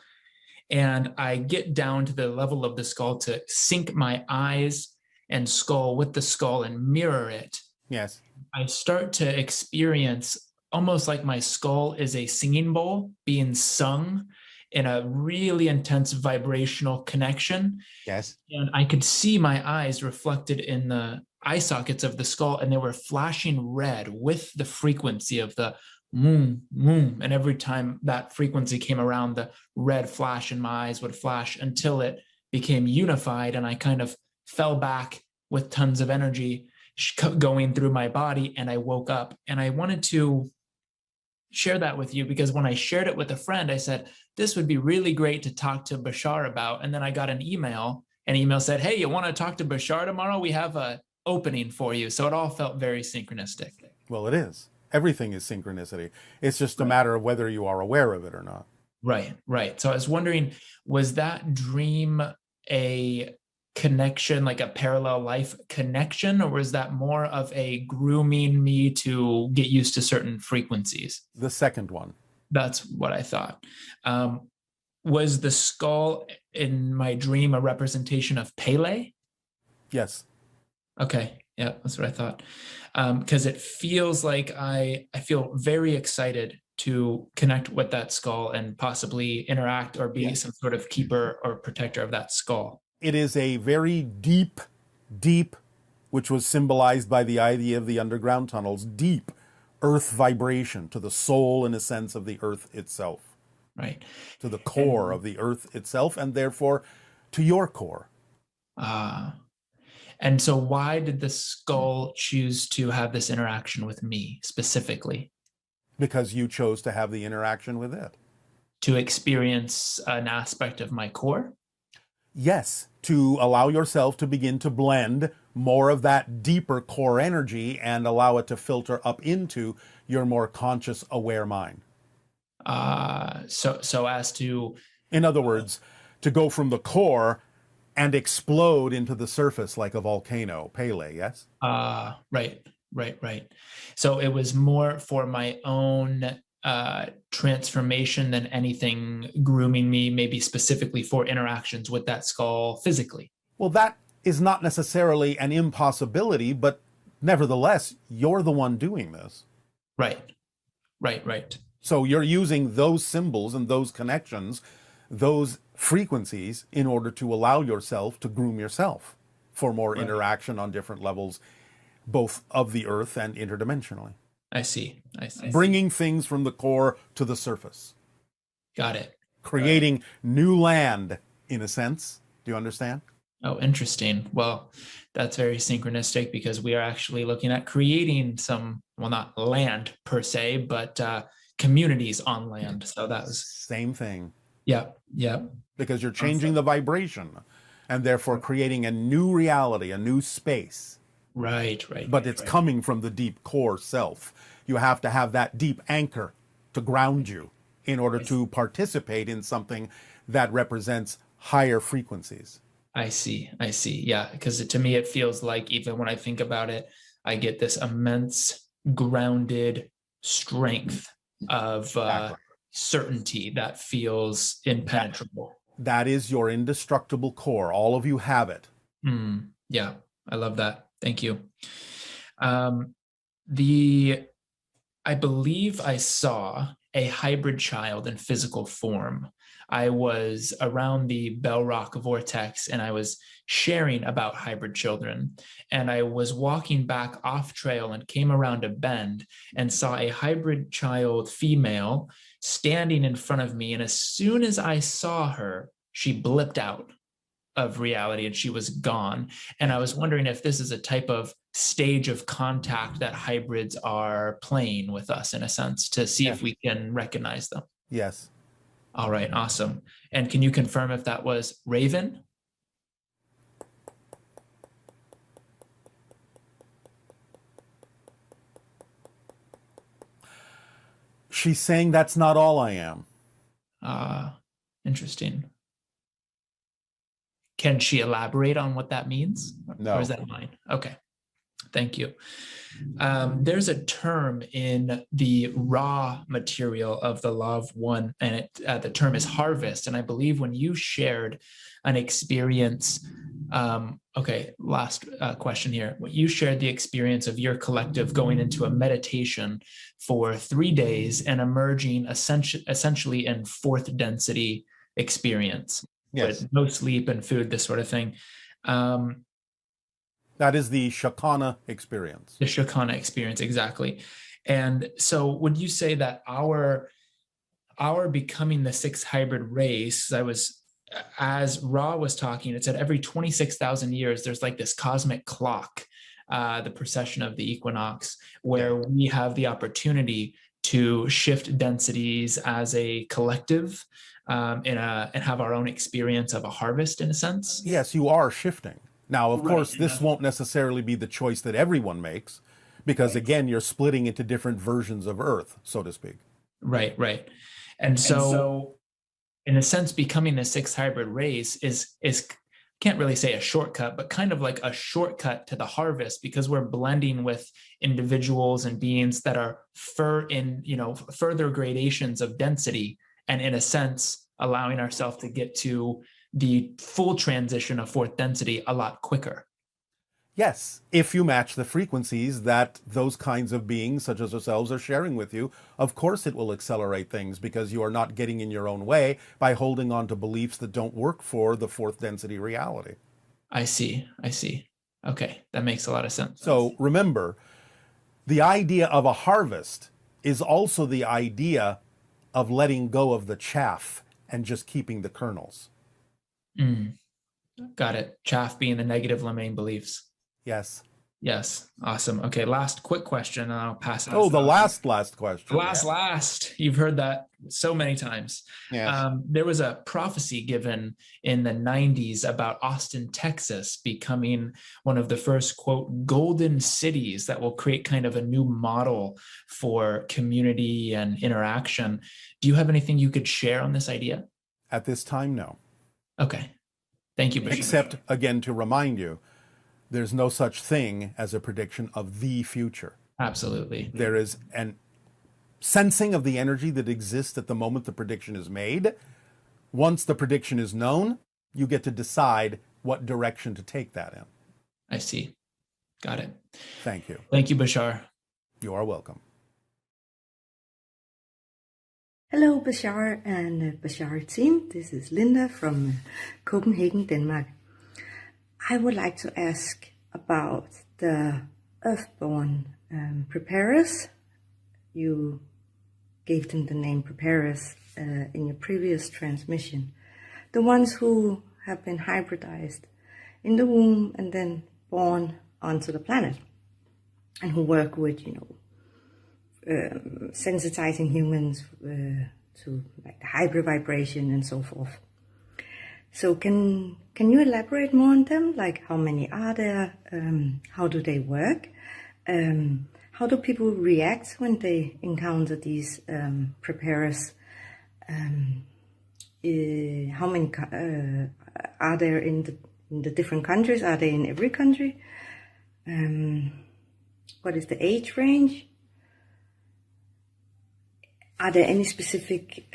And I get down to the level of the skull to sync my eyes and skull with the skull and mirror it. Yes. I start to experience almost like my skull is a singing bowl being sung in a really intense vibrational connection. Yes. And I could see my eyes reflected in the eye sockets of the skull, and they were flashing red with the frequency of the and every time that frequency came around, the red flash in my eyes would flash until it became unified, and I kind of fell back with tons of energy going through my body, and I woke up. And I wanted to share that with you because when I shared it with a friend, I said, this would be really great to talk to Bashar about. And then I got an email, said, hey, you want to talk to Bashar tomorrow? We have a opening for you. So it all felt very synchronistic. Well, it is. Everything is synchronicity. It's just a matter of whether you are aware of it or not. Right. So I was wondering, was that dream a connection, like a parallel life connection, or was that more of a grooming me to get used to certain frequencies? The second one. That's what I thought. Was the skull in my dream a representation of Pele? Yes. Okay. Yeah, that's what I thought. Because it feels like I feel very excited to connect with that skull and possibly interact or be some sort of keeper or protector of that skull. It is a very deep, which was symbolized by the idea of the underground tunnels, deep earth vibration to the soul, in a sense, of the earth itself. Right. To the core of the earth itself, and therefore to your core. And so why did the skull choose to have this interaction with me specifically? Because you chose to have the interaction with it. To experience an aspect of my core? Yes, to allow yourself to begin to blend more of that deeper core energy and allow it to filter up into your more conscious, aware mind. So as to... In other words, to go from the core and explode into the surface like a volcano, Pele, yes? Right. So it was more for my own transformation than anything grooming me, maybe specifically for interactions with that skull physically. Well, that is not necessarily an impossibility, but nevertheless, you're the one doing this. Right. So you're using those symbols and those connections, those frequencies, in order to allow yourself to groom yourself for more interaction on different levels, both of the earth and interdimensionally. I see. Bringing things from the core to the surface. Got it. Creating new land, in a sense. Do you understand? Oh, interesting. Well, that's very synchronistic because we are actually looking at creating some, well, not land per se, but communities on land. So that was... Same thing. Yeah. Because you're changing the vibration and therefore creating a new reality, a new space. Right. But it's coming from the deep core self. You have to have that deep anchor to ground you in order to participate in something that represents higher frequencies. I see. Yeah, because to me, it feels like even when I think about it, I get this immense grounded strength of certainty that feels impenetrable. That is your indestructible core. All of you have it. Yeah, I love that. Thank you. I believe I saw a hybrid child in physical form. I was around the Bell Rock vortex and I was sharing about hybrid children. And I was walking back off trail and came around a bend and saw a hybrid child female standing in front of me. And as soon as I saw her, she blipped out of reality and she was gone. And I was wondering if this is a type of stage of contact that hybrids are playing with us, in a sense, to see if we can recognize them. Yes. All right, awesome. And can you confirm if that was Raven? She's saying that's not all I am. Interesting. Can she elaborate on what that means? No. Or is that mine? Okay. Thank you. There's a term in the raw material of the Law of One, and the term is harvest. And I believe when you shared an experience, last question here. When you shared the experience of your collective going into a meditation for 3 days and emerging essentially in fourth density experience. Yes. With no sleep and food, this sort of thing. That is the Shakana experience. The Shakana experience, exactly. And so would you say that our becoming the sixth hybrid race, as Ra was talking, it said every 26,000 years, there's like this cosmic clock, the precession of the equinox, where we have the opportunity to shift densities as a collective, and have our own experience of a harvest in a sense. Yes, you are shifting. Now, of course, this won't necessarily be the choice that everyone makes, because again, you're splitting into different versions of Earth, so to speak. Right. And so in a sense, becoming the sixth hybrid race is can't really say a shortcut, but kind of like a shortcut to the harvest, because we're blending with individuals and beings that are further gradations of density, and in a sense, allowing ourselves to get to the full transition of fourth density a lot quicker. Yes, if you match the frequencies that those kinds of beings, such as ourselves, are sharing with you, of course it will accelerate things, because you are not getting in your own way by holding on to beliefs that don't work for the fourth density reality. I see. Okay, that makes a lot of sense. So remember, the idea of a harvest is also the idea of letting go of the chaff and just keeping the kernels. Got it. Chaff being the negative limiting beliefs. Yes. Awesome. Okay, last quick question, and I'll pass it. Oh, the last question. Last. You've heard that so many times. Yes. There was a prophecy given in the 90s about Austin, Texas becoming one of the first, quote, golden cities that will create kind of a new model for community and interaction. Do you have anything you could share on this idea? At this time, no. Okay. Thank you, Bashar. Except, again, to remind you, there's no such thing as a prediction of the future. Absolutely. There is an sensing of the energy that exists at the moment the prediction is made. Once the prediction is known, you get to decide what direction to take that in. I see. Got it. Thank you. Thank you, Bashar. You are welcome. Hello, Bashar and Bashar team. This is Linda from Copenhagen, Denmark. I would like to ask about the Earthborn preparers. You gave them the name preparers in your previous transmission. The ones who have been hybridized in the womb and then born onto the planet, and who work with, sensitizing humans to like the hybrid vibration and so forth. So can you elaborate more on them? Like, how many are there? How do they work? How do people react when they encounter these preparers? How many are there in the different countries? Are they in every country? What is the age range? Are there any specific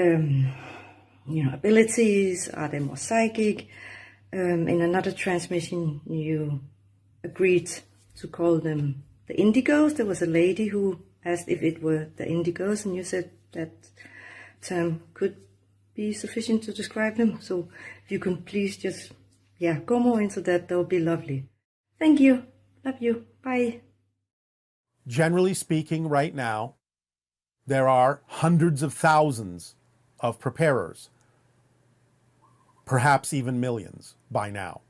abilities? Are they more psychic? In another transmission, you agreed to call them the indigos. There was a lady who asked if it were the indigos, and you said that term could be sufficient to describe them. So if you can please just, go more into that, that would be lovely. Thank you. Love you. Bye. Generally speaking, right now, there are hundreds of thousands of preparers, perhaps even millions by now,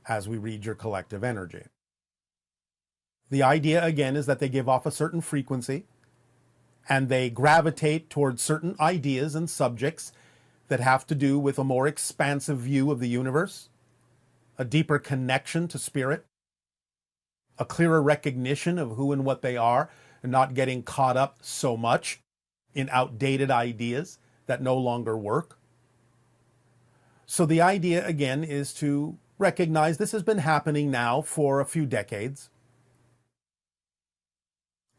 as we read your collective energy. The idea, again, is that they give off a certain frequency, and they gravitate towards certain ideas and subjects that have to do with a more expansive view of the universe, a deeper connection to spirit, a clearer recognition of who and what they are, and not getting caught up so much in outdated ideas that no longer work. So the idea, again, is to recognize this has been happening now for a few decades,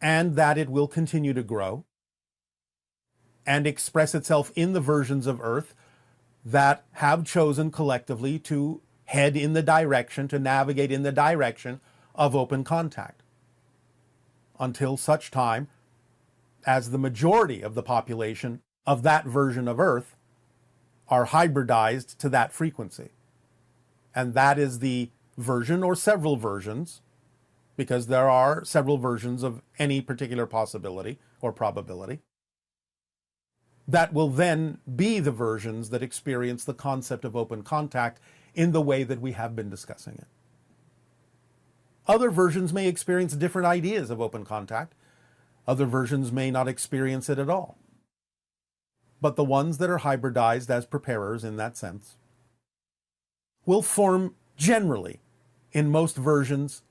and that it will continue to grow and express itself in the versions of Earth that have chosen collectively to head in the direction, to navigate in the direction of open contact, until such time as the majority of the population of that version of Earth are hybridized to that frequency. And that is the version, or several versions, because there are several versions of any particular possibility, or probability, that will then be the versions that experience the concept of open contact in the way that we have been discussing it. Other versions may experience different ideas of open contact. Other versions may not experience it at all. But the ones that are hybridized as preparers in that sense will form generally, in most versions,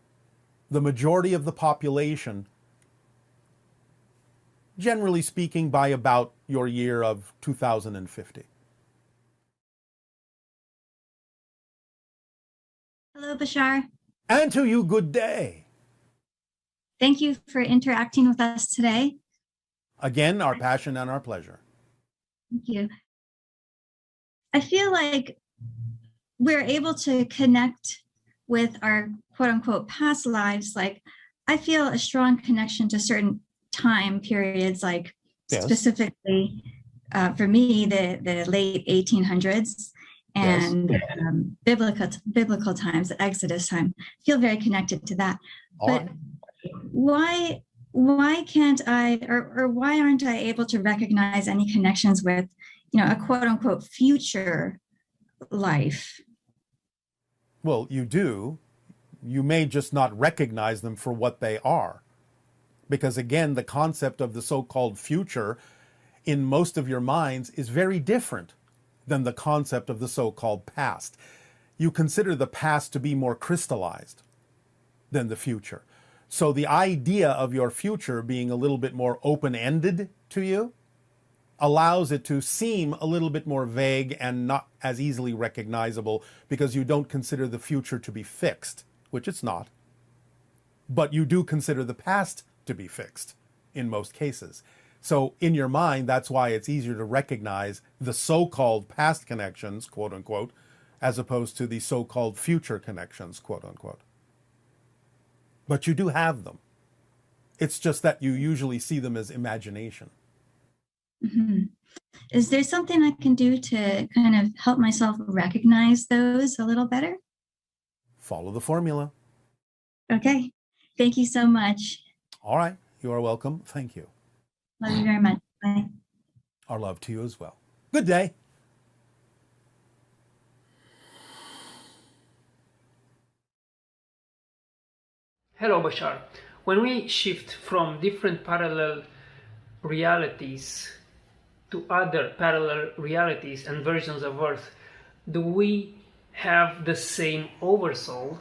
the majority of the population, generally speaking, by about your year of 2050. Hello, Bashar. And to you, good day. Thank you for interacting with us today. Again, our passion and our pleasure. Thank you. I feel like we're able to connect with our quote unquote past lives. Like, I feel a strong connection to certain time periods, like specifically for me, the late 1800s and biblical times, the Exodus time. I feel very connected to that. But why can't I, or why aren't I able to recognize any connections with, a quote unquote future life? Well, you do. You may just not recognize them for what they are. Because again, the concept of the so-called future in most of your minds is very different than the concept of the so-called past. You consider the past to be more crystallized than the future. So the idea of your future being a little bit more open-ended to you allows it to seem a little bit more vague and not as easily recognizable because you don't consider the future to be fixed, which it's not. But you do consider the past to be fixed in most cases. So in your mind, that's why it's easier to recognize the so-called past connections, quote unquote, as opposed to the so-called future connections, quote unquote. But you do have them. It's just that you usually see them as imagination. Mm-hmm. Is there something I can do to kind of help myself recognize those a little better? Follow the formula. Okay. Thank you so much. All right. You are welcome. Thank you. Love you very much. Bye. Our love to you as well. Good day. Hello, Bashar. When we shift from different parallel realities to other parallel realities and versions of Earth, do we have the same oversoul?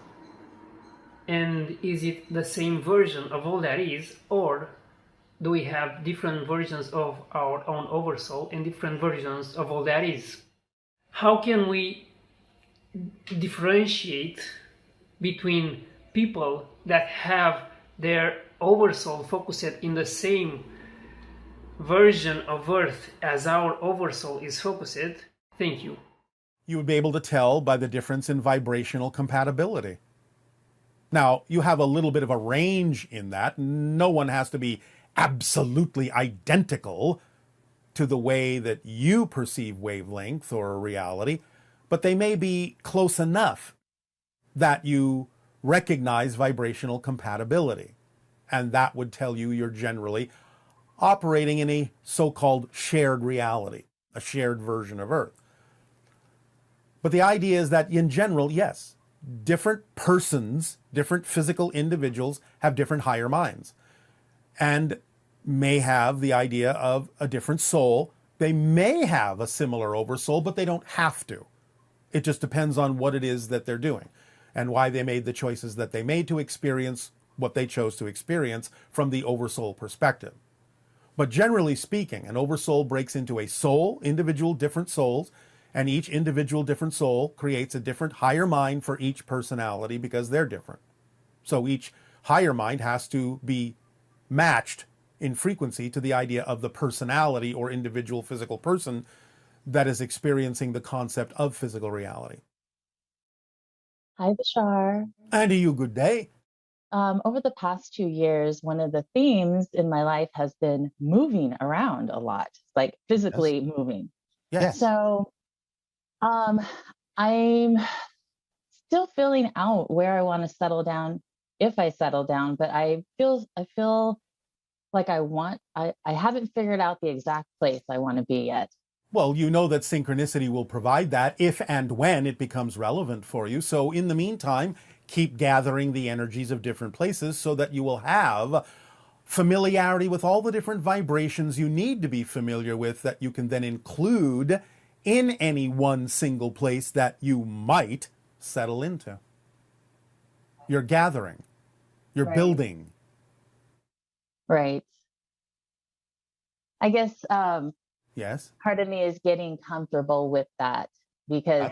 And is it the same version of all that is, or do we have different versions of our own oversoul and different versions of all that is? How can we differentiate between people that have their oversoul focused in the same version of Earth as our oversoul is focused? Thank you. You would be able to tell by the difference in vibrational compatibility. Now, you have a little bit of a range in that. No one has to be absolutely identical to the way that you perceive wavelength or reality, but they may be close enough that you recognize vibrational compatibility. And that would tell you you're generally operating in a so-called shared reality, a shared version of Earth. But the idea is that in general, yes, different persons, different physical individuals have different higher minds and may have the idea of a different soul. They may have a similar oversoul, but they don't have to. It just depends on what it is that they're doing and why they made the choices that they made to experience what they chose to experience from the oversoul perspective. But generally speaking, an oversoul breaks into a soul, individual different souls, and each individual different soul creates a different higher mind for each personality because they're different. So each higher mind has to be matched in frequency to the idea of the personality or individual physical person that is experiencing the concept of physical reality. Hi, Bashar. And to you, good day. Over the past 2 years, one of the themes in my life has been moving around a lot, like physically moving. Yes. So I'm still feeling out where I want to settle down, if I settle down, but I feel like I haven't figured out the exact place I want to be yet. Well, you know that synchronicity will provide that if and when it becomes relevant for you. So in the meantime, keep gathering the energies of different places so that you will have familiarity with all the different vibrations you need to be familiar with, that you can then include in any one single place that you might settle into. You're gathering, you're building. Right. I guess Yes. part of me is getting comfortable with that, because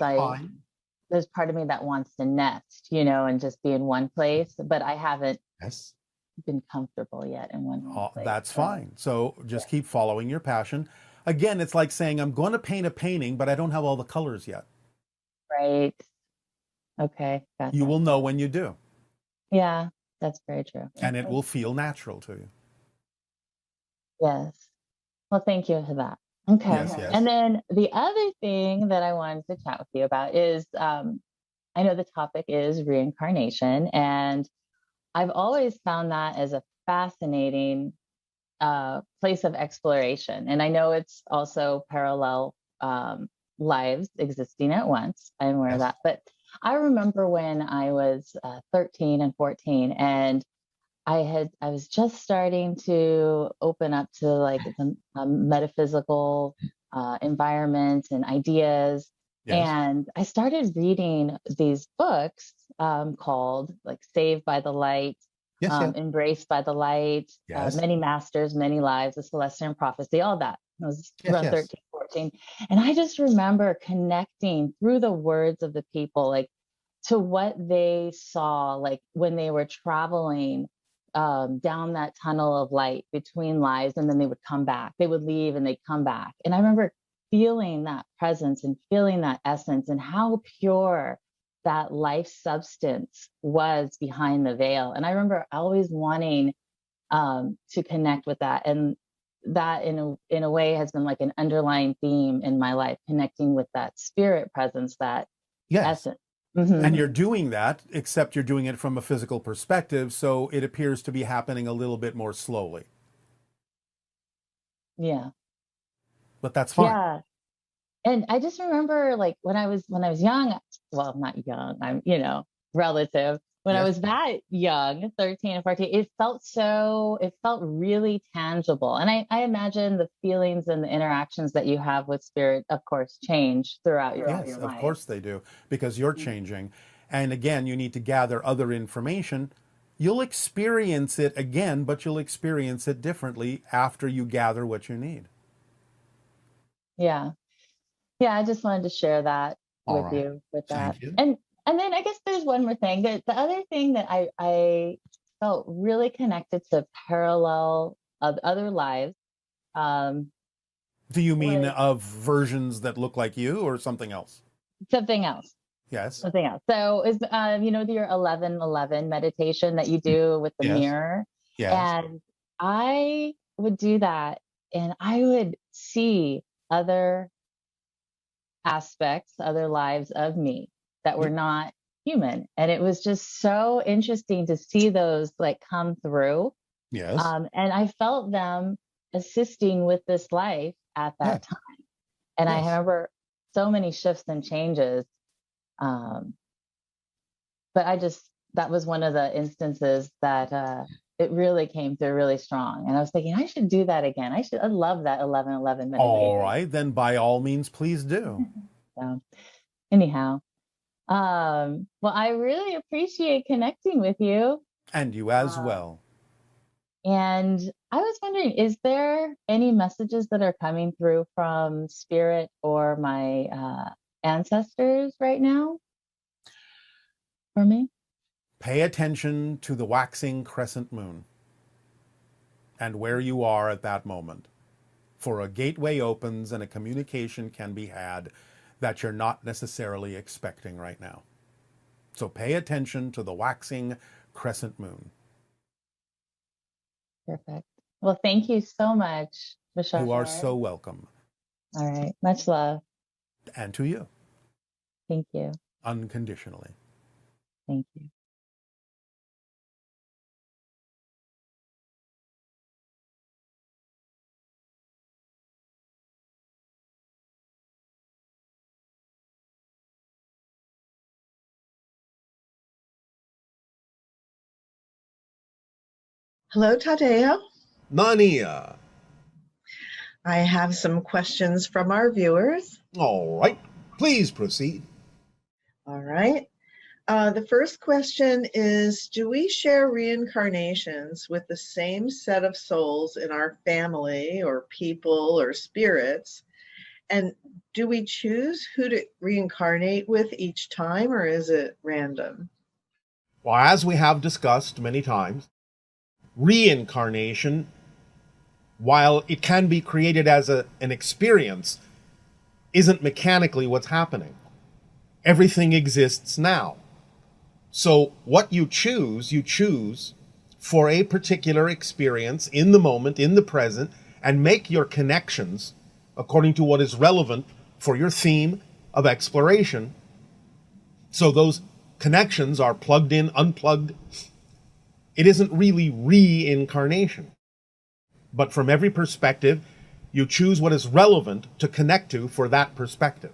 there's part of me that wants to nest, and just be in one place, but I haven't been comfortable yet in one place. That's fine. So just keep following your passion. Again, it's like saying, I'm going to paint a painting, but I don't have all the colors yet. Right. Okay. Gotcha. You will know when you do. Yeah, that's very true. And it will feel natural to you. Yes. Well, thank you for that. Okay. Yes. And then the other thing that I wanted to chat with you about is, I know the topic is reincarnation, and I've always found that as a fascinating place of exploration. And I know it's also parallel lives existing at once. I'm aware of that. But I remember when I was 13 and 14, and I was just starting to open up to like the metaphysical environment and ideas. Yes. And I started reading these books called like Saved by the Light, Embraced by the Light, Many Masters, Many Lives, The Celestial Prophecy, all that. I was around 13, 14. And I just remember connecting through the words of the people, like to what they saw, like when they were traveling down that tunnel of light between lives, and then they would come back. They would leave and they'd come back. And I remember feeling that presence and feeling that essence, and how pure that life substance was behind the veil. And I remember always wanting to connect with that. And that in a way has been like an underlying theme in my life, connecting with that spirit presence, that essence. Mm-hmm. And you're doing that, except you're doing it from a physical perspective, so it appears to be happening a little bit more slowly. Yeah. But that's fine. Yeah. And I just remember like when I was young, well, not young, I'm, relative. When I was that young, 13 and 14, it felt really tangible. And I imagine the feelings and the interactions that you have with spirit, of course, change throughout your life. Yes, of course they do, because you're changing. And again, you need to gather other information. You'll experience it again, but you'll experience it differently after you gather what you need. Yeah. Yeah, I just wanted to share that with you, with that. And then I guess there's one more thing. The other thing that I felt really connected to parallel of other lives. Do you mean of versions that look like you, or something else? Something else. Yes. Something else. So is your 11-11 meditation that you do with the mirror? Yes. And I would do that, and I would see other aspects, other lives of me that were not human. And it was just so interesting to see those like come through. Yes. And I felt them assisting with this life at that time. And I remember so many shifts and changes. But that was one of the instances that it really came through really strong. And I was thinking, I should do that again. I love that 11-11 meditation. All right, then by all means, please do. So anyhow, well, I really appreciate connecting with you. And you as well. And I was wondering, is there any messages that are coming through from spirit or my ancestors right now for me? Pay attention to the waxing crescent moon and where you are at that moment. For a gateway opens and a communication can be had that you're not necessarily expecting right now. So pay attention to the waxing crescent moon. Perfect. Well, thank you so much, Bashar. You are so welcome. All right. Much love. And to you. Thank you. Unconditionally. Thank you. Hello, Tadeo. Nania. I have some questions from our viewers. All right. Please proceed. All right. The first question is, do we share reincarnations with the same set of souls in our family or people or spirits? And do we choose who to reincarnate with each time, or is it random? Well, as we have discussed many times, reincarnation, while it can be created as an experience, isn't mechanically what's happening. Everything exists now. So what you choose for a particular experience in the moment, in the present, and make your connections according to what is relevant for your theme of exploration. So those connections are plugged in, unplugged. It isn't really reincarnation. But from every perspective, you choose what is relevant to connect to for that perspective.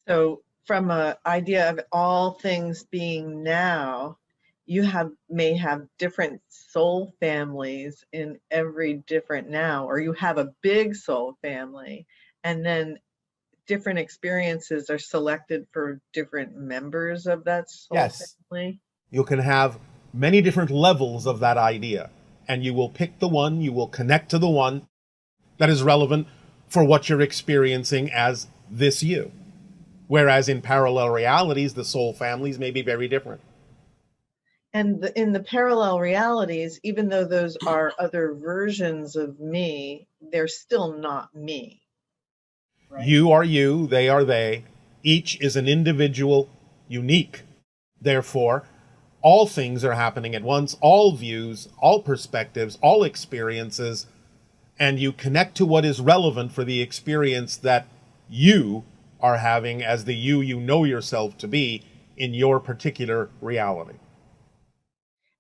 So from an idea of all things being now, you may have different soul families in every different now, or you have a big soul family, and then different experiences are selected for different members of that soul family. You can have many different levels of that idea, and you will pick the one, you will connect to the one that is relevant for what you're experiencing as this you. Whereas in parallel realities, the soul families may be very different. And in the parallel realities, even though those are other versions of me, they're still not me. Right? You are you, they are they. Each is an individual, unique. Therefore, all things are happening at once, all views, all perspectives, all experiences, and you connect to what is relevant for the experience that you are having as the you know yourself to be in your particular reality.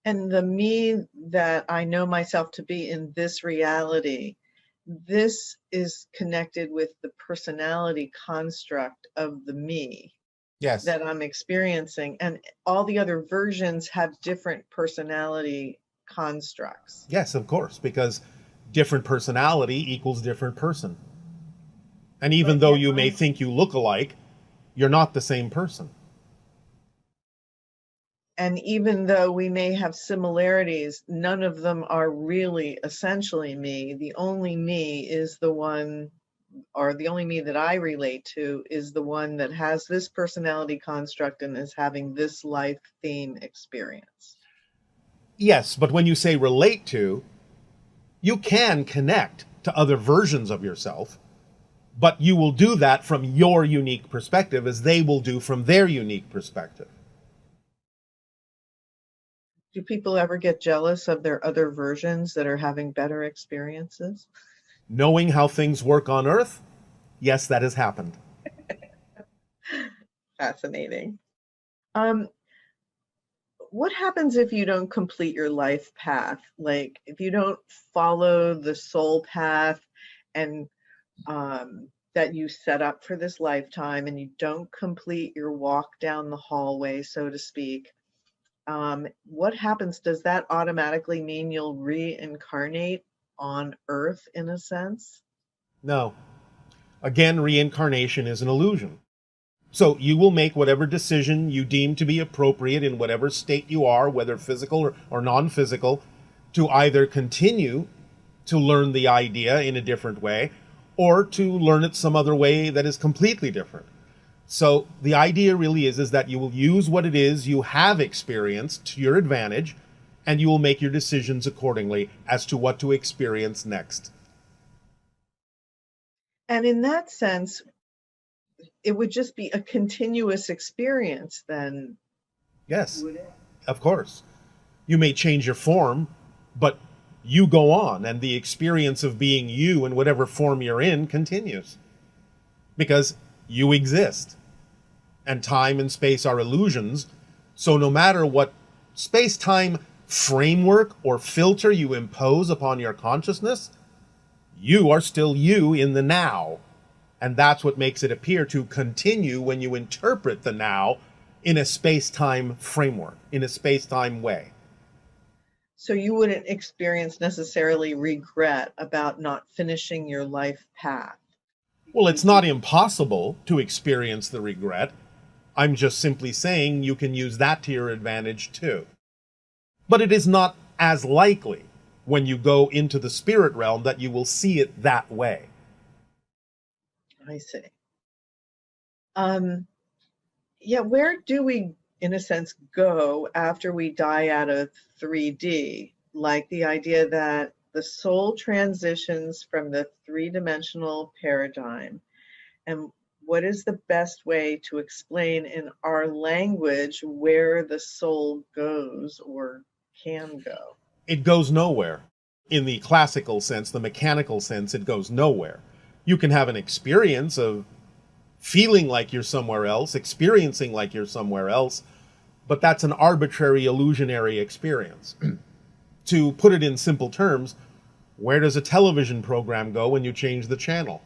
And the me that I know myself to be in this reality, this is connected with the personality construct of the me that I'm experiencing. And all the other versions have different personality constructs. Yes, of course, because different personality equals different person. And even though you may think you look alike, you're not the same person. And even though we may have similarities, none of them are really essentially me. The only me is the one, or the only me that I relate to is the one that has this personality construct and is having this life theme experience. Yes, but when you say relate to, you can connect to other versions of yourself, but you will do that from your unique perspective as they will do from their unique perspective. Do people ever get jealous of their other versions that are having better experiences? Knowing how things work on Earth, yes, that has happened. Fascinating. What happens if you don't complete your life path? Like if you don't follow the soul path and that you set up for this lifetime, and you don't complete your walk down the hallway, so to speak, what happens? Does that automatically mean you'll reincarnate on Earth in a sense? No. Again, reincarnation is an illusion. So you will make whatever decision you deem to be appropriate in whatever state you are, whether physical or non-physical, to either continue to learn the idea in a different way or to learn it some other way that is completely different. So the idea really is that you will use what it is you have experienced to your advantage, and you will make your decisions accordingly as to what to experience next. And in that sense, it would just be a continuous experience then. Yes, of course. You may change your form, but you go on, and the experience of being you in whatever form you're in continues. Because you exist. And time and space are illusions, so no matter what space-time framework or filter you impose upon your consciousness, you are still you in the now. And that's what makes it appear to continue when you interpret the now in a space-time framework, in a space-time way. So you wouldn't experience necessarily regret about not finishing your life path? Well, it's not impossible to experience the regret. I'm just simply saying you can use that to your advantage too. But it is not as likely when you go into the spirit realm that you will see it that way. I see. Yeah, where do we, in a sense, go after we die out of 3D? Like the idea that the soul transitions from the three-dimensional paradigm. And what is the best way to explain in our language where the soul goes or can go? It goes nowhere. In the classical sense, the mechanical sense, it goes nowhere. You can have an experience of feeling like you're somewhere else, experiencing like you're somewhere else, but that's an arbitrary, illusionary experience. To put it in simple terms, where does a television program go when you change the channel?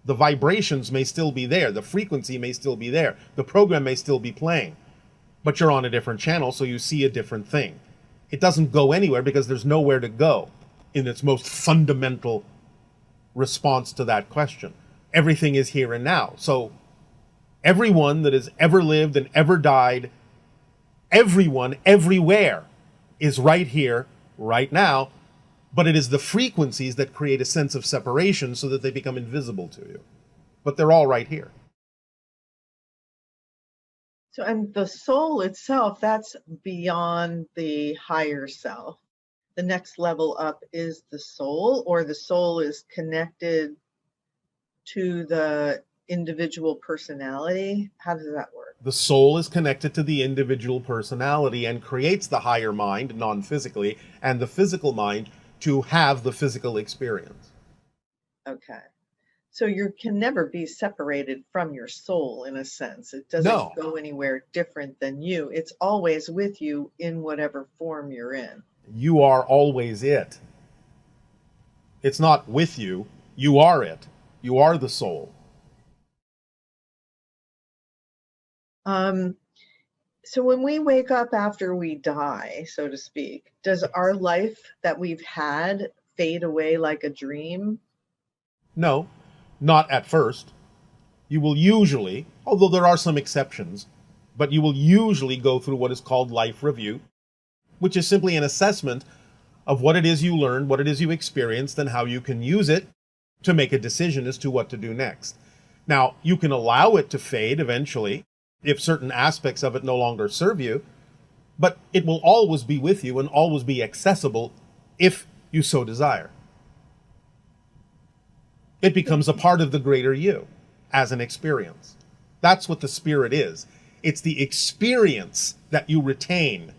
The vibrations may still be there, the frequency may still be there, the program may still be playing, but you're on a different channel, so you see a different thing. It doesn't go anywhere because there's nowhere to go in its most fundamental response to that question. Everything is here and now. So everyone that has ever lived and ever died, everyone, everywhere, is right here, right now, but it is the frequencies that create a sense of separation so that they become invisible to you. But they're all right here. So, and the soul itself, that's beyond the higher self. The next level up is the soul, or the soul is connected to the individual personality? How does that work? The soul is connected to the individual personality and creates the higher mind, non-physically, and the physical mind to have the physical experience. Okay. So you can never be separated from your soul, in a sense. It doesn't go anywhere different than you. It's always with you in whatever form you're in. You are always it. It's not with you. You are it. You are the soul. So when we wake up after we die, so to speak, does our life that we've had fade away like a dream? No, not at first. You will usually, although there are some exceptions, but you will usually go through what is called life review, which is simply an assessment of what it is you learned, what it is you experienced, and how you can use it to make a decision as to what to do next. Now, you can allow it to fade eventually if certain aspects of it no longer serve you, but it will always be with you and always be accessible if you so desire. It becomes a part of the greater you as an experience. That's what the spirit is. It's the experience that you retain.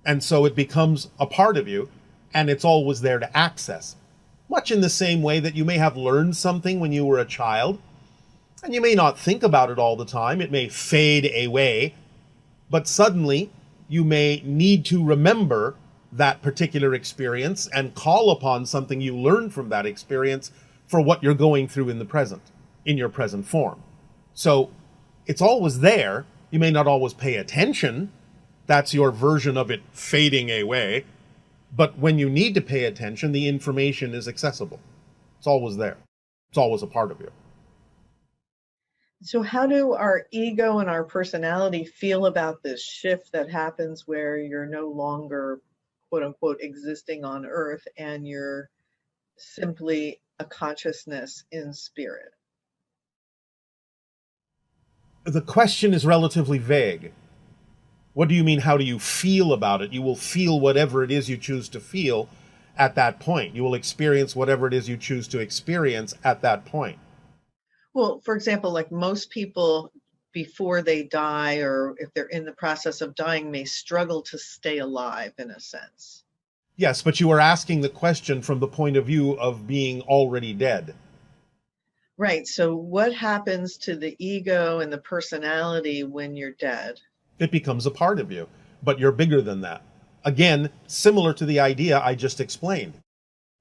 And so it becomes a part of you, and it's always there to access. Much in the same way that you may have learned something when you were a child, and you may not think about it all the time. It may fade away, but suddenly you may need to remember that particular experience and call upon something you learned from that experience for what you're going through in the present, in your present form. So it's always there. You may not always pay attention. That's your version of it fading away. But when you need to pay attention, the information is accessible. It's always there. It's always a part of you. So how do our ego and our personality feel about this shift that happens where you're no longer, quote unquote, existing on earth and you're simply a consciousness in spirit? The question is relatively vague. What do you mean, how do you feel about it? You will feel whatever it is you choose to feel at that point. You will experience whatever it is you choose to experience at that point. Well, for example, like most people before they die, or if they're in the process of dying, may struggle to stay alive in a sense. Yes, but you are asking the question from the point of view of being already dead. Right. So what happens to the ego and the personality when you're dead? It becomes a part of you, but you're bigger than that. Again, similar to the idea I just explained.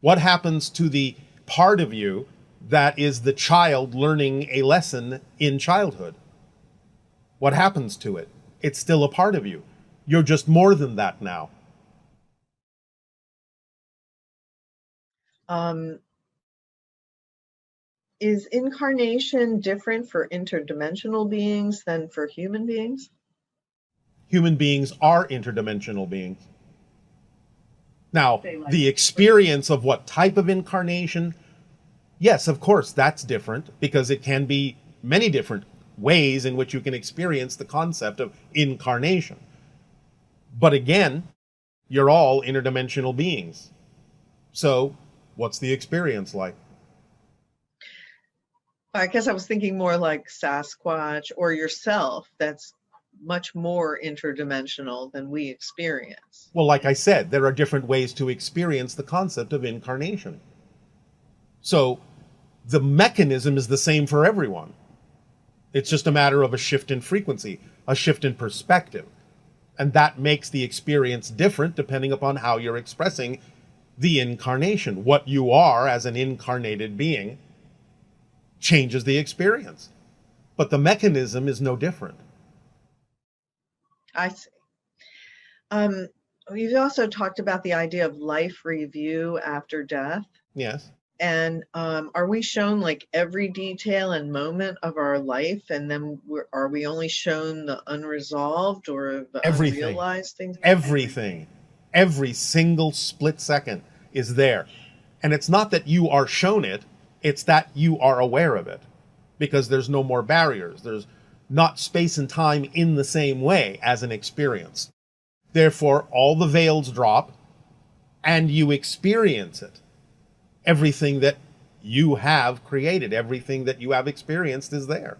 What happens to the part of you that is the child learning a lesson in childhood? What happens to it? It's still a part of you. You're just more than that now. Is incarnation different for interdimensional beings than for human beings? Human beings are interdimensional beings. Now, the experience of what type of incarnation, yes, of course, that's different, because it can be many different ways in which you can experience the concept of incarnation. But again, you're all interdimensional beings. So, what's the experience like? I guess I was thinking more like Sasquatch or yourself, that's much more interdimensional than we experience. Well, like I said, there are different ways to experience the concept of incarnation. So, the mechanism is the same for everyone. It's just a matter of a shift in frequency, a shift in perspective. And that makes the experience different depending upon how you're expressing the incarnation. What you are as an incarnated being changes the experience. But the mechanism is no different. I see. You've also talked about the idea of life review after death. Yes. And are we shown like every detail and moment of our life, and then are we only shown the unresolved or the unrealized things? Everything. Every single split second is there. And it's not that you are shown it, it's that you are aware of it. Because there's no more barriers. There's not space and time in the same way as an experience. Therefore, all the veils drop, and you experience it. Everything that you have created, everything that you have experienced is there.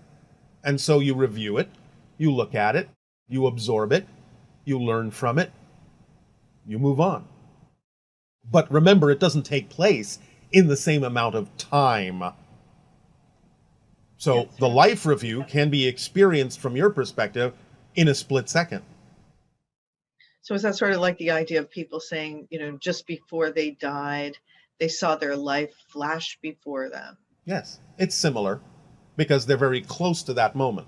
And so you review it, you look at it, you absorb it, you learn from it, you move on. But remember, it doesn't take place in the same amount of time. So the life review can be experienced from your perspective in a split second. So is that sort of like the idea of people saying, just before they died, they saw their life flash before them? Yes, it's similar because they're very close to that moment.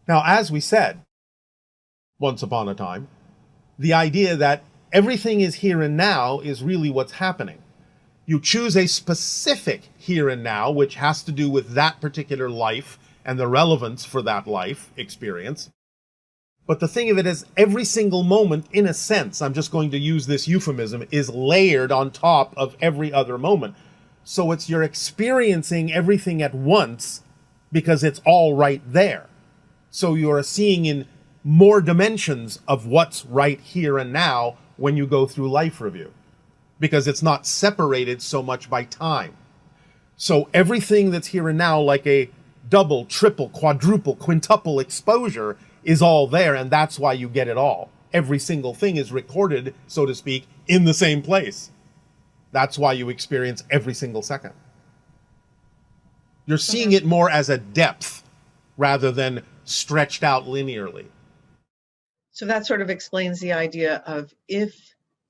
Now, as we said, once upon a time, the idea that everything is here and now is really what's happening. You choose a specific here and now, which has to do with that particular life and the relevance for that life experience. But the thing of it is, every single moment, in a sense, I'm just going to use this euphemism, is layered on top of every other moment. So it's you're experiencing everything at once because it's all right there. So you're seeing in more dimensions of what's right here and now when you go through life review, because it's not separated so much by time. So everything that's here and now, like a double, triple, quadruple, quintuple exposure, is all there, and that's why you get it all. Every single thing is recorded, so to speak, in the same place. That's why you experience every single second. You're seeing it more as a depth rather than stretched out linearly. So that sort of explains the idea of if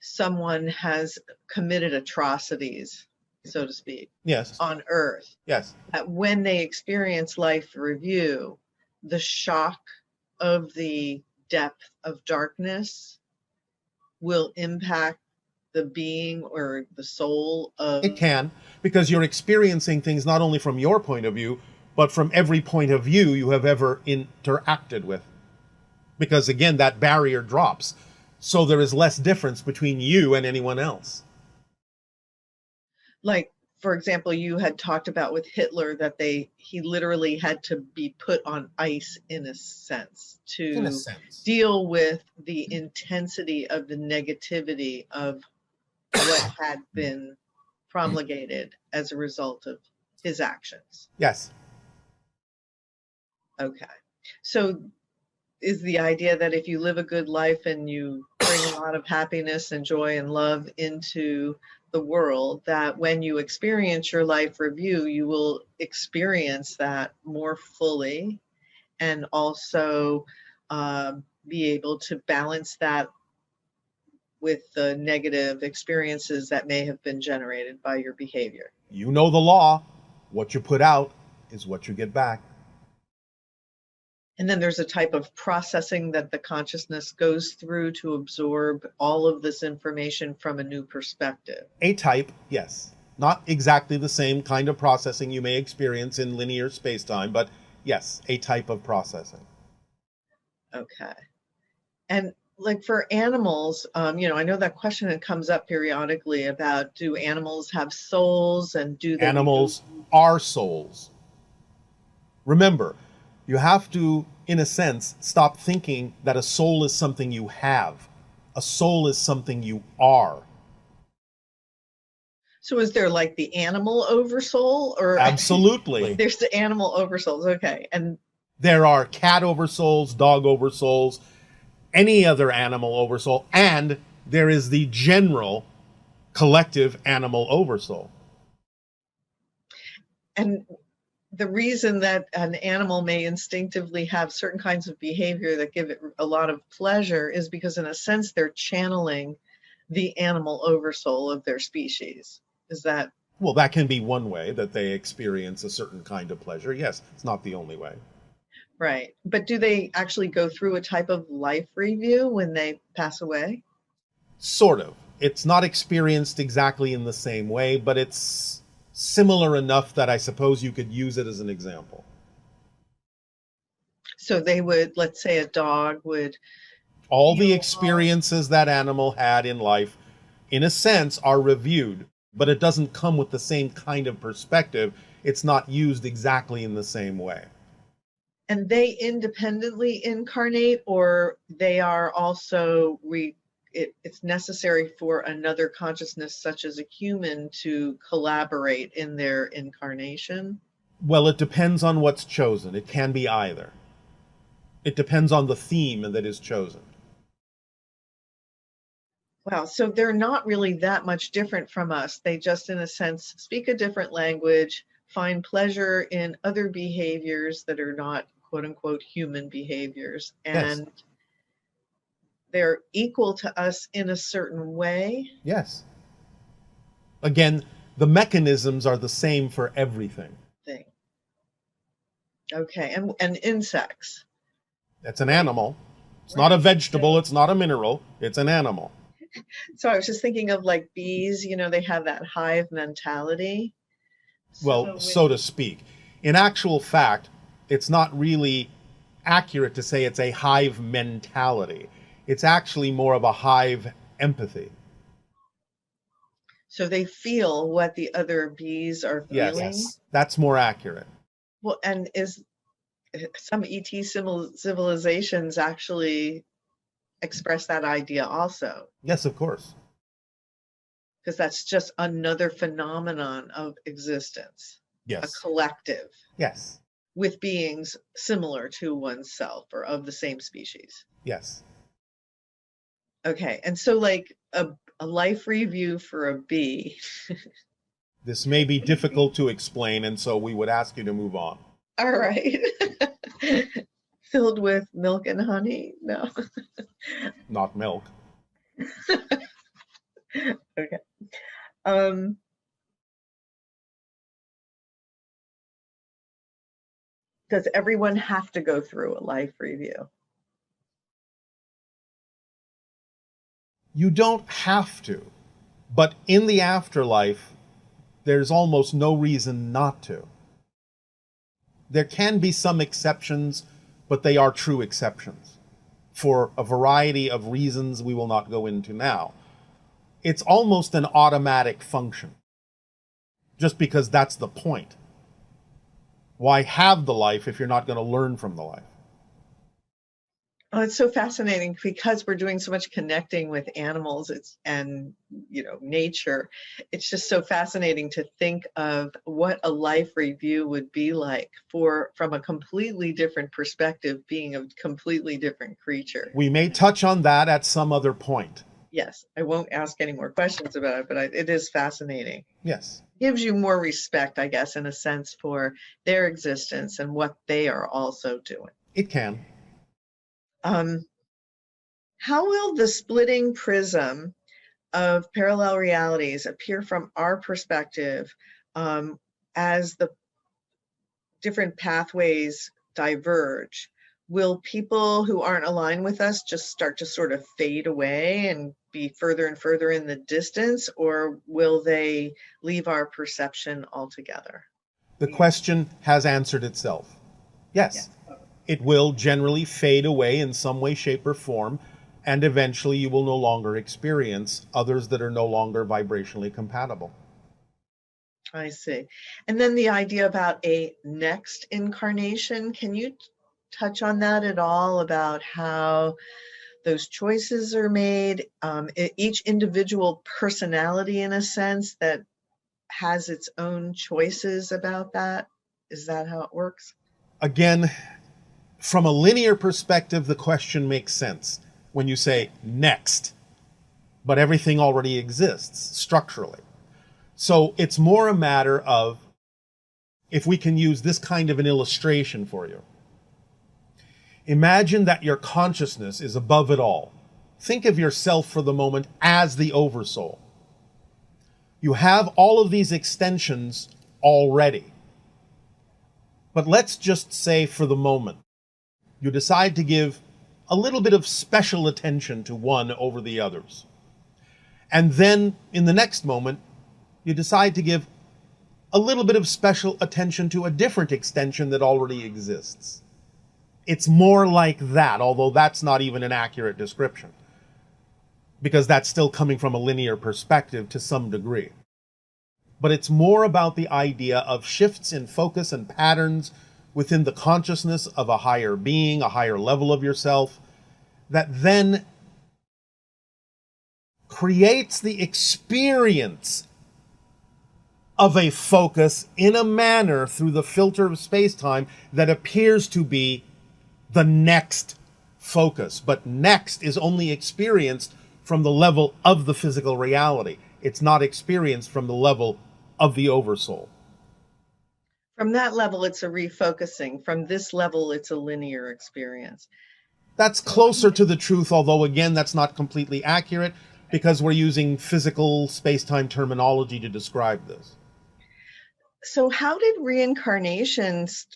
someone has committed atrocities, so to speak, yes, on Earth, yes, that when they experience life review, the shock of the depth of darkness will impact the being or the soul of... It can, because you're experiencing things not only from your point of view, but from every point of view you have ever interacted with. Because again, that barrier drops. So there is less difference between you and anyone else. Like, for example, you had talked about with Hitler that he literally had to be put on ice in a sense to deal with the intensity of the negativity of what had been promulgated as a result of his actions. Yes. Okay. So is the idea that if you live a good life and you bring a lot of happiness and joy and love into the world, that when you experience your life review, you will experience that more fully and also be able to balance that with the negative experiences that may have been generated by your behavior? You know the law. What you put out is what you get back. And then there's a type of processing that the consciousness goes through to absorb all of this information from a new perspective. A type, yes. Not exactly the same kind of processing you may experience in linear space-time, but yes, a type of processing. Okay. And like for animals, I know that question that comes up periodically about, do animals have souls, and do they? Animals are souls. Remember, you have to, in a sense, stop thinking that a soul is something you have. A soul is something you are. So is there like the animal oversoul, or? Absolutely. There's the animal oversouls, okay. And there are cat oversouls, dog oversouls, any other animal oversoul, and there is the general collective animal oversoul. And the reason that an animal may instinctively have certain kinds of behavior that give it a lot of pleasure is because, in a sense, they're channeling the animal oversoul of their species. Is that? Well, that can be one way that they experience a certain kind of pleasure. Yes, it's not the only way. Right. But do they actually go through a type of life review when they pass away? Sort of. It's not experienced exactly in the same way, but it's similar enough that I suppose you could use it as an example. So they would, let's say a dog would... All the experiences that animal had in life, in a sense, are reviewed, but it doesn't come with the same kind of perspective. It's not used exactly in the same way. And they independently incarnate, or they are also, it's necessary for another consciousness, such as a human, to collaborate in their incarnation? Well, it depends on what's chosen. It can be either. It depends on the theme that is chosen. Wow, so they're not really that much different from us. They just, in a sense, speak a different language, find pleasure in other behaviors that are not quote-unquote human behaviors, and yes, they're equal to us in a certain way. Yes. Again, the mechanisms are the same for everything. Okay, and insects. That's an animal. It's not a vegetable, it's not a mineral, it's an animal. So I was just thinking of like bees, they have that hive mentality. Well, so to speak. In actual fact, it's not really accurate to say it's a hive mentality. It's actually more of a hive empathy. So they feel what the other bees are feeling? Yes, that's more accurate. Well, and is some ET civilizations actually express that idea also? Yes, of course. Because that's just another phenomenon of existence. Yes. A collective. Yes. With beings similar to oneself or of the same species. Yes. Okay, and so like a life review for a bee. This may be difficult to explain, and so we would ask you to move on. All right. Filled with milk and honey? No. Not milk. Okay. Does everyone have to go through a life review? You don't have to, but in the afterlife, there's almost no reason not to. There can be some exceptions, but they are true exceptions for a variety of reasons we will not go into now. It's almost an automatic function, just because that's the point. Why have the life if you're not going to learn from the life? Oh, it's so fascinating because we're doing so much connecting with animals and nature. It's just so fascinating to think of what a life review would be like from a completely different perspective, being a completely different creature. We may touch on that at some other point. Yes, I won't ask any more questions about it, but it is fascinating. Yes. Gives you more respect, I guess, in a sense, for their existence and what they are also doing. It can. How will the splitting prism of parallel realities appear from our perspective as the different pathways diverge? will people who aren't aligned with us just start to sort of fade away and be further and further in the distance, or will they leave our perception altogether? The question has answered itself. Yes, it will generally fade away in some way, shape, or form, and eventually you will no longer experience others that are no longer vibrationally compatible. I see. And then the idea about a next incarnation, can you touch on that at all, about how those choices are made? Each individual personality, in a sense, that has its own choices about that. Is that how it works? Again, from a linear perspective, the question makes sense when you say next, but everything already exists structurally. So it's more a matter of, if we can use this kind of an illustration for you. Imagine that your consciousness is above it all. Think of yourself for the moment as the oversoul. You have all of these extensions already. But let's just say for the moment, you decide to give a little bit of special attention to one over the others. And then in the next moment, you decide to give a little bit of special attention to a different extension that already exists. It's more like that, although that's not even an accurate description, because that's still coming from a linear perspective to some degree. But it's more about the idea of shifts in focus and patterns within the consciousness of a higher being, a higher level of yourself, that then creates the experience of a focus in a manner through the filter of space-time that appears to be the next focus. But next is only experienced from the level of the physical reality. It's not experienced from the level of the oversoul. From that level, it's a refocusing. From this level, it's a linear experience. That's closer to the truth, although again, that's not completely accurate, because we're using physical space-time terminology to describe this. So how did reincarnations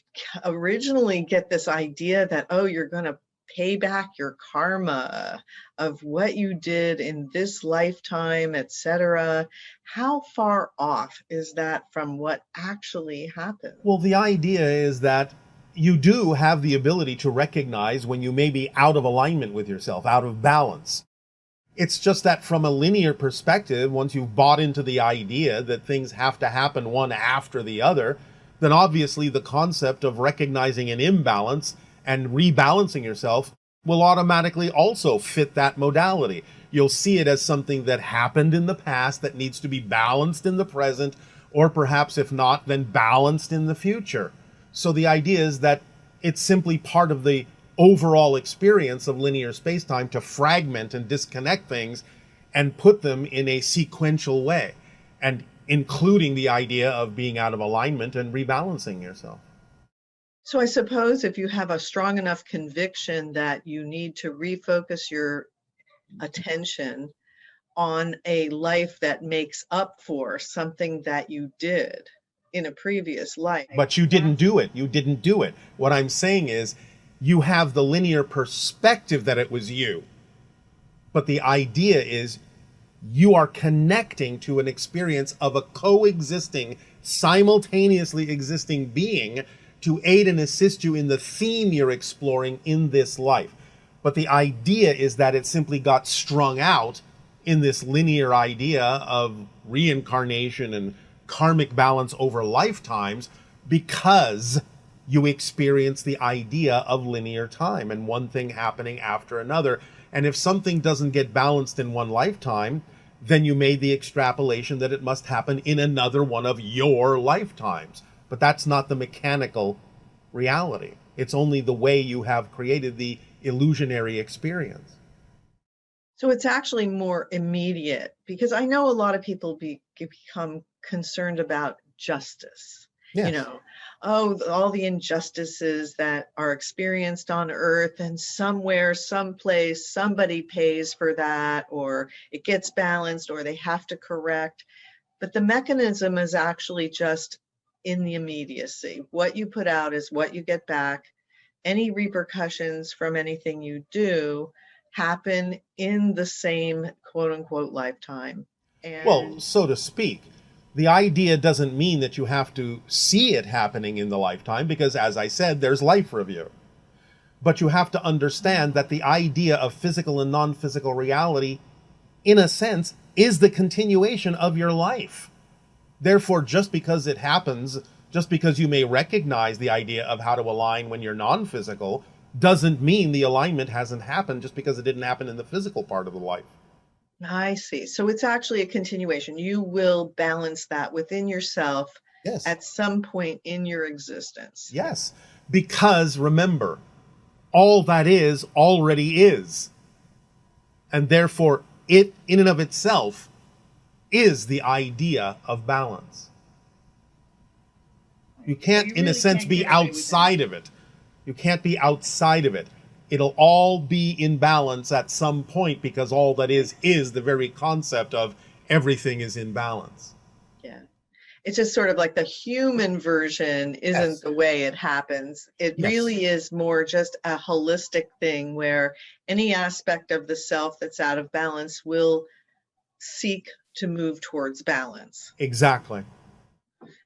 originally get this idea that, oh, you're going to pay back your karma of what you did in this lifetime, etc.? How far off is that from what actually happened? Well, the idea is that you do have the ability to recognize when you may be out of alignment with yourself, out of balance. It's just that from a linear perspective, once you've bought into the idea that things have to happen one after the other, then obviously the concept of recognizing an imbalance and rebalancing yourself will automatically also fit that modality. You'll see it as something that happened in the past that needs to be balanced in the present, or perhaps if not, then balanced in the future. So the idea is that it's simply part of the overall experience of linear space-time to fragment and disconnect things and put them in a sequential way, and including the idea of being out of alignment and rebalancing yourself. So I suppose if you have a strong enough conviction that you need to refocus your attention on a life that makes up for something that you did in a previous life. But you didn't do it. You didn't do it. What I'm saying is, you have the linear perspective that it was you. But the idea is you are connecting to an experience of a coexisting, simultaneously existing being to aid and assist you in the theme you're exploring in this life. But the idea is that it simply got strung out in this linear idea of reincarnation and karmic balance over lifetimes, because you experience the idea of linear time and one thing happening after another. And if something doesn't get balanced in one lifetime, then you made the extrapolation that it must happen in another one of your lifetimes. But that's not the mechanical reality. It's only the way you have created the illusionary experience. So it's actually more immediate, because I know a lot of people become concerned about justice. Yes. You know, oh, all the injustices that are experienced on earth, and somewhere, someplace, somebody pays for that, or it gets balanced, or they have to correct. But the mechanism is actually just in the immediacy. What you put out is what you get back. any repercussions from anything you do happen in the same quote unquote lifetime. And well, so to speak. The idea doesn't mean that you have to see it happening in the lifetime, because as I said, there's life review. But you have to understand that the idea of physical and non-physical reality, in a sense, is the continuation of your life. Therefore, just because it happens, just because you may recognize the idea of how to align when you're non-physical, doesn't mean the alignment hasn't happened just because it didn't happen in the physical part of the life. I see. So it's actually a continuation. You will balance that within yourself at some point in your existence. Yes, because remember, all that is already is. And therefore, it in and of itself is the idea of balance. You can't, in a sense, be outside of it. You can't be outside of it. It'll all be in balance at some point, because all that is the very concept of everything is in balance. Yeah. It's just sort of like the human version isn't the way it happens. It really is more just a holistic thing where any aspect of the self that's out of balance will seek to move towards balance. Exactly.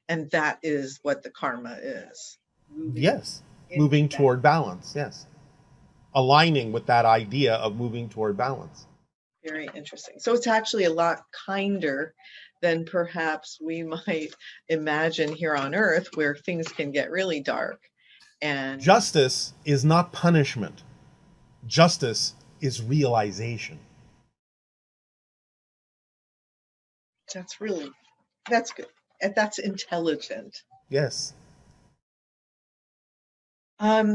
And that is what the karma is. Moving toward balance, yes. Aligning with that idea of moving toward balance. Very interesting. So it's actually a lot kinder than perhaps we might imagine here on Earth, where things can get really dark. And justice is not punishment. Justice is realization. That's good. That's intelligent. Yes.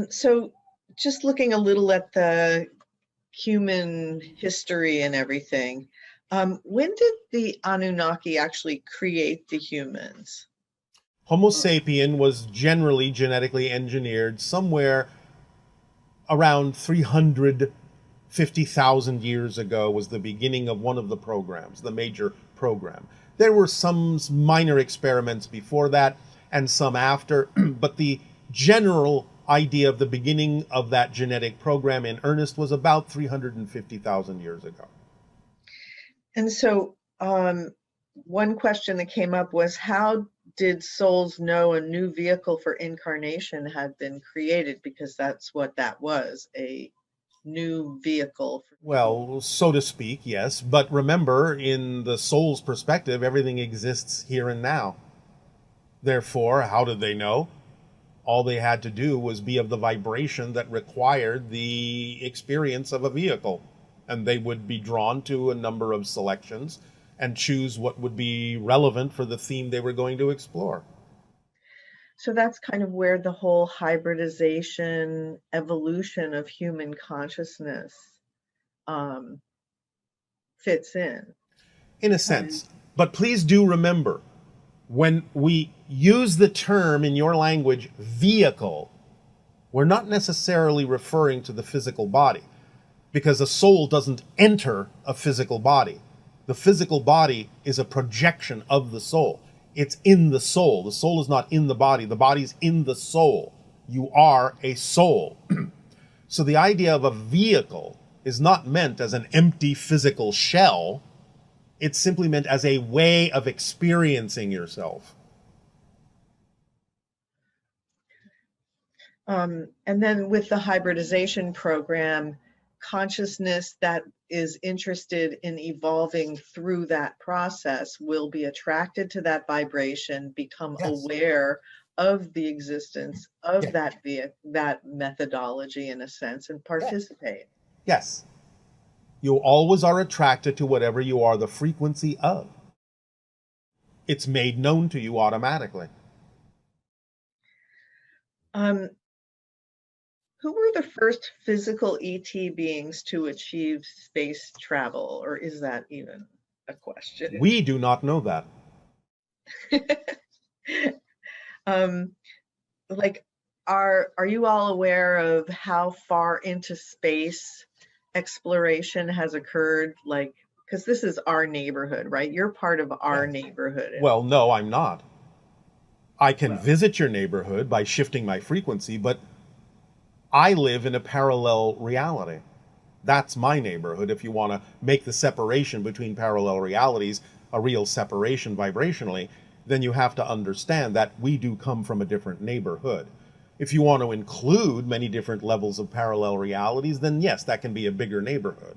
So just looking a little at the human history and everything, when did the Anunnaki actually create the humans? Homo sapien was generally genetically engineered somewhere around 350,000 years ago was the beginning of one of the programs, the major program. There were some minor experiments before that and some after, but the general idea of the beginning of that genetic program in earnest was about 350,000 years ago. And so one question that came up was, how did souls know a new vehicle for incarnation had been created? Because that's what that was, a new vehicle. Well, so to speak, yes. But remember, in the soul's perspective, everything exists here and now. Therefore, how did they know? All they had to do was be of the vibration that required the experience of a vehicle. And they would be drawn to a number of selections and choose what would be relevant for the theme they were going to explore. So that's kind of where the whole hybridization, evolution of human consciousness fits in. In a sense. But please do remember, when we use the term in your language, vehicle, we're not necessarily referring to the physical body, because a soul doesn't enter a physical body. The physical body is a projection of the soul. It's in the soul. The soul is not in the body's in the soul. You are a soul. So the idea of a vehicle is not meant as an empty physical shell. It's simply meant as a way of experiencing yourself. And then with the hybridization program, consciousness that is interested in evolving through that process will be attracted to that vibration, become aware of the existence of that methodology in a sense, and participate. Yes. You always are attracted to whatever you are the frequency of. It's made known to you automatically. Who were the first physical ET beings to achieve space travel, or is that even a question? We do not know that. Like, are you all aware of how far into space exploration has occurred? Like, because this is our neighborhood, right? You're part of our neighborhood. Well, no, I'm not. I can visit your neighborhood by shifting my frequency, but I live in a parallel reality. That's my neighborhood. If you want to make the separation between parallel realities a real separation vibrationally, then you have to understand that we do come from a different neighborhood. If you want to include many different levels of parallel realities, then yes, that can be a bigger neighborhood.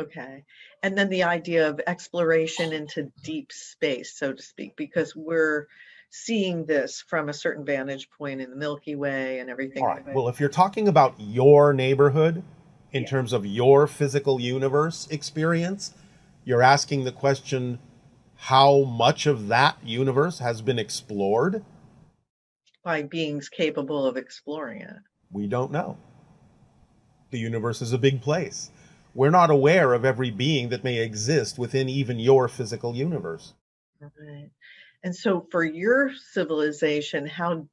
Okay. And then the idea of exploration into deep space, so to speak, because we're seeing this from a certain vantage point in the Milky Way and everything. All right. Well, if you're talking about your neighborhood in terms of your physical universe experience, you're asking the question, how much of that universe has been explored? By beings capable of exploring it. We don't know. The universe is a big place. We're not aware of every being that may exist within even your physical universe. Right. And so for your civilization, how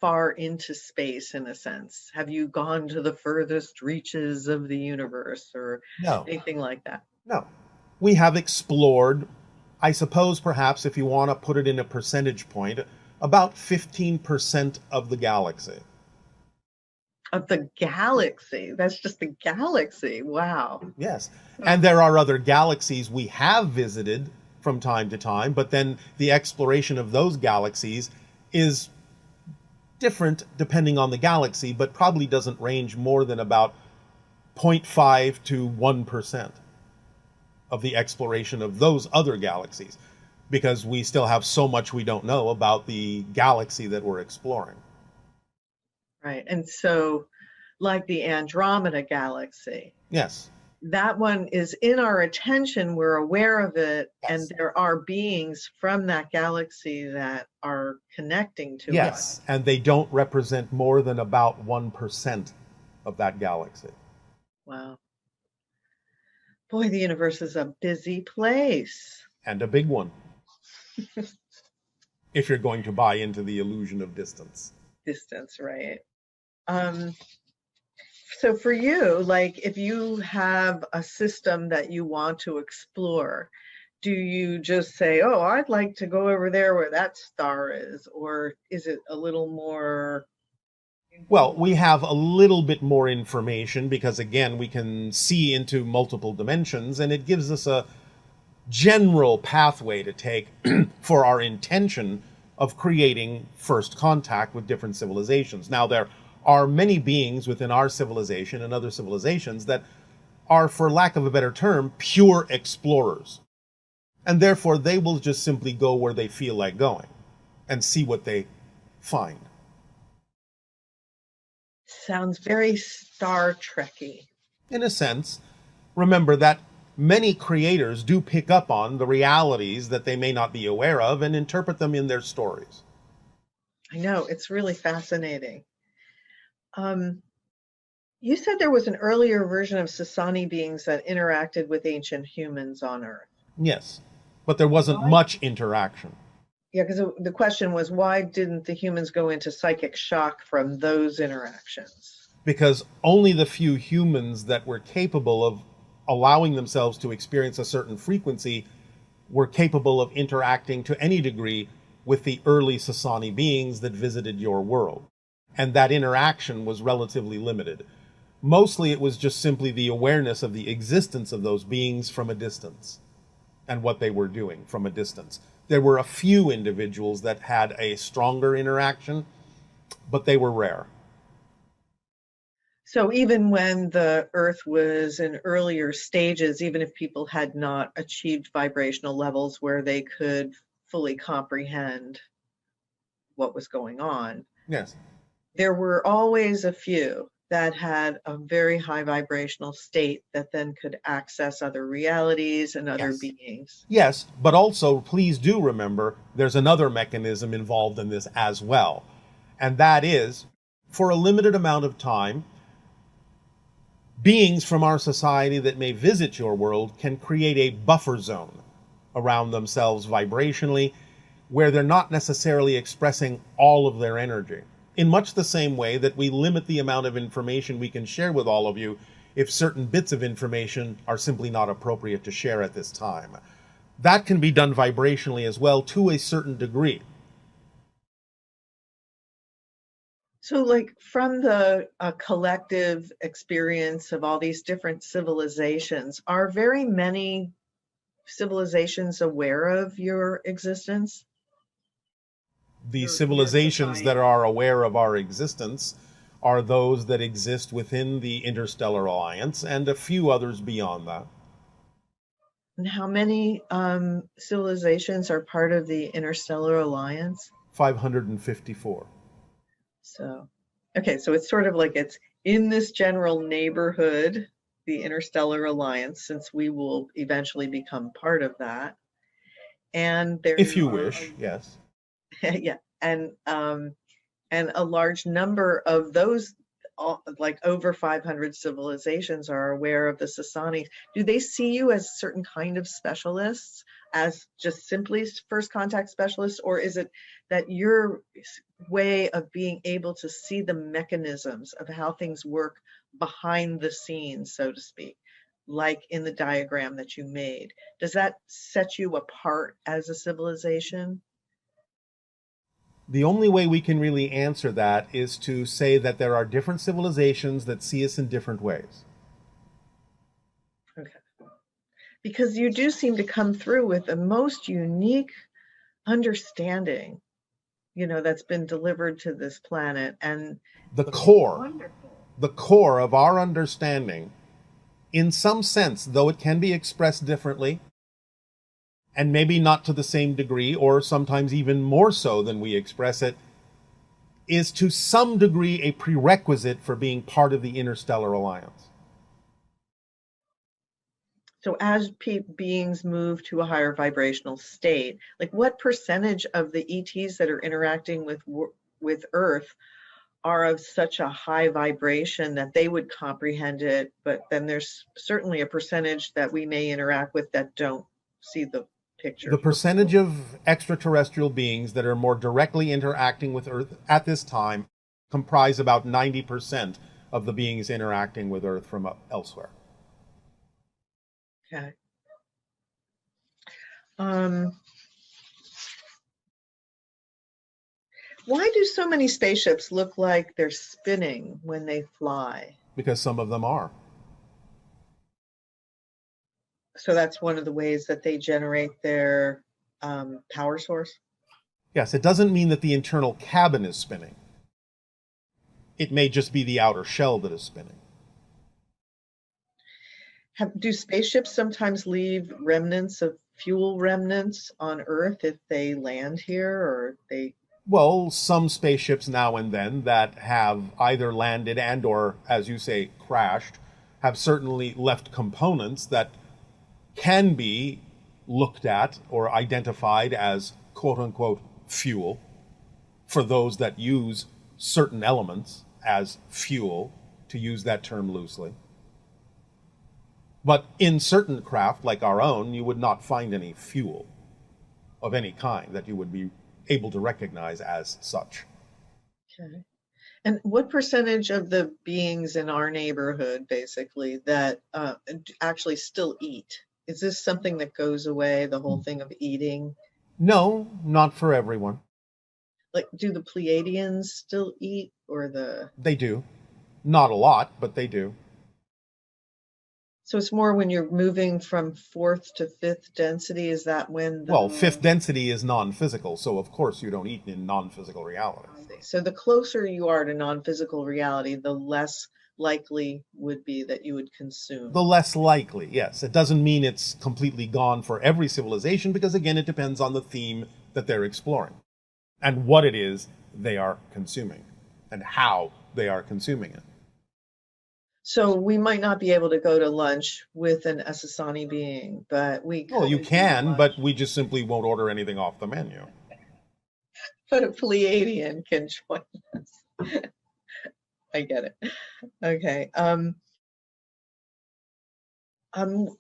far into space, in a sense? Have you gone to the furthest reaches of the universe or anything like that? No. We have explored, I suppose perhaps if you want to put it in a percentage point, about 15% of the galaxy. Of the galaxy? That's just the galaxy. Wow. Yes. And there are other galaxies we have visited from time to time, but then the exploration of those galaxies is different depending on the galaxy, but probably doesn't range more than about 0.5 to 1% of the exploration of those other galaxies, because we still have so much we don't know about the galaxy that we're exploring. Right. And so, like the Andromeda galaxy. Yes. That one is in our attention. We're aware of it. Yes. And there are beings from that galaxy that are connecting to us. Yes. And they don't represent more than about 1% of that galaxy. Wow. Boy, the universe is a busy place. And a big one. If you're going to buy into the illusion of distance. Distance, right. So for you, like if you have a system that you want to explore, do you just say, oh, I'd like to go over there where that star is? Or is it a little more? Well, we have a little bit more information because, again, we can see into multiple dimensions, and it gives us a general pathway to take for our intention of creating first contact with different civilizations. Now, there are many beings within our civilization and other civilizations that are, for lack of a better term, pure explorers. And therefore, they will just simply go where they feel like going and see what they find. Sounds very Star Trek-y. In a sense, remember that many creators do pick up on the realities that they may not be aware of and interpret them in their stories. I know, it's really fascinating. You said there was an earlier version of Sasani beings that interacted with ancient humans on Earth. Yes, but there wasn't much interaction. Yeah, because the question was, why didn't the humans go into psychic shock from those interactions? Because only the few humans that were capable of allowing themselves to experience a certain frequency were capable of interacting to any degree with the early Sasani beings that visited your world. And that interaction was relatively limited. Mostly it was just simply the awareness of the existence of those beings from a distance and what they were doing from a distance. There were a few individuals that had a stronger interaction, but they were rare. So even when the Earth was in earlier stages, even if people had not achieved vibrational levels where they could fully comprehend what was going on, yes, there were always a few that had a very high vibrational state that then could access other realities and other beings. Yes, but also please do remember there's another mechanism involved in this as well. And that is, for a limited amount of time, beings from our society that may visit your world can create a buffer zone around themselves vibrationally where they're not necessarily expressing all of their energy. In much the same way that we limit the amount of information we can share with all of you if certain bits of information are simply not appropriate to share at this time. That can be done vibrationally as well to a certain degree. So, like, from the collective experience of all these different civilizations, are very many civilizations aware of your existence? The civilizations that are aware of our existence are those that exist within the Interstellar Alliance and a few others beyond that. And how many civilizations are part of the Interstellar Alliance? 554. So, okay, so it's sort of like it's in this general neighborhood, the Interstellar Alliance, since we will eventually become part of that. And there, if you wish, yes. Yeah, and a large number of those, like over 500 civilizations, are aware of the Sasani. Do they see you as certain kind of specialists, as just simply first contact specialists, or is it that your way of being able to see the mechanisms of how things work behind the scenes, so to speak, like in the diagram that you made, does that set you apart as a civilization? The only way we can really answer that is to say that there are different civilizations that see us in different ways. Okay. Because you do seem to come through with a most unique understanding, you know, that's been delivered to this planet. And the core of our understanding, in some sense, though it can be expressed differently, and maybe not to the same degree, or sometimes even more so than we express it, is to some degree a prerequisite for being part of the Interstellar Alliance. So as beings move to a higher vibrational state, like what percentage of the ETs that are interacting with Earth are of such a high vibration that they would comprehend it, but then there's certainly a percentage that we may interact with that don't see the picture. The percentage of extraterrestrial beings that are more directly interacting with Earth at this time comprise about 90% of the beings interacting with Earth from elsewhere. Okay. Why do so many spaceships look like they're spinning when they fly? Because some of them are. So that's one of the ways that they generate their power source? Yes, it doesn't mean that the internal cabin is spinning. It may just be the outer shell that is spinning. Do spaceships sometimes leave remnants of fuel remnants on Earth if they land here, or they... Well, some spaceships now and then that have either landed and or, as you say, crashed, have certainly left components that can be looked at or identified as quote-unquote fuel for those that use certain elements as fuel, to use that term loosely. But in certain craft, like our own, you would not find any fuel of any kind that you would be able to recognize as such. Okay. And what percentage of the beings in our neighborhood, basically, that actually still eat? Is this something that goes away, the whole thing of eating? No, not for everyone. Like, do the Pleiadians still eat, or the... They do. Not a lot, but they do. So it's more when you're moving from fourth to fifth density, is that when the... Well, fifth density is non-physical, so of course you don't eat in non-physical reality. So the closer you are to non-physical reality, the less likely would be that you would consume. The less likely, yes. It doesn't mean it's completely gone for every civilization, because again, it depends on the theme that they're exploring and what it is they are consuming and how they are consuming it. So we might not be able to go to lunch with an Essassani being, but we... Well, you can, but we just simply won't order anything off the menu. But a Pleiadian can join us. I get it. Okay.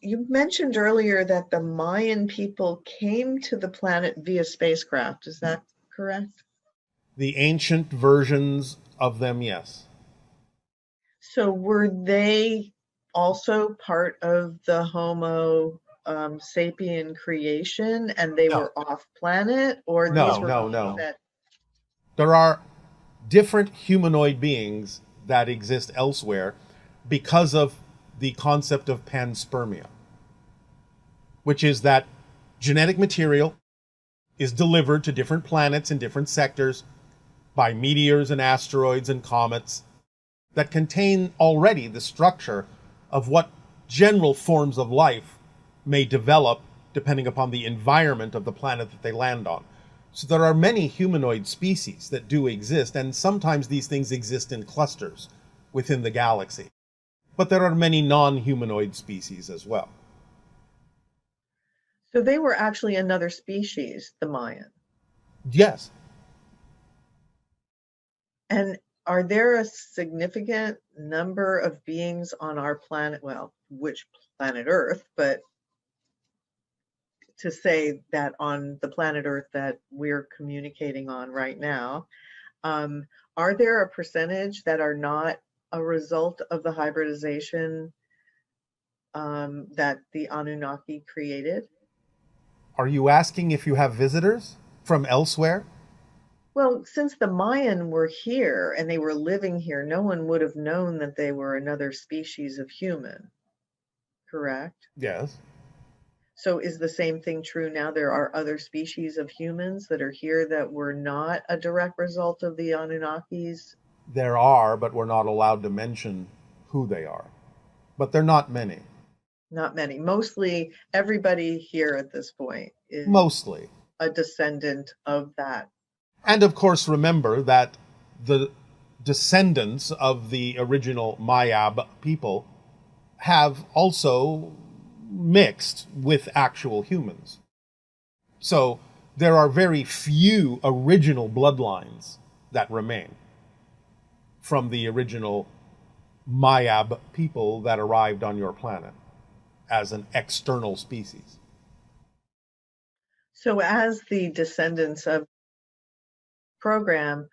You mentioned earlier that the Mayan people came to the planet via spacecraft. Is that correct? The ancient versions of them, yes. So were they also part of the Homo sapien creation, and they were off planet, or these were no. There are different humanoid beings that exist elsewhere because of the concept of panspermia, which is that genetic material is delivered to different planets in different sectors by meteors and asteroids and comets that contain already the structure of what general forms of life may develop depending upon the environment of the planet that they land on. So there are many humanoid species that do exist, and sometimes these things exist in clusters within the galaxy. But there are many non-humanoid species as well. So they were actually another species, the Mayan. Yes. And are there a significant number of beings on our planet? Well, which planet Earth, but to say that on the planet Earth that we're communicating on right now, are there a percentage that are not a result of the hybridization that the Anunnaki created? Are you asking if you have visitors from elsewhere? Well, since the Mayan were here and they were living here, no one would have known that they were another species of human, correct? Yes. So is the same thing true now? There are other species of humans that are here that were not a direct result of the Anunnakis? There are, but we're not allowed to mention who they are. But they're not many. Not many. Mostly everybody here at this point is Mostly. a descendant of that. And of course, remember that the descendants of the original Mayab people have also mixed with actual humans. So there are very few original bloodlines that remain from the original Mayab people that arrived on your planet as an external species. So as the descendants of program,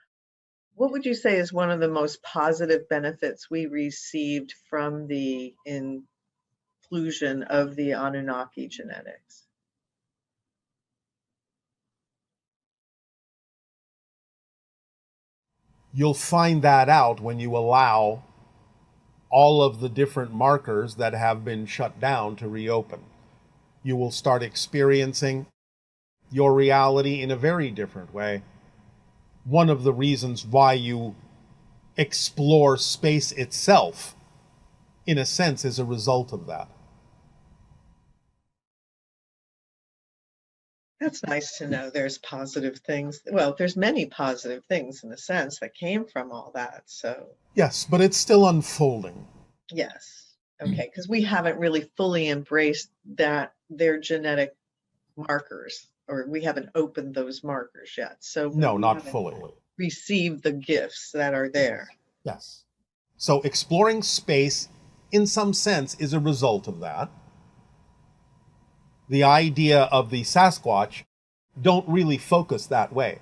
what would you say is one of the most positive benefits we received from the inclusion of the Anunnaki genetics? You'll find that out when you allow all of the different markers that have been shut down to reopen. You will start experiencing your reality in a very different way. One of the reasons why you explore space itself, in a sense, is a result of that. That's nice to know there's positive things. Well, there's many positive things in a sense that came from all that. So Yes, but it's still unfolding. yes. Okay, because we haven't really fully embraced that their genetic markers, or we haven't opened those markers yet. So No, we not haven't fully. received the gifts that are there. Yes. So exploring space, in some sense, is a result of that. The idea of the Sasquatch don't really focus that way.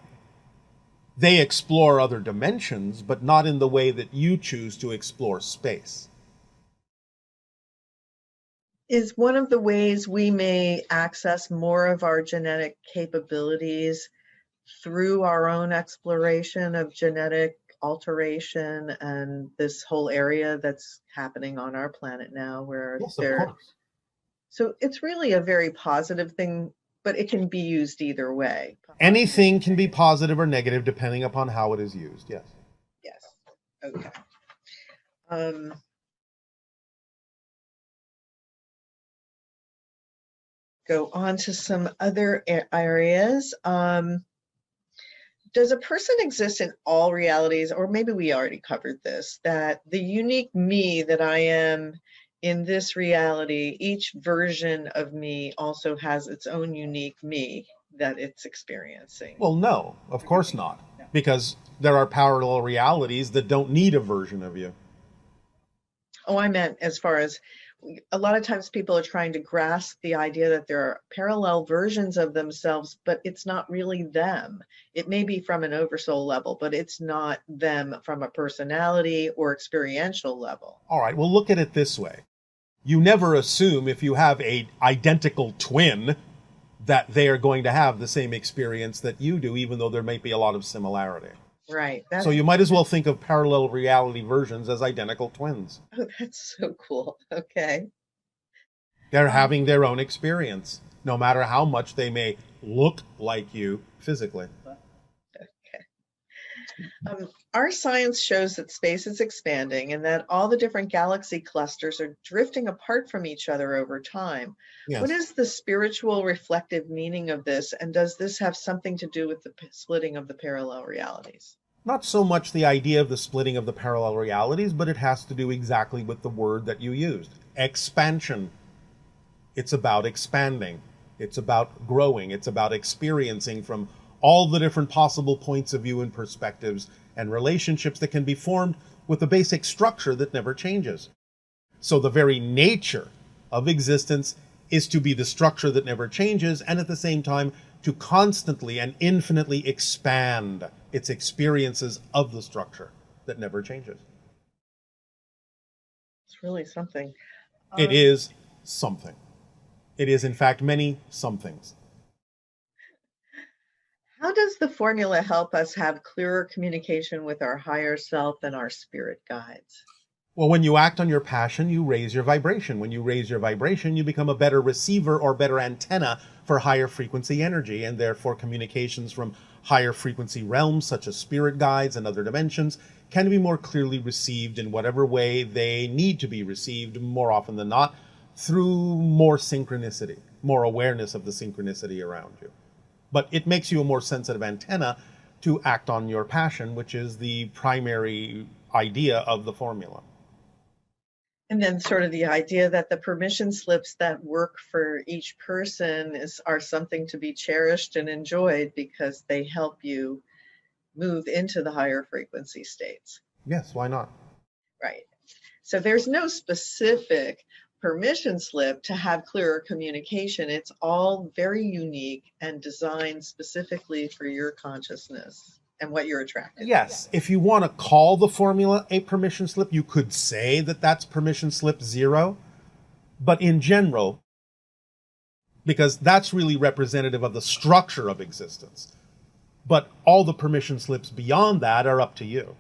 They explore other dimensions, but not in the way that you choose to explore space. Is one of the ways we may access more of our genetic capabilities through our own exploration of genetic alteration and this whole area that's happening on our planet now, where Yes, of course. So it's really a very positive thing, but it can be used either way. Anything can be positive or negative depending upon how it is used, yes. Yes. Okay. Go on to some other areas. Does a person exist in all realities, or maybe we already covered this, that the unique me that I am in this reality, each version of me also has its own unique me that it's experiencing? Well, no, of course not. Because there are parallel realities that don't need a version of you. Oh, I meant as far as a lot of times people are trying to grasp the idea that there are parallel versions of themselves, but it's not really them. It may be from an oversoul level, but it's not them from a personality or experiential level. All right, well, look at it this way. You never assume if you have an identical twin that they are going to have the same experience that you do, even though there may be a lot of similarity. Right. So you might as well think of parallel reality versions as identical twins. Oh, that's so cool. Okay. They're having their own experience, no matter how much they may look like you physically. Our science shows that space is expanding and that all the different galaxy clusters are drifting apart from each other over time. Yes. What is the spiritual reflective meaning of this? And does this have something to do with the splitting of the parallel realities? Not so much the idea of the splitting of the parallel realities, but it has to do exactly with the word that you used, expansion. It's about expanding. It's about growing. It's about experiencing from all the different possible points of view and perspectives and relationships that can be formed with a basic structure that never changes. So the very nature of existence is to be the structure that never changes, and at the same time to constantly and infinitely expand its experiences of the structure that never changes. It's really something. It is something. It is, in fact, many somethings. How does the formula help us have clearer communication with our higher self and our spirit guides? Well, when you act on your passion, you raise your vibration. When you raise your vibration, you become a better receiver or better antenna for higher frequency energy, and therefore communications from higher frequency realms, such as spirit guides and other dimensions, can be more clearly received in whatever way they need to be received, more often than not, through more synchronicity, more awareness of the synchronicity around you. But it makes you a more sensitive antenna to act on your passion, which is the primary idea of the formula. And then sort of the idea that the permission slips that work for each person are something to be cherished and enjoyed because they help you move into the higher frequency states. Yes, why not? Right. So there's no specific permission slip to have clearer communication. It's all very unique and designed specifically for your consciousness and what you're attracted to. Yes, if you want to call the formula a permission slip, you could say that that's permission slip 0. But in general, because that's really representative of the structure of existence, but all the permission slips beyond that are up to you.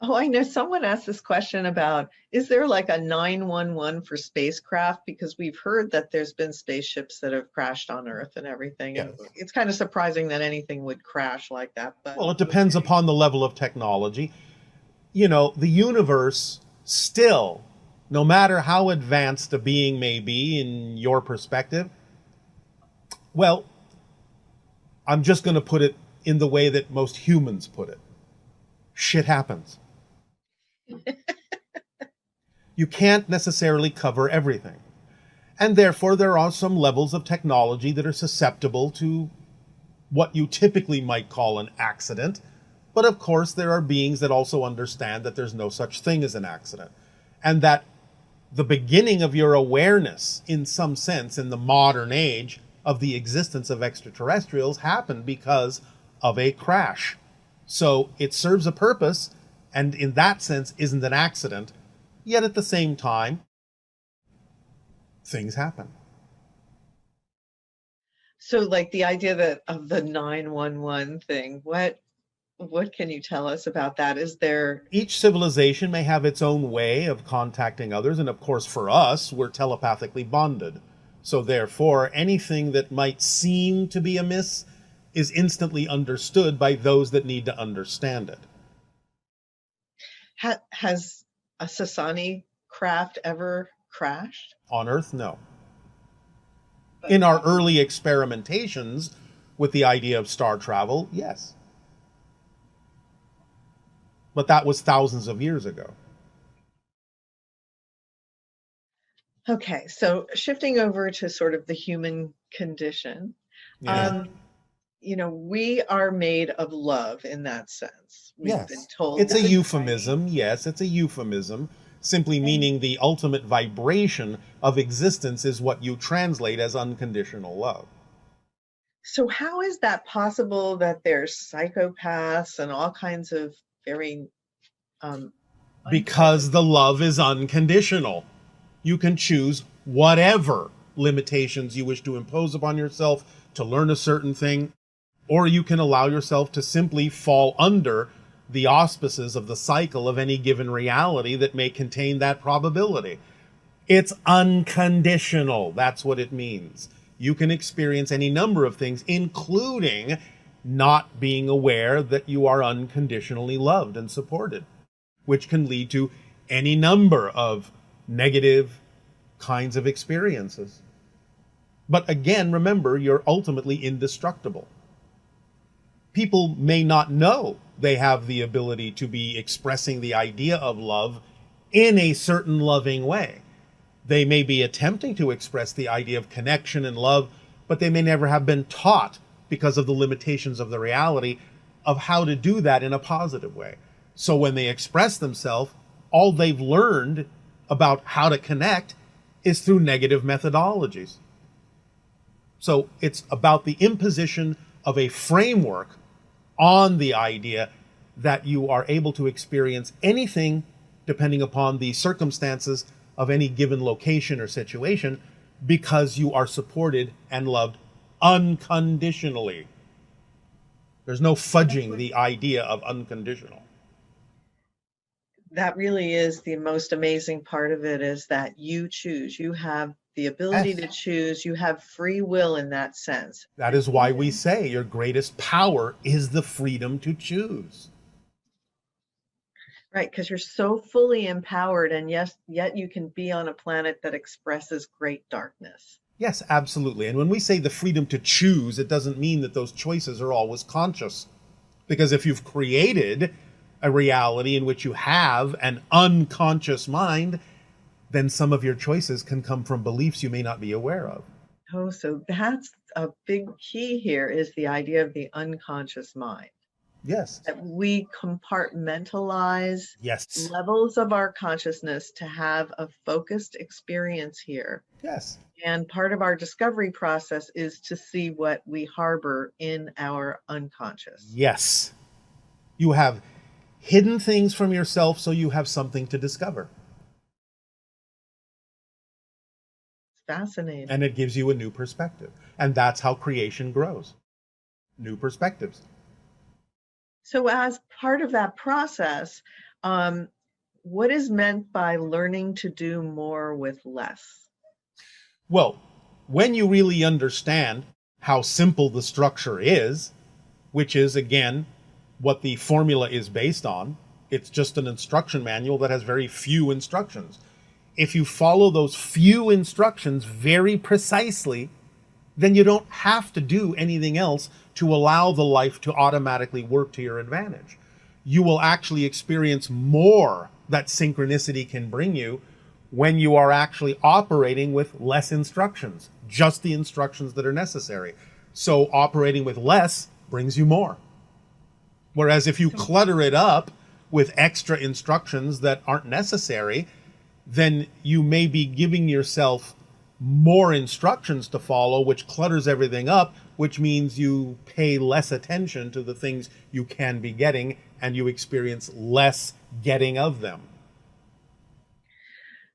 Oh, I know someone asked this question about, is there like a 911 for spacecraft? Because we've heard that there's been spaceships that have crashed on Earth and everything. Yes. And it's kind of surprising that anything would crash like that. But Well, it depends upon the level of technology. You know, the universe still, no matter how advanced a being may be in your perspective, well, I'm just going to put it in the way that most humans put it. Shit happens. You can't necessarily cover everything. And therefore, there are some levels of technology that are susceptible to what you typically might call an accident. But of course, there are beings that also understand that there's no such thing as an accident. And that the beginning of your awareness, in some sense, in the modern age, of the existence of extraterrestrials happened because of a crash. So it serves a purpose, and in that sense isn't an accident, yet at the same time, things happen. So like the idea that of the 911 thing, what can you tell us about that? Is there... Each civilization may have its own way of contacting others, and of course for us, we're telepathically bonded. So therefore, anything that might seem to be amiss is instantly understood by those that need to understand it. Has a Sasani craft ever crashed? On Earth, no. In our early experimentations with the idea of star travel, yes. But that was thousands of years ago. Okay, so shifting over to sort of the human condition. Yeah. You know, we are made of love in that sense. We've been told It's a that. euphemism. Yes, it's a euphemism, simply meaning the ultimate vibration of existence is what you translate as unconditional love. So how is that possible that there's psychopaths and all kinds of very... Because the love is unconditional. You can choose whatever limitations you wish to impose upon yourself to learn a certain thing. Or you can allow yourself to simply fall under the auspices of the cycle of any given reality that may contain that probability. It's unconditional. That's what it means. You can experience any number of things, including not being aware that you are unconditionally loved and supported, which can lead to any number of negative kinds of experiences. But again, remember, you're ultimately indestructible. People may not know they have the ability to be expressing the idea of love in a certain loving way. They may be attempting to express the idea of connection and love, but they may never have been taught, because of the limitations of the reality, of how to do that in a positive way. So when they express themselves, all they've learned about how to connect is through negative methodologies. So it's about the imposition of a framework on the idea that you are able to experience anything depending upon the circumstances of any given location or situation, because you are supported and loved unconditionally. There's no fudging the idea of unconditional. That really is the most amazing part of it, is that you choose. You have the ability to choose. You have free will in that sense. That is why we say your greatest power is the freedom to choose. Right, because you're so fully empowered, and yes, yet you can be on a planet that expresses great darkness. Yes, absolutely. And when we say the freedom to choose, it doesn't mean that those choices are always conscious. Because if you've created a reality in which you have an unconscious mind, then some of your choices can come from beliefs you may not be aware of. Oh, so that's a big key here, is the idea of the unconscious mind. Yes. That we compartmentalize yes. levels of our consciousness to have a focused experience here. Yes. And part of our discovery process is to see what we harbor in our unconscious. Yes. You have hidden things from yourself, so you have something to discover. Fascinating. And it gives you a new perspective. And that's how creation grows. New perspectives. So as part of that process, what is meant by learning to do more with less? Well, when you really understand how simple the structure is, which is, again, what the formula is based on, it's just an instruction manual that has very few instructions. If you follow those few instructions very precisely, then you don't have to do anything else to allow the life to automatically work to your advantage. You will actually experience more that synchronicity can bring you when you are actually operating with less instructions, just the instructions that are necessary. So operating with less brings you more. Whereas if you clutter it up with extra instructions that aren't necessary, then you may be giving yourself more instructions to follow, which clutters everything up, which means you pay less attention to the things you can be getting, and you experience less getting of them.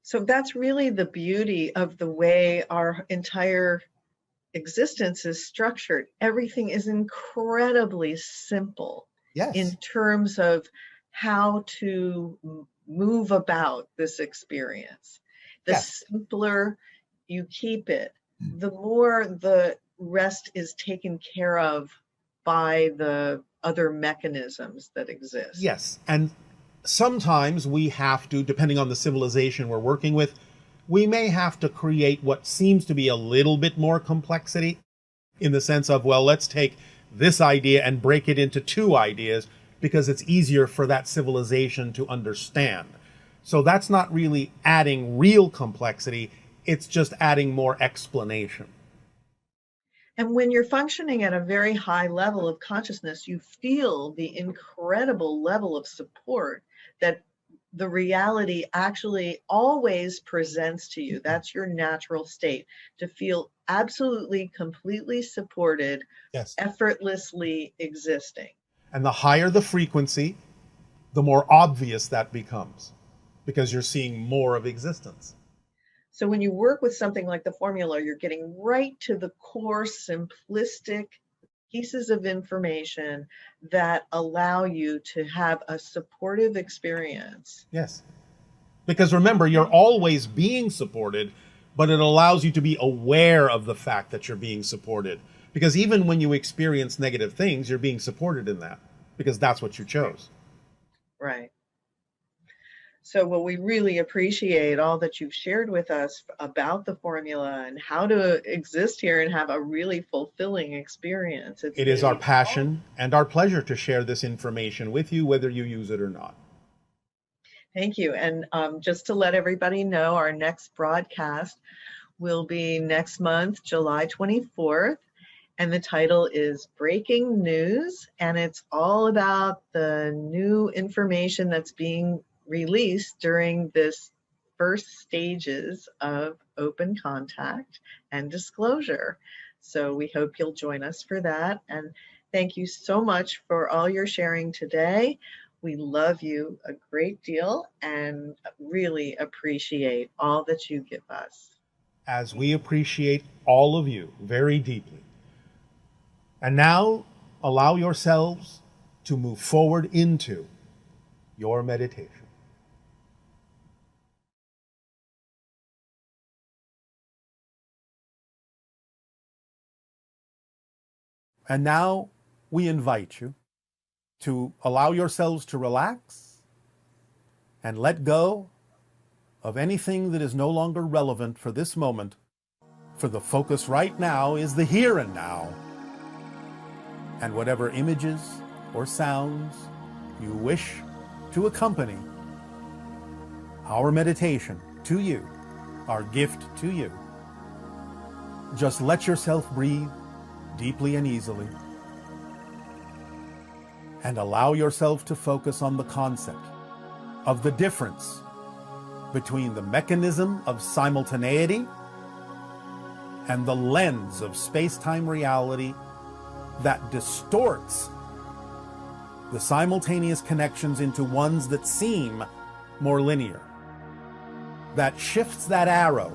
So that's really the beauty of the way our entire existence is structured. Everything is incredibly simple. Yes. In terms of how to move about this experience. The simpler you keep it, the more the rest is taken care of by the other mechanisms that exist. Yes, and sometimes we have to, depending on the civilization we're working with, we may have to create what seems to be a little bit more complexity, in the sense of, well, let's take this idea and break it into two ideas because it's easier for that civilization to understand. So that's not really adding real complexity, it's just adding more explanation. And when you're functioning at a very high level of consciousness, you feel the incredible level of support that the reality actually always presents to you. That's your natural state, to feel absolutely, completely supported, effortlessly existing. And the higher the frequency, the more obvious that becomes, because you're seeing more of existence. So when you work with something like the formula, you're getting right to the core simplistic pieces of information that allow you to have a supportive experience. Yes. Because remember, you're always being supported, but it allows you to be aware of the fact that you're being supported. Because even when you experience negative things, you're being supported in that, because that's what you chose. Right. So, well, we really appreciate all that you've shared with us about the formula and how to exist here and have a really fulfilling experience. It is our passion and our pleasure to share this information with you, whether you use it or not. Thank you. And just to let everybody know, our next broadcast will be next month, July 24th. And the title is Breaking News. And it's all about the new information that's being released during this first stages of open contact and disclosure. So we hope you'll join us for that. And thank you so much for all your sharing today. We love you a great deal and really appreciate all that you give us. As we appreciate all of you very deeply. And now allow yourselves to move forward into your meditation. And now we invite you to allow yourselves to relax and let go of anything that is no longer relevant for this moment, for the focus right now is the here and now. And whatever images or sounds you wish to accompany our meditation to you, our gift to you, just let yourself breathe deeply and easily, and allow yourself to focus on the concept of the difference between the mechanism of simultaneity and the lens of space-time reality that distorts the simultaneous connections into ones that seem more linear, that shifts that arrow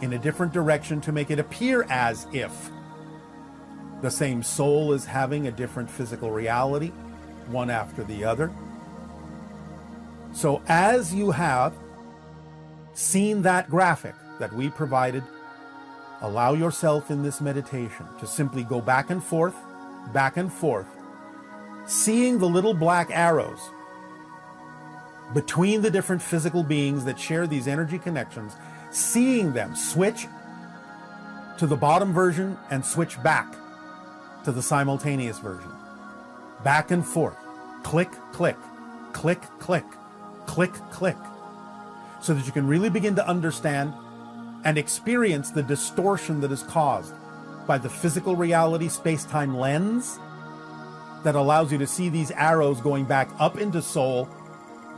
in a different direction to make it appear as if the same soul is having a different physical reality, one after the other. So as you have seen that graphic that we provided, allow yourself in this meditation to simply go back and forth, seeing the little black arrows between the different physical beings that share these energy connections, seeing them switch to the bottom version and switch back to the simultaneous version. Back and forth, click, click, click, click, click, click, so that you can really begin to understand and experience the distortion that is caused by the physical reality space-time lens that allows you to see these arrows going back up into soul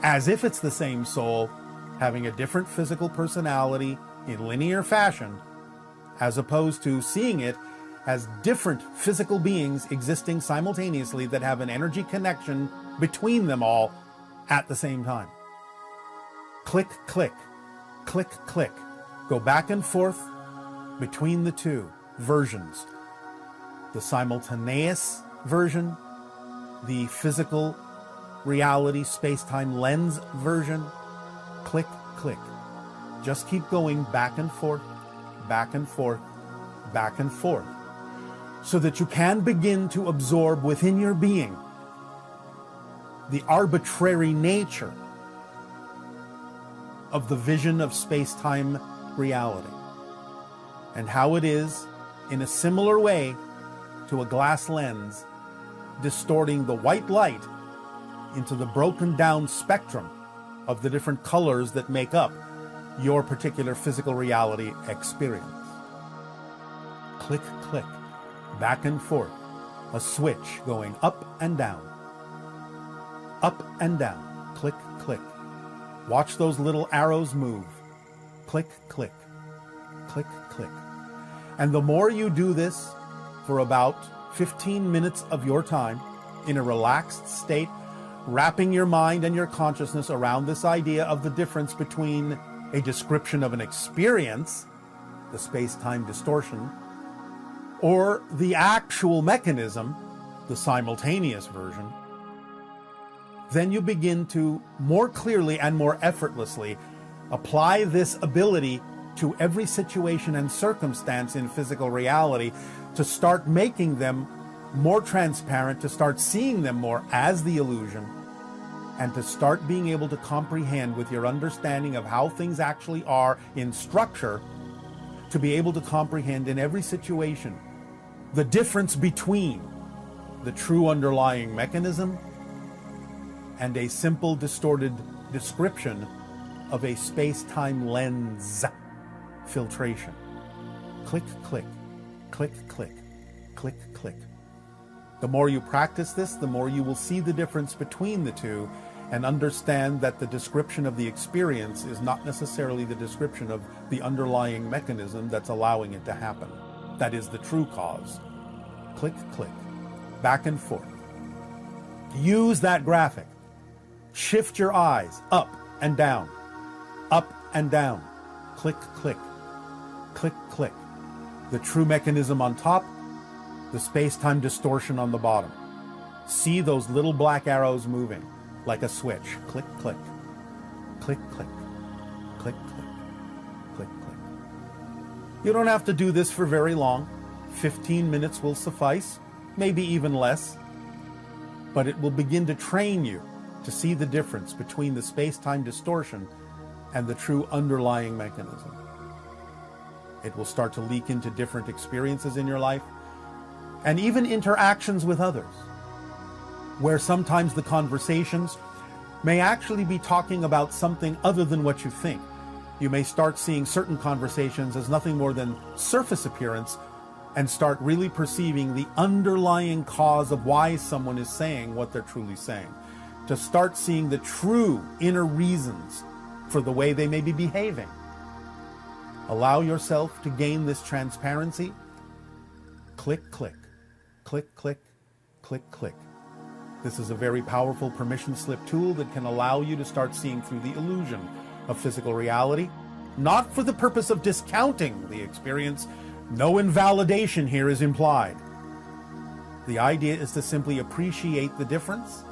as if it's the same soul having a different physical personality in linear fashion, as opposed to seeing it as different physical beings existing simultaneously that have an energy connection between them all at the same time. Click, click, click, click. Go back and forth between the two versions. The simultaneous version, the physical reality space-time lens version. Click, click. Just keep going back and forth, back and forth, back and forth, so that you can begin to absorb within your being the arbitrary nature of the vision of space-time reality, and how it is, in a similar way to a glass lens, distorting the white light into the broken down spectrum of the different colors that make up your particular physical reality experience. Click, click, back and forth, a switch going up and down, click, click. Watch those little arrows move. Click, click, click, click. And the more you do this for about 15 minutes of your time in a relaxed state, wrapping your mind and your consciousness around this idea of the difference between a description of an experience, the space-time distortion, or the actual mechanism, the simultaneous version, then you begin to more clearly and more effortlessly apply this ability to every situation and circumstance in physical reality, to start making them more transparent, to start seeing them more as the illusion, and to start being able to comprehend with your understanding of how things actually are in structure, to be able to comprehend in every situation the difference between the true underlying mechanism and a simple distorted description of a space-time lens filtration. Click, click, click, click, click, click. The more you practice this, the more you will see the difference between the two and understand that the description of the experience is not necessarily the description of the underlying mechanism that's allowing it to happen. That is the true cause. Click, click, back and forth. Use that graphic. Shift your eyes up and down, up and down. Click, click, click, click. The true mechanism on top, the space-time distortion on the bottom. See those little black arrows moving like a switch. Click, click, click, click, click, click, click, click. You don't have to do this for very long. 15 minutes will suffice, maybe even less. But it will begin to train you to see the difference between the space-time distortion and the true underlying mechanism. It will start to leak into different experiences in your life and even interactions with others, where sometimes the conversations may actually be talking about something other than what you think. You may start seeing certain conversations as nothing more than surface appearance and start really perceiving the underlying cause of why someone is saying what they're truly saying. To start seeing the true inner reasons for the way they may be behaving. Allow yourself to gain this transparency. Click, click, click, click, click, click. This is a very powerful permission slip tool that can allow you to start seeing through the illusion of physical reality, not for the purpose of discounting the experience. No invalidation here is implied. The idea is to simply appreciate the difference,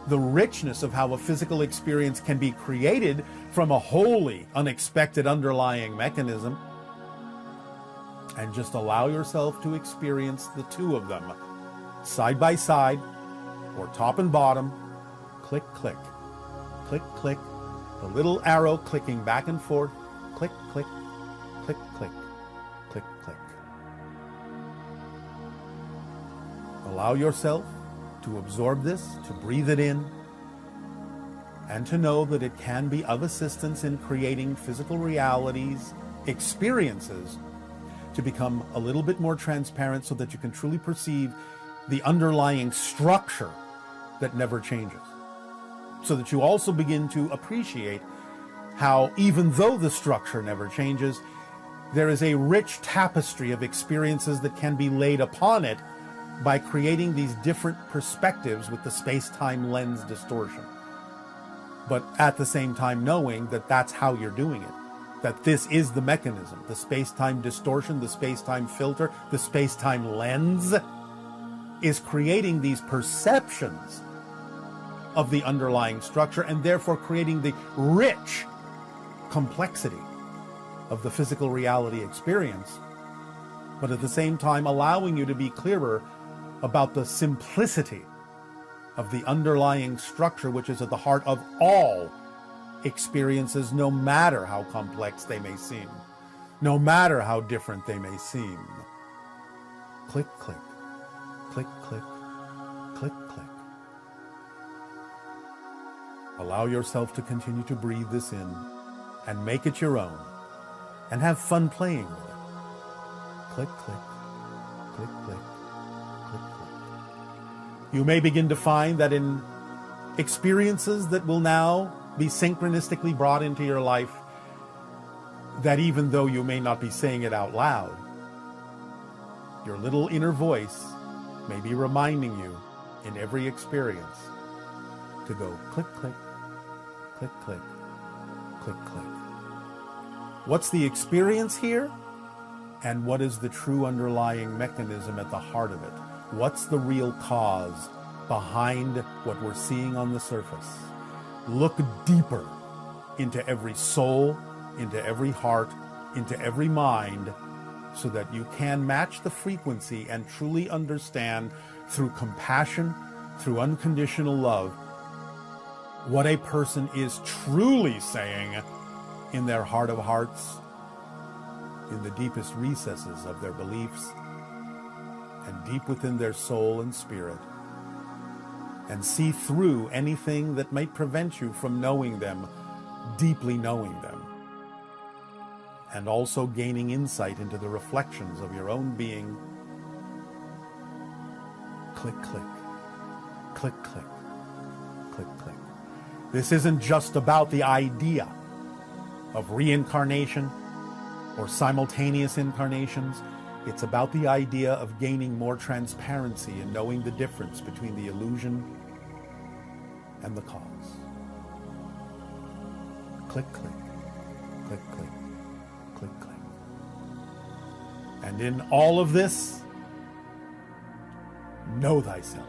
the richness of how a physical experience can be created from a wholly unexpected underlying mechanism, and just allow yourself to experience the two of them, side by side, or top and bottom. Click, click, click, click, the little arrow clicking back and forth, click, click, click, click, click, click. Allow yourself to absorb this, to breathe it in, and to know that it can be of assistance in creating physical realities, experiences, to become a little bit more transparent so that you can truly perceive the underlying structure that never changes. So that you also begin to appreciate how, even though the structure never changes, there is a rich tapestry of experiences that can be laid upon it by creating these different perspectives with the space-time lens distortion. But at the same time knowing that that's how you're doing it, that this is the mechanism, the space-time distortion, the space-time filter, the space-time lens is creating these perceptions of the underlying structure and therefore creating the rich complexity of the physical reality experience, but at the same time allowing you to be clearer about the simplicity of the underlying structure, which is at the heart of all experiences, no matter how complex they may seem, no matter how different they may seem. Click, click, click, click, click, click. Allow yourself to continue to breathe this in and make it your own and have fun playing with it. Click, click, click, click. You may begin to find that in experiences that will now be synchronistically brought into your life, that even though you may not be saying it out loud, your little inner voice may be reminding you in every experience to go click, click, click, click, click, click. Click, click. What's the experience here? And what is the true underlying mechanism at the heart of it? What's the real cause behind what we're seeing on the surface? Look deeper into every soul, into every heart, into every mind, so that you can match the frequency and truly understand through compassion, through unconditional love, what a person is truly saying in their heart of hearts, in the deepest recesses of their beliefs, and deep within their soul and spirit, and see through anything that might prevent you from knowing them, deeply knowing them, and also gaining insight into the reflections of your own being. Click, click, click, click, click, click. This isn't just about the idea of reincarnation or simultaneous incarnations. It's about the idea of gaining more transparency and knowing the difference between the illusion and the cause. Click, click, click, click, click, click. And in all of this, know thyself.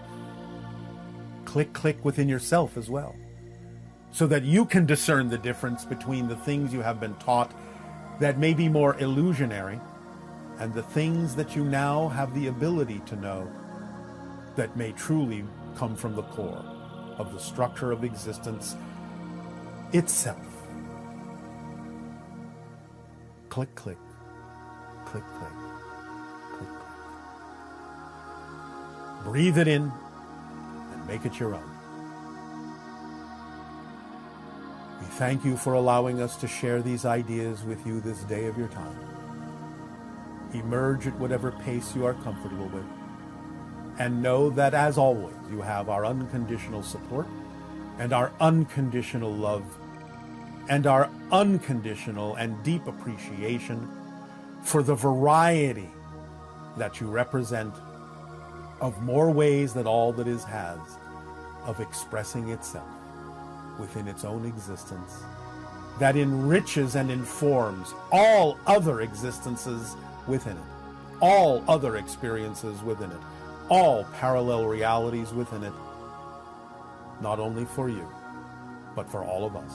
Click, click within yourself as well, so that you can discern the difference between the things you have been taught that may be more illusionary and the things that you now have the ability to know that may truly come from the core of the structure of existence itself. Click, click, click, click, click, click. Breathe it in and make it your own. We thank you for allowing us to share these ideas with you this day of your time. Emerge at whatever pace you are comfortable with, and know that, as always, you have our unconditional support and our unconditional love and our unconditional and deep appreciation for the variety that you represent of more ways than all that is has of expressing itself within its own existence, that enriches and informs all other existences within it, all other experiences within it, all parallel realities within it, not only for you, but for all of us.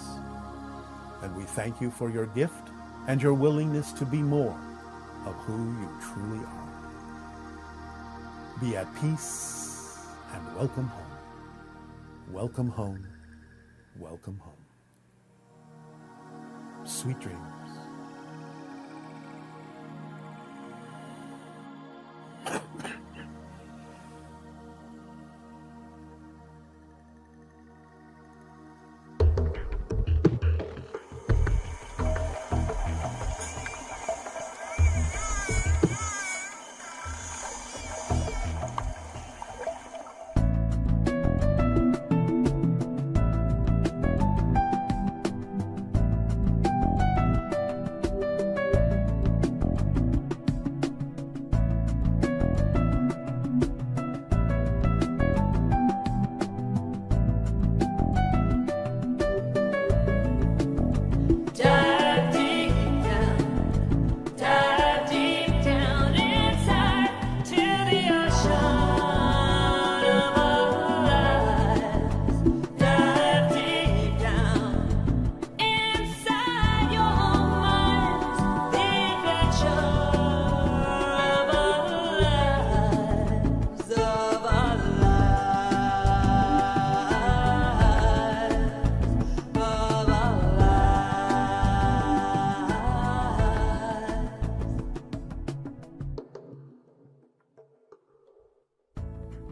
And we thank you for your gift and your willingness to be more of who you truly are. Be at peace and welcome home. Welcome home. Welcome home. Sweet dreams.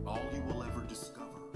All you will ever discover